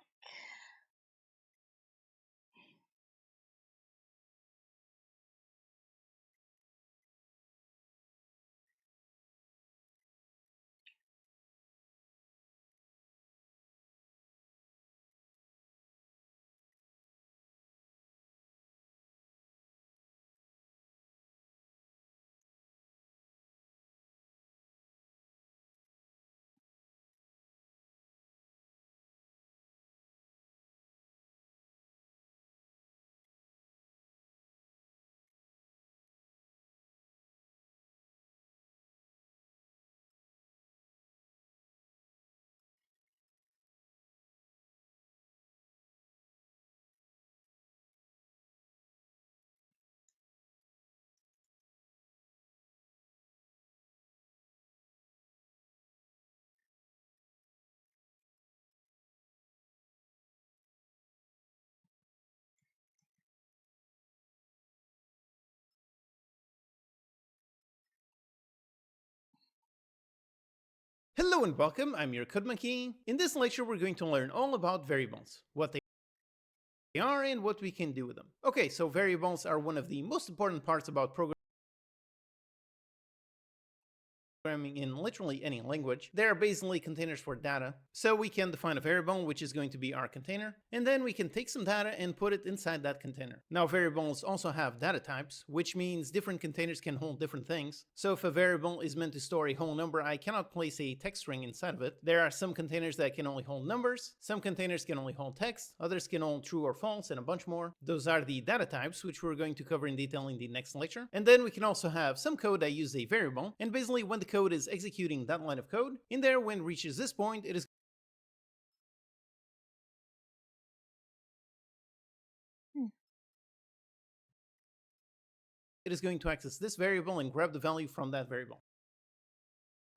Hello and welcome, I'm your Code Monkey. In this lecture we're going to learn all about variables, what they are and what we can do with them. Okay, so variables are one of the most important parts about programming in literally any language. They are basically containers for data. So we can define a variable, which is going to be our container, and then we can take some data and put it inside that container. Now variables also have data types, which means different containers can hold different things. So if a variable is meant to store a whole number, I cannot place a text string inside of it. There are some containers that can only hold numbers, some containers can only hold text, others can hold true or false, and a bunch more. Those are the data types, which we're going to cover in detail in the next lecture. And then we can also have some code that uses a variable, and basically when the code is executing that line of code, in there when it reaches this point, it is going to access this variable and grab the value from that variable.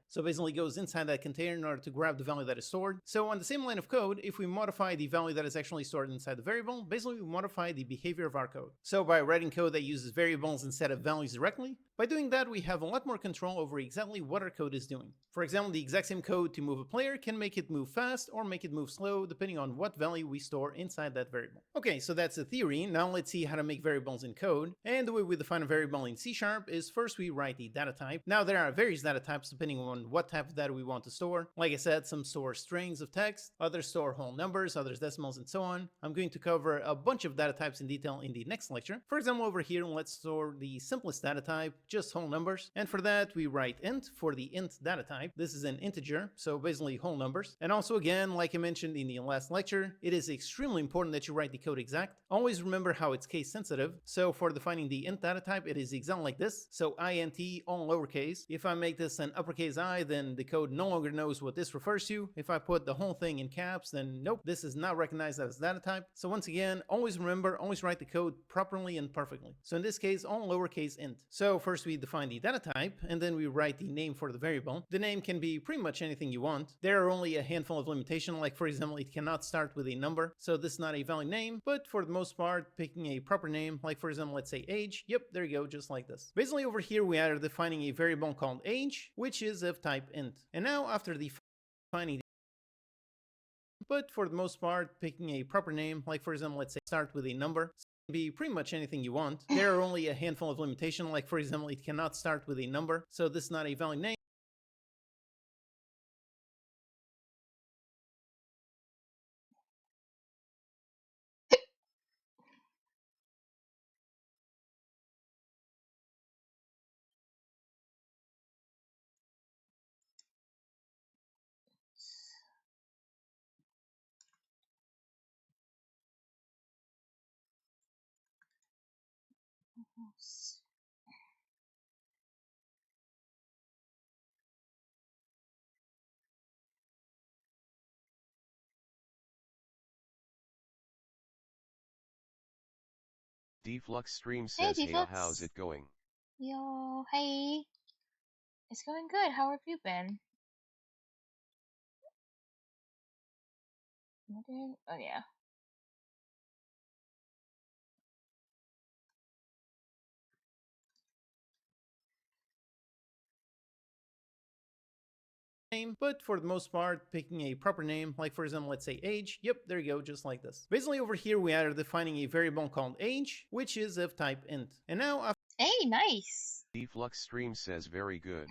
So basically it goes inside that container in order to grab the value that is stored. So on the same line of code, if we modify the value that is actually stored inside the variable, basically we modify the behavior of our code. So by writing code that uses variables instead of values directly, by doing that we have a lot more control over exactly what our code is doing. For example, the exact same code to move a player can make it move fast or make it move slow depending on what value we store inside that variable. Okay, so that's the theory. Now let's see how to make variables in code. And the way we define a variable in C# is first we write the data type. Now there are various data types depending on what type of data we want to store. Like I said, some store strings of text, others store whole numbers, others decimals, and so on. I'm going to cover a bunch of data types in detail in the next lecture. For example, over here, let's store the simplest data type, just whole numbers. And for that, we write int for the int data type. This is an integer, so basically whole numbers. And also again, like I mentioned in the last lecture, it is extremely important that you write the code exact. Always remember how it's case sensitive. So for defining the int data type, it is exactly like this. So int all lowercase. If I make this an uppercase I, then the code no longer knows what this refers to. If I put the whole thing in caps, then nope, this is not recognized as data type. So once again, always remember, always write the code properly and perfectly. So in this case, all lowercase int. So first we define the data type, and then we write the name for the variable. The name can be pretty much anything you want. There are only a handful of limitations, like for example, it cannot start with a number, so this is not a valid name, but for the most part, picking a proper name, like for example, let's say age, yep, there you go, just like this. Basically over here, we are defining a variable called age, which is of type int. And now after defining but for the most part, picking a proper name, like for example, let's say start with a number, can be pretty much anything you want. There are only a handful of limitations, like for example, it cannot start with a number, so this is not a valid name. Deflux Stream says, hey, Deflux. how's it going? Yo, hey. It's going good. How have you been? Oh yeah. name, but for the most part, picking a proper name, like for example, let's say age. Yep, there you go, just like this. Basically over here, we are defining a variable called age, which is of type int. And now, hey, nice. Deflux Stream says very good.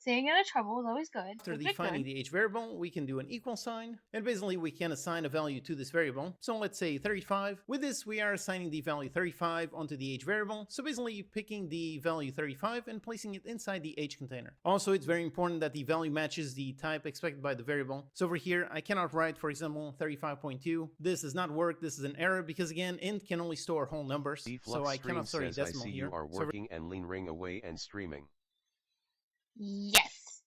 Staying out of trouble is always good. After defining the age variable, we can do an equal sign, and basically we can assign a value to this variable. So let's say 35. With this, we are assigning the value 35 onto the age variable. So basically picking the value 35 and placing it inside the age container. Also, it's very important that the value matches the type expected by the variable. So over here, I cannot write, for example, 35.2. This does not work. This is an error because again, int can only store whole numbers. So I cannot store a decimal here. You are working and lean ring away and streaming. Yes.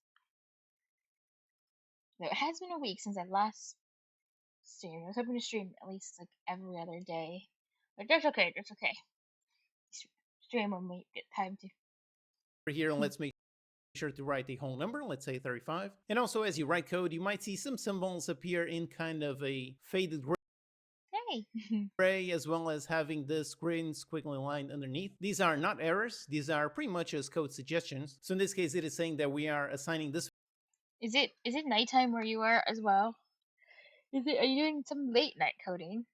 It has been a week since I last streamed. I was hoping to stream at least like every other day. But that's okay, that's okay. Stream when we get time to. Over here, let's make sure to write a whole number, let's say 35. And also as you write code, you might see some symbols appear in kind of a faded gray, as well as having this green squiggly line underneath. These are not errors. These are pretty much as code suggestions. So in this case, it is saying that we are assigning this. Is it nighttime where you are as well? Are you doing some late night coding?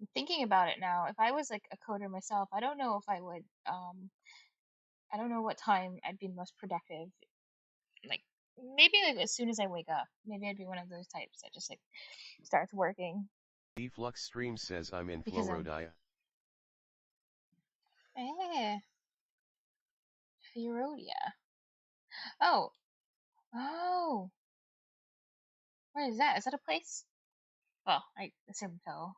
I'm thinking about it now. If I was like a coder myself, I don't know if I would I don't know what time I'd be most productive. Like maybe like as soon as I wake up. Maybe I'd be one of those types that just like starts working. Deflux Stream says I'm in Florodia. Florodia. Oh. Where is that? Is that a place? Well, I assume so.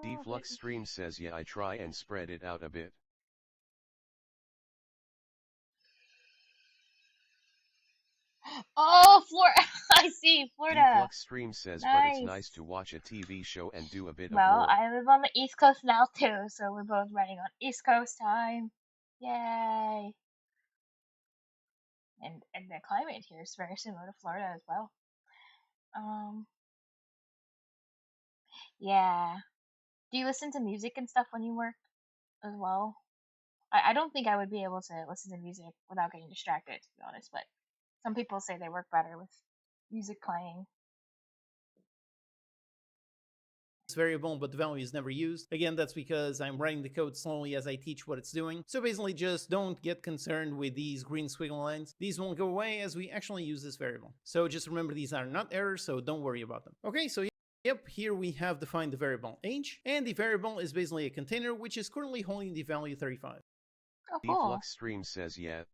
Deflux Stream says yeah, I try and spread it out a bit. Oh, Florida! I see, Florida. Deflux Stream says, nice. But it's nice to watch a TV show and do a bit of work. Well, I live on the East Coast now too, so we're both running on East Coast time. Yay! And the climate here is very similar to Florida as well. Yeah. Do you listen to music and stuff when you work as well? I don't think I would be able to listen to music without getting distracted, to be honest, but some people say they work better with music playing. Variable, but the value is never used. Again, that's because I'm writing the code slowly as I teach what it's doing. So basically just don't get concerned with these green squiggle lines. These won't go away as we actually use this variable. So just remember these are not errors, so don't worry about them. Okay, so yep, here we have defined the variable age, and the variable is basically a container which is currently holding the value 35. Oh, cool. Deflux Stream says yeah.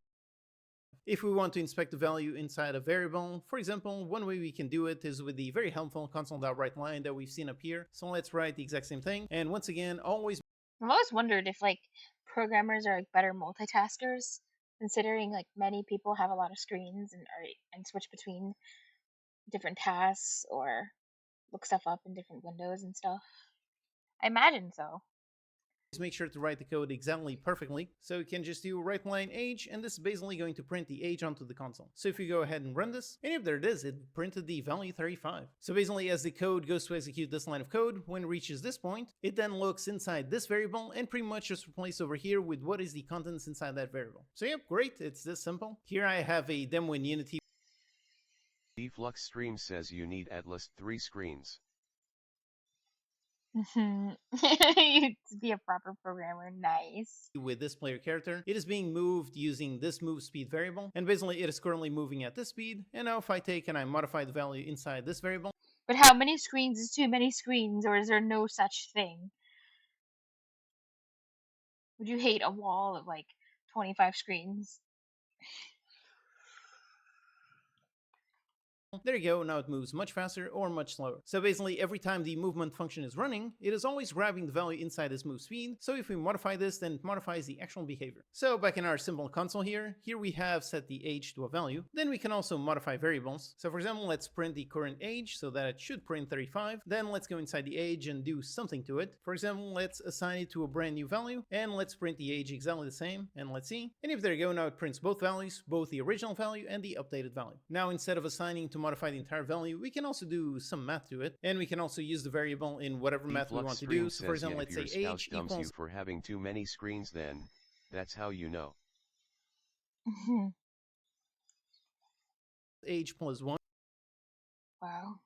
If we want to inspect the value inside a variable, for example, one way we can do it is with the very helpful console.writeLine that we've seen up here. So let's write the exact same thing. And once again, always... I've always wondered if like programmers are like better multitaskers, considering like many people have a lot of screens and switch between different tasks or look stuff up in different windows and stuff. I imagine so. Make sure to write the code exactly perfectly. So you can just do writeLine age, and this is basically going to print the age onto the console. So if you go ahead and run this, and if there it is, it printed the value 35. So basically as the code goes to execute this line of code, when it reaches this point, it then looks inside this variable and pretty much just replaces over here with what is the contents inside that variable. So yep, great, it's this simple. Here I have a demo in Unity. Deflux Stream says you need at least 3 screens. You to be a proper programmer, nice. With this player character, it is being moved using this move speed variable, and basically it is currently moving at this speed. And now if I take and I modify the value inside this variable. But how many screens is too many screens, or is there no such thing? Would you hate a wall of like 25 screens? There you go, now it moves much faster or much slower. So basically every time the movement function is running, it is always grabbing the value inside this move speed. So if we modify this, then it modifies the actual behavior. So back in our simple console here we have set the age to a value. Then we can also modify variables. So for example, let's print the current age so that it should print 35. Then let's go inside the age and do something to it. For example, let's assign it to a brand new value and let's print the age exactly the same, and let's see. And if there you go, now it prints both values, both the original value and the updated value. Now instead of assigning to modify the entire value, we can also do some math to it, and we can also use the variable in whatever math we want to do. So for example, let's say age equals you for having too many screens, then that's how you know. Age plus 1. Wow.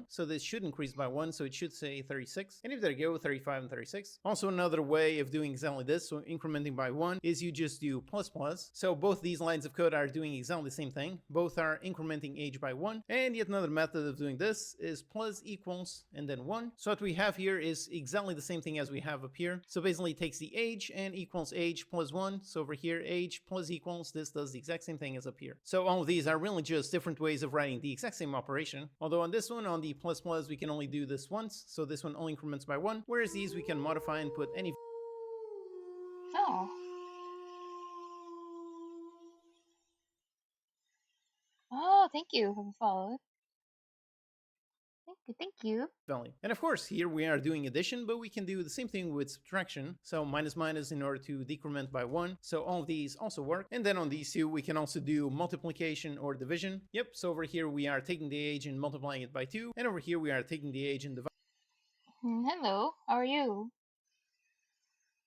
So this should increase by 1, so it should say 36. And if there you go, 35 and 36. Also another way of doing exactly this, so incrementing by 1, is you just do plus plus. So both these lines of code are doing exactly the same thing. Both are incrementing age by 1. And yet another method of doing this is plus equals and then 1. So what we have here is exactly the same thing as we have up here. So basically it takes the age and equals age plus 1. So over here, age plus equals, this does the exact same thing as up here. So all of these are really just different ways of writing the exact same operation. Although on this one, on the plus plus, we can only do this once, so this one only increments by 1, whereas these we can modify and put any. Oh. Oh, thank you for the follow. Thank you. Value. And of course, here we are doing addition, but we can do the same thing with subtraction. So minus minus in order to decrement by 1. So all of these also work. And then on these two, we can also do multiplication or division. Yep, so over here we are taking the age and multiplying it by 2. And over here we are taking the age and dividing. Hello, how are you?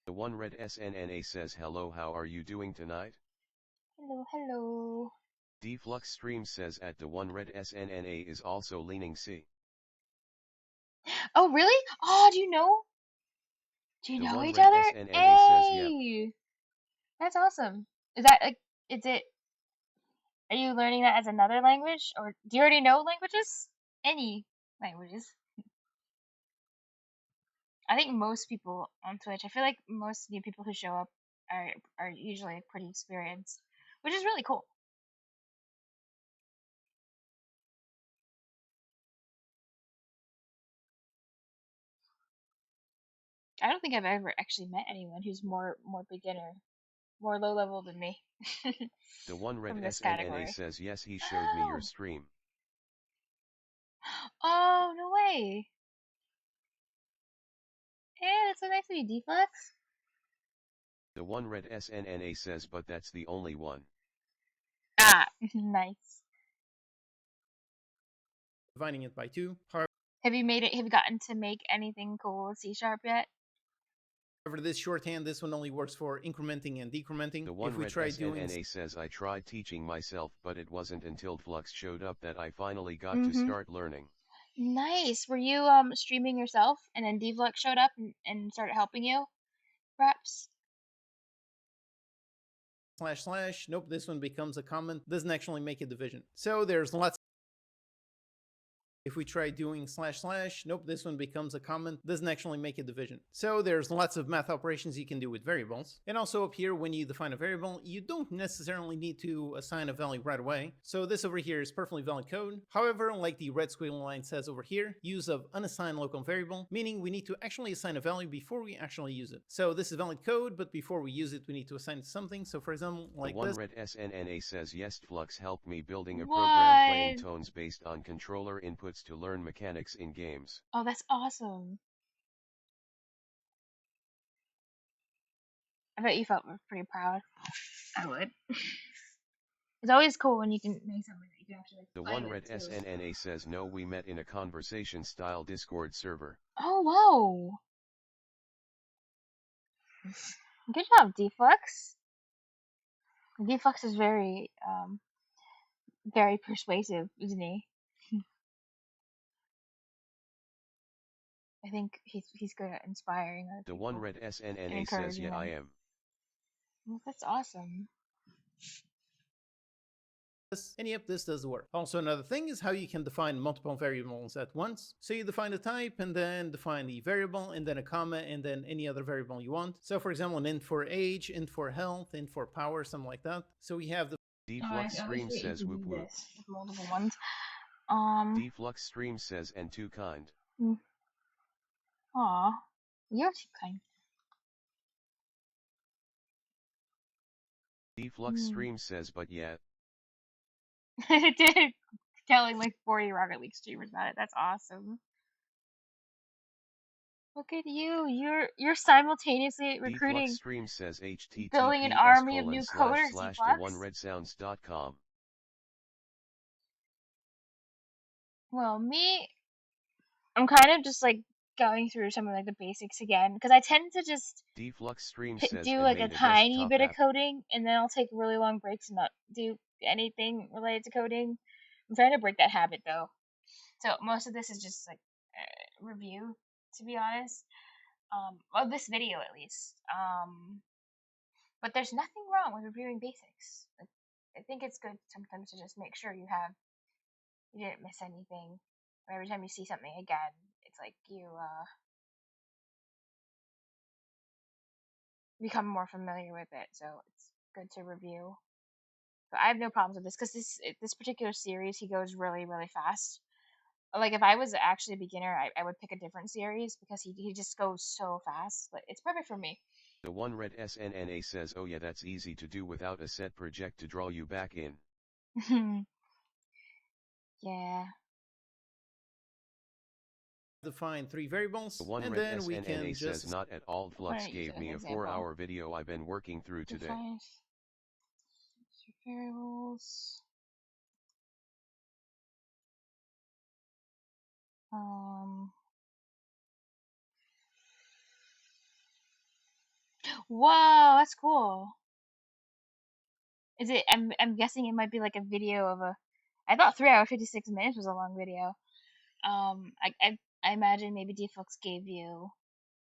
The one red SNNA says hello, how are you doing tonight? Hello. Deflux Stream says at the one red SNNA is also leaning C. Oh, really? Oh, do you know? Do you know each other? Hey! That's awesome. Is that like, are you learning that as another language? Or do you already know languages? Any languages? I think most people on Twitch, I feel like most new people who show up are usually pretty experienced, which is really cool. I don't think I've ever actually met anyone who's more beginner, more low level than me. The one red SNNA says yes, he showed me your stream. Oh, no way. Hey, that's so nice of you, Deflex. The one red SNNA says, but that's the only one. Ah, nice. Dividing it by 2. Have you gotten to make anything cool with C# yet? However, this shorthand, this one only works for incrementing and decrementing. The one if we red try SNNA says, I tried teaching myself, but it wasn't until Flux showed up that I finally got to start learning. Nice. Were you streaming yourself and then Deflux showed up and started helping you? Perhaps? / nope, this one becomes a comment, doesn't actually make a division. So there's lots. If we try doing / nope, this one becomes a comment, doesn't actually make a division. So there's lots of math operations you can do with variables. And also up here, when you define a variable, you don't necessarily need to assign a value right away. So this over here is perfectly valid code. However, like the red squiggly line says over here, use of unassigned local variable, meaning we need to actually assign a value before we actually use it. So this is valid code, but before we use it, we need to assign it something. So for example, like the this. one red SNNA says yes, Flux helped me building a program playing tones based on controller inputs to learn mechanics in games. Oh, that's awesome. I bet you felt pretty proud. I would. It's always cool when you can make something that you can actually The play one with, red too. SNNA says no, we met in a conversation style Discord server. Oh, wow. Good job, Deflux. Deflux is very persuasive, isn't he? I think he's good at inspiring other people. The one red SNNA says yeah, I am. Well, that's awesome. And yep, this does work. Also, another thing is how you can define multiple variables at once. So you define the type and then define the variable and then a comma and then any other variable you want. So for example, an int for age, int for health, int for power, something like that. So we have the Deflux Stream says whoop whoop. This with multiple ones. Deflux Stream says and too kind. Aw, you're too kind. Deflux Stream says but yet. Did telling like 40 Rocket League streamers about it. That's awesome. Look at you. You're simultaneously recruiting, Deflux Stream says building an army of new https coders, // Deflux. theoneredsounds.com. Well, me, I'm kind of just like going through some of like the basics again because I tend to just Deflux Stream says do and like a made tiny bit of app. coding and then I'll take really long breaks and not do anything related to coding. I'm trying to break that habit though. So most of this is just like review, to be honest. Well, this video at least. But there's nothing wrong with reviewing basics. Like, I think it's good sometimes to just make sure you didn't miss anything. Or every time you see something again, it's like you become more familiar with it. So it's good to review. But I have no problems with this because this particular series he goes really really fast. Like if I was actually a beginner, I would pick a different series because he just goes so fast. But it's perfect for me. The one red SNNA says, oh yeah, that's easy to do without a set project to draw you back in. Yeah. Define 3 variables, the one and red then we SNNA can says just not at all. Flux gave me a 4-hour video I've been working through today. Define variables. Whoa, that's cool. Is it? I'm guessing it might be like a video of a. I thought 3 hours 56 minutes was a long video. I imagine maybe Deflux gave you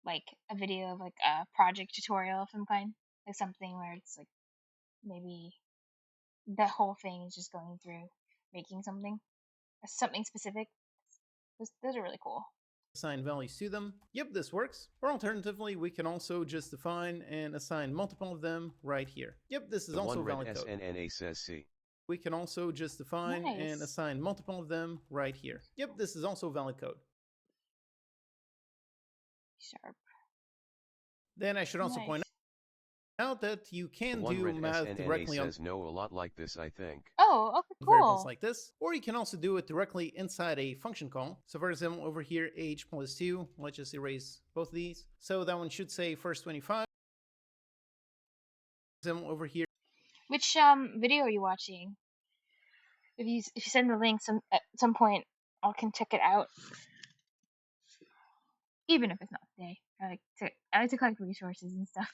like a video of like a project tutorial of some kind, like something where it's like maybe the whole thing is just going through making something specific. Those are really cool. Assign values to them. Yep, this works. Or alternatively, we can also just define and assign multiple of them right here. Yep, this is the also one red valid code. SNNA says C. We can also just define and assign multiple of them right here. Yep, this is also valid code. Sharp. Then I should also point out that you can the do math directly says no a lot like this, I think. Oh, okay, cool. Variables like this, or you can also do it directly inside a function call. So for example, over here, age plus 2, let's just erase both of these. So that one should say first 25. Over here. Which video are you watching? If you send the link at some point, I can check it out. Even if it's not today, I like to collect resources and stuff.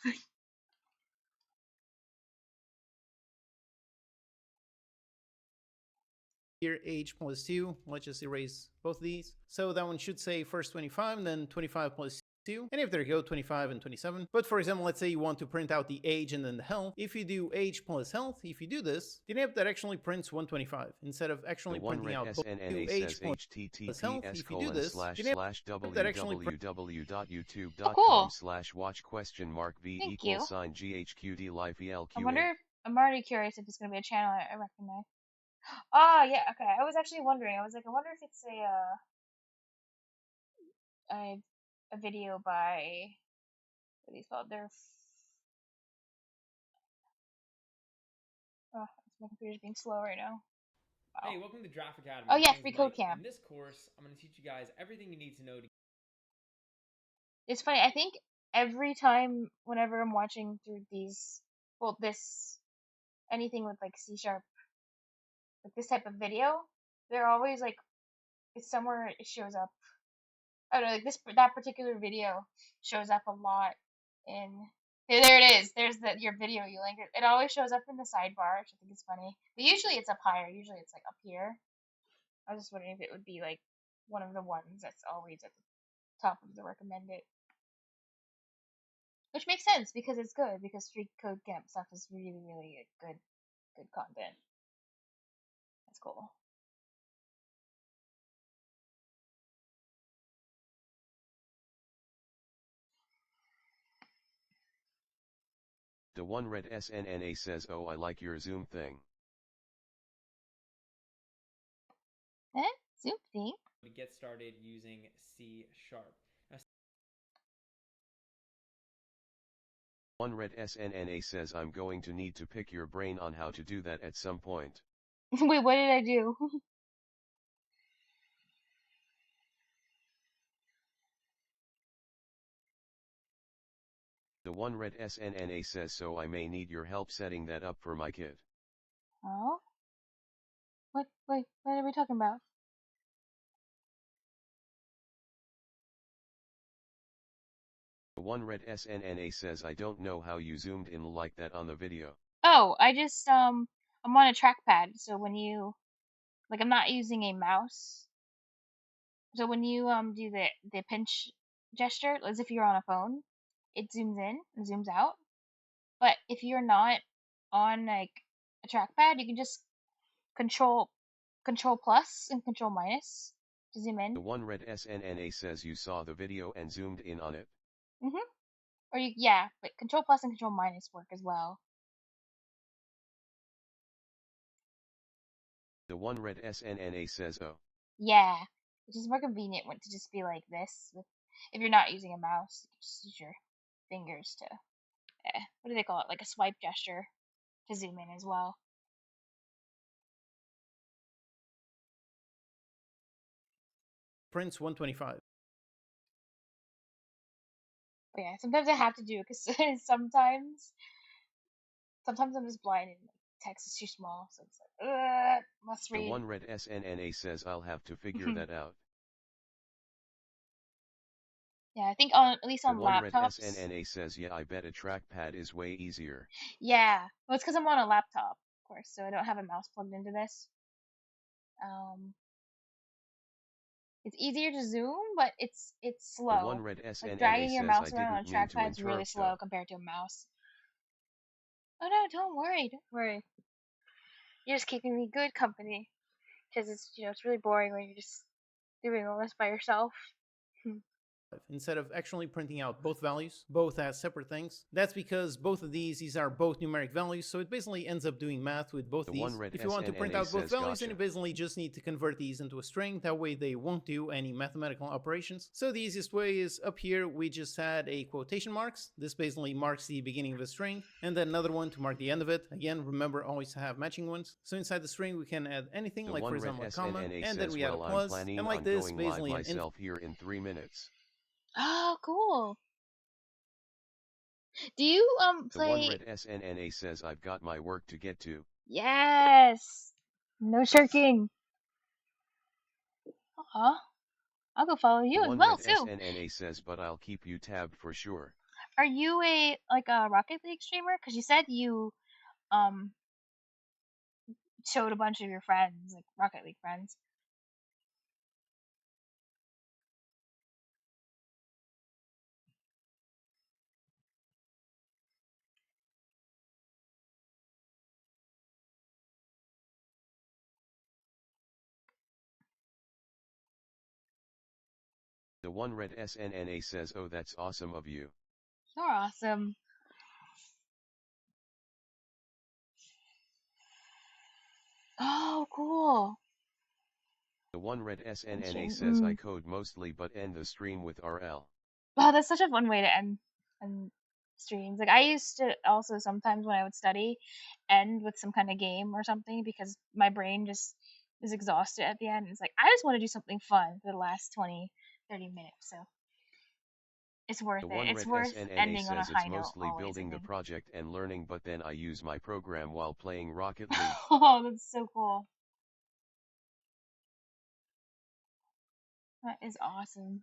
Here, age plus 2, let's just erase both of these. So that one should say first 25 and then 25 plus 2. And if there you go, 25 and 27. But for example, let's say you want to print out the age and then the health. If you do age plus health, if you do this, then yep, that actually prints 125 instead of actually printing out both age plus health. If you do this, then yep, that actually www.youtube.com/watchGHQD I wonder if, I'm already curious if it's going to be a channel I recognize. Oh, yeah, okay. I was actually wondering. I was like, I wonder if it's a video by, what are these called? My computer's being slow right now. Wow. Hey, welcome to Draft Academy. Oh, yeah, Free Code Camp. In this course, I'm going to teach you guys everything you need to know. It's funny, I think every time, whenever I'm watching through these, well, anything with like C#, like this type of video, they're always like, it's somewhere it shows up. Oh no, like that particular video shows up a lot in. There it is. There's your video you linked. It always shows up in the sidebar, which I think is funny. But usually it's up higher. Usually it's like up here. I was just wondering if it would be like one of the ones that's always at the top of the recommended. Which makes sense because it's good, because Free Code Camp stuff is really, really good content. That's cool. The one red SNNA says, oh, I like your Zoom thing. Soup thing. To get started using C#. Now, One red SNNA says I'm going to need to pick your brain on how to do that at some point. Wait, what did I do? The one red SNNA says so I may need your help setting that up for my kid. Oh? What? Wait, what are we talking about? The one red SNNA says I don't know how you zoomed in like that on the video. Oh, I just I'm on a trackpad, so when you like I'm not using a mouse. So when you do the pinch gesture, as if you're on a phone, it zooms in and zooms out. But if you're not on like a trackpad, you can just control plus and control minus to zoom in. The one red SNNA says you saw the video and zoomed in on it. Or yeah, but control plus and control minus work as well. The one red SNNA says oh. Yeah, which is more convenient to just be like this. If you're not using a mouse, you can just use your fingers to, what do they call it? Like a swipe gesture to zoom in as well. Prince 125. But yeah, sometimes I have to do it because sometimes I'm just blind and text is too small, so it's like, must read. The one red SNNA says I'll have to figure that out. Yeah, I think at least on the one laptops. Red SNNA says yeah, I bet a trackpad is way easier. Yeah, well, it's because I'm on a laptop, of course, so I don't have a mouse plugged into this. It's easier to zoom, but it's slow. The one red SNNA like dragging your mouse says around on a trackpad is really slow compared to a mouse. Oh no, don't worry. You're just keeping me good company, because it's it's really boring when you're just doing all this by yourself. Instead of actually printing out both values, both as separate things. That's because both of these are both numeric values, so it basically ends up doing math with both these. If you want to print out both values, then you basically just need to convert these into a string. That way they won't do any mathematical operations. So the easiest way is up here, we just had a quotation marks. This basically marks the beginning of a string, and then another one to mark the end of it. Again, remember always to have matching ones. So inside the string, we can add anything, like for example a comma, and then we add a plus, and like this, basically an myself here in 3 minutes. Oh, cool. Do you play? The one red SNNA says I've got my work to get to. Yes. No shirking. I'll go follow you as well too. SNNA says, but I'll keep you tabbed for sure. Are you a Rocket League streamer? Because you said you showed a bunch of your friends, like Rocket League friends. The one red SNNA says, oh, that's awesome of you. You're awesome. Oh, cool. The one red SNNA says I code mostly but end the stream with RL. Wow, that's such a fun way to end streams. Like I used to also sometimes when I would study end with some kind of game or something because my brain just is exhausted at the end. It's like I just want to do something fun for the last 20, 30 minutes. So it's worth it. It's worth ending on a high note. It's mostly building the project and learning, but then I use my program while playing Rocket League. Oh, that's so cool. That is awesome.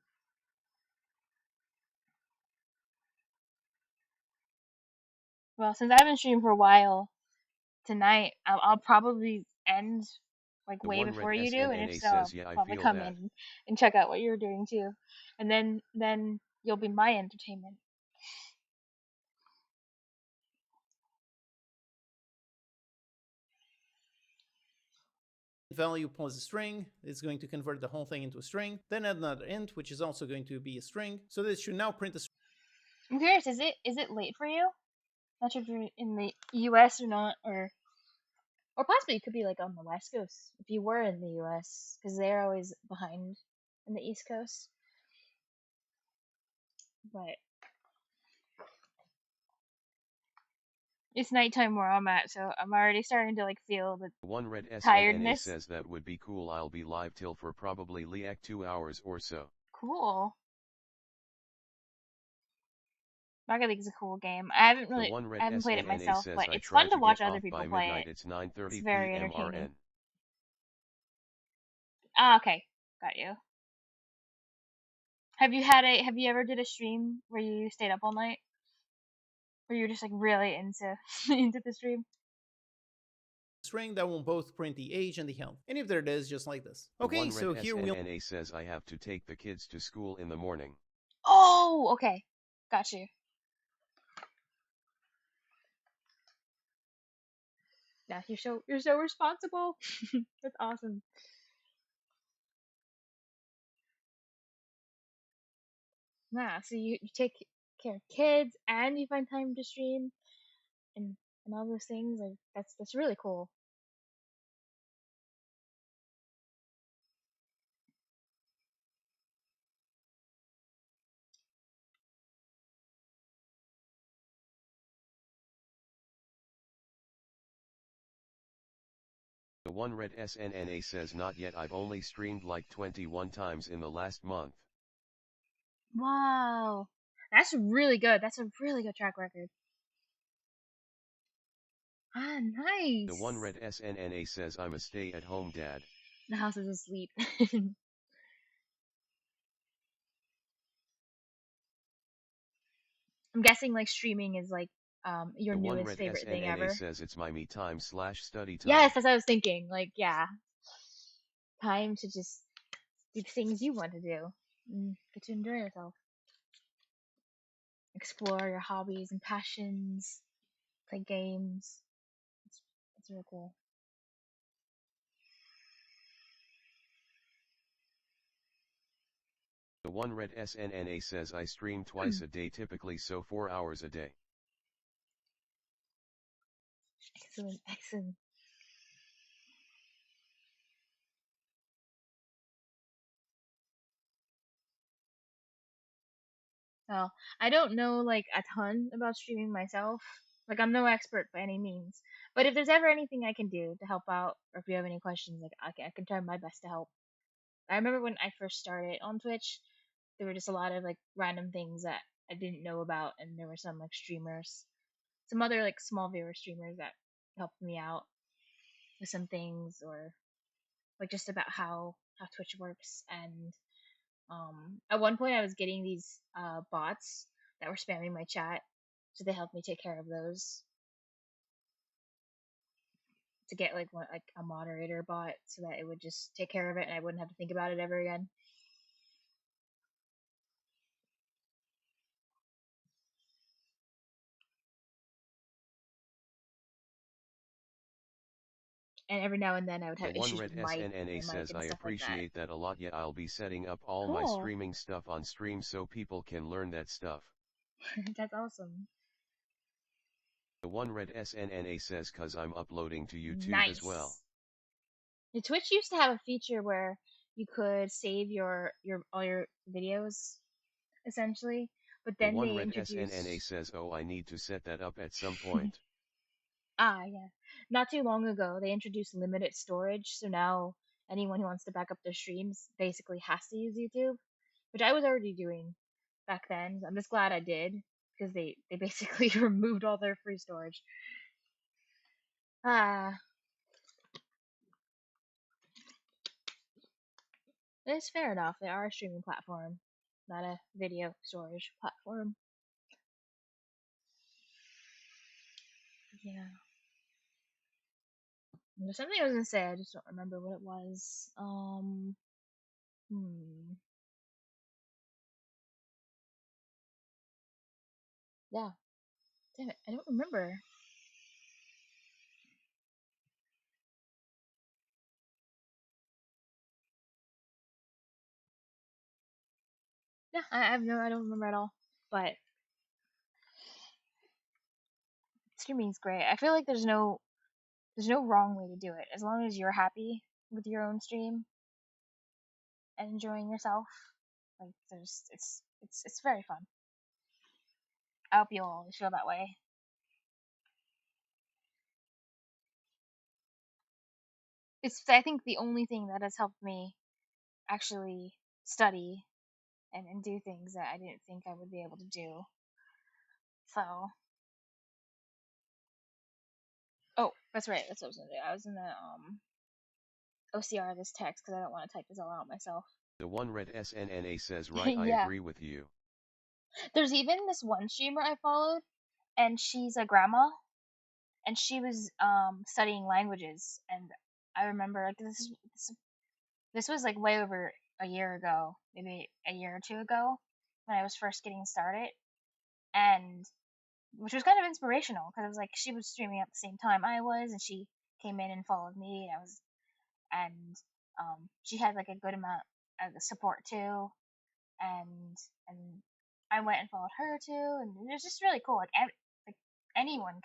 Well, since I've been streaming for a while, tonight I'll probably end like way before you do, and if so, I'll probably come in and check out what you're doing too, and then you'll be my entertainment. Value plus a string is going to convert the whole thing into a string, then add another int, which is also going to be a string. So this should now print a string. I'm curious, is it late for you? Not sure if you're in the US or not, or Or possibly it could be like on the West Coast if you were in the US, because they're always behind in the East Coast. But it's nighttime where I'm at, so I'm already starting to like feel the One Red SNNA tiredness. says that would be cool. I'll be live till for probably like 2 hours or so. Cool. Rocket League is a cool game. I haven't played it myself, but it's fun to watch other people play it. It's 9:30 It's very p.m. entertaining. RN. Ah, okay, got you. Have you ever did a stream where you stayed up all night? Where you're just like really into into the stream? String that will both print the age and the health. And if there it is, just like this. Okay, so here we'll... SNNA says I have to take the kids to school in the morning. Oh, okay. Got you. Yeah, you're so responsible. That's awesome. Wow, so you take care of kids and you find time to stream and all those things. Like that's really cool. The One Red SNNA says not yet. I've only streamed like 21 times in the last month. Wow. That's really good. That's a really good track record. Ah, nice. The One Red SNNA says I'm a stay-at-home dad. The house is asleep. I'm guessing like streaming is like your newest favorite thing ever. The One Red SNNA says it's my me time / study time. Yes, that's what I was thinking. Like, yeah. Time to just do the things you want to do. Get to enjoy yourself. Explore your hobbies and passions. Play games. It's really cool. The One Red SNNA says I stream twice a day, typically, so 4 hours a day. Excellent, excellent. Well, I don't know like a ton about streaming myself. Like I'm no expert by any means. But if there's ever anything I can do to help out, or if you have any questions, like I can try my best to help. I remember when I first started on Twitch, there were just a lot of like random things that I didn't know about, and there were some like streamers, some other like small viewer streamers that helped me out with some things, or like just about how Twitch works. And at one point I was getting these bots that were spamming my chat, so they helped me take care of those, to get like a moderator bot so that it would just take care of it and I wouldn't have to think about it ever again. And every now and then I would have The One issues Red with mic SNNA says I appreciate that a lot. Yet I'll be setting up all my streaming stuff on stream so people can learn that stuff. That's awesome. The One Red SNNA says cause I'm uploading to YouTube as well. The Twitch used to have a feature where you could save your all your videos, essentially, but then the One they Red introduced... SNNA says, oh, I need to set that up at some point. Yeah. Not too long ago, they introduced limited storage, so now anyone who wants to back up their streams basically has to use YouTube, which I was already doing back then. So I'm just glad I did, because they basically removed all their free storage. It's fair enough. They are a streaming platform, not a video storage platform. Yeah. There's something I was gonna say, I just don't remember what it was. Yeah. Damn it, I don't remember. Yeah, I don't remember at all. But streaming's great. I feel like there's no There's no wrong way to do it. As long as you're happy with your own stream and enjoying yourself, like it's very fun. I hope you'll always feel that way. It's, I think, the only thing that has helped me actually study and do things that I didn't think I would be able to do. So, oh, that's right. That's what I was gonna do. I was gonna OCR this text because I don't want to type this all out myself. The one red SNNA says, right, I Yeah. agree with you. There's even this one streamer I followed, and she's a grandma, and she was studying languages, and I remember like this was like way over a year ago, maybe a year or two ago, when I was first getting started, and which was kind of inspirational because it was like she was streaming at the same time I was, and she came in and followed me, and she had like a good amount of support too, and I went and followed her too, and it was just really cool. Like anyone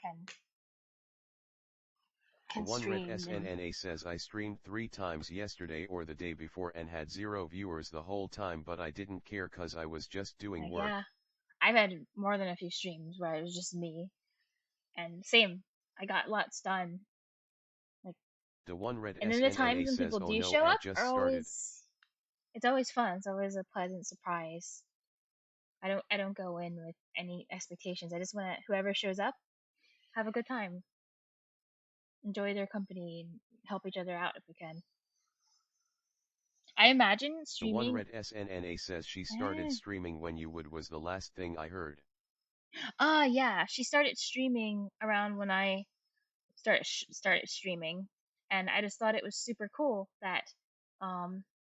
The can one red stream. SNNA says, I streamed 3 times yesterday or the day before and had 0 viewers the whole time, but I didn't care cause I was just doing work. Yeah, I've had more than a few streams where it was just me, and same, I got lots done. Like, the one red and then the SNNA times when says, people oh do no, show ad up just are started. it's always fun. It's always a pleasant surprise. I don't go in with any expectations. I just want to, whoever shows up, have a good time, enjoy their company, and help each other out if we can. I imagine The streaming. one red SNNA says she started streaming when you would was the last thing I heard. Yeah, she started streaming around when I started streaming, and I just thought it was super cool that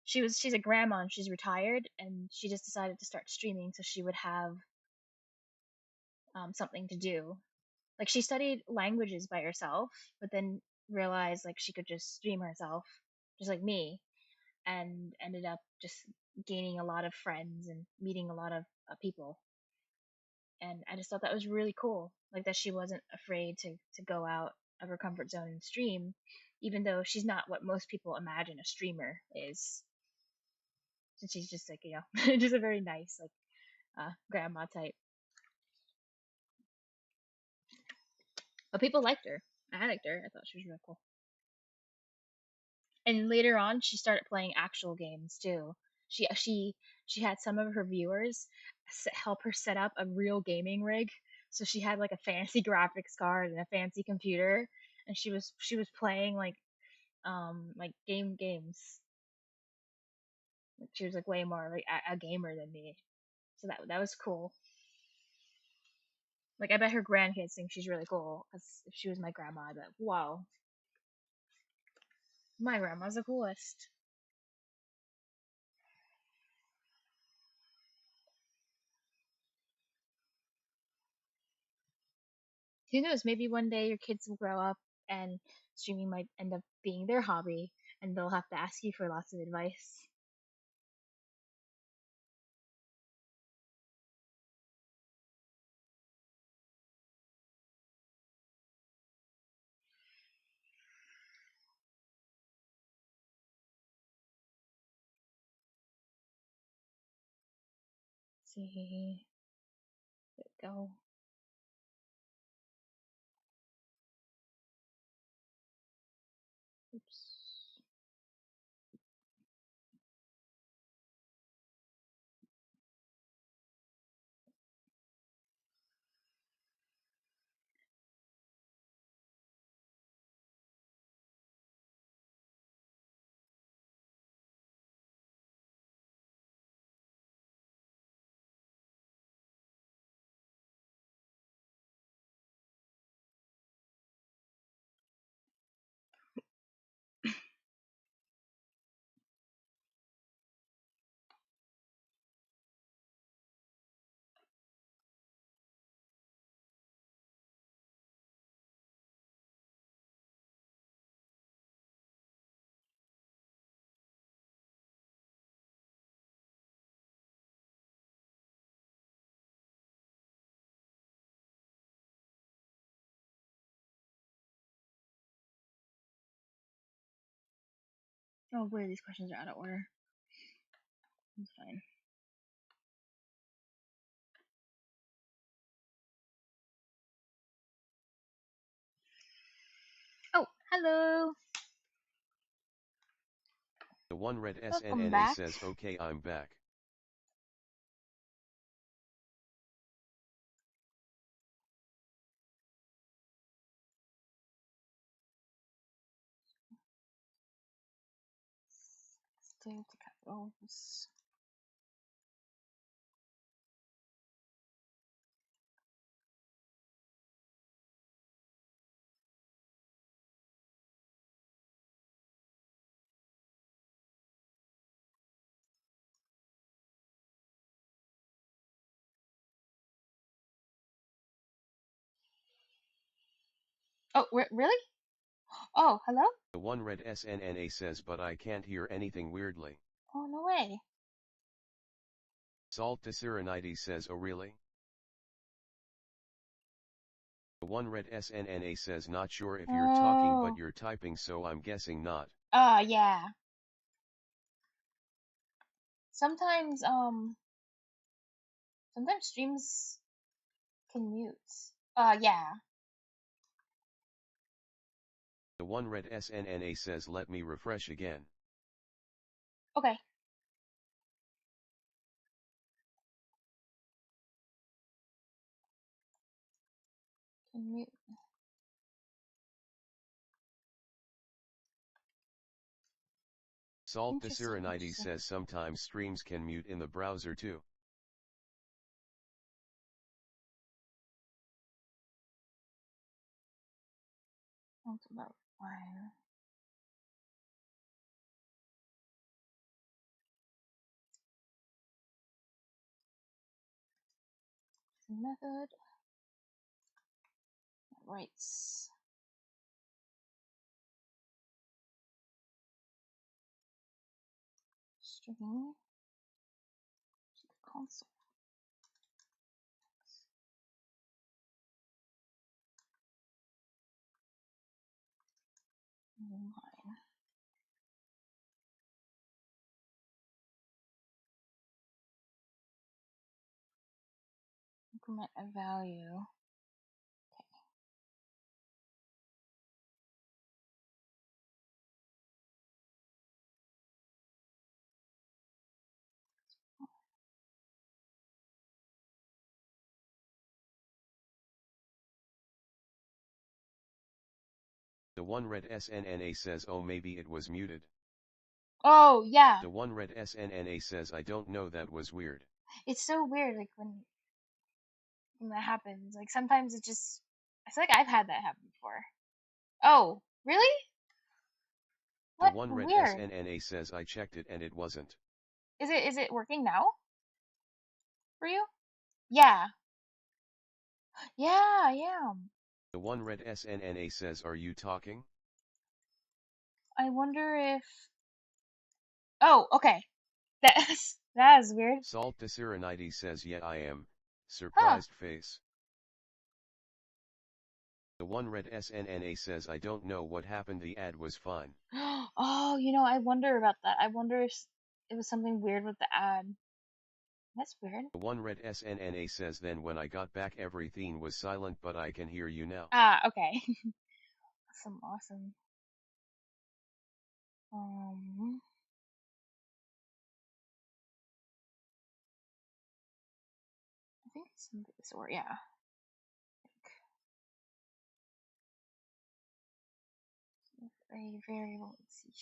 she's a grandma and she's retired, and she just decided to start streaming so she would have something to do. Like, she studied languages by herself, but then realized like she could just stream herself, just like me, and ended up just gaining a lot of friends and meeting a lot of people. And I just thought that was really cool, like that she wasn't afraid to go out of her comfort zone and stream, even though she's not what most people imagine a streamer is. So she's just like, just a very nice like grandma type. But people liked her. I liked her. I thought she was real cool. And later on, she started playing actual games too. She had some of her viewers help her set up a real gaming rig. So she had like a fancy graphics card and a fancy computer, and she was playing like games. Like, she was like way more like a gamer than me. So that was cool. Like, I bet her grandkids think she's really cool, because if she was my grandma, I'd be like, wow, my grandma's the coolest. Who knows? Maybe one day your kids will grow up and streaming might end up being their hobby, and they'll have to ask you for lots of advice. Let's see. There we go. Oops. Oh, weird. These questions are out of order. It's fine. Oh, hello. The one red Welcome SNNA back. says, okay, I'm back. Stay to capitals. Oh, really? Oh, hello? The one red SNNA says, but I can't hear anything weirdly. Oh, no way. Salt to Serenites says, oh really? The one red SNNA says, not sure if you're talking but you're typing, so I'm guessing not. Yeah. Sometimes streams can mute. Yeah. The one red SNNA says, let me refresh again. Okay. Can mute. Salt to Serenites says sometimes streams can mute in the browser too. That's about fine. Method. Rights. String. Console. Line. Increment a value. The one red SNNA says, oh maybe it was muted. Oh, yeah. The one red SNNA says, I don't know, that was weird. It's so weird, like, when that happens. Like, sometimes it just... I feel like I've had that happen before. Oh, really? The What? one red Weird. SNNA says, I checked it and it wasn't. Is it working now? For you? Yeah. Yeah, I am. The one red SNNA says, are you talking? I wonder if... Oh, okay. That is weird. Salt to Serenites says, yeah I am. Surprised face. The one red SNNA says, I don't know what happened, the ad was fine. Oh, I wonder about that. I wonder if it was something weird with the ad. That's weird. The one red SNNA says, then when I got back everything was silent, but I can hear you now. Okay. Awesome. I think it's something this or yeah. A variable in C#.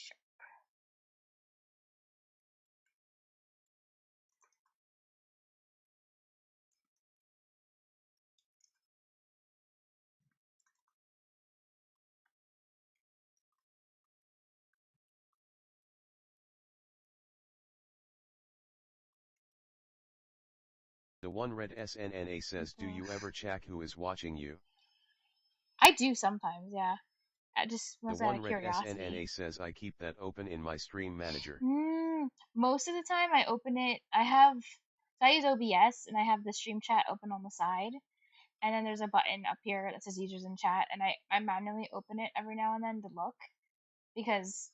The one red SNNA says, do you ever check who is watching you? I do sometimes, yeah. I just mostly out of The one red SNNA says, I keep that open in my stream manager. Most of the time I open it, I use OBS and I have the stream chat open on the side. And then there's a button up here that says users in chat, and I manually open it every now and then to look, because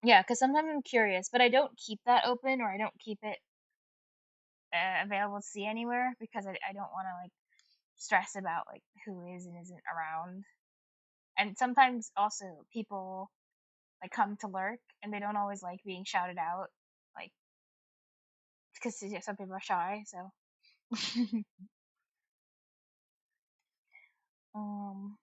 Yeah, because sometimes I'm curious, but I don't keep that open or I don't keep it available to see anywhere because I don't want to like stress about like who is and isn't around. And sometimes also people like come to lurk and they don't always like being shouted out, like because some people are shy. So um,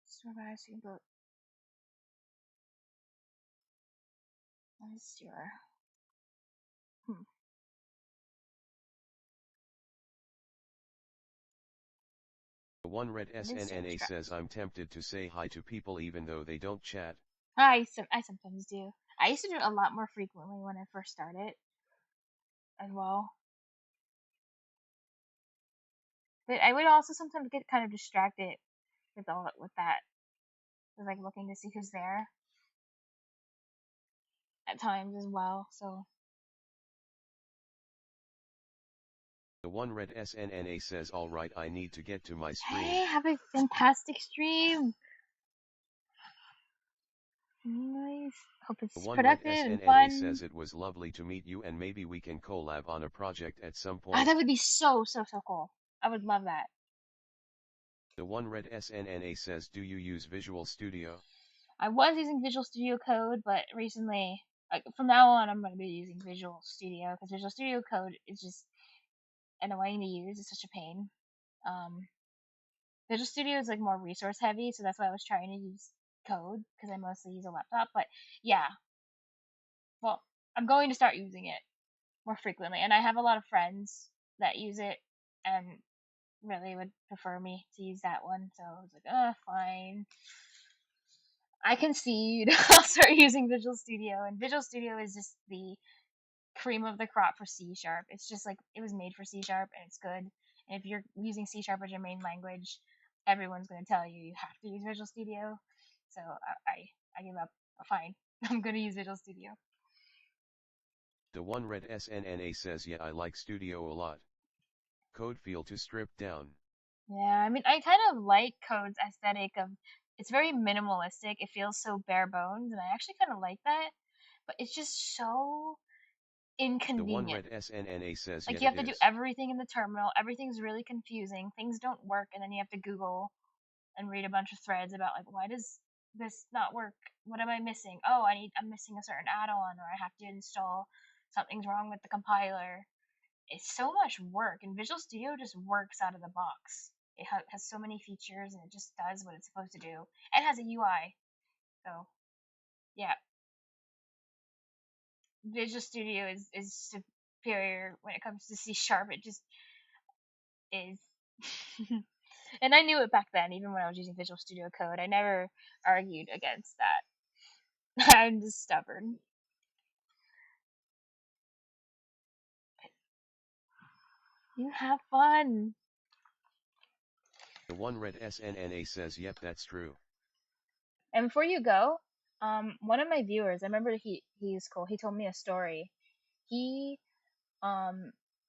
supervising, but what's your The one red SNNA says I'm tempted to say hi to people even though they don't chat. I sometimes do. I used to do it a lot more frequently when I first started as well. But I would also sometimes get kind of distracted with that. With like looking to see who's there at times as well. So The one red SNNA says alright, I need to get to my stream. hey, have a fantastic stream. Nice. Hope it's The one red productive and SNNA fun. says it was lovely to meet you and maybe we can collab on a project at some Ah, point. that would be so cool. I would love that. The one red SNNA says, do you use Visual Studio? I was using Visual Studio Code, but recently, like from now on, I'm going to be using Visual Studio because Visual Studio Code is just annoying to use. It's such a pain. Visual Studio is like more resource heavy, so that's why I was trying to use Code because I mostly use a laptop. But yeah, well, I'm going to start using it more frequently, and I have a lot of friends that use it and really would prefer me to use that one. So I was like, fine. I concede. I'll start using Visual Studio, and Visual Studio is just the cream of the crop for C#. It's just like it was made for C# and it's good. And if you're using C# as your main language, everyone's going to tell you you have to use Visual Studio. So I give up. Fine, I'm going to use Visual Studio. The one red SNNA says, yeah, I like Studio a lot. Code feel too stripped down. Yeah, I mean, I kind of like Code's aesthetic of it's very minimalistic. It feels so bare bones, and I actually kind of like that. But it's just so inconvenient. The one red SNNA says, like yeah, you have it to do is. everything in the terminal. Everything's really confusing. Things don't work, and then you have to Google and read a bunch of threads about like why does this not work? What am I missing? Oh, I'm missing a certain add-on, or I have to install something's wrong with the compiler. It's so much work, and Visual Studio just works out of the box. It has so many features, and it just does what it's supposed to do. It has a UI, so yeah. Visual Studio is superior when it comes to C#. It just is. And I knew it back then, even when I was using Visual Studio Code. I never argued against that. I'm just stubborn. You have fun. The one red SNNA says, yep, that's true. And before you go, one of my viewers, I remember he's cool. He told me a story. He, I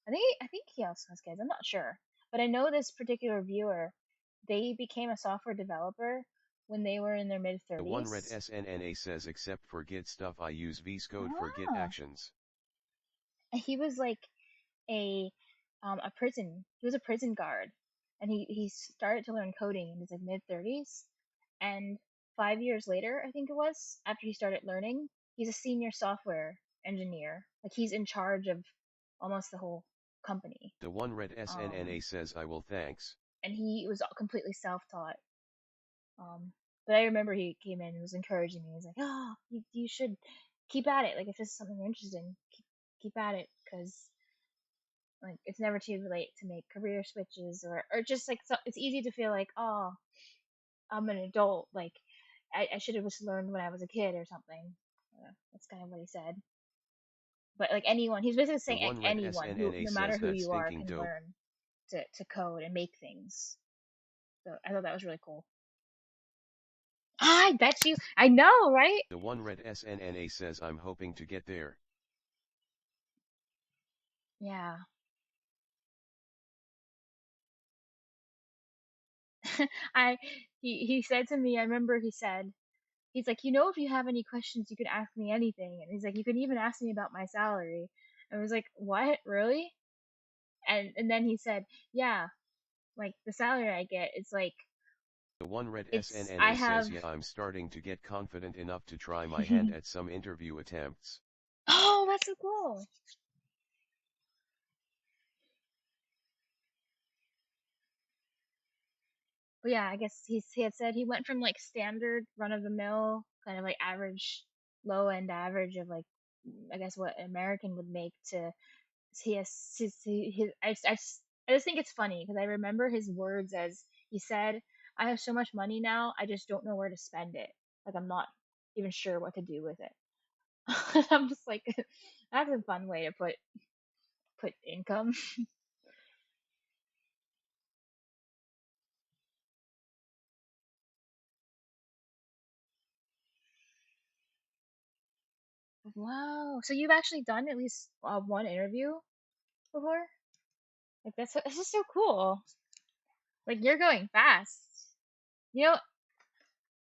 think he also has kids. I'm not sure, but I know this particular viewer. They became a software developer when they were in their mid-30s. The one red SNNA says, except for Git stuff, I use VS Code for Git actions. And he was like a prison. He was a prison guard, and he started to learn coding in his like mid-30s, and 5 years later, I think it was, after he started learning, he's a senior software engineer. Like he's in charge of almost the whole company. The one red SNNA says, I will, thanks. And he was completely self-taught. But I remember he came in and was encouraging me. He's like, "Oh, you should keep at it. Like if this is something you're interested in, keep at it, because like it's never too late to make career switches, or just like so, it's easy to feel like, oh, I'm an adult. Like I should have just learned when I was a kid or something." That's kind of what he said. But like anyone, he's basically saying anyone who, no matter who you are, can learn to code and make things. So I thought that was really cool. I bet you. I know, right? The one red SNNA says, I'm hoping to get there. Yeah. I he said to me, I remember he said, he's like, if you have any questions, you could ask me anything. And he's like, you could even ask me about my salary. And I was like, what, really? And then he said, yeah, like the salary I get, it's like, The one red I SNNA have. says, yeah, I'm starting to get confident enough to try my hand at some interview attempts. Oh, that's so cool. But yeah, I guess he had said he went from like standard run of the mill, kind of like average, low end average of like, I guess what American would make, to he has his I just think it's funny because I remember his words as he said, I have so much money now, I just don't know where to spend it. Like I'm not even sure what to do with it. I'm just like, that's a fun way to put income. Wow. So you've actually done at least one interview before? Like that's just so cool. Like you're going fast. You know,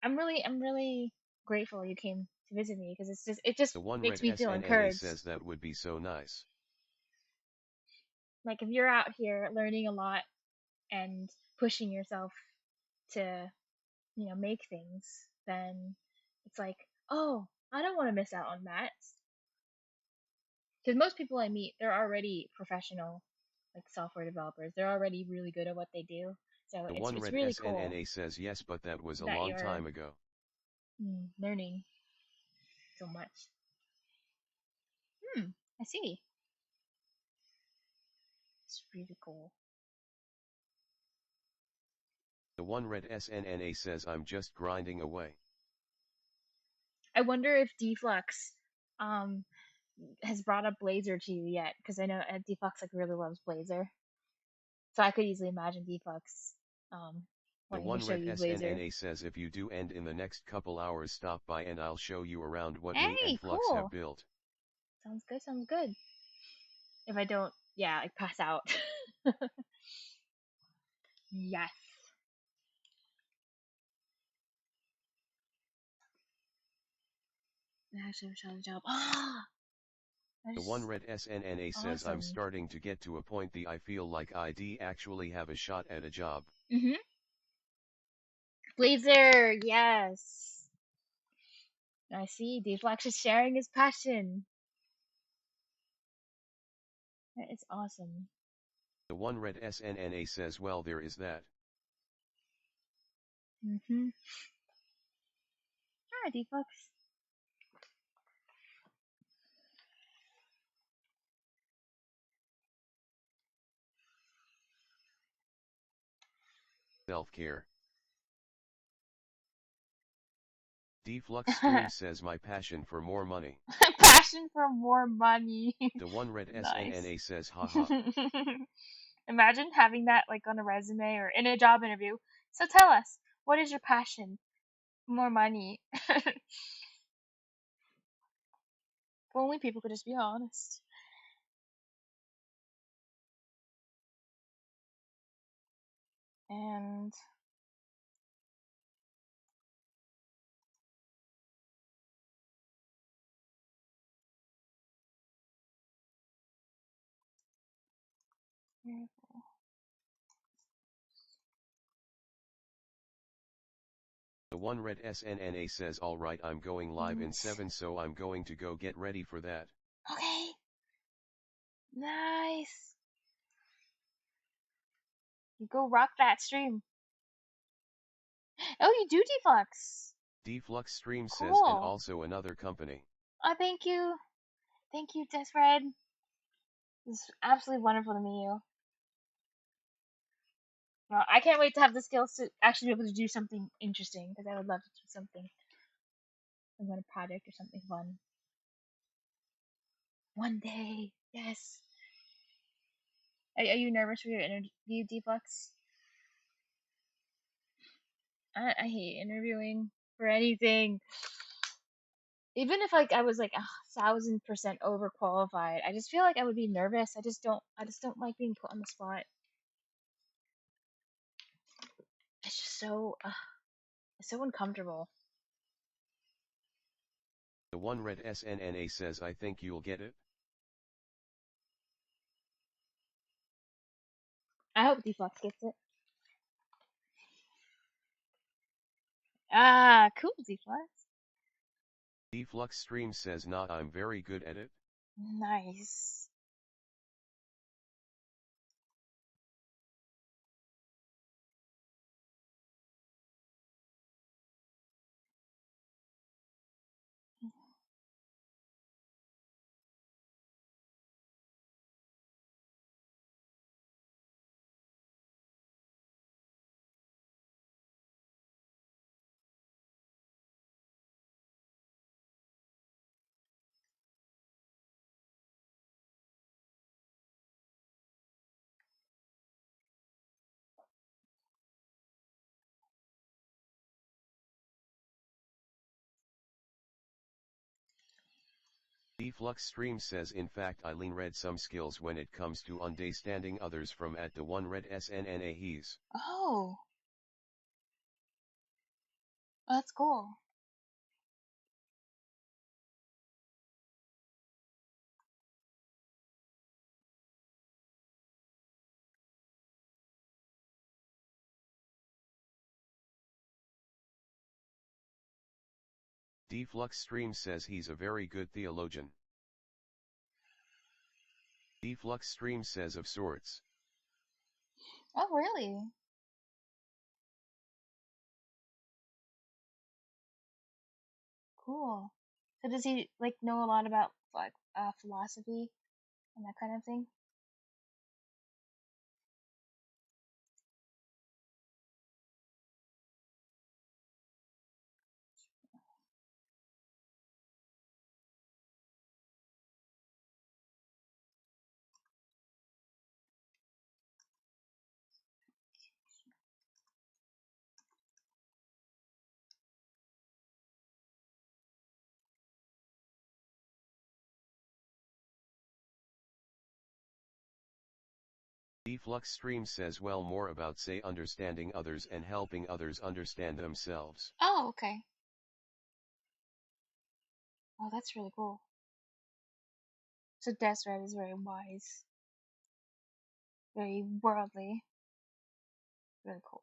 I'm really grateful you came to visit me because it just The one makes red me feel SNNA encouraged. says that would be so nice. Like if you're out here learning a lot and pushing yourself to, make things, then it's like, oh, I don't want to miss out on that. Because most people I meet, they're already professional, like software developers. They're already really good at what they do. So The it's one red really cool SNNA says yes, but that was a that long you're time ago. learning so much. I see. It's really cool. The one red SNNA says I'm just grinding away. I wonder if Deflux has brought up Blazor to you yet, because I know Deflux like really loves Blazor. So I could easily imagine Deflux The wanting one to show red you Blazor. SNNA says if you do end in the next couple hours, stop by and I'll show you around what me Hey, and Flux cool. have built. Sounds good, sounds good. If I don't, yeah, like pass out. Yes. Actually, a job. Ah, The one red SNNA says I'm starting to get to a point that I feel like I'd actually have a shot at a job. Blazor, yes. I see. Deflux is sharing his passion. That is awesome. The one red SNNA says, well, there is that. Hi, Deflux. Self-care. Deflux Stream says my passion for more money. Passion for more money. The one red Nice. SNNA says, haha. Imagine having that like on a resume or in a job interview. So tell us, what is your passion? More money. If only people could just be honest. And The one red SNNA says, alright, I'm going live in 7, so I'm going to go get ready for that. okay. Nice. You go rock that stream. Oh, you do Deflux. Deflux Stream says, Cool. and also another company. Oh, thank you. Thank you, Desred. It's absolutely wonderful to meet you. Well, I can't wait to have the skills to actually be able to do something interesting, because I would love to do something. Some kind of project or something fun. One day. Yes. Are you nervous for your interview, Deflux? I hate interviewing for anything. Even if like I was like 1,000% overqualified, I just feel like I would be nervous. I just don't like being put on the spot. It's just so It's so uncomfortable. The one red SNNA says I think you'll get it. I hope Deflux gets it. Ah, cool, Deflux. Deflux Stream says nah, I'm very good at it. Nice. Deflux Stream says in fact Eileen read some skills when it comes to understanding others from at the one red SNNA he's. Oh. Oh, that's cool. Deflux Stream says he's a very good theologian. Deflux Stream says of sorts. Oh, really? Cool. So does he like know a lot about like philosophy and that kind of thing? Deflux Stream says well more about say understanding others and helping others understand themselves. Oh, okay. Oh, that's really cool. So Deseret is very wise, very worldly. Really cool.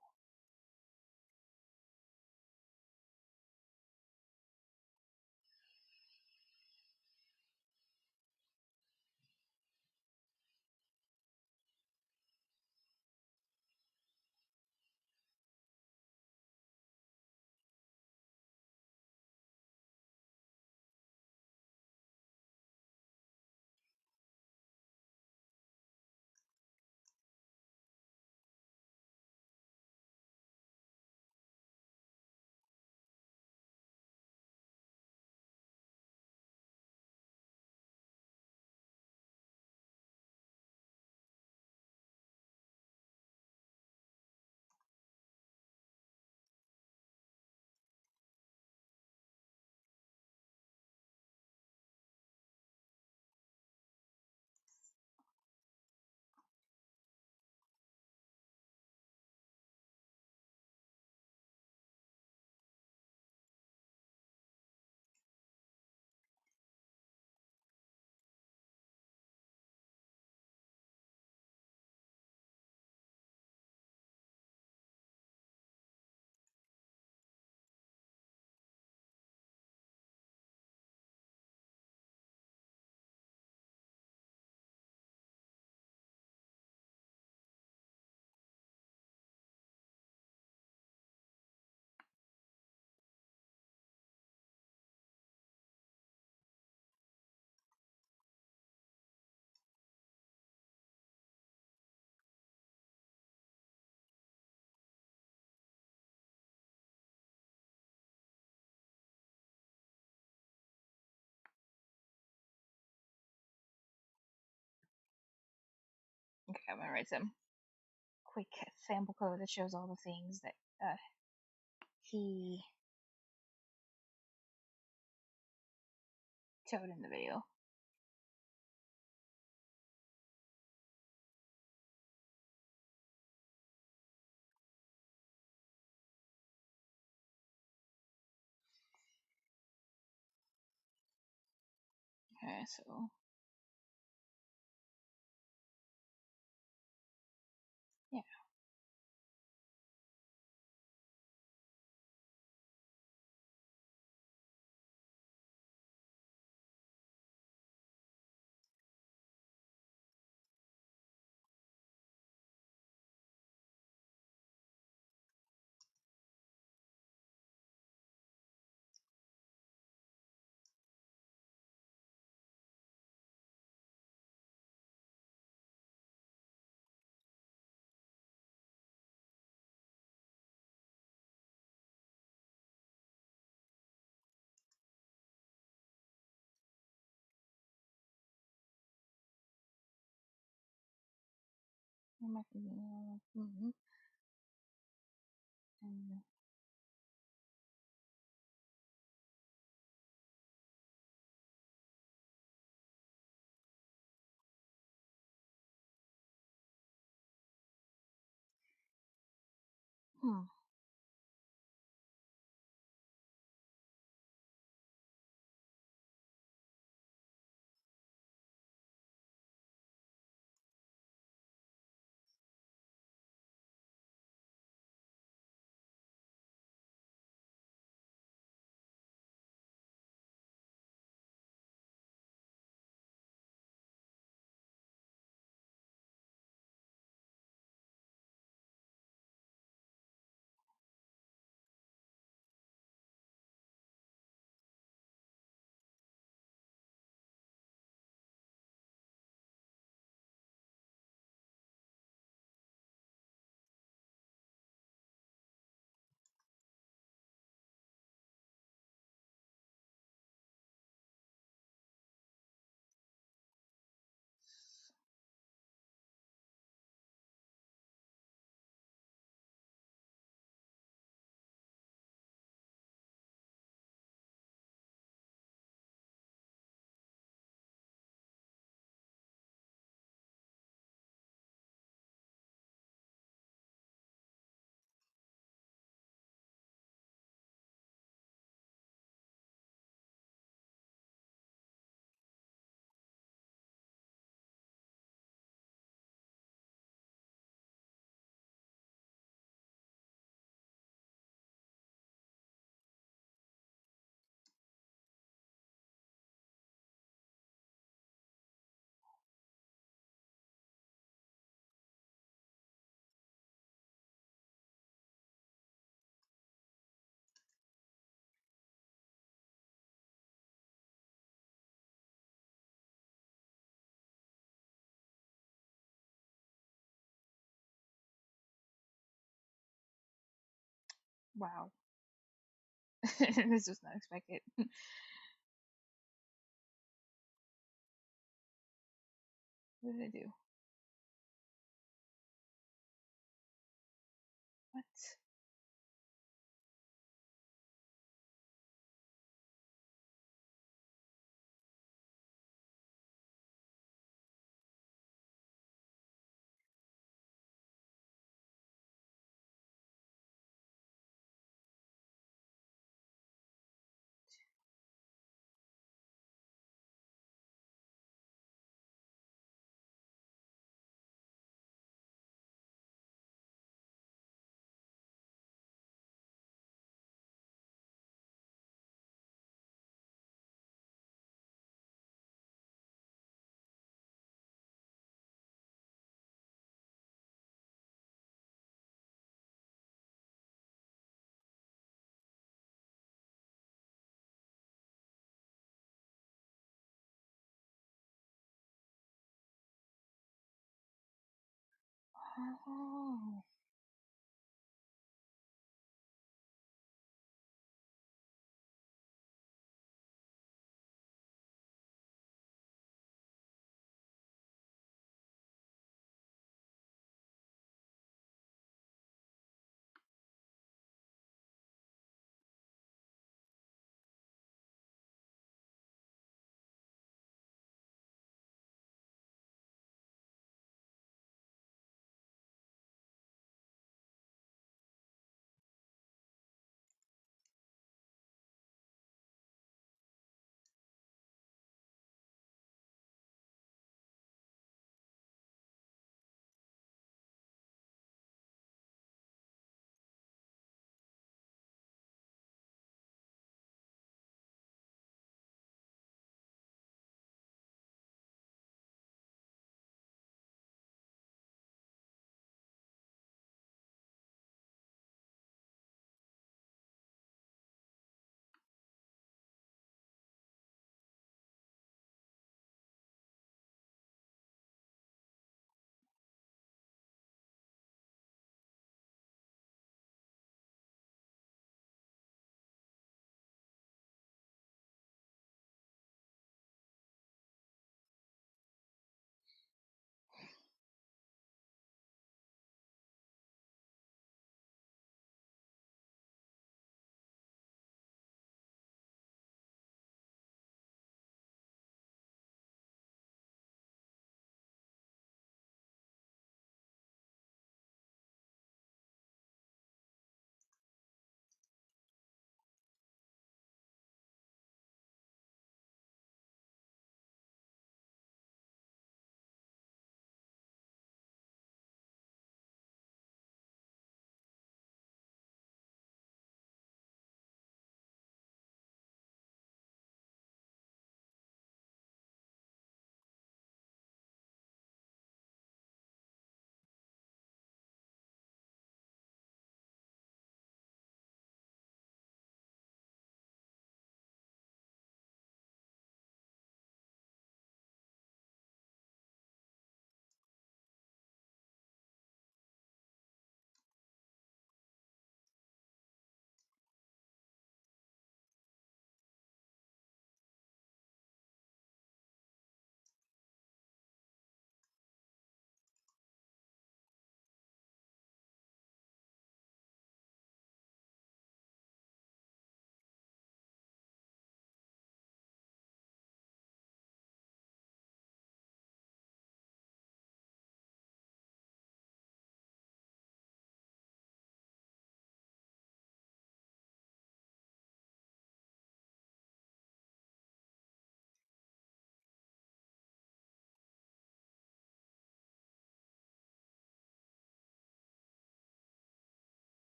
Okay, I'm gonna write some quick sample code that shows all the things that he showed in the video. Okay, so yeah. Wow. This was not expected. What did I do? What? Oh.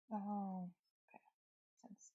Oh, okay. Sense.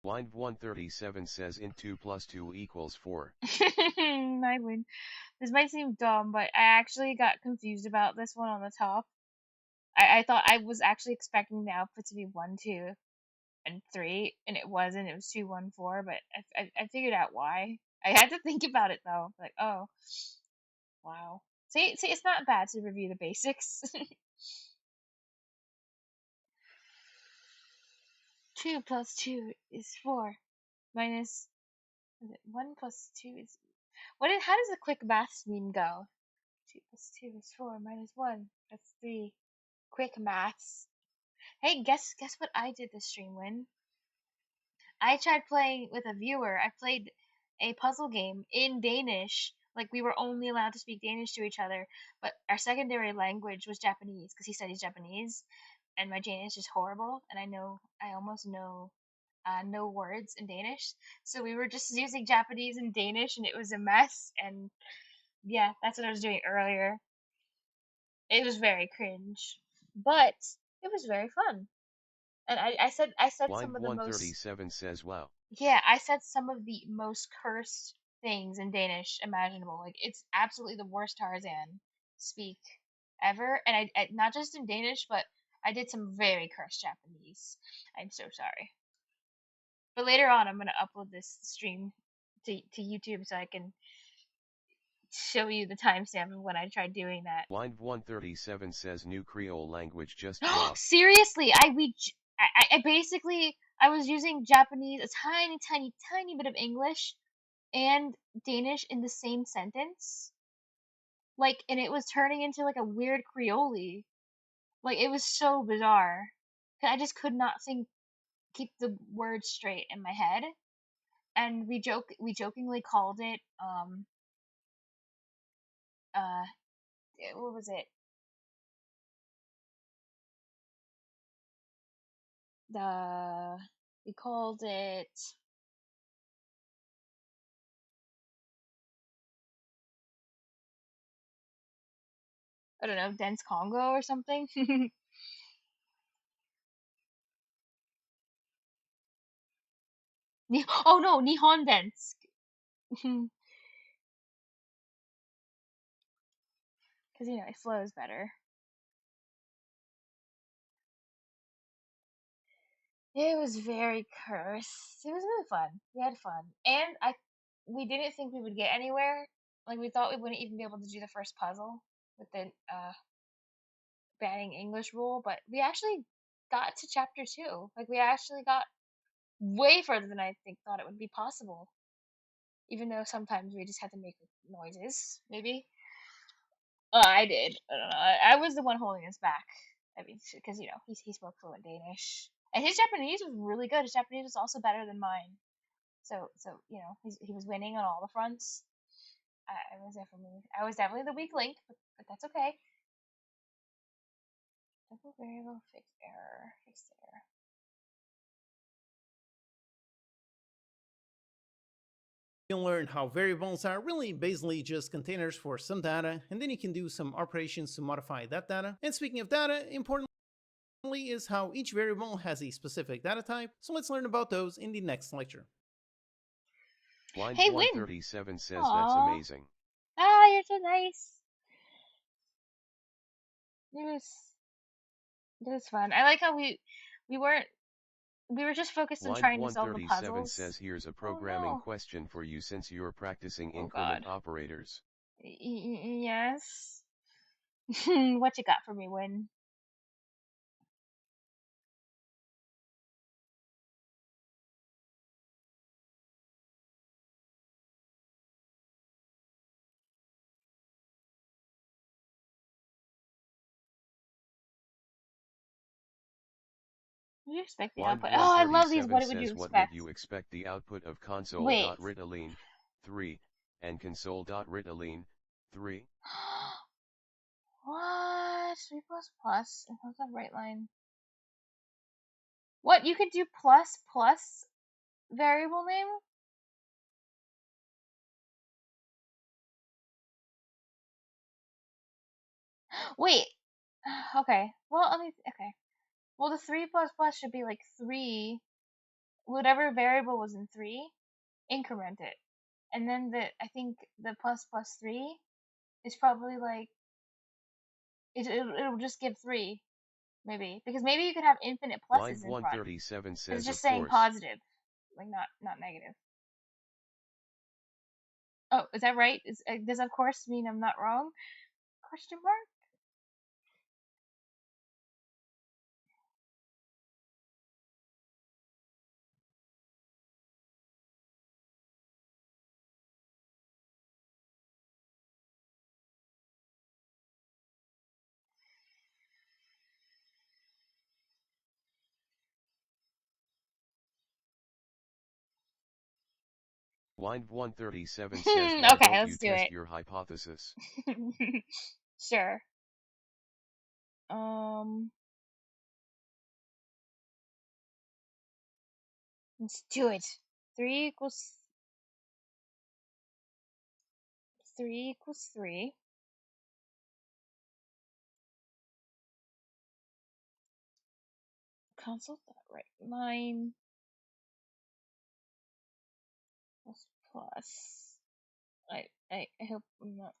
Wind137 says int 2 plus 2 equals 4. I win. This might seem dumb, but I actually got confused about this one on the top. I thought I was actually expecting the output to be 1, 2, and 3, and it wasn't. It was 2, 1, 4. But I figured out why. I had to think about it though. Like, oh, wow. See, it's not bad to review the basics. 2 plus 2 is 4. Minus 1 plus 2 is how does the quick maths meme go? 2 plus 2 is 4 minus 1. That's 3. Quick maths. Hey, guess what I did this stream when? I tried playing with a viewer. I played a puzzle game in Danish. Like, we were only allowed to speak Danish to each other, but our secondary language was Japanese because he studies Japanese, and my Danish is horrible, and I almost know no words in Danish. So we were just using Japanese and Danish, and it was a mess. And yeah, that's what I was doing earlier. It was very cringe, but it was very fun. And I said some of the most. Wind137 says wow. Yeah, I said some of the most cursed things in Danish imaginable. Like, it's absolutely the worst Tarzan speak ever. And I not just in Danish, but I did some very cursed Japanese. I'm so sorry. But later on, I'm gonna upload this stream to YouTube so I can show you the timestamp of when I tried doing that. Wind137 says new Creole language just dropped. Seriously, I basically I was using Japanese, a tiny bit of English and Danish in the same sentence. Like, and it was turning into like a weird Creole. Like, it was so bizarre. I just could not keep the words straight in my head. And we jokingly called it what was it? We called it I don't know, dense Congo or something. Oh no, Nihon dense. Because it flows better. It was very cursed. It was really fun. We had fun, and we didn't think we would get anywhere. Like, we thought we wouldn't even be able to do the first puzzle with the banning English rule, but we actually got to chapter 2. Like, we actually got way further than I thought it would be possible. Even though sometimes we just had to make noises, maybe. I did. I don't know. I was the one holding us back. I mean, because he spoke fluent Danish, and his Japanese was really good. His Japanese was also better than mine. So he was winning on all the fronts. I was definitely the weak link, but that's okay. Double variable fixed error. Fixed error. You can learn how variables are really basically just containers for some data, and then you can do some operations to modify that data. And speaking of data, importantly is how each variable has a specific data type, so let's learn about those in the next lecture. Wind137 says Aww. That's amazing. Ah, you're so nice. It was fun. I like how we were just focused on trying to solve the puzzles. Says here's a programming question for you since you're practicing increment operators. Yes. What you got for me, Win? What do you expect the Line output? Oh, I love these. 137 What would you says what expect? would you expect the output of Wait. console.ritalin 3 and console.ritalin 3? What? 3 plus plus. And how's that right line? What? You could do plus plus variable name? Wait. Okay. Well, let me. Okay. Well, the 3 plus plus should be like 3. Whatever variable was in 3, increment it. And then I think the plus plus 3 is probably like. It'll just give 3. Maybe. Because maybe you could have infinite Line pluses in front. 137 says It's just of saying course. positive. Like, not negative. Oh, is that right? Does of course mean I'm not wrong? Question mark? Line 137 says why Okay, don't you let's do test it. your hypothesis? Sure. Let's do it. 3 equals 3 equals 3. Console that right line plus plus. I hope I'm not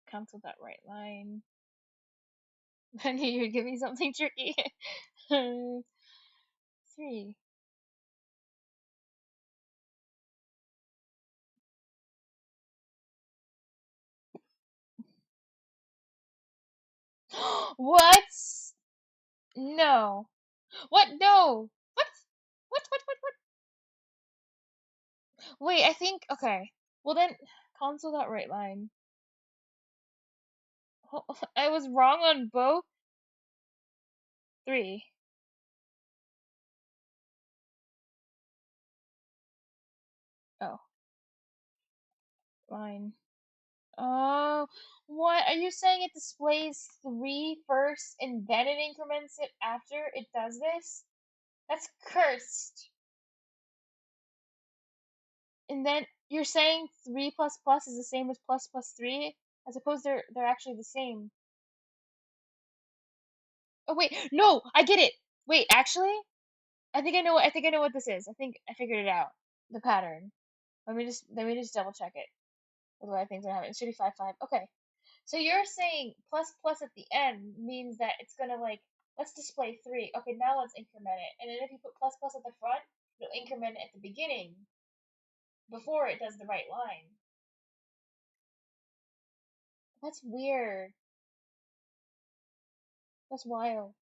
cancel that right line. I knew you'd give me something tricky. 3. What? No. What? No. What? What? Wait, I think, okay. Well then, console that right line. I was wrong on both. 3. Oh. Line. Oh, what? Are you saying it displays 3 first and then it increments it after it does this? That's cursed. And then you're saying 3 plus plus is the same as plus plus 3? I suppose they're actually the same. Oh wait, no, I get it. Wait, actually, I think I know what this is. I think I figured it out. The pattern. Let me just double check it. Otherwise things are happening. It should be 5 5. Okay. So you're saying plus plus at the end means that it's gonna like let's display 3. Okay, now let's increment it. And then if you put plus plus at the front, it'll increment it at the beginning before it does the right line. That's weird. That's wild.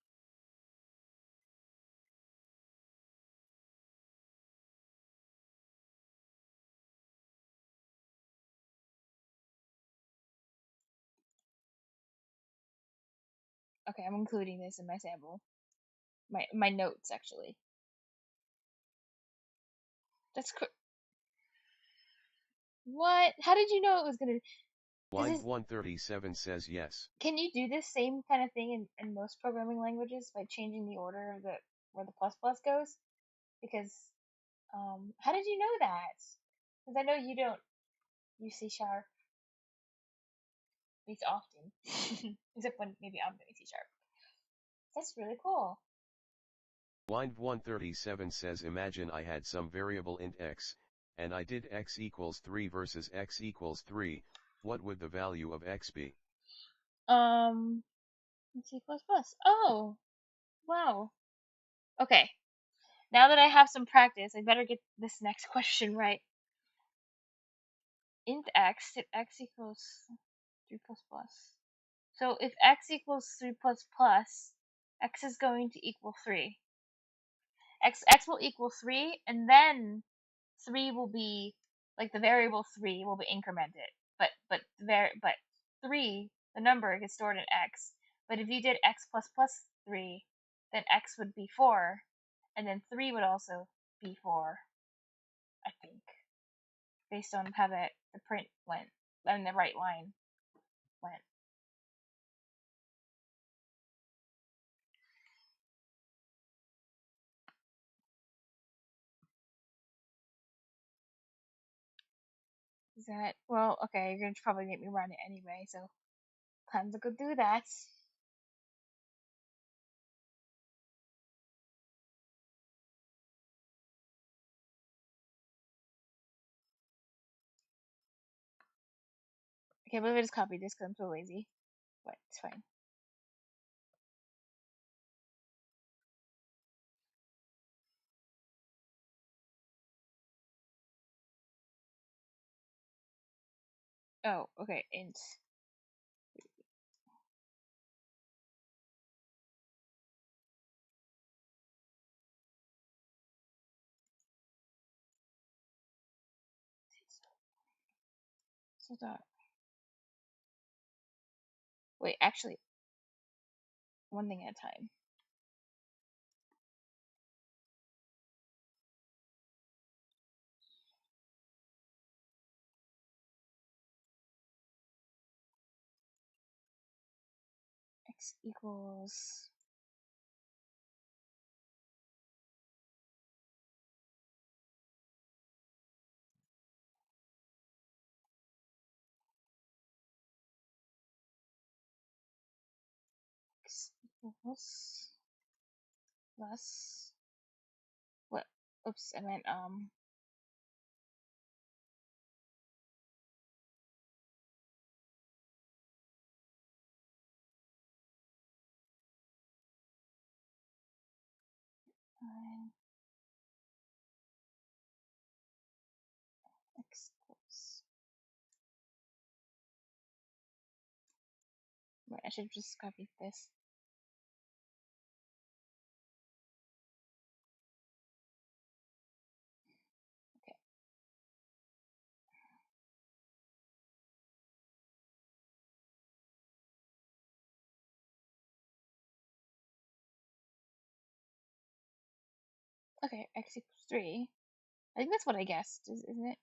Okay, I'm including this in my sample. My notes actually. That's what? How did you know it was gonna? Line 137 says yes. Can you do this same kind of thing in most programming languages by changing the order of where the plus plus goes? Because how did you know that? Because I know you don't use C# least often, except when maybe I'm doing C#. That's really cool. Line 137 says imagine I had some variable int x, and I did x equals 3 versus x equals 3, what would the value of x be? C++. Oh, wow. Okay. Now that I have some practice, I better get this next question right. Int x, if x equals 3 plus plus. So if x equals 3 plus plus, x is going to equal 3. X will equal 3, and then 3 will be, like, the variable 3 will be incremented. But 3, the number, gets stored in x. But if you did x plus plus 3, then x would be 4, and then 3 would also be 4, I think, based on how the print went, and the right line went. Is that, well, okay, you're gonna probably make me run it anyway, so time to go do that. Okay, but I just copied this because I'm so lazy, but it's fine. Oh, okay, int. So dot. Wait, actually, one thing at a time. X equals x equals plus what? Oops, I meant x equals. Wait, I should have just copied this. Okay. Okay, x equals 3. I think that's what I guessed, isn't it?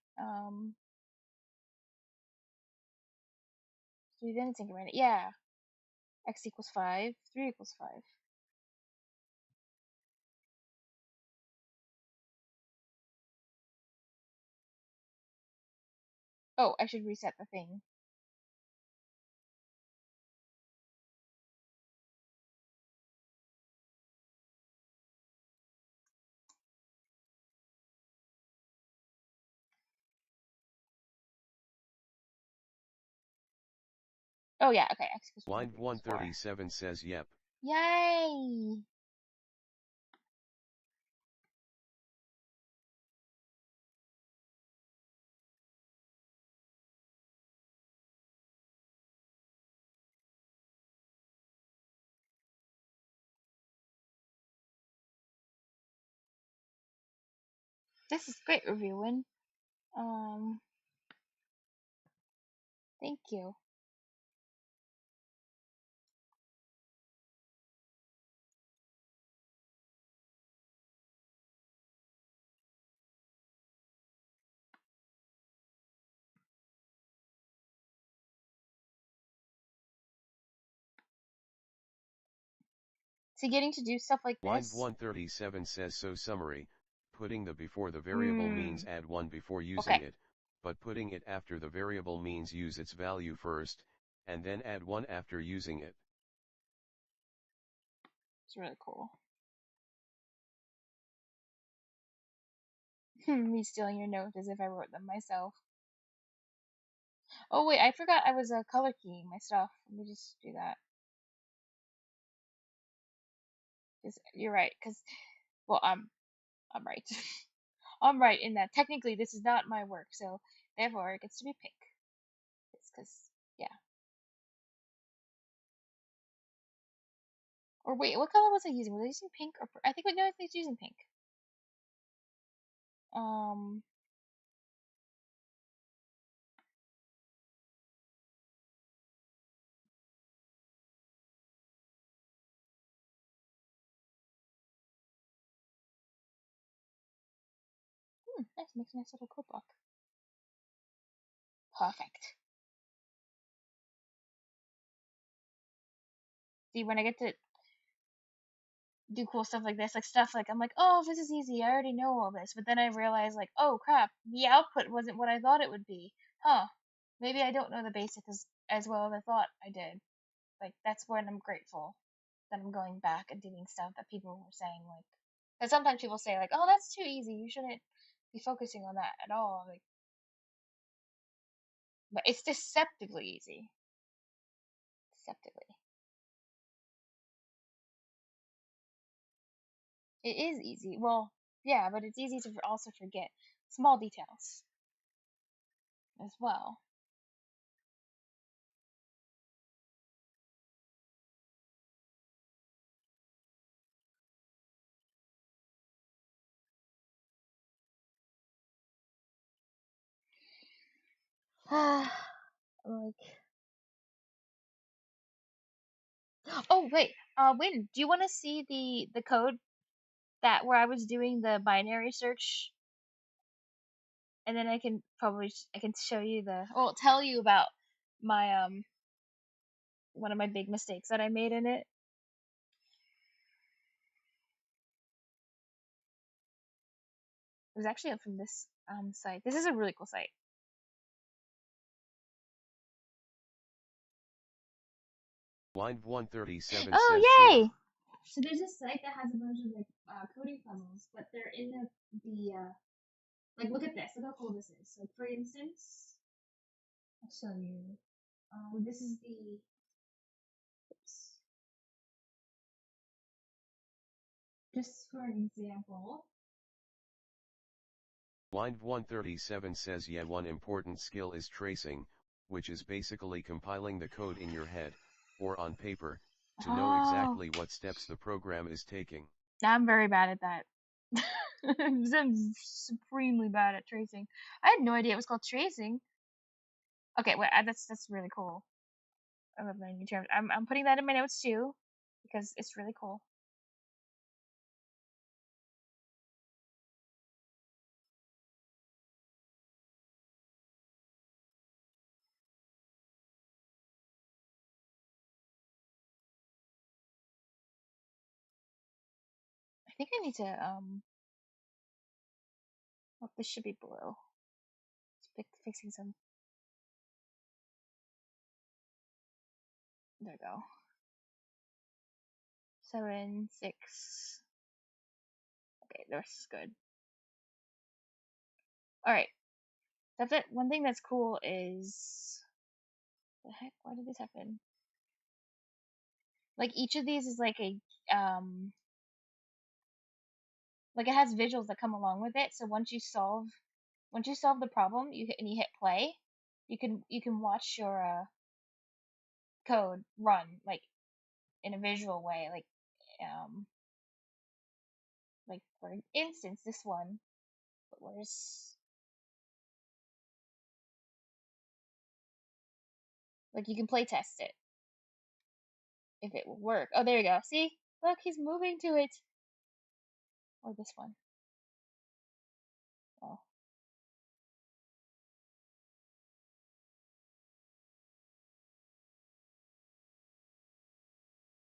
3, then it's incremented. Yeah. X equals 5, 3 equals 5. Oh, I should reset the thing. Oh yeah, okay, x equals 1, Line 137 says yep. Yay! This is great reviewing. Thank you. So getting to do stuff like Line this. 137 says so summary, putting the before the variable means add 1 before using Okay. it, but putting it after the variable means use its value first, and then add 1 after using it. It's really cool. Me stealing your notes as if I wrote them myself. Oh wait, I forgot I was color keying my stuff. Let me just do that. You're right, because, well, I'm right. I'm right in that technically this is not my work, so therefore it gets to be pink. It's because, yeah. Or wait, what color was I using? Was I using pink or I think no, I think it's using pink. Nice, makes a nice little code block. Perfect. See, when I get to do cool stuff like this, like stuff like I'm like, oh, this is easy. I already know all this. But then I realize like, oh crap, the output wasn't what I thought it would be. Huh? Maybe I don't know the basics as well as I thought I did. Like that's when I'm grateful that I'm going back and doing stuff that people were saying like. And sometimes people say like, oh, that's too easy. You shouldn't be focusing on that at all. Like, but it's deceptively easy. Deceptively. It is easy. Well, yeah, but it's easy to also forget small details as well. Like, oh wait, Win, do you want to see the code that where I was doing the binary search, and then I can probably I can show you well, tell you about my one of my big mistakes that I made in it. It was actually up from this site. This is a really cool site. Wind 137 Oh, says yay! shooter. So there's a site that has a bunch of like coding puzzles, but they're in the like look at this. Look how cool this is. Like for instance, I'll show you. This is the oops. Just for an example. Wind 137 says yeah, one important skill is tracing, which is basically compiling the code in your head, or on paper, to know exactly what steps the program is taking. I'm very bad at that. I'm supremely bad at tracing. I had no idea it was called tracing. Okay, wait, that's really cool. I love my new terms. I'm putting that in my notes too, because it's really cool. I think I need to oh, this should be blue. It's fixing some. There we go. 7, 6. Okay, this is good. All right. That's it. One thing that's cool is the heck. Why did this happen? Like each of these is like a like it has visuals that come along with it. So once you solve the problem, you hit play, you can watch your code run like in a visual way, like for instance this one. But where's like you can play test it if it will work. Oh, there you go. See, look, he's moving to it. Or this one. Oh.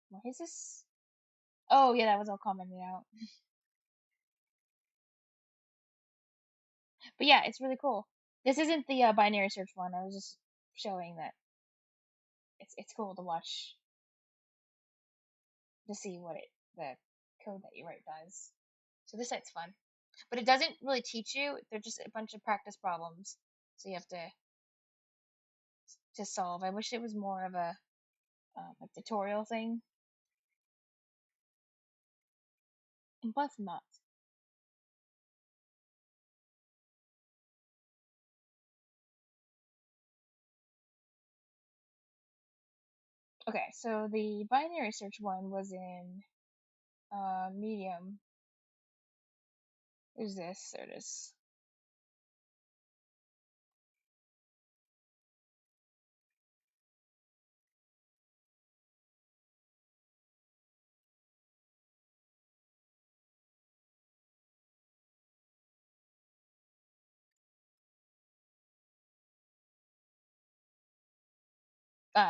Why is this? Oh, yeah, that was all commented out. But yeah, it's really cool. This isn't the binary search one. I was just showing that it's cool to watch to see what the code that you write does. So this site's fun, but it doesn't really teach you. They're just a bunch of practice problems, so you have to solve. I wish it was more of a tutorial thing, but it's not. Okay, so the binary search one was in medium. Who's this? There it is.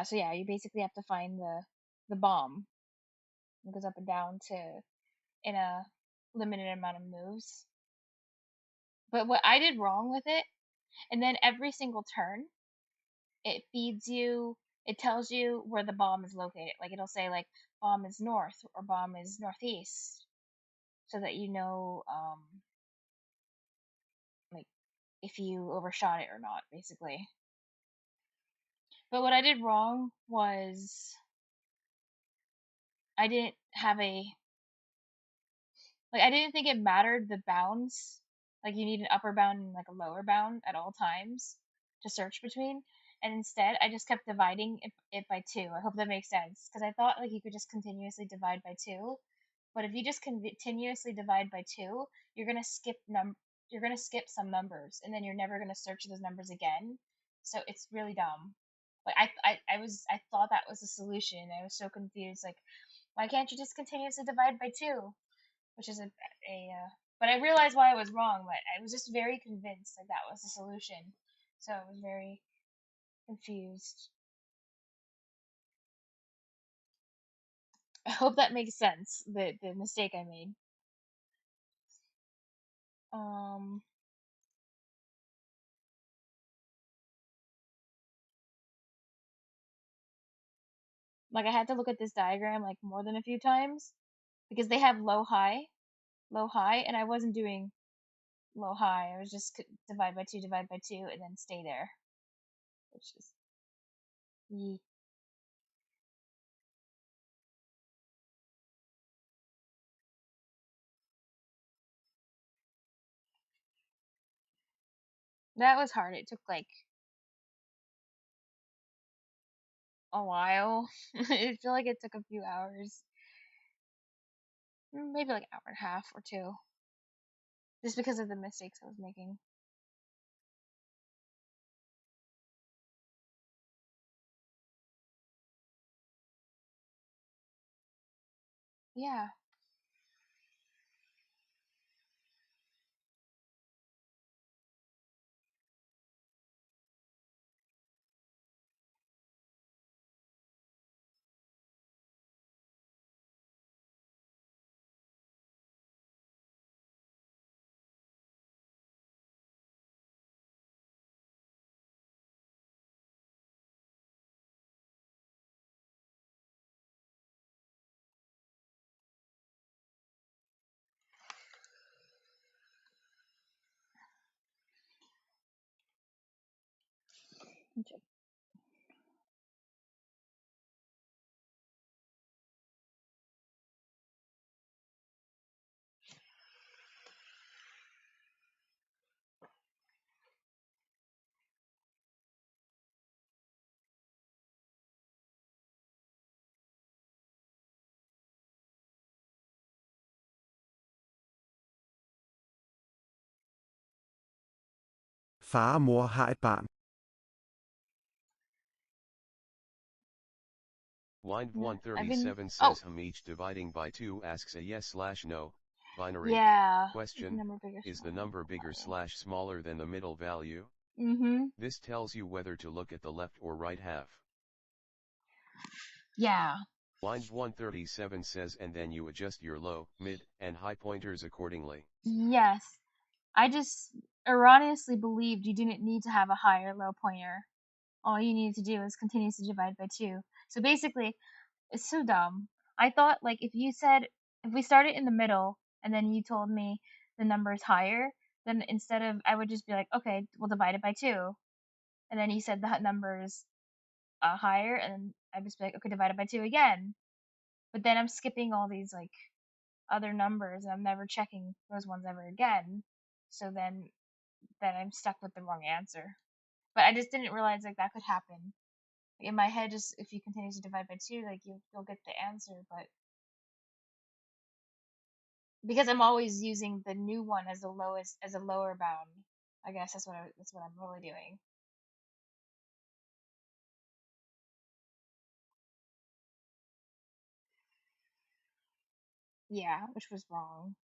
So yeah, you basically have to find the bomb. It goes up and down in a limited amount of moves. But what I did wrong with it, and then every single turn, it feeds you, it tells you where the bomb is located. Like it'll say like bomb is north or bomb is northeast, so that you know like if you overshot it or not, basically. But what I did wrong was I didn't have I didn't think it mattered the bounds. Like you need an upper bound and like a lower bound at all times to search between. And instead, I just kept dividing it by 2. I hope that makes sense. Because I thought like you could just continuously divide by 2. But if you just continuously divide by 2, you're gonna skip some numbers, and then you're never gonna search those numbers again. So it's really dumb. Like I thought that was the solution. I was so confused. Like, why can't you just continuously divide by 2? Which is but I realized why I was wrong, but I was just very convinced that that was the solution. So I was very confused. I hope that makes sense, the mistake I made. Like I had to look at this diagram like more than a few times because they have low high, and I wasn't doing low high. I was just divide by 2, and then stay there, which is that was hard. It took like a while. I feel like it took a few hours, maybe like an hour and a half or 2, just because of the mistakes I was making. Yeah. Okay. Far og mor har et barn. Wind Yeah, 137 says each dividing by 2 asks a yes/no, binary. Yeah. Question, is the number bigger / smaller than the middle value? This tells you whether to look at the left or right half. Yeah. Wind 137 says and then you adjust your low, mid, and high pointers accordingly. Yes. I just erroneously believed you didn't need to have a high or low pointer. All you needed to do is continuously divide by 2. So basically, it's so dumb. I thought like if we started in the middle and then you told me the number is higher, then instead of I would just be like, okay, we'll divide it by 2. And then you said that number is higher, and I was like, okay, divide it by 2 again. But then I'm skipping all these like other numbers, and I'm never checking those ones ever again. So then I'm stuck with the wrong answer. But I just didn't realize like that could happen. In my head, just if you continue to divide by 2, like you'll get the answer, but because I'm always using the new one as the lowest, as a lower bound, I guess that's what I'm really doing. Yeah, which was wrong.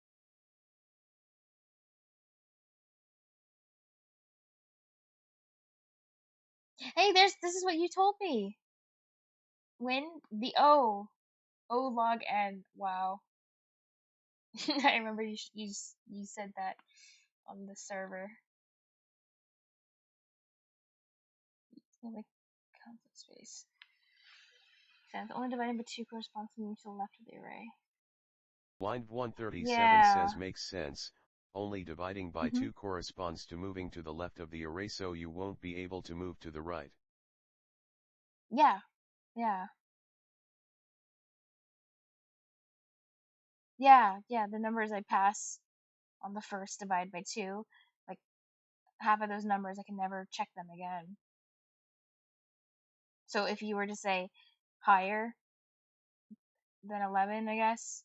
Hey, this is what you told me. When the O log n. Wow. I remember you said that on the server. Like conflict space. Since only dividing by 2 corresponds to move to the left of the array. Wind 137 Yeah. says makes sense, only dividing by 2 corresponds to moving to the left of the array, so you won't be able to move to the right. Yeah. Yeah. Yeah, the numbers I pass on the first divide by 2, like half of those numbers I can never check them again. So if you were to say higher than 11, I guess,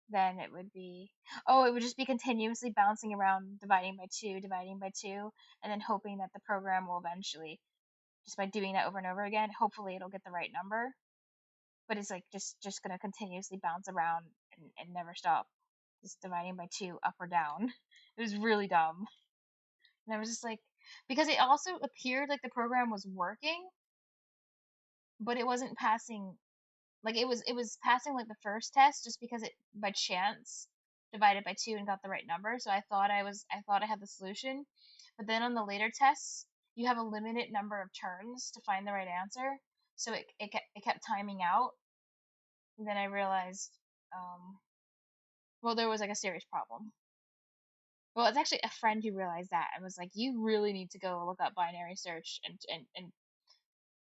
then it would be, it would just be continuously bouncing around, dividing by 2, and then hoping that the program will eventually, just by doing that over and over again, hopefully it'll get the right number. But it's like just gonna continuously bounce around and never stop, just dividing by 2 up or down. It was really dumb. And I was just like, because it also appeared like the program was working, but it wasn't passing. Like it was passing like the first test just because it by chance divided by 2 and got the right number. So I thought I had the solution. But then on the later tests, you have a limited number of turns to find the right answer. So it kept timing out. And then I realized, well, there was like a serious problem. Well, it's actually a friend who realized that and was like, you really need to go look up binary search and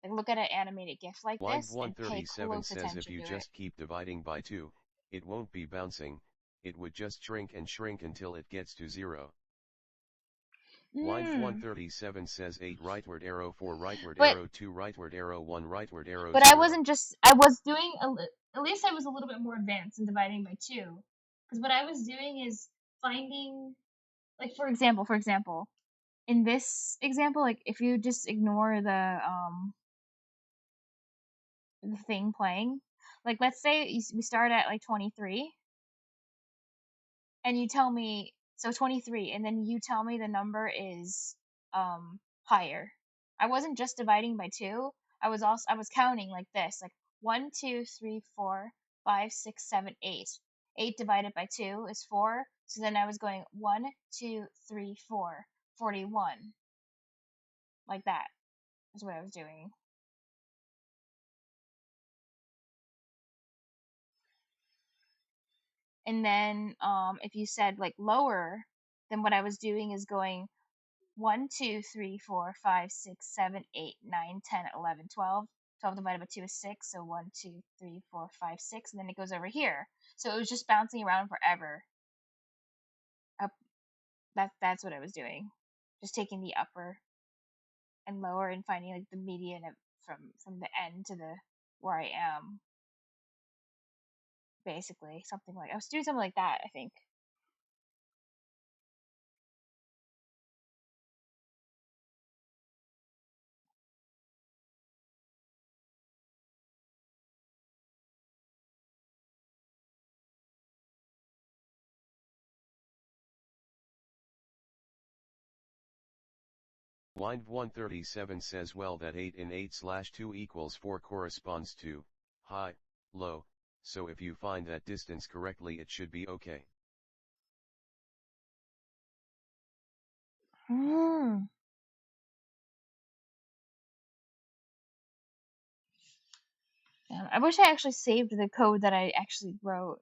like look at an animated GIF like Wind this and pay 137 close says attention if you to just it. keep dividing by 2, it won't be bouncing, it would just shrink and shrink until it gets to 0. Wind 137 says 8 rightward arrow, 4 rightward arrow, 2 rightward arrow, 1 rightward arrow, But 0. I was doing, at least I was a little bit more advanced in dividing by 2. Because what I was doing is finding, like, for example, in this example, like, if you just ignore the thing playing, like, let's say we start at, like, 23, and you tell me, so 23, and then you tell me the number is, higher. I wasn't just dividing by 2, I was counting like this, like 1, 2, 3, 4, 5, 6, 7, 8. 8 divided by 2 is 4, so then I was going 1, 2, 3, 4, 41. Like that is what I was doing. And then if you said like lower, then what I was doing is going 1, 2, 3, 4, 5, 6, 7, 8, 9, 10, 11, 12. 12 divided by 2 is 6, so 1, 2, 3, 4, 5, 6, and then it goes over here. So it was just bouncing around forever. Up, that's what I was doing. Just taking the upper and lower and finding like the median of, from the end to the where I am. Basically, something like I was doing something like that, I think. Wind 137 says well that 8 in 8/2 equals 4 corresponds to high, low, so if you find that distance correctly it should be okay. Damn, I wish I actually saved the code that I actually wrote.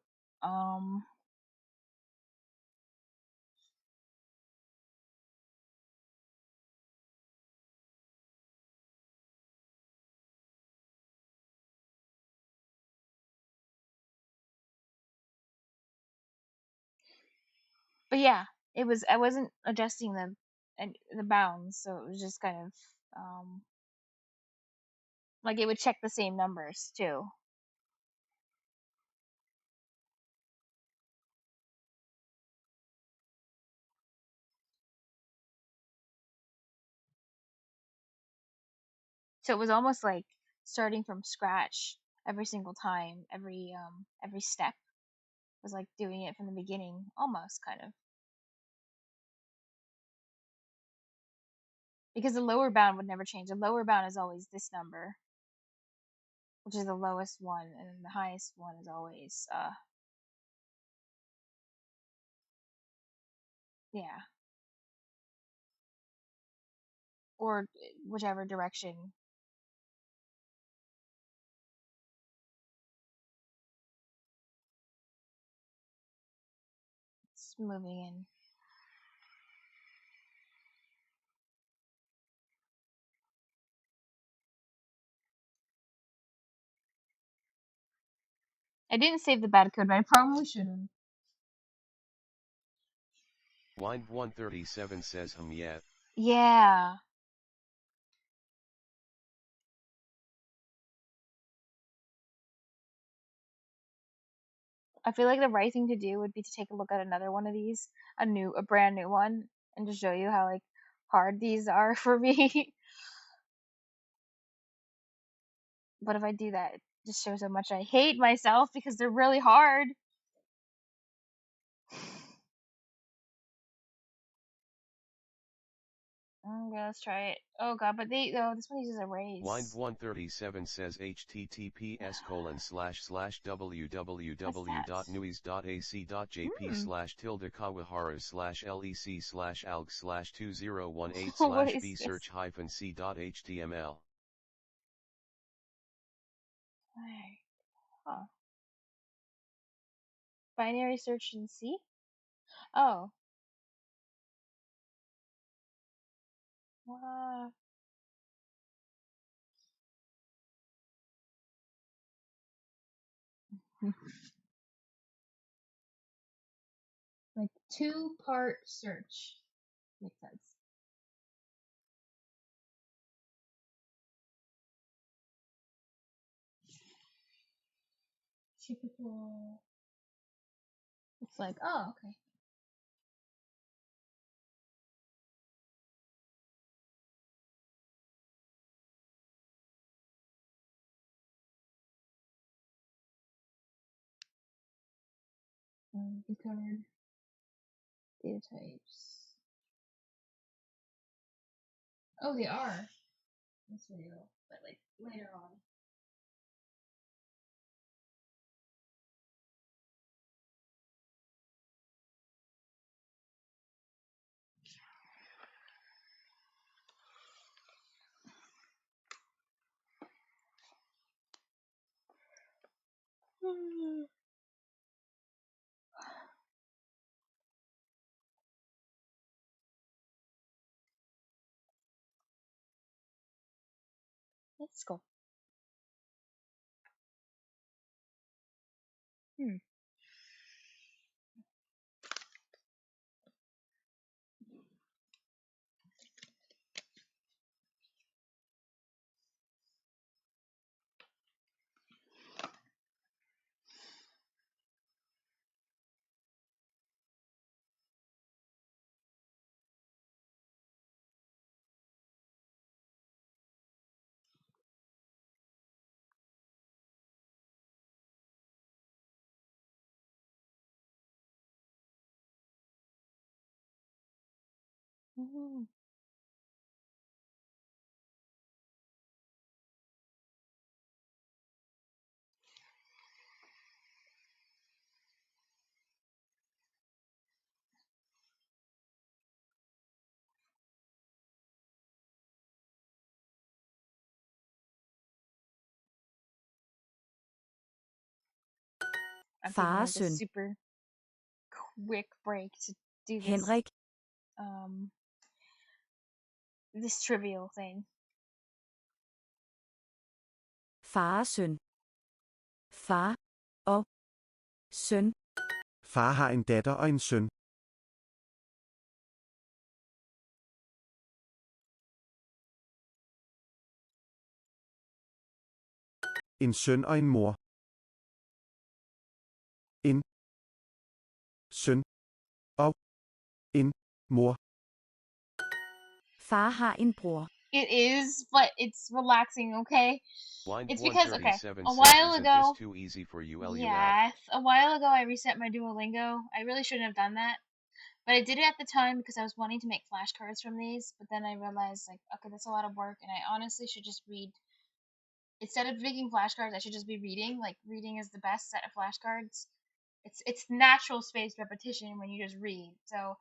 But yeah, I wasn't adjusting the bounds, so it was just kind of Like it would check the same numbers too. So it was almost like starting from scratch every single time, every step was like doing it from the beginning, almost kind of. Because the lower bound would never change. The lower bound is always this number, which is the lowest one, and then the highest one is always yeah, or whichever direction. It's moving in. I didn't save the bad code, but I probably should have. Wind137 says yeah. Yeah. I feel like the right thing to do would be to take a look at another one of these, a brand new one, and just show you how like hard these are for me. But if I do that, it just shows how much I hate myself because they're really hard. Okay, let's try it. Oh god, but this one uses erase. Wind137 says https://www.nuis.ac.jp/tilde-kawaharu/lec/alg/2018/b search-c.html. Huh. Binary search in C? Oh. Like 2-part search. Makes sense. Typical. It's like, oh, okay. Discard data types. Oh, they are. This video, but like later on. Let's go. I'm taking like a Faresøn. super quick break to do this Henrik. this trivial thing. Faresøn. Far og søn. Far har en datter og en søn. en søn og en mor. En søn og en mor. Far har en bror. It is, but it's relaxing, okay? Blind It's because, okay, 137 a says, while isn't ago, this too easy for you, LUL? yes, a while ago I reset my Duolingo. I really shouldn't have done that, but I did it at the time because I was wanting to make flashcards from these, but then I realized, like, okay, that's a lot of work, and I honestly should just read. Instead of making flashcards, I should just be reading. Like, reading is the best set of flashcards. It's natural spaced repetition when you just read. So,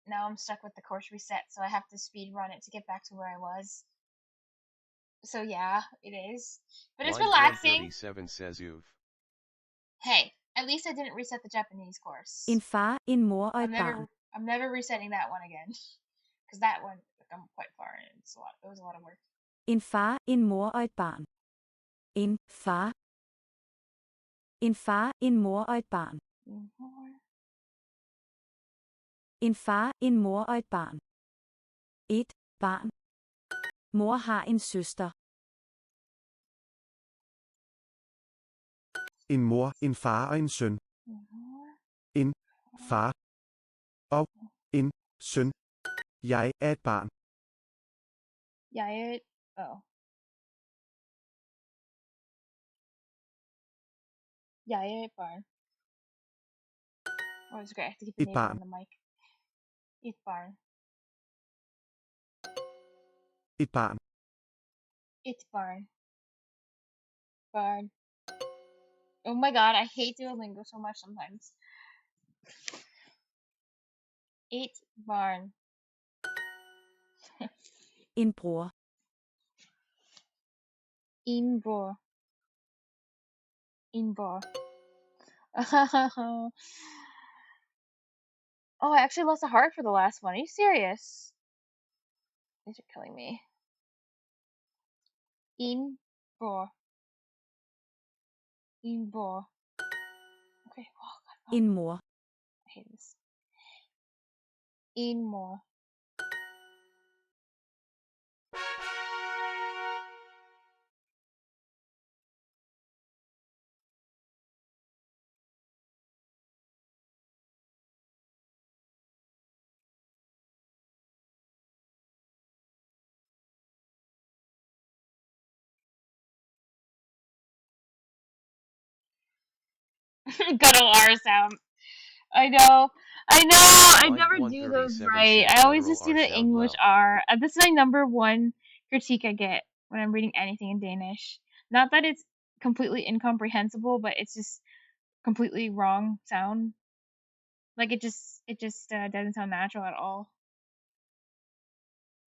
now I'm stuck with the course reset, so I have to speed run it to get back to where I was. So yeah, it is. But it's Blind relaxing. 137 says you've. Hey, at least I didn't reset the Japanese course. En far, en mor og et barn. I'm never resetting that one again. Because that one, I'm quite far in. It was a lot of work. En far, en mor og et barn. En far. En far, en mor og et barn. En far, en mor og et barn. Et barn. Mor har en søster. En mor, en far og en søn. En far og en søn. Jeg er et barn. Jeg er et... Oh. Jeg er et barn. Oh, it's okay. I have to keep the Et name barn. on the mic. Et barn. Et barn. Et barn. Barn. Oh my god, I hate Duolingo so much sometimes. Et barn. En bror. En bror. En bror. Oh, I actually lost a heart for the last one. Are you serious? These are killing me. En bror. En bror. Okay. Oh god. Oh. En mor. I hate this. En mor. Good old R sound. I know. I never do those right. I always just do the English R. This is my number one critique I get when I'm reading anything in Danish. Not that it's completely incomprehensible, but it's just completely wrong sound. Like it just doesn't sound natural at all.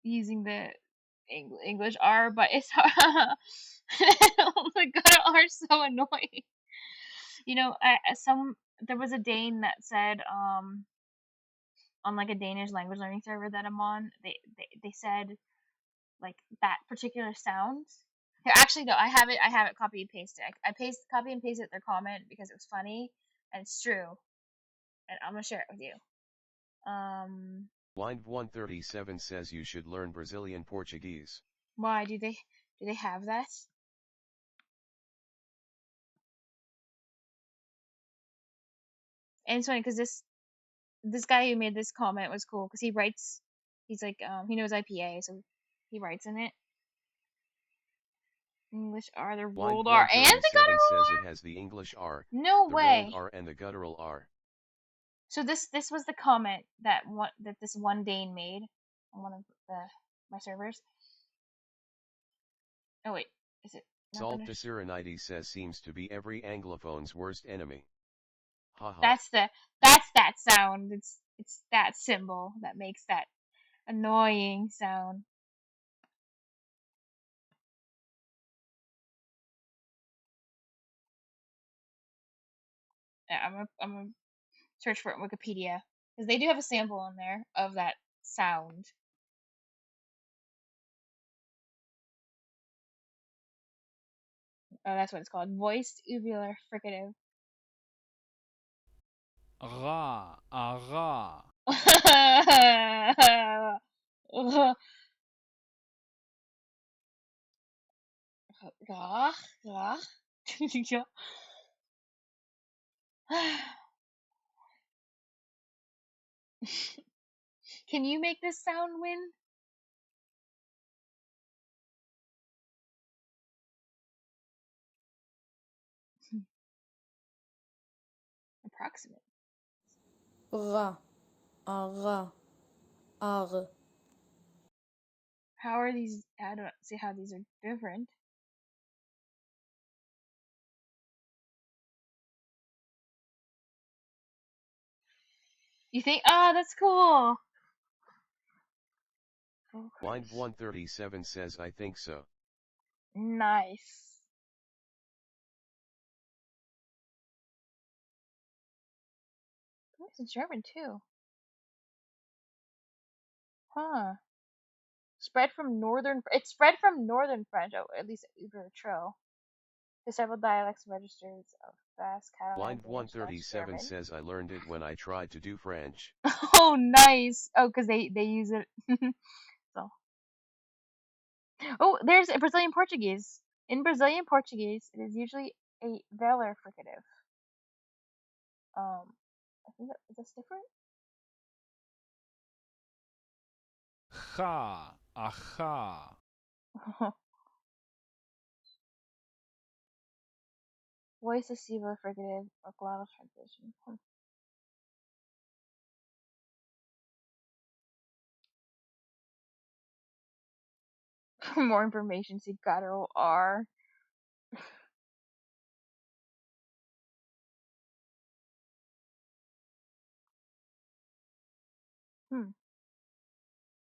Using the English R, but it's the good R is so annoying. You know, there was a Dane that said on like a Danish language learning server that I'm on, they said like that particular sound. Here, actually no, I have it copy and pasted. I copy and pasted their comment because it was funny and it's true. And I'm gonna share it with you. Blind 137 says you should learn Brazilian Portuguese. Why do they have that? And it's funny because this guy who made this comment was cool because he's like he knows IPA, so he writes in it. English R, the rolled R, and the guttural says R. It has the English R, no the way. rolled R, and the guttural R. So this was the comment that this one Dane made on one of my servers. Oh wait, is it? Salt the Serenites says seems to be every Anglophone's worst enemy. Haha. That's that sound. It's that symbol that makes that annoying sound. Yeah, I'm gonna search for it on Wikipedia because they do have a sample in there of that sound. Oh, that's what it's called. Voiced uvular fricative. Ra, ara. Ugh, ugh. Can you make this sound, Win? Approximate. Ra. Ara. Ar. How are these? I don't see how these are different. You think? Oh, that's cool. Oh, Blind 137 says I think so. nice. Oh, it's in German too. Huh. Spread from northern. It's spread from northern French, oh, at least Ubertro, to several dialects and registers of Basque, Catalan, Blind Danish, Dutch, 137 German. says I learned it when I tried to do French. Oh, nice. Oh, because they use it. So. Oh, there's a Brazilian Portuguese. In Brazilian Portuguese, it is usually a velar fricative. I think is this different? Ja. Aha. Voice is velar fricative or glottal transition. For more information, see guttural R.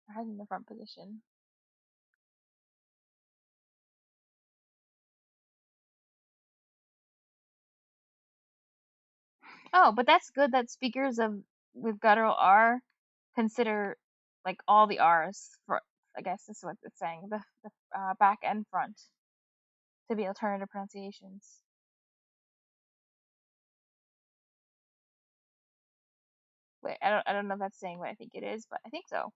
I had in the front position. Oh, but that's good that speakers of with guttural R consider like all the R's for. I guess this is what it's saying. The back and front to be alternative pronunciations. Wait, I don't know if that's saying what I think it is, but I think so.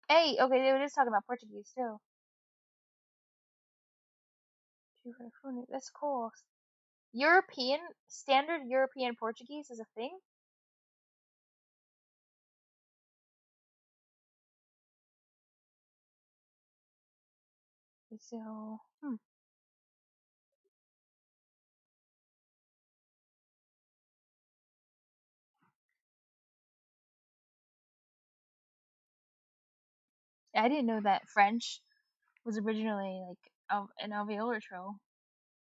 Hey, okay, they were just talking about Portuguese too. That's cool. Standard European Portuguese is a thing? So, I didn't know that French was originally like an alveolar trill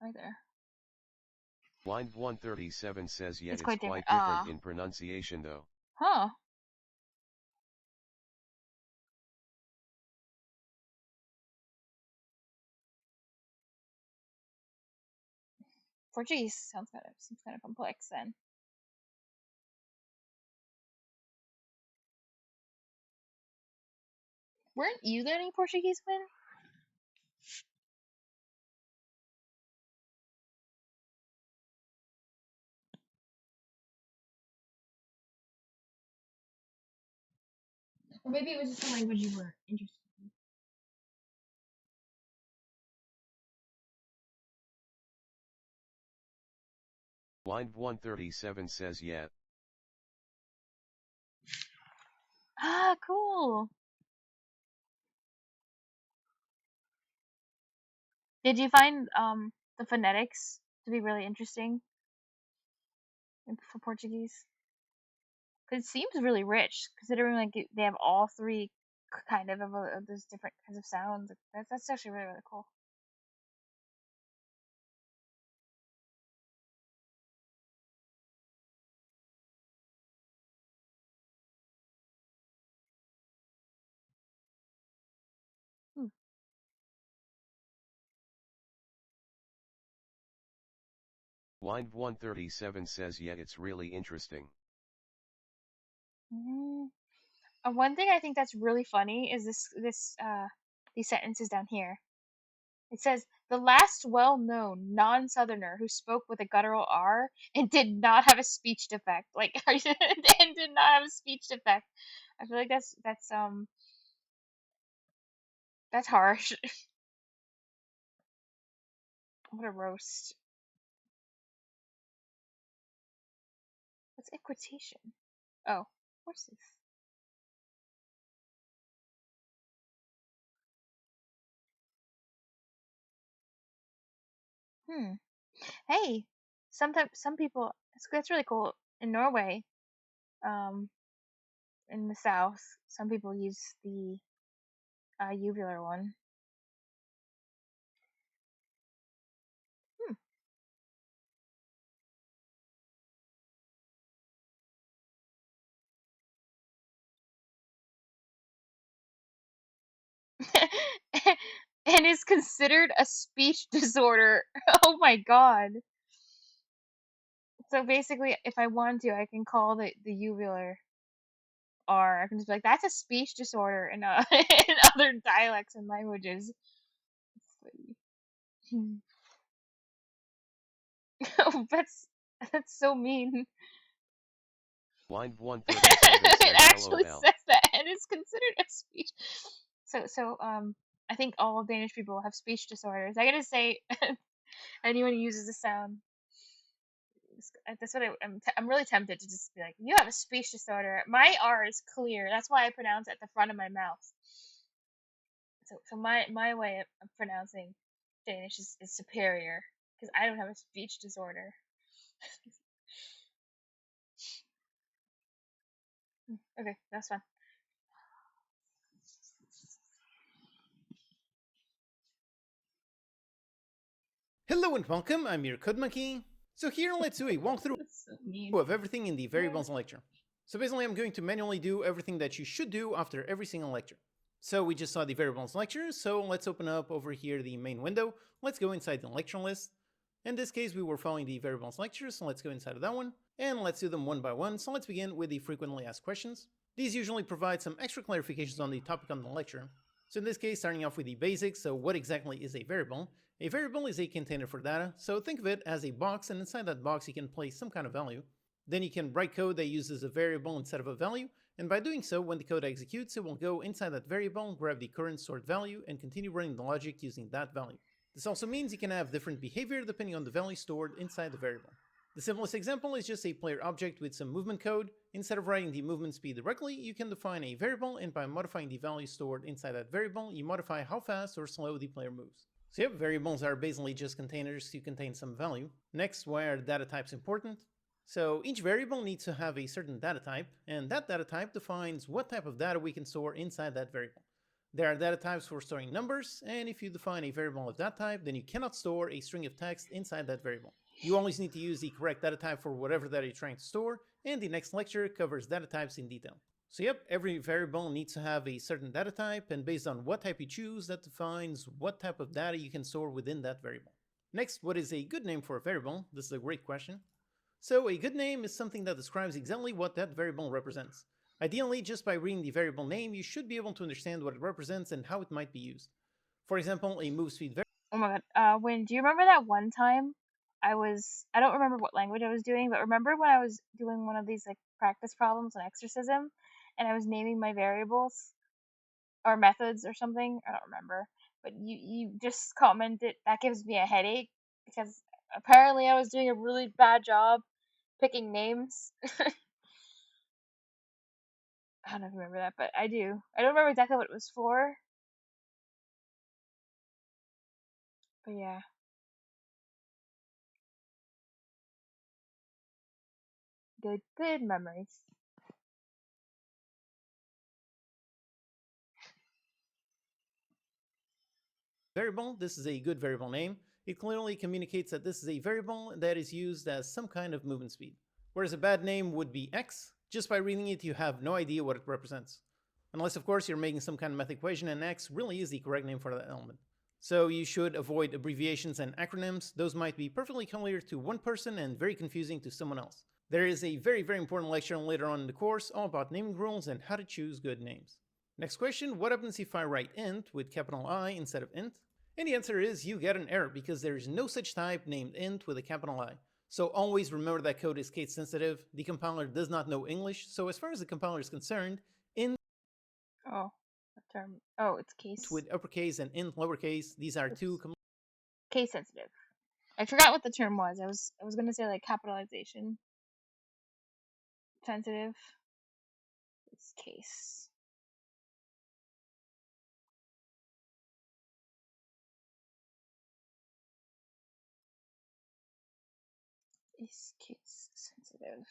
either. Blind 137 says yet It's it's quite different. quite different in pronunciation though. Huh. Portuguese seems kind of complex then. Weren't you learning Portuguese, Win? Or maybe it was just a language you were interested in. Blind 137 says yet. Ah, cool. Did you find the phonetics to be really interesting for Portuguese? Because it seems really rich, considering like they have all three kind of those different kinds of sounds. That's actually really really cool. Blind 137 says yet it's really interesting. One thing I think that's really funny is these sentences down here. It says the last well-known non-Southerner who spoke with a guttural R and did not have a speech defect. Like and did not have a speech defect. I feel like that's harsh. What a roast. What's equitation? Oh, what's this? Hey, sometimes some people. That's really cool. In Norway, in the south, some people use the uvular one. And is considered a speech disorder. Oh my god. So basically, if I want to, I can call the uvular R. I can just be like, that's a speech disorder in, in other dialects and languages. Oh, that's so mean. Wind 137 It says actually LOL. says that, and it's considered a speech. So I think all Danish people have speech disorders. I gotta say, anyone who uses the sound, that's what I'm really tempted to just be like, you have a speech disorder. My R is clear. That's why I pronounce it at the front of my mouth. So my way of pronouncing Danish is superior because I don't have a speech disorder. Okay, that's fun. Hello and welcome, I'm your Code Monkey. So here let's do a walkthrough of everything in the variables lecture. So basically I'm going to manually do everything that you should do after every single lecture. So we just saw the variables lecture, so let's open up over here the main window. Let's go inside the lecture list. In this case we were following the variables lecture, so let's go inside of that one. And let's do them one by one, so let's begin with the frequently asked questions. These usually provide some extra clarifications on the topic on the lecture. So in this case, starting off with the basics, so what exactly is a variable? A variable is a container for data, so think of it as a box, and inside that box you can place some kind of value. Then you can write code that uses a variable instead of a value, and by doing so, when the code executes, it will go inside that variable, grab the current stored value, and continue running the logic using that value. This also means you can have different behavior depending on the value stored inside the variable. The simplest example is just a player object with some movement code. Instead of writing the movement speed directly, you can define a variable, and by modifying the value stored inside that variable, you modify how fast or slow the player moves. So yep, variables are basically just containers to contain some value. Next, why are data types important? So each variable needs to have a certain data type, and that data type defines what type of data we can store inside that variable. There are data types for storing numbers, and if you define a variable of that type, then you cannot store a string of text inside that variable. You always need to use the correct data type for whatever data you're trying to store, and the next lecture covers data types in detail. So yep, every variable needs to have a certain data type, and based on what type you choose, that defines what type of data you can store within that variable. Next, what is a good name for a variable? This is a great question. So a good name is something that describes exactly what that variable represents. Ideally, just by reading the variable name, you should be able to understand what it represents and how it might be used. For example, a move speed variable. Oh my god. Do you remember that one time I don't remember what language I was doing, but remember when I was doing one of these like practice problems on exorcism and I was naming my variables or methods or something? I don't remember. But you just commented that gives me a headache because apparently I was doing a really bad job picking names. I don't remember that, but I do. I don't remember exactly what it was for. But yeah. Good memories. Variable, this is a good variable name. It clearly communicates that this is a variable that is used as some kind of movement speed. Whereas a bad name would be x. Just by reading it, you have no idea what it represents. Unless, of course, you're making some kind of math equation, and x really is the correct name for that element. So you should avoid abbreviations and acronyms. Those might be perfectly clear to one person and very confusing to someone else. There is a very, very important lecture later on in the course all about naming rules and how to choose good names. Next question, what happens if I write int with capital I instead of int? And the answer is you get an error because there is no such type named int with a capital I. So always remember that code is case sensitive. The compiler does not know English, so as far as the compiler is concerned, int it's case with uppercase and int lowercase, these are two case sensitive. I forgot what the term was. I was gonna say like capitalization sensitive. It's case. Is case sensitive.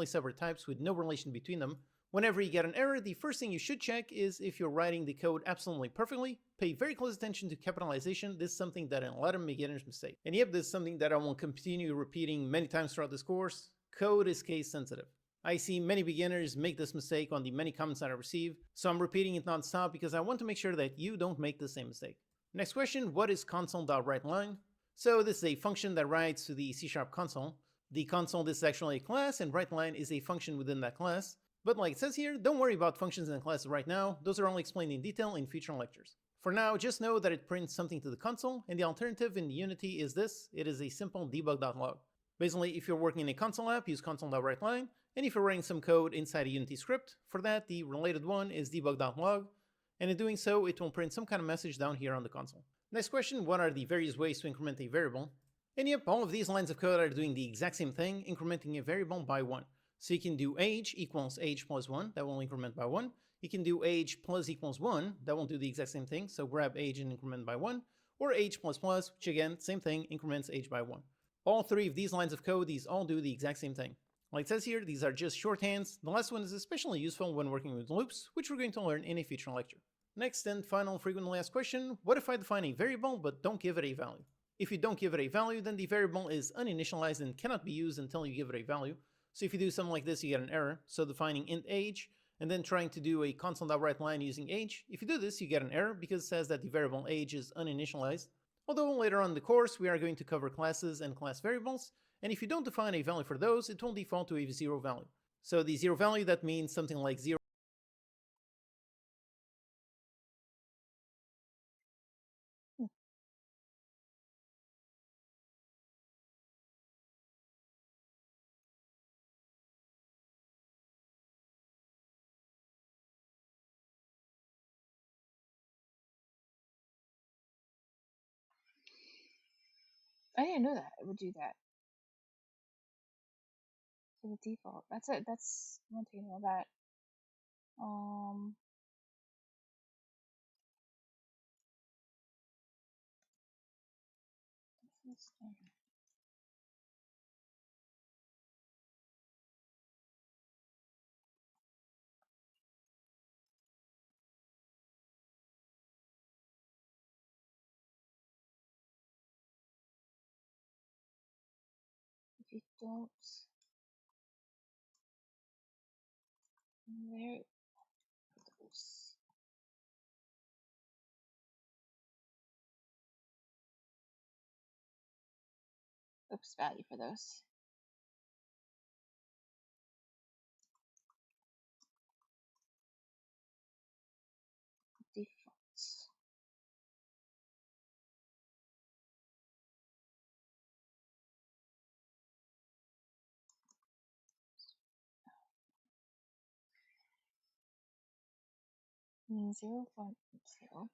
separate types with no relation between them. Whenever you get an error, the first thing you should check is if you're writing the code absolutely perfectly. Pay very close attention to capitalization. This is something that a lot of beginners mistake. And yep, this is something that I will continue repeating many times throughout this course. Code is case sensitive. I see many beginners make this mistake on the many comments that I receive, so I'm repeating it non-stop because I want to make sure that you don't make the same mistake. Next question, what is console.writeLine? So this is a function that writes to the C# console. The console is actually a class, and writeLine is a function within that class. But like it says here, don't worry about functions and classes right now. Those are only explained in detail in future lectures. For now, just know that it prints something to the console, and the alternative in Unity is this. It is a simple debug.log. Basically, if you're working in a console app, use console.writeLine, and if you're writing some code inside a Unity script, for that, the related one is debug.log, and in doing so, it will print some kind of message down here on the console. Next question, what are the various ways to increment a variable? And yep, all of these lines of code are doing the exact same thing, incrementing a variable by 1. So you can do age equals age plus 1, that will increment by 1. You can do age plus equals 1, that will do the exact same thing, so grab age and increment by 1. Or age plus plus, which again, same thing, increments age by 1. All three of these lines of code, these all do the exact same thing. Like it says here, these are just shorthands. The last one is especially useful when working with loops, which we're going to learn in a future lecture. Next and final frequently asked question, what if I define a variable but don't give it a value? If you don't give it a value, then the variable is uninitialized and cannot be used until you give it a value. So if you do something like this, you get an error. So defining int age, and then trying to do a console.writeLine using age, if you do this, you get an error because it says that the variable age is uninitialized. Although later on in the course, we are going to cover classes and class variables, and if you don't define a value for those, it will default to a 0 value. So the 0 value, that means something like 0. I didn't know that it would do that. To the default. That's it. That's one thing about that. If you don't, there. Oops, value for those. Defaults. Means 0.0.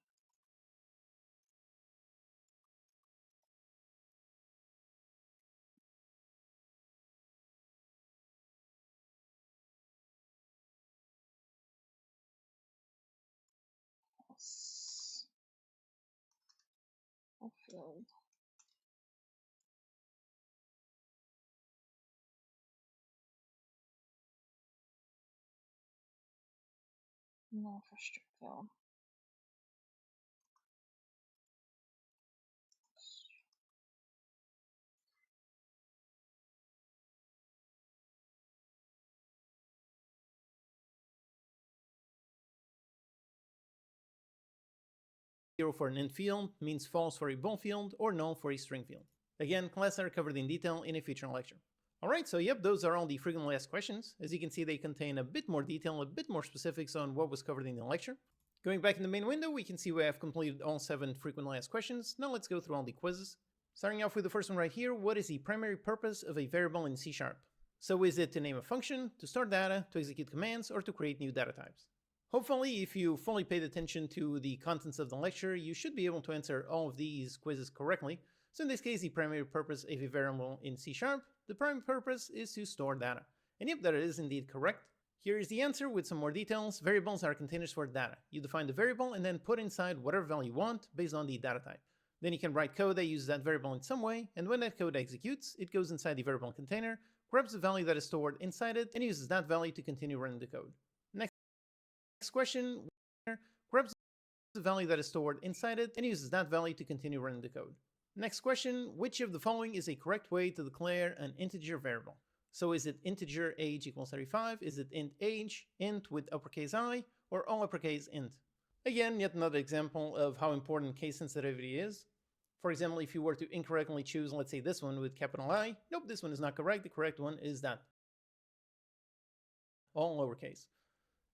Fulfilled. No for strip fill. 0 for an int field means false for a bool field, or null for a string field. Again, classes are covered in detail in a future lecture. Alright, so yep, those are all the frequently asked questions. As you can see, they contain a bit more detail, a bit more specifics on what was covered in the lecture. Going back in the main window, we can see we have completed all 7 frequently asked questions. Now let's go through all the quizzes. Starting off with the first one right here, what is the primary purpose of a variable in C#? So is it to name a function, to store data, to execute commands, or to create new data types? Hopefully, if you fully paid attention to the contents of the lecture, you should be able to answer all of these quizzes correctly. So in this case, the primary purpose of a variable in C#, the primary purpose is to store data. And yep, that is indeed correct. Here is the answer with some more details. Variables are containers for data. You define the variable and then put inside whatever value you want based on the data type. Then you can write code that uses that variable in some way, and when that code executes, it goes inside the variable container, grabs the value that is stored inside it, and uses that value to continue running the code. Next question, grabs the value that is stored inside it, and uses that value to continue running the code. Next question, which of the following is a correct way to declare an integer variable? So is it integer age equals 35, is it int age, int with uppercase I, or all uppercase int? Again, yet another example of how important case sensitivity is. For example, if you were to incorrectly choose, let's say this one with capital I, nope, this one is not correct, the correct one is that. All lowercase.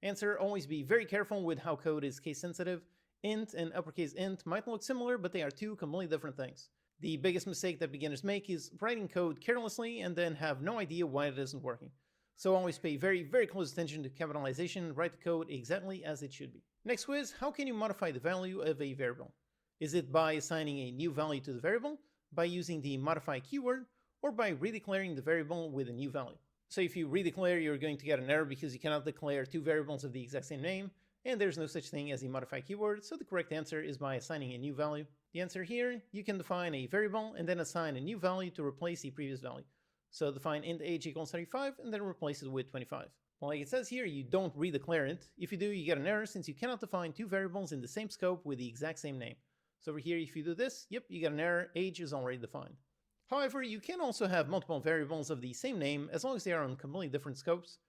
Answer, always be very careful with how code is case sensitive. Int and uppercase int might look similar, but they are two completely different things. The biggest mistake that beginners make is writing code carelessly and then have no idea why it isn't working. So always pay very, very close attention to capitalization, write the code exactly as it should be. Next quiz, how can you modify the value of a variable? Is it by assigning a new value to the variable, by using the modify keyword, or by redeclaring the variable with a new value? So if you redeclare, you're going to get an error because you cannot declare two variables of the exact same name, and there's no such thing as a modify keyword, so the correct answer is by assigning a new value. The answer here, you can define a variable and then assign a new value to replace the previous value. So define int age equals 35 and then replace it with 25. Well, like it says here, you don't redeclare it. If you do, you get an error since you cannot define two variables in the same scope with the exact same name. So over here, if you do this, yep, you get an error, age is already defined. However, you can also have multiple variables of the same name as long as they are on completely different scopes.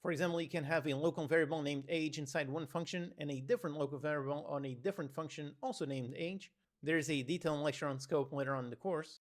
For example, you can have a local variable named age inside one function and a different local variable on a different function also named age. There's a detailed lecture on scope later on in the course.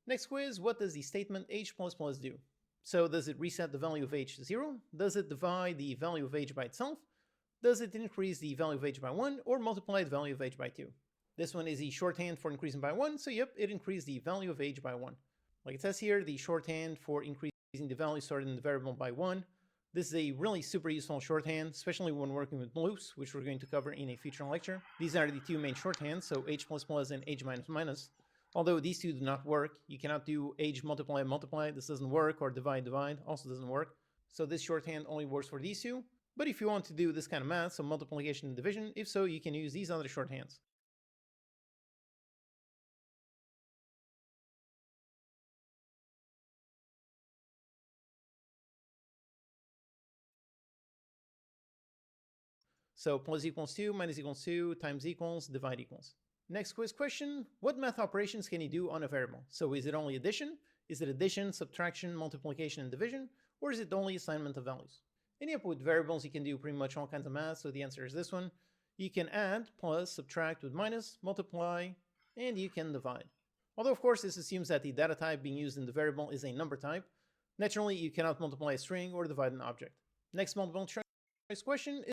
Next quiz, what does the statement age++ do? So does it reset the value of age to 0? Does it divide the value of age by itself? Does it increase the value of age by 1 or multiply the value of age by 2? This one is the shorthand for increasing by 1, so yep, it increased the value of age by 1. Like it says here, the shorthand for increasing the value stored in the variable by 1. This is a really super useful shorthand, especially when working with loops, which we're going to cover in a future lecture. These are the two main shorthands, so age++ and age minus. Although these two do not work, you cannot do age multiply multiply, this doesn't work, or divide divide, also doesn't work. So this shorthand only works for these two. But if you want to do this kind of math, so multiplication and division, if so, you can use these other shorthands. So plus equals 2, minus equals 2, times equals, divide equals. Next quiz question, what math operations can you do on a variable? So is it only addition? Is it addition, subtraction, multiplication, and division? Or is it only assignment of values? And yep, with variables you can do pretty much all kinds of math, so the answer is this one. You can add, plus, subtract with minus, multiply, and you can divide. Although of course this assumes that the data type being used in the variable is a number type. Naturally, you cannot multiply a string or divide an object. Next multiple choice question is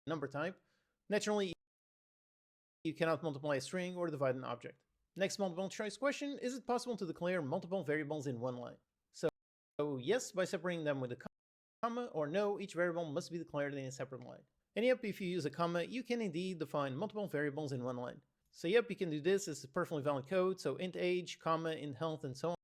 number type. Naturally, you cannot multiply a string or divide an object. Next multiple choice question, is it possible to declare multiple variables in one line? So yes, by separating them with a comma, or no, each variable must be declared in a separate line. And yep, if you use a comma, you can indeed define multiple variables in one line. So yep, you can do this. This is perfectly valid code. So int age, comma, int health, and so on.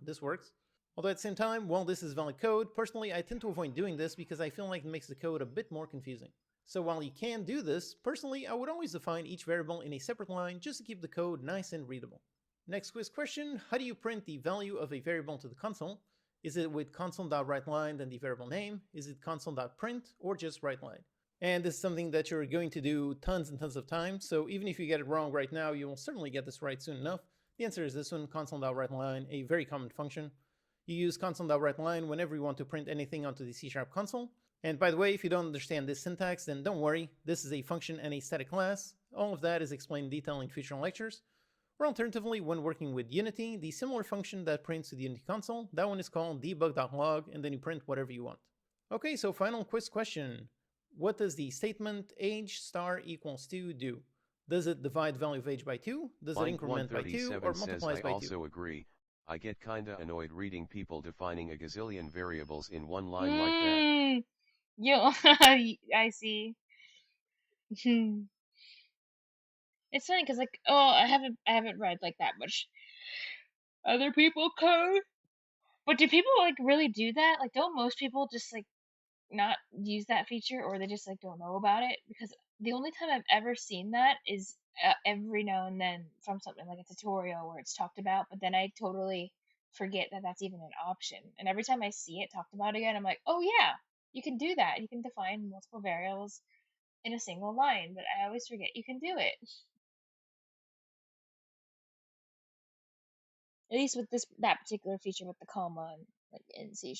This works. Although at the same time, while this is valid code, personally I tend to avoid doing this because I feel like it makes the code a bit more confusing. So while you can do this, personally I would always define each variable in a separate line just to keep the code nice and readable. Next quiz question, how do you print the value of a variable to the console? Is it with console.writeLine then the variable name? Is it console.print or just writeLine? And this is something that you're going to do tons and tons of times, so even if you get it wrong right now, you will certainly get this right soon enough. The answer is this one, console.writeLine, a very common function. You use console.writeLine whenever you want to print anything onto the C# console. And by the way, if you don't understand this syntax, then don't worry, this is a function and a static class. All of that is explained in detail in future lectures. Or alternatively, when working with Unity, the similar function that prints to the Unity console, that one is called debug.log, and then you print whatever you want. Okay, so final quiz question. What does the statement age star equals 2 do? Does it divide the value of age by 2? Does it increment by 2? Or multiplies by 2? I also agree. I get kinda annoyed reading people defining a gazillion variables in one line like that. Yo, I see. It's funny because like, oh, I haven't read like that much other people code. But do people like really do that? Like, don't most people just like not use that feature, or they just like don't know about it? Because the only time I've ever seen that is every now and then from something like a tutorial where it's talked about, but then I totally forget that that's even an option. And every time I see it talked about again, I'm like, oh yeah, you can do that. You can define multiple variables in a single line, but I always forget you can do it. At least with that particular feature with the comma and like in C#.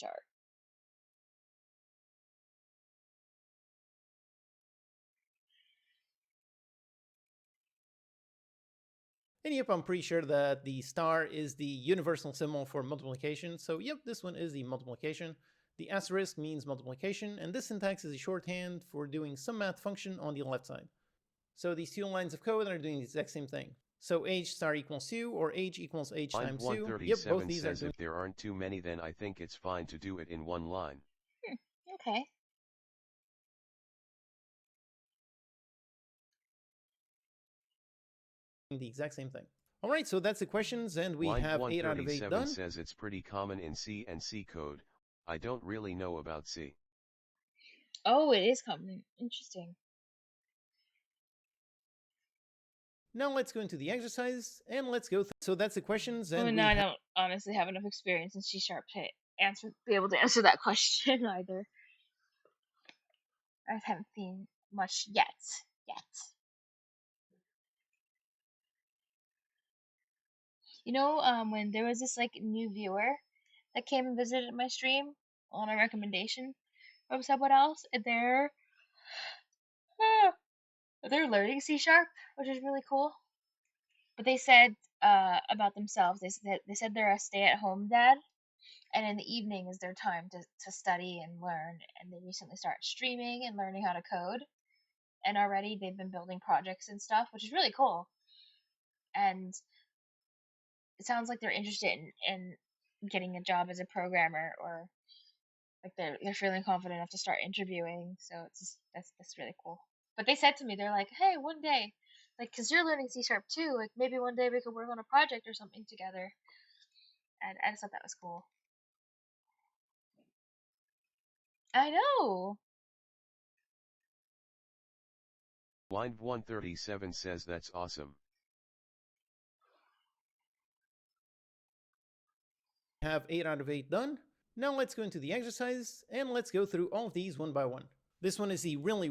And yep, I'm pretty sure that the star is the universal symbol for multiplication. So yep, this one is the multiplication. The asterisk means multiplication, and this syntax is a shorthand for doing some math function on the left side. So these two lines of code are doing the exact same thing. So age star equals 2, or age equals age times 2. Yep, both these are doing. If there aren't too many, then I think it's fine to do it in one line. Okay. The exact same thing. All right, so that's the questions, and we have 8 out of 8 done. Says it's pretty common in C and C code. I don't really know about C. Oh, it is common. Interesting. Now let's go into the exercise, and let's go through. So that's the questions, and I don't honestly have enough experience in C# to be able to answer that question either. I haven't seen much yet. You know, when there was this like new viewer that came and visited my stream on a recommendation from someone else, and they're learning C#, which is really cool. But they said about themselves, they said they're a stay-at-home dad, and in the evening is their time to study and learn. And they recently started streaming and learning how to code, and already they've been building projects and stuff, which is really cool. And it sounds like they're interested in getting a job as a programmer, or like they're feeling confident enough to start interviewing. So it's just, that's really cool. But they said to me, they're like, hey, one day Like, cause you're learning C# too. Like, maybe one day we could work on a project or something together. And I just thought that was cool. I know. Wind137 says that's awesome. Have 8 out of 8 done. Now let's go into the exercise and let's go through all of these one by one. This one is the really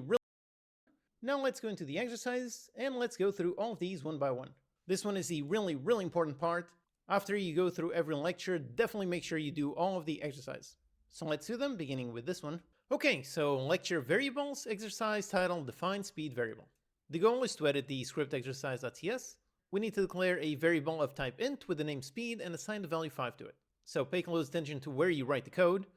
Now let's go into the exercise and let's go through all of these one by one. This one is the really important part. After you go through every lecture, definitely make sure you do all of the exercise. So let's do them, beginning with this one. Okay, so lecture variables, exercise title, define speed variable. The goal is to edit the script exercise.ts. We need to declare a variable of type int with the name speed and assign the value 5 to it. So pay close attention to where you write the code.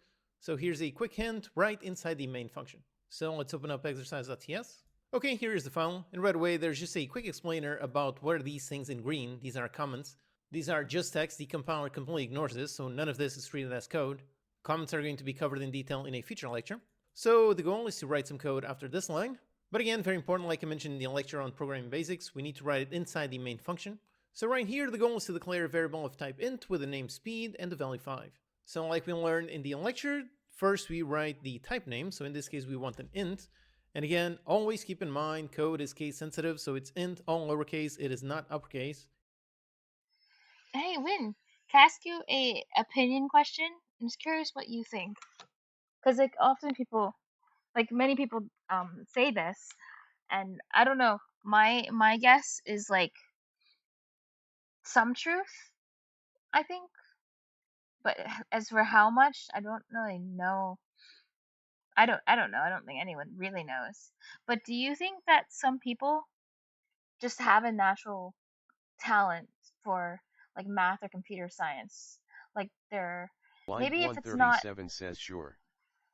So here's a quick hint right inside the main function. So let's open up exercise.ts. Okay, here is the file, and right away there's just a quick explainer about what are these things in green. These are comments. These are just text. The compiler completely ignores this, so none of this is treated as code. Comments are going to be covered in detail in a future lecture. So the goal is to write some code after this line. But again, very important, like I mentioned in the lecture on programming basics, we need to write it inside the main function. So right here, the goal is to declare a variable of type int with the name speed and the value 5. So like we learned in the lecture, first we write the type name. So in this case, we want an int. And again, always keep in mind, code is case sensitive, so it's int, all lowercase, it is not uppercase. Hey, Win, can I ask you a opinion question? I'm just curious what you think. Because, like, often people, like, many people say this, and I don't know, my guess is, like, some truth, I think. But as for how much, I don't really know. I don't know. I don't think anyone really knows. But do you think that some people just have a natural talent for like math or computer science? Like they're maybe if it's not Wind137 says sure.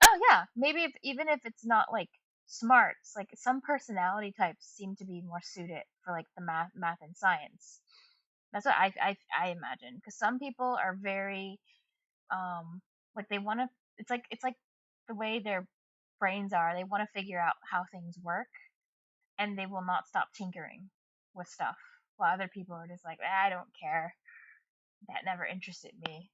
Oh yeah, maybe even if it's not like smarts, like some personality types seem to be more suited for like the math and science. That's what I imagine, because some people are very like they want to it's like the way their brains are, they want to figure out how things work, and they will not stop tinkering with stuff, while other people are just like, I don't care, that never interested me.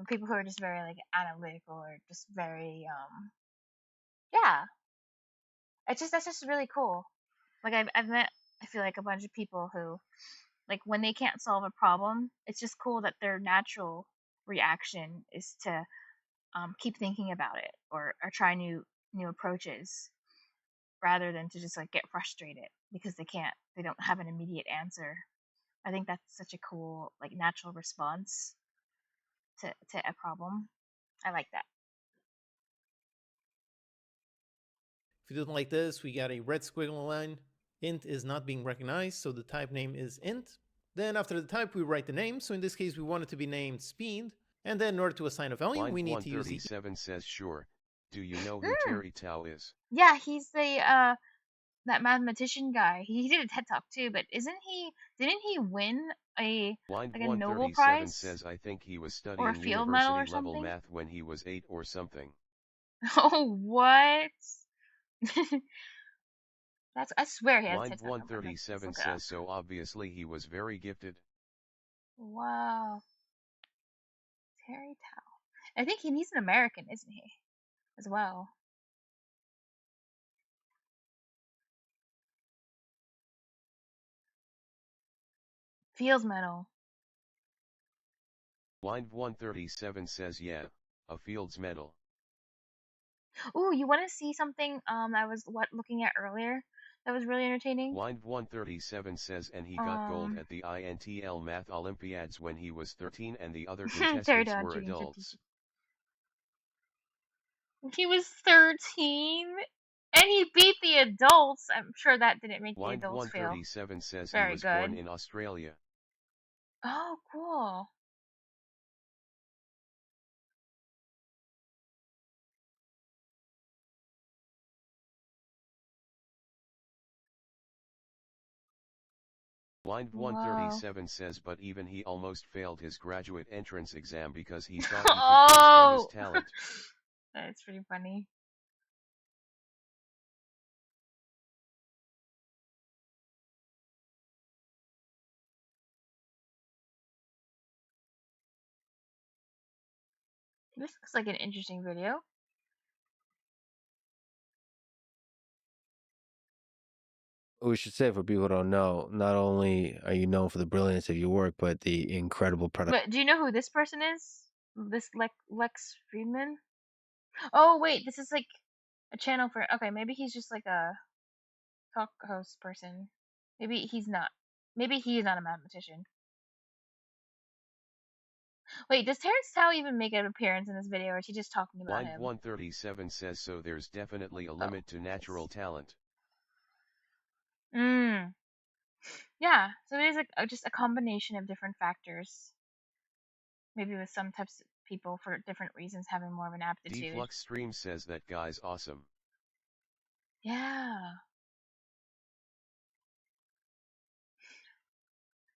People who are just very like analytical or just very yeah, that's just really cool. Like I've met, I feel like, a bunch of people who, like, when they can't solve a problem, it's just cool that their natural reaction is to keep thinking about it, or try new approaches, rather than to just like get frustrated because they don't have an immediate answer. I think that's such a cool like natural response to a problem. I like that. If you do it like this, we got a red squiggle line. Int is not being recognized, so the type name is int. Then after the type, we write the name. So in this case, we want it to be named speed. And then in order to assign a value, we need to use the... Wind137 says sure. Do you know who Terry Tao is? Yeah, he's the that mathematician guy. He did a TED Talk too, but didn't he win a Nobel Prize? Says I think he was studying university level math when he was 8 or something. Oh, what? I swear he has Wind137 says so obviously he was very gifted. Wow. Terry Tao. I think he's an American, isn't he? As well. Fields medal. Wind137 says yeah, a Fields medal. Ooh, you want to see something I was looking at earlier that was really entertaining? Wind137 says and he got gold at the INTL Math Olympiads when he was 13 and the other contestants were adults. He was 13? And he beat the adults. I'm sure that didn't make the adults feel Wind137 says very he was good. born in Australia. Oh, cool. Wind137 says but even he almost failed his graduate entrance exam because he thought he could boast on his talent. That's pretty funny. This looks like an interesting video. We should say for people who don't know, not only are you known for the brilliance of your work, but the incredible product. But do you know who this person is? This Lex Friedman? Oh wait, this is like a channel for. Okay, maybe he's just like a talk host person. Maybe he's not. Maybe he's not a mathematician. Wait, does Terrence Tao even make an appearance in this video, or is he just talking about Line him? 137 says so there's definitely a limit to natural talent. Yeah, so it is just a combination of different factors. Maybe with some types of people for different reasons having more of an aptitude. Deflux Stream says that guy's awesome. Yeah.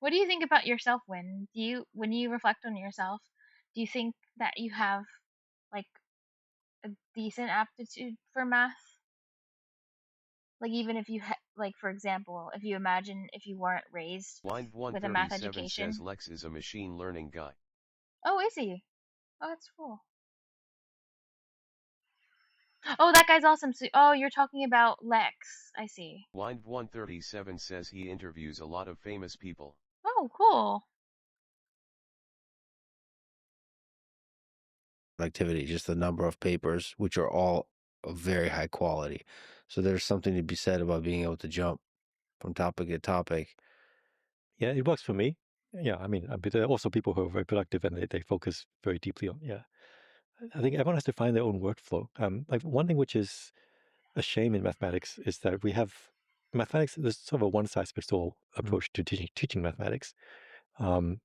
What do you think about yourself, Win? When you reflect on yourself, do you think that you have like a decent aptitude for math? Like even if you like, for example, if you imagine if you weren't raised Line with a math 137 education. says Lex is a machine learning guy. Oh, is he? Oh, that's cool. Oh, that guy's awesome. So, oh, you're talking about Lex. I see. Line 137 says he interviews a lot of famous people. Oh, cool. Activity, just the number of papers, which are all of very high quality. So there's something to be said about being able to jump from topic to topic. Yeah, it works for me. Yeah, I mean, but there are also people who are very productive and they focus very deeply on. Yeah, I think everyone has to find their own workflow. Like one thing which is a shame in mathematics is that we have mathematics. There's sort of a one-size-fits-all approach to teaching mathematics. And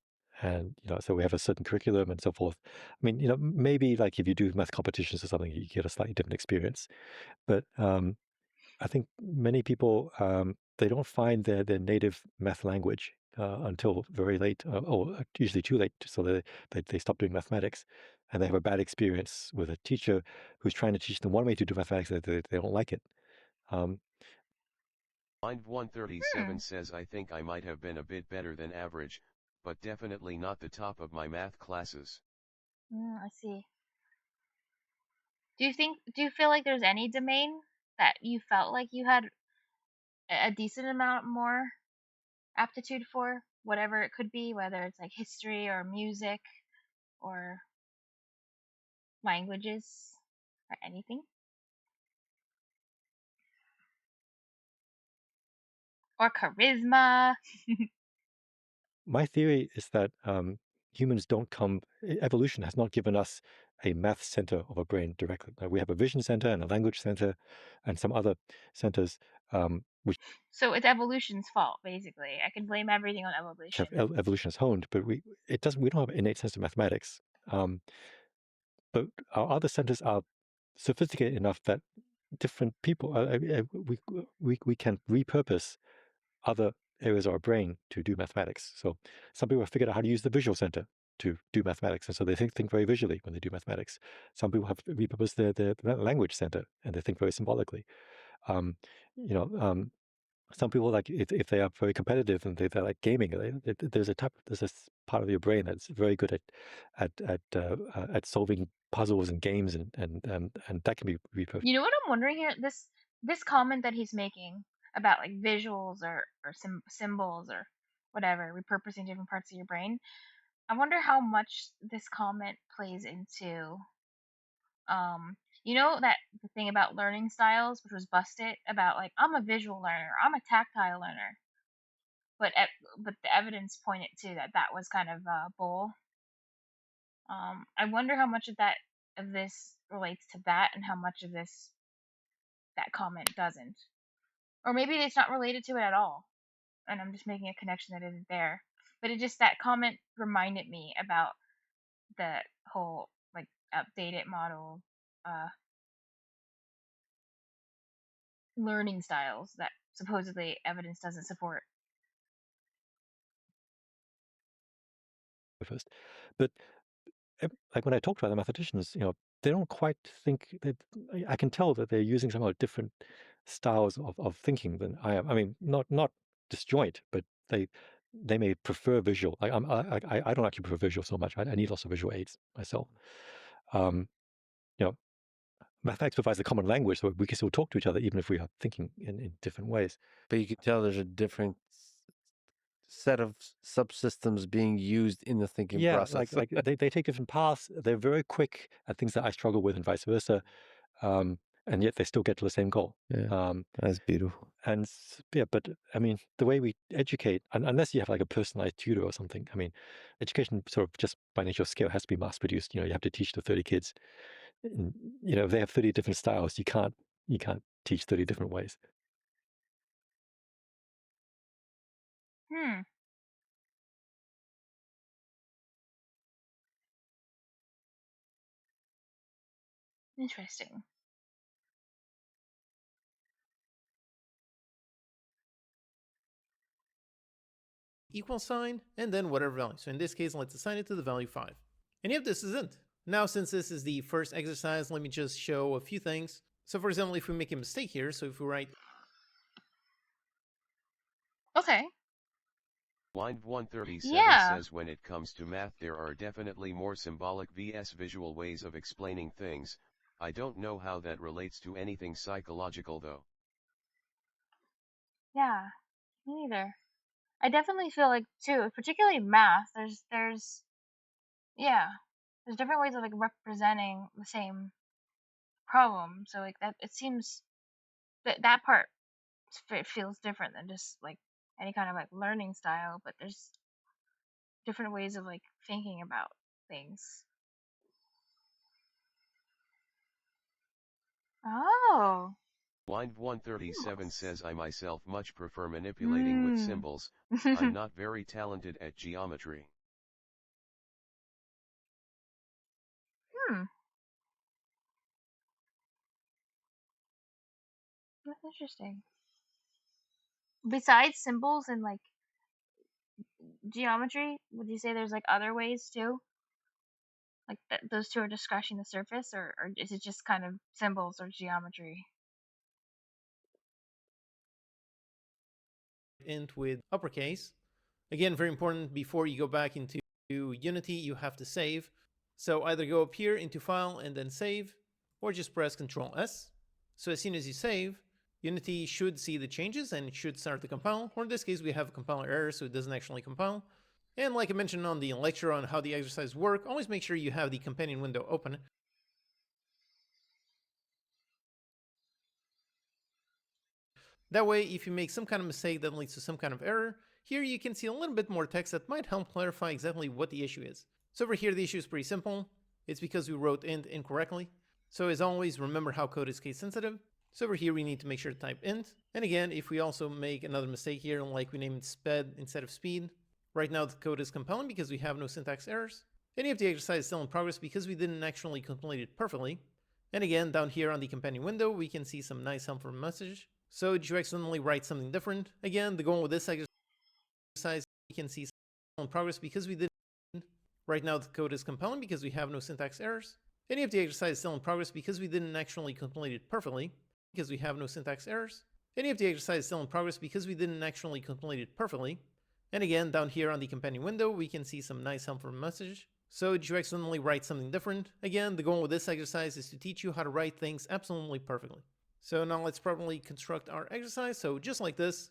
so we have a certain curriculum and so forth. I mean, maybe like if you do math competitions or something, you get a slightly different experience. But I think many people they don't find their native math language until very late, or usually too late, so they stop doing mathematics, and they have a bad experience with a teacher who's trying to teach them one way to do mathematics that they don't like it. Line 137 says I think I might have been a bit better than average, but definitely not the top of my math classes. I see. Do you feel like there's any domain that you felt like you had a decent amount more aptitude for, whatever it could be, whether it's like history or music or languages or anything? Or charisma? My theory is that humans don't come. Evolution has not given us a math center of a brain directly. We have a vision center and a language center, and some other centers which. So it's evolution's fault, basically. I can blame everything on evolution. Evolution has honed, but we don't have an innate sense of mathematics. But our other centers are sophisticated enough that different people we can repurpose other areas of our brain to do mathematics. So some people have figured out how to use the visual center to do mathematics, and so they think very visually when they do mathematics. Some people have repurposed their language center, and they think very symbolically. Some people, like if they are very competitive and they're like gaming, there's a part of your brain that's very good at solving puzzles and games, and that can be repurposed. You know what I'm wondering here? This comment that he's making about like visuals or symbols or whatever, repurposing different parts of your brain. I wonder how much this comment plays into that the thing about learning styles, which was busted, about like I'm a visual learner, I'm a tactile learner, but the evidence pointed to that was kind of bull. I wonder how much of this relates to that, and how much of that comment doesn't, or maybe it's not related to it at all, and I'm just making a connection that isn't there. But that comment reminded me about the whole like updated model learning styles that supposedly evidence doesn't support. First, but like when I talk to other mathematicians, they don't quite think that. I can tell that they're using somehow different styles of thinking than I am. I mean, not disjoint, but they may prefer visual. Like I don't actually prefer visual so much. I need lots of visual aids myself. You know, mathematics provides a common language so we can still talk to each other even if we are thinking in different ways. But you can tell there's a different set of subsystems being used in the thinking process. Like they take different paths. They're very quick at things that I struggle with and vice versa. And yet they still get to the same goal. Yeah, that's beautiful. And yeah, but I mean, the way we educate, unless you have like a personalized tutor or something, I mean, education sort of just by nature of scale has to be mass produced. You know, you have to teach to 30 kids. And, you know, if they have 30 different styles, you can't teach 30 different ways. Interesting. Equal sign, and then whatever value. So in this case, let's assign it to the value 5. And yep, this is it. Now, since this is the first exercise, let me just show a few things. So for example, if we make a mistake here, so if we write... Okay. Line 137 says when it comes to math there are definitely more symbolic vs visual ways of explaining things. I don't know how that relates to anything psychological though. Yeah, me neither. I definitely feel like too, particularly math, there's different ways of like representing the same problem. So like that, it seems that part feels different than just like any kind of like learning style, but there's different ways of like thinking about things. Oh. Line 137 says I myself much prefer manipulating with symbols. I'm not very talented at geometry. That's interesting. Besides symbols and like geometry, would you say there's like other ways too? Like those two are just scratching the surface, or is it just kind of symbols or geometry? int with uppercase. Again, very important, before you go back into Unity, you have to save. So either go up here into File and then Save, or just press Ctrl S. So as soon as you save, Unity should see the changes and it should start to compile. Or in this case, we have a compiler error, so it doesn't actually compile. And like I mentioned on the lecture on how the exercise work, always make sure you have the companion window open. That way, if you make some kind of mistake that leads to some kind of error, here you can see a little bit more text that might help clarify exactly what the issue is. So over here, the issue is pretty simple. It's because we wrote int incorrectly. So as always, remember how code is case sensitive. So over here, we need to make sure to type int. And again, if we also make another mistake here, like we named sped instead of speed, right now the code is compiling because we have no syntax errors. Any of the exercise is still in progress because we didn't actually complete it perfectly. And again, down here on the companion window, we can see some nice helpful message. So did you accidentally write something different? Again, the goal with this exercise, we can see in progress because we didn't. Right now the code is compiling because we have no syntax errors. Any of the exercise is still in progress because we didn't actually complete it perfectly, because we have no syntax errors. Any of the exercise is still in progress because we didn't actually complete it perfectly. And again, down here on the companion window, we can see some nice helpful message. So did you accidentally write something different? Again, the goal with this exercise is to teach you how to write things absolutely perfectly. So now let's properly construct our exercise. So just like this.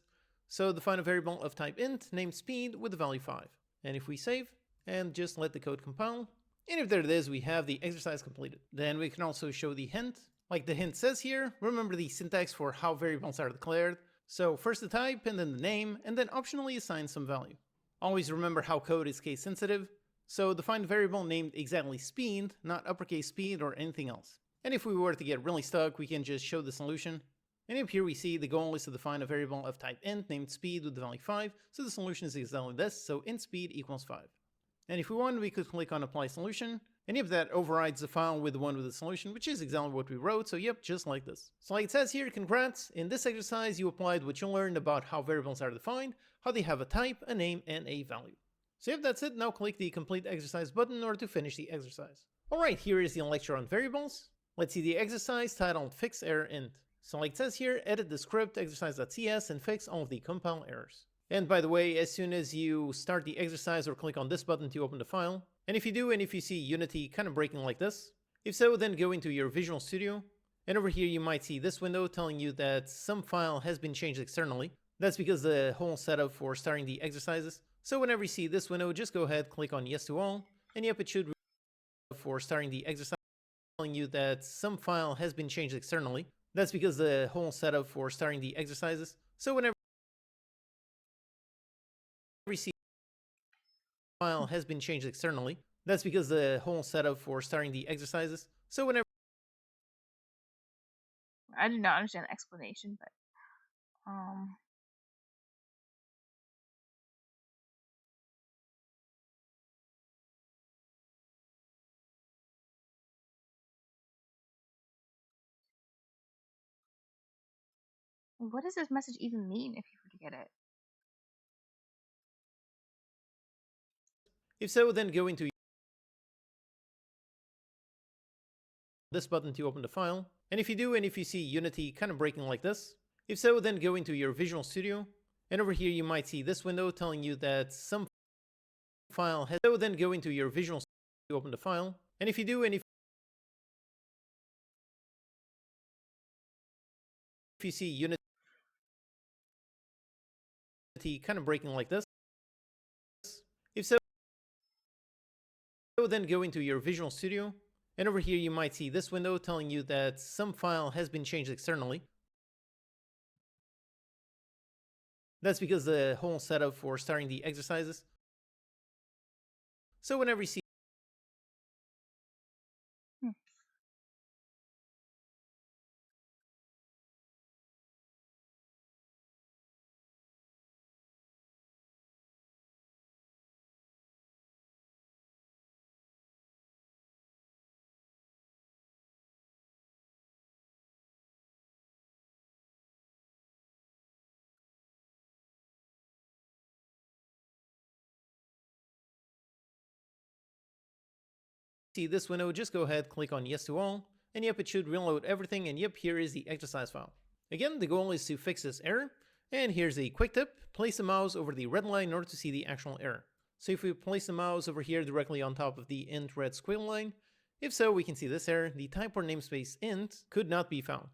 So define a variable of type int named speed with the value 5. And if we save and just let the code compile, and if there it is, we have the exercise completed. Then we can also show the hint. Like the hint says here, remember the syntax for how variables are declared. So first the type and then the name, and then optionally assign some value. Always remember how code is case sensitive. So define a variable named exactly speed, not uppercase speed or anything else. And if we were to get really stuck, we can just show the solution. And up here we see the goal is to define a variable of type int named speed with the value 5. So the solution is exactly this. So int speed equals 5. And if we want, we could click on apply solution. And if that overrides the file with the one with the solution, which is exactly what we wrote. So yep, just like this. So like it says here, congrats. In this exercise, you applied what you learned about how variables are defined, how they have a type, a name, and a value. So if that's it, now click the complete exercise button in order to finish the exercise. Alright, here is the lecture on variables. Let's see the exercise titled Fix Error Int. So like it says here, edit the script exercise.cs and fix all of the compile errors. And by the way, as soon as you start the exercise or click on this button to open the file, and if you do and if you see Unity kind of breaking like this, If so, then go into your Visual Studio, and over here you might see this window telling you that some file has been changed externally. That's because the whole setup for starting the exercises. So whenever you see this window, just go ahead, click on Yes to All, and yep, it should for starting the exercise telling you that some file has been changed externally. That's because the whole setup for starting the exercises. So whenever you see file has been changed externally, that's because the whole setup for starting the exercises. So whenever I did not understand the explanation, but what does this message even mean if you were to get it? If so, then go into this button to open the file. And if you do, and if you see Unity kind of breaking like this, if so, then go into your Visual Studio. And over here, you might see this window telling you that some file has, so then go into your Visual Studio to open the file. And if you do, and if you see Unity kind of breaking like this, if so, then go into your Visual Studio. And over here, you might see this window telling you that some file has been changed externally. That's because the whole setup for starting the exercises. So whenever you see this window, just go ahead, click on Yes to All, and yep, it should reload everything, and yep, here is the exercise file. Again, the goal is to fix this error, and here's a quick tip: place the mouse over the red line in order to see the actual error. So if we place the mouse over here directly on top of the int red squiggly line, if so, we can see this error: the type or namespace int could not be found.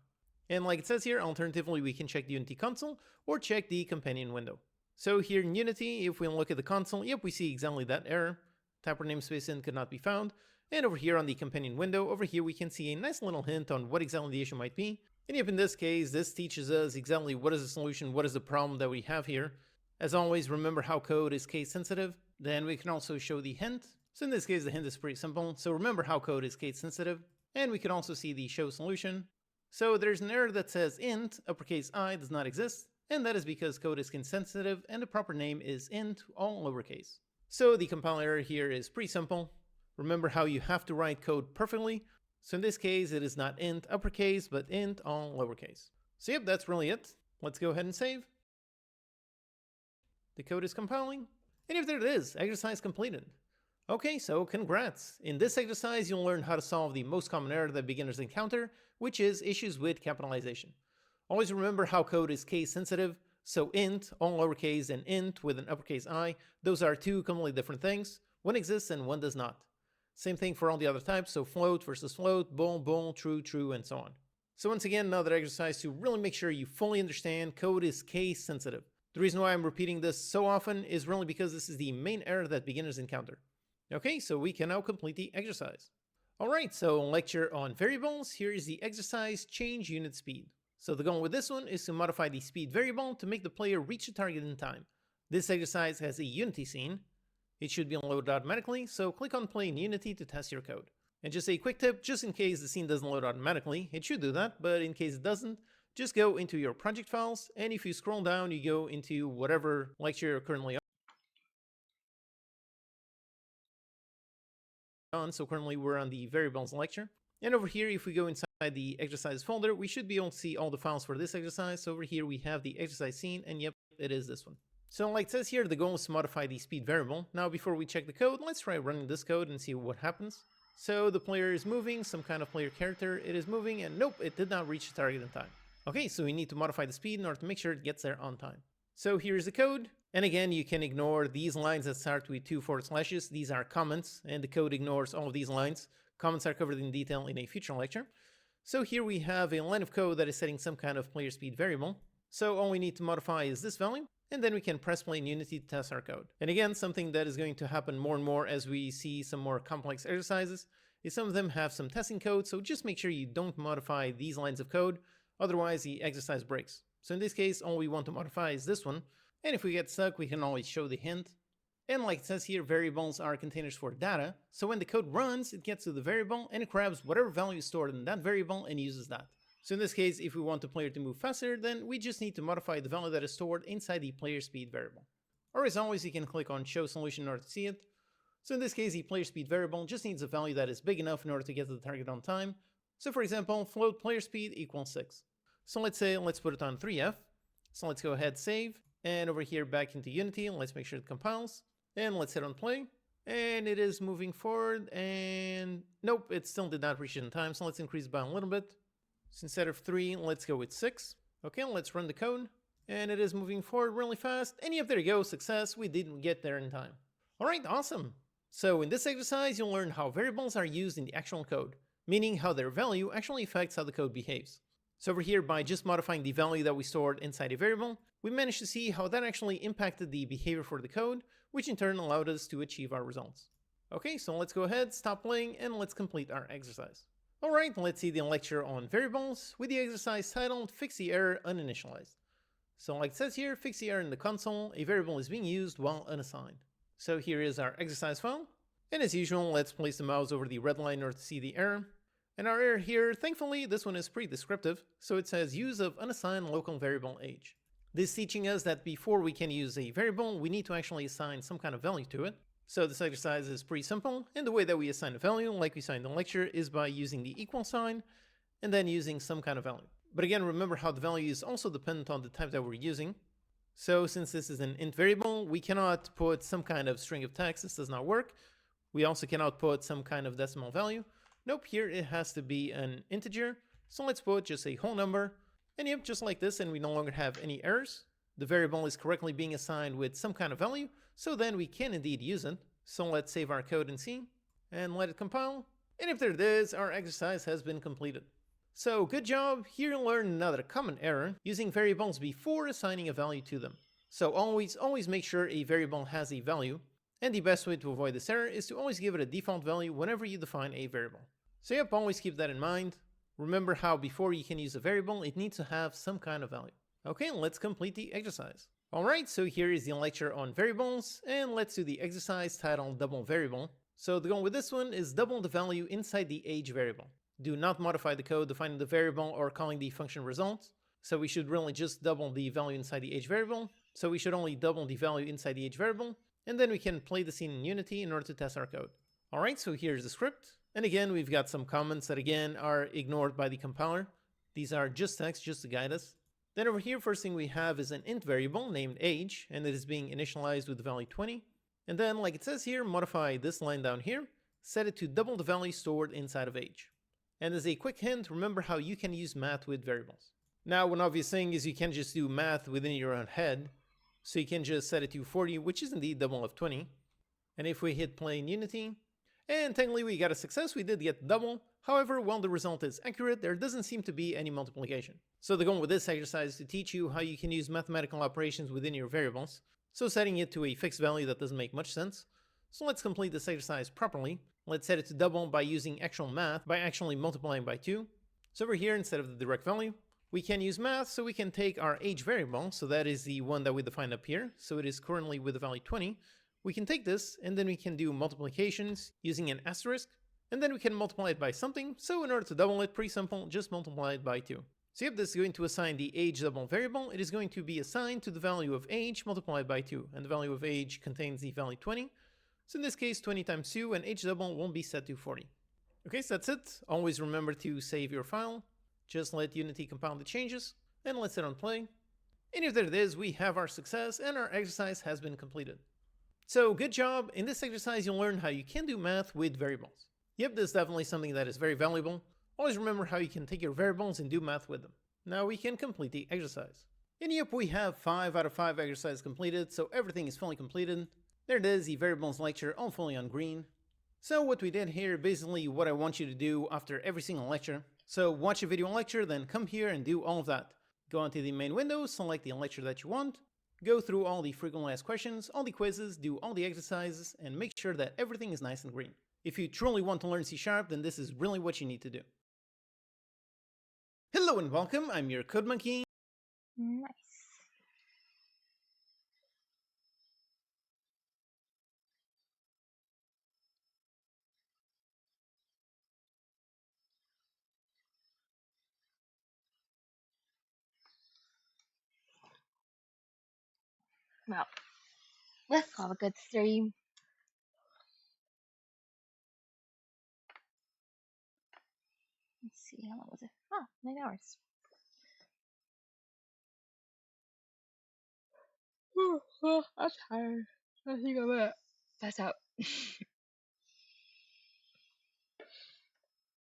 And like it says here, alternatively, we can check the Unity console or check the companion window. So here in Unity, if we look at the console, yep, we see exactly that error: type or namespace int could not be found. And over here on the companion window, over here we can see a nice little hint on what exactly the issue might be. And yep, in this case, this teaches us exactly what is the solution, what is the problem that we have here. As always, remember how code is case sensitive. Then we can also show the hint. So in this case, the hint is pretty simple. So remember how code is case sensitive. And we can also see the show solution. So there's an error that says int uppercase I does not exist. And that is because code is case sensitive and the proper name is int, all lowercase. So the compile error here is pretty simple. Remember how you have to write code perfectly. So in this case, it is not int uppercase, but int all lowercase. So yep, that's really it. Let's go ahead and save. The code is compiling. And if there it is, exercise completed. Okay, so congrats. In this exercise, you'll learn how to solve the most common error that beginners encounter, which is issues with capitalization. Always remember how code is case sensitive. So int, all lowercase, and int with an uppercase I, those are two completely different things. One exists and one does not. Same thing for all the other types, so float versus float, bool, bool, true, true, and so on. So once again, another exercise to really make sure you fully understand code is case sensitive. The reason why I'm repeating this so often is really because this is the main error that beginners encounter. Okay, so we can now complete the exercise. Alright, so lecture on variables. Here is the exercise: change unit speed. So the goal with this one is to modify the speed variable to make the player reach the target in time. This exercise has a Unity scene. It should be loaded automatically, so click on Play in Unity to test your code. And just a quick tip, just in case the scene doesn't load automatically, it should do that, but in case it doesn't, just go into your project files, and if you scroll down, you go into whatever lecture you're currently on. So currently we're on the variables lecture. And over here, if we go inside the exercise folder, we should be able to see all the files for this exercise. So over here we have the exercise scene, and yep, it is this one. So like it says here, the goal is to modify the speed variable. Now before we check the code, let's try running this code and see what happens. So the player is moving, some kind of player character, it is moving, and nope, it did not reach the target in time. Okay, so we need to modify the speed in order to make sure it gets there on time. So here's the code, and again, you can ignore these lines that start with 2 forward slashes. These are comments, and the code ignores all of these lines. Comments are covered in detail in a future lecture. So here we have a line of code that is setting some kind of player speed variable. So all we need to modify is this value, and then we can press play in Unity to test our code. And again, something that is going to happen more and more as we see some more complex exercises is some of them have some testing code, so just make sure you don't modify these lines of code, otherwise the exercise breaks. So in this case, all we want to modify is this one, and if we get stuck, we can always show the hint. And like it says here, variables are containers for data, so when the code runs, it gets to the variable and it grabs whatever value is stored in that variable and uses that. So in this case, if we want the player to move faster, then we just need to modify the value that is stored inside the player speed variable. Or as always, you can click on show solution in order to see it. So in this case, the player speed variable just needs a value that is big enough in order to get to the target on time. So for example, float player speed equals 6. So let's put it on 3f. So let's go ahead, save, and over here back into Unity, let's make sure it compiles. And let's hit on play, and it is moving forward, and nope, it still did not reach it in time, so let's increase by a little bit. So instead of 3, let's go with 6. Okay, let's run the code, and it is moving forward really fast, and yep, there you go, success, we didn't get there in time. Alright, awesome. So in this exercise, you'll learn how variables are used in the actual code, meaning how their value actually affects how the code behaves. So over here, by just modifying the value that we stored inside a variable, we managed to see how that actually impacted the behavior for the code, which in turn allowed us to achieve our results. Okay, so let's go ahead, stop playing, and let's complete our exercise. Alright, let's see the lecture on variables with the exercise titled Fix the Error Uninitialized. So like it says here, fix the error in the console, a variable is being used while unassigned. So here is our exercise file, and as usual, let's place the mouse over the red line in order to see the error. And our error here, thankfully, this one is pretty descriptive, so it says use of unassigned local variable age. This is teaching us that before we can use a variable, we need to actually assign some kind of value to it. So this exercise is pretty simple, and the way that we assign a value, like we saw in the lecture, is by using the equal sign, and then using some kind of value. But again, remember how the value is also dependent on the type that we're using. So since this is an int variable, we cannot put some kind of string of text, this does not work. We also cannot put some kind of decimal value. Nope, here it has to be an integer, so let's put just a whole number. And yep, just like this, and we no longer have any errors. The variable is correctly being assigned with some kind of value, so then we can indeed use it. So let's save our code and see, and let it compile. And if there it is, our exercise has been completed. So good job, here you learn another common error, using variables before assigning a value to them. So always make sure a variable has a value, and the best way to avoid this error is to always give it a default value whenever you define a variable. So yep, always keep that in mind. Remember how before you can use a variable, it needs to have some kind of value. Okay, let's complete the exercise. Alright, so here is the lecture on variables, and let's do the exercise titled double variable. So the goal with this one is double the value inside the age variable. Do not modify the code defining the variable or calling the function result. So we should really just double the value inside the age variable. So we should only double the value inside the age variable, and then we can play the scene in Unity in order to test our code. Alright, so here's the script. And again, we've got some comments that again are ignored by the compiler. These are just text, just to guide us. Then over here, first thing we have is an int variable named age, and it is being initialized with the value 20. And then, like it says here, modify this line down here, set it to double the value stored inside of age. And as a quick hint, remember how you can use math with variables. Now, one obvious thing is you can just do math within your own head. So you can just set it to 40, which is indeed double of 20. And if we hit play in Unity, and technically we got a success, we did get double. However, while the result is accurate, there doesn't seem to be any multiplication. So the goal with this exercise is to teach you how you can use mathematical operations within your variables. So setting it to a fixed value, that doesn't make much sense. So let's complete this exercise properly. Let's set it to double by using actual math, by actually multiplying by 2. So over here, instead of the direct value, we can use math, so we can take our age variable, so that is the one that we defined up here, so it is currently with the value 20. We can take this, and then we can do multiplications using an asterisk, and then we can multiply it by something, so in order to double it, pretty simple, just multiply it by 2. So yep, this is going to assign the age double variable. It is going to be assigned to the value of age multiplied by 2, and the value of age contains the value 20. So in this case, 20 times 2, and age double won't be set to 40. Okay, so that's it. Always remember to save your file. Just let Unity compile the changes, and let's hit on play. And if there it is, we have our success, and our exercise has been completed. So good job. In this exercise, you'll learn how you can do math with variables. Yep, this is definitely something that is very valuable. Always remember how you can take your variables and do math with them. Now we can complete the exercise. And yep, we have 5 out of 5 exercises completed, so everything is fully completed. There it is, the variables lecture all fully on green. So what we did here, basically what I want you to do after every single lecture. So watch a video lecture, then come here and do all of that. Go into the main window, select the lecture that you want, go through all the frequently asked questions, all the quizzes, do all the exercises, and make sure that everything is nice and green. If you truly want to learn C#, then this is really what you need to do. Hello and welcome, I'm your Code Monkey. Nice. Well, let's have a good stream. Let's see, how long was it? Oh, 9 hours. I'm tired. I think I'm gonna pass out.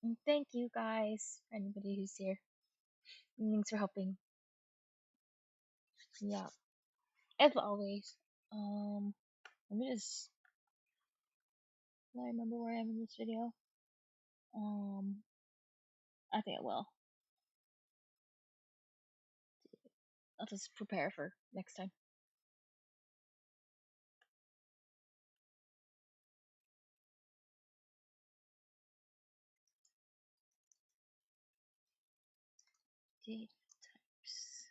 And thank you guys, for anybody who's here. And thanks for helping. Yeah, as always. Let me just. Do I remember where I am in this video? I think I will. I'll just prepare for next time. Data types.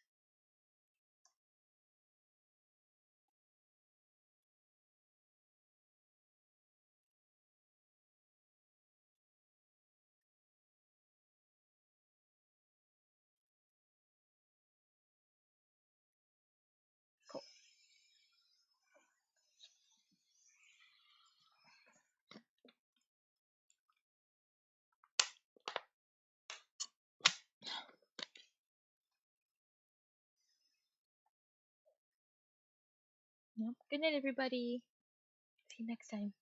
Cool. Yep. Good night, everybody. See you next time.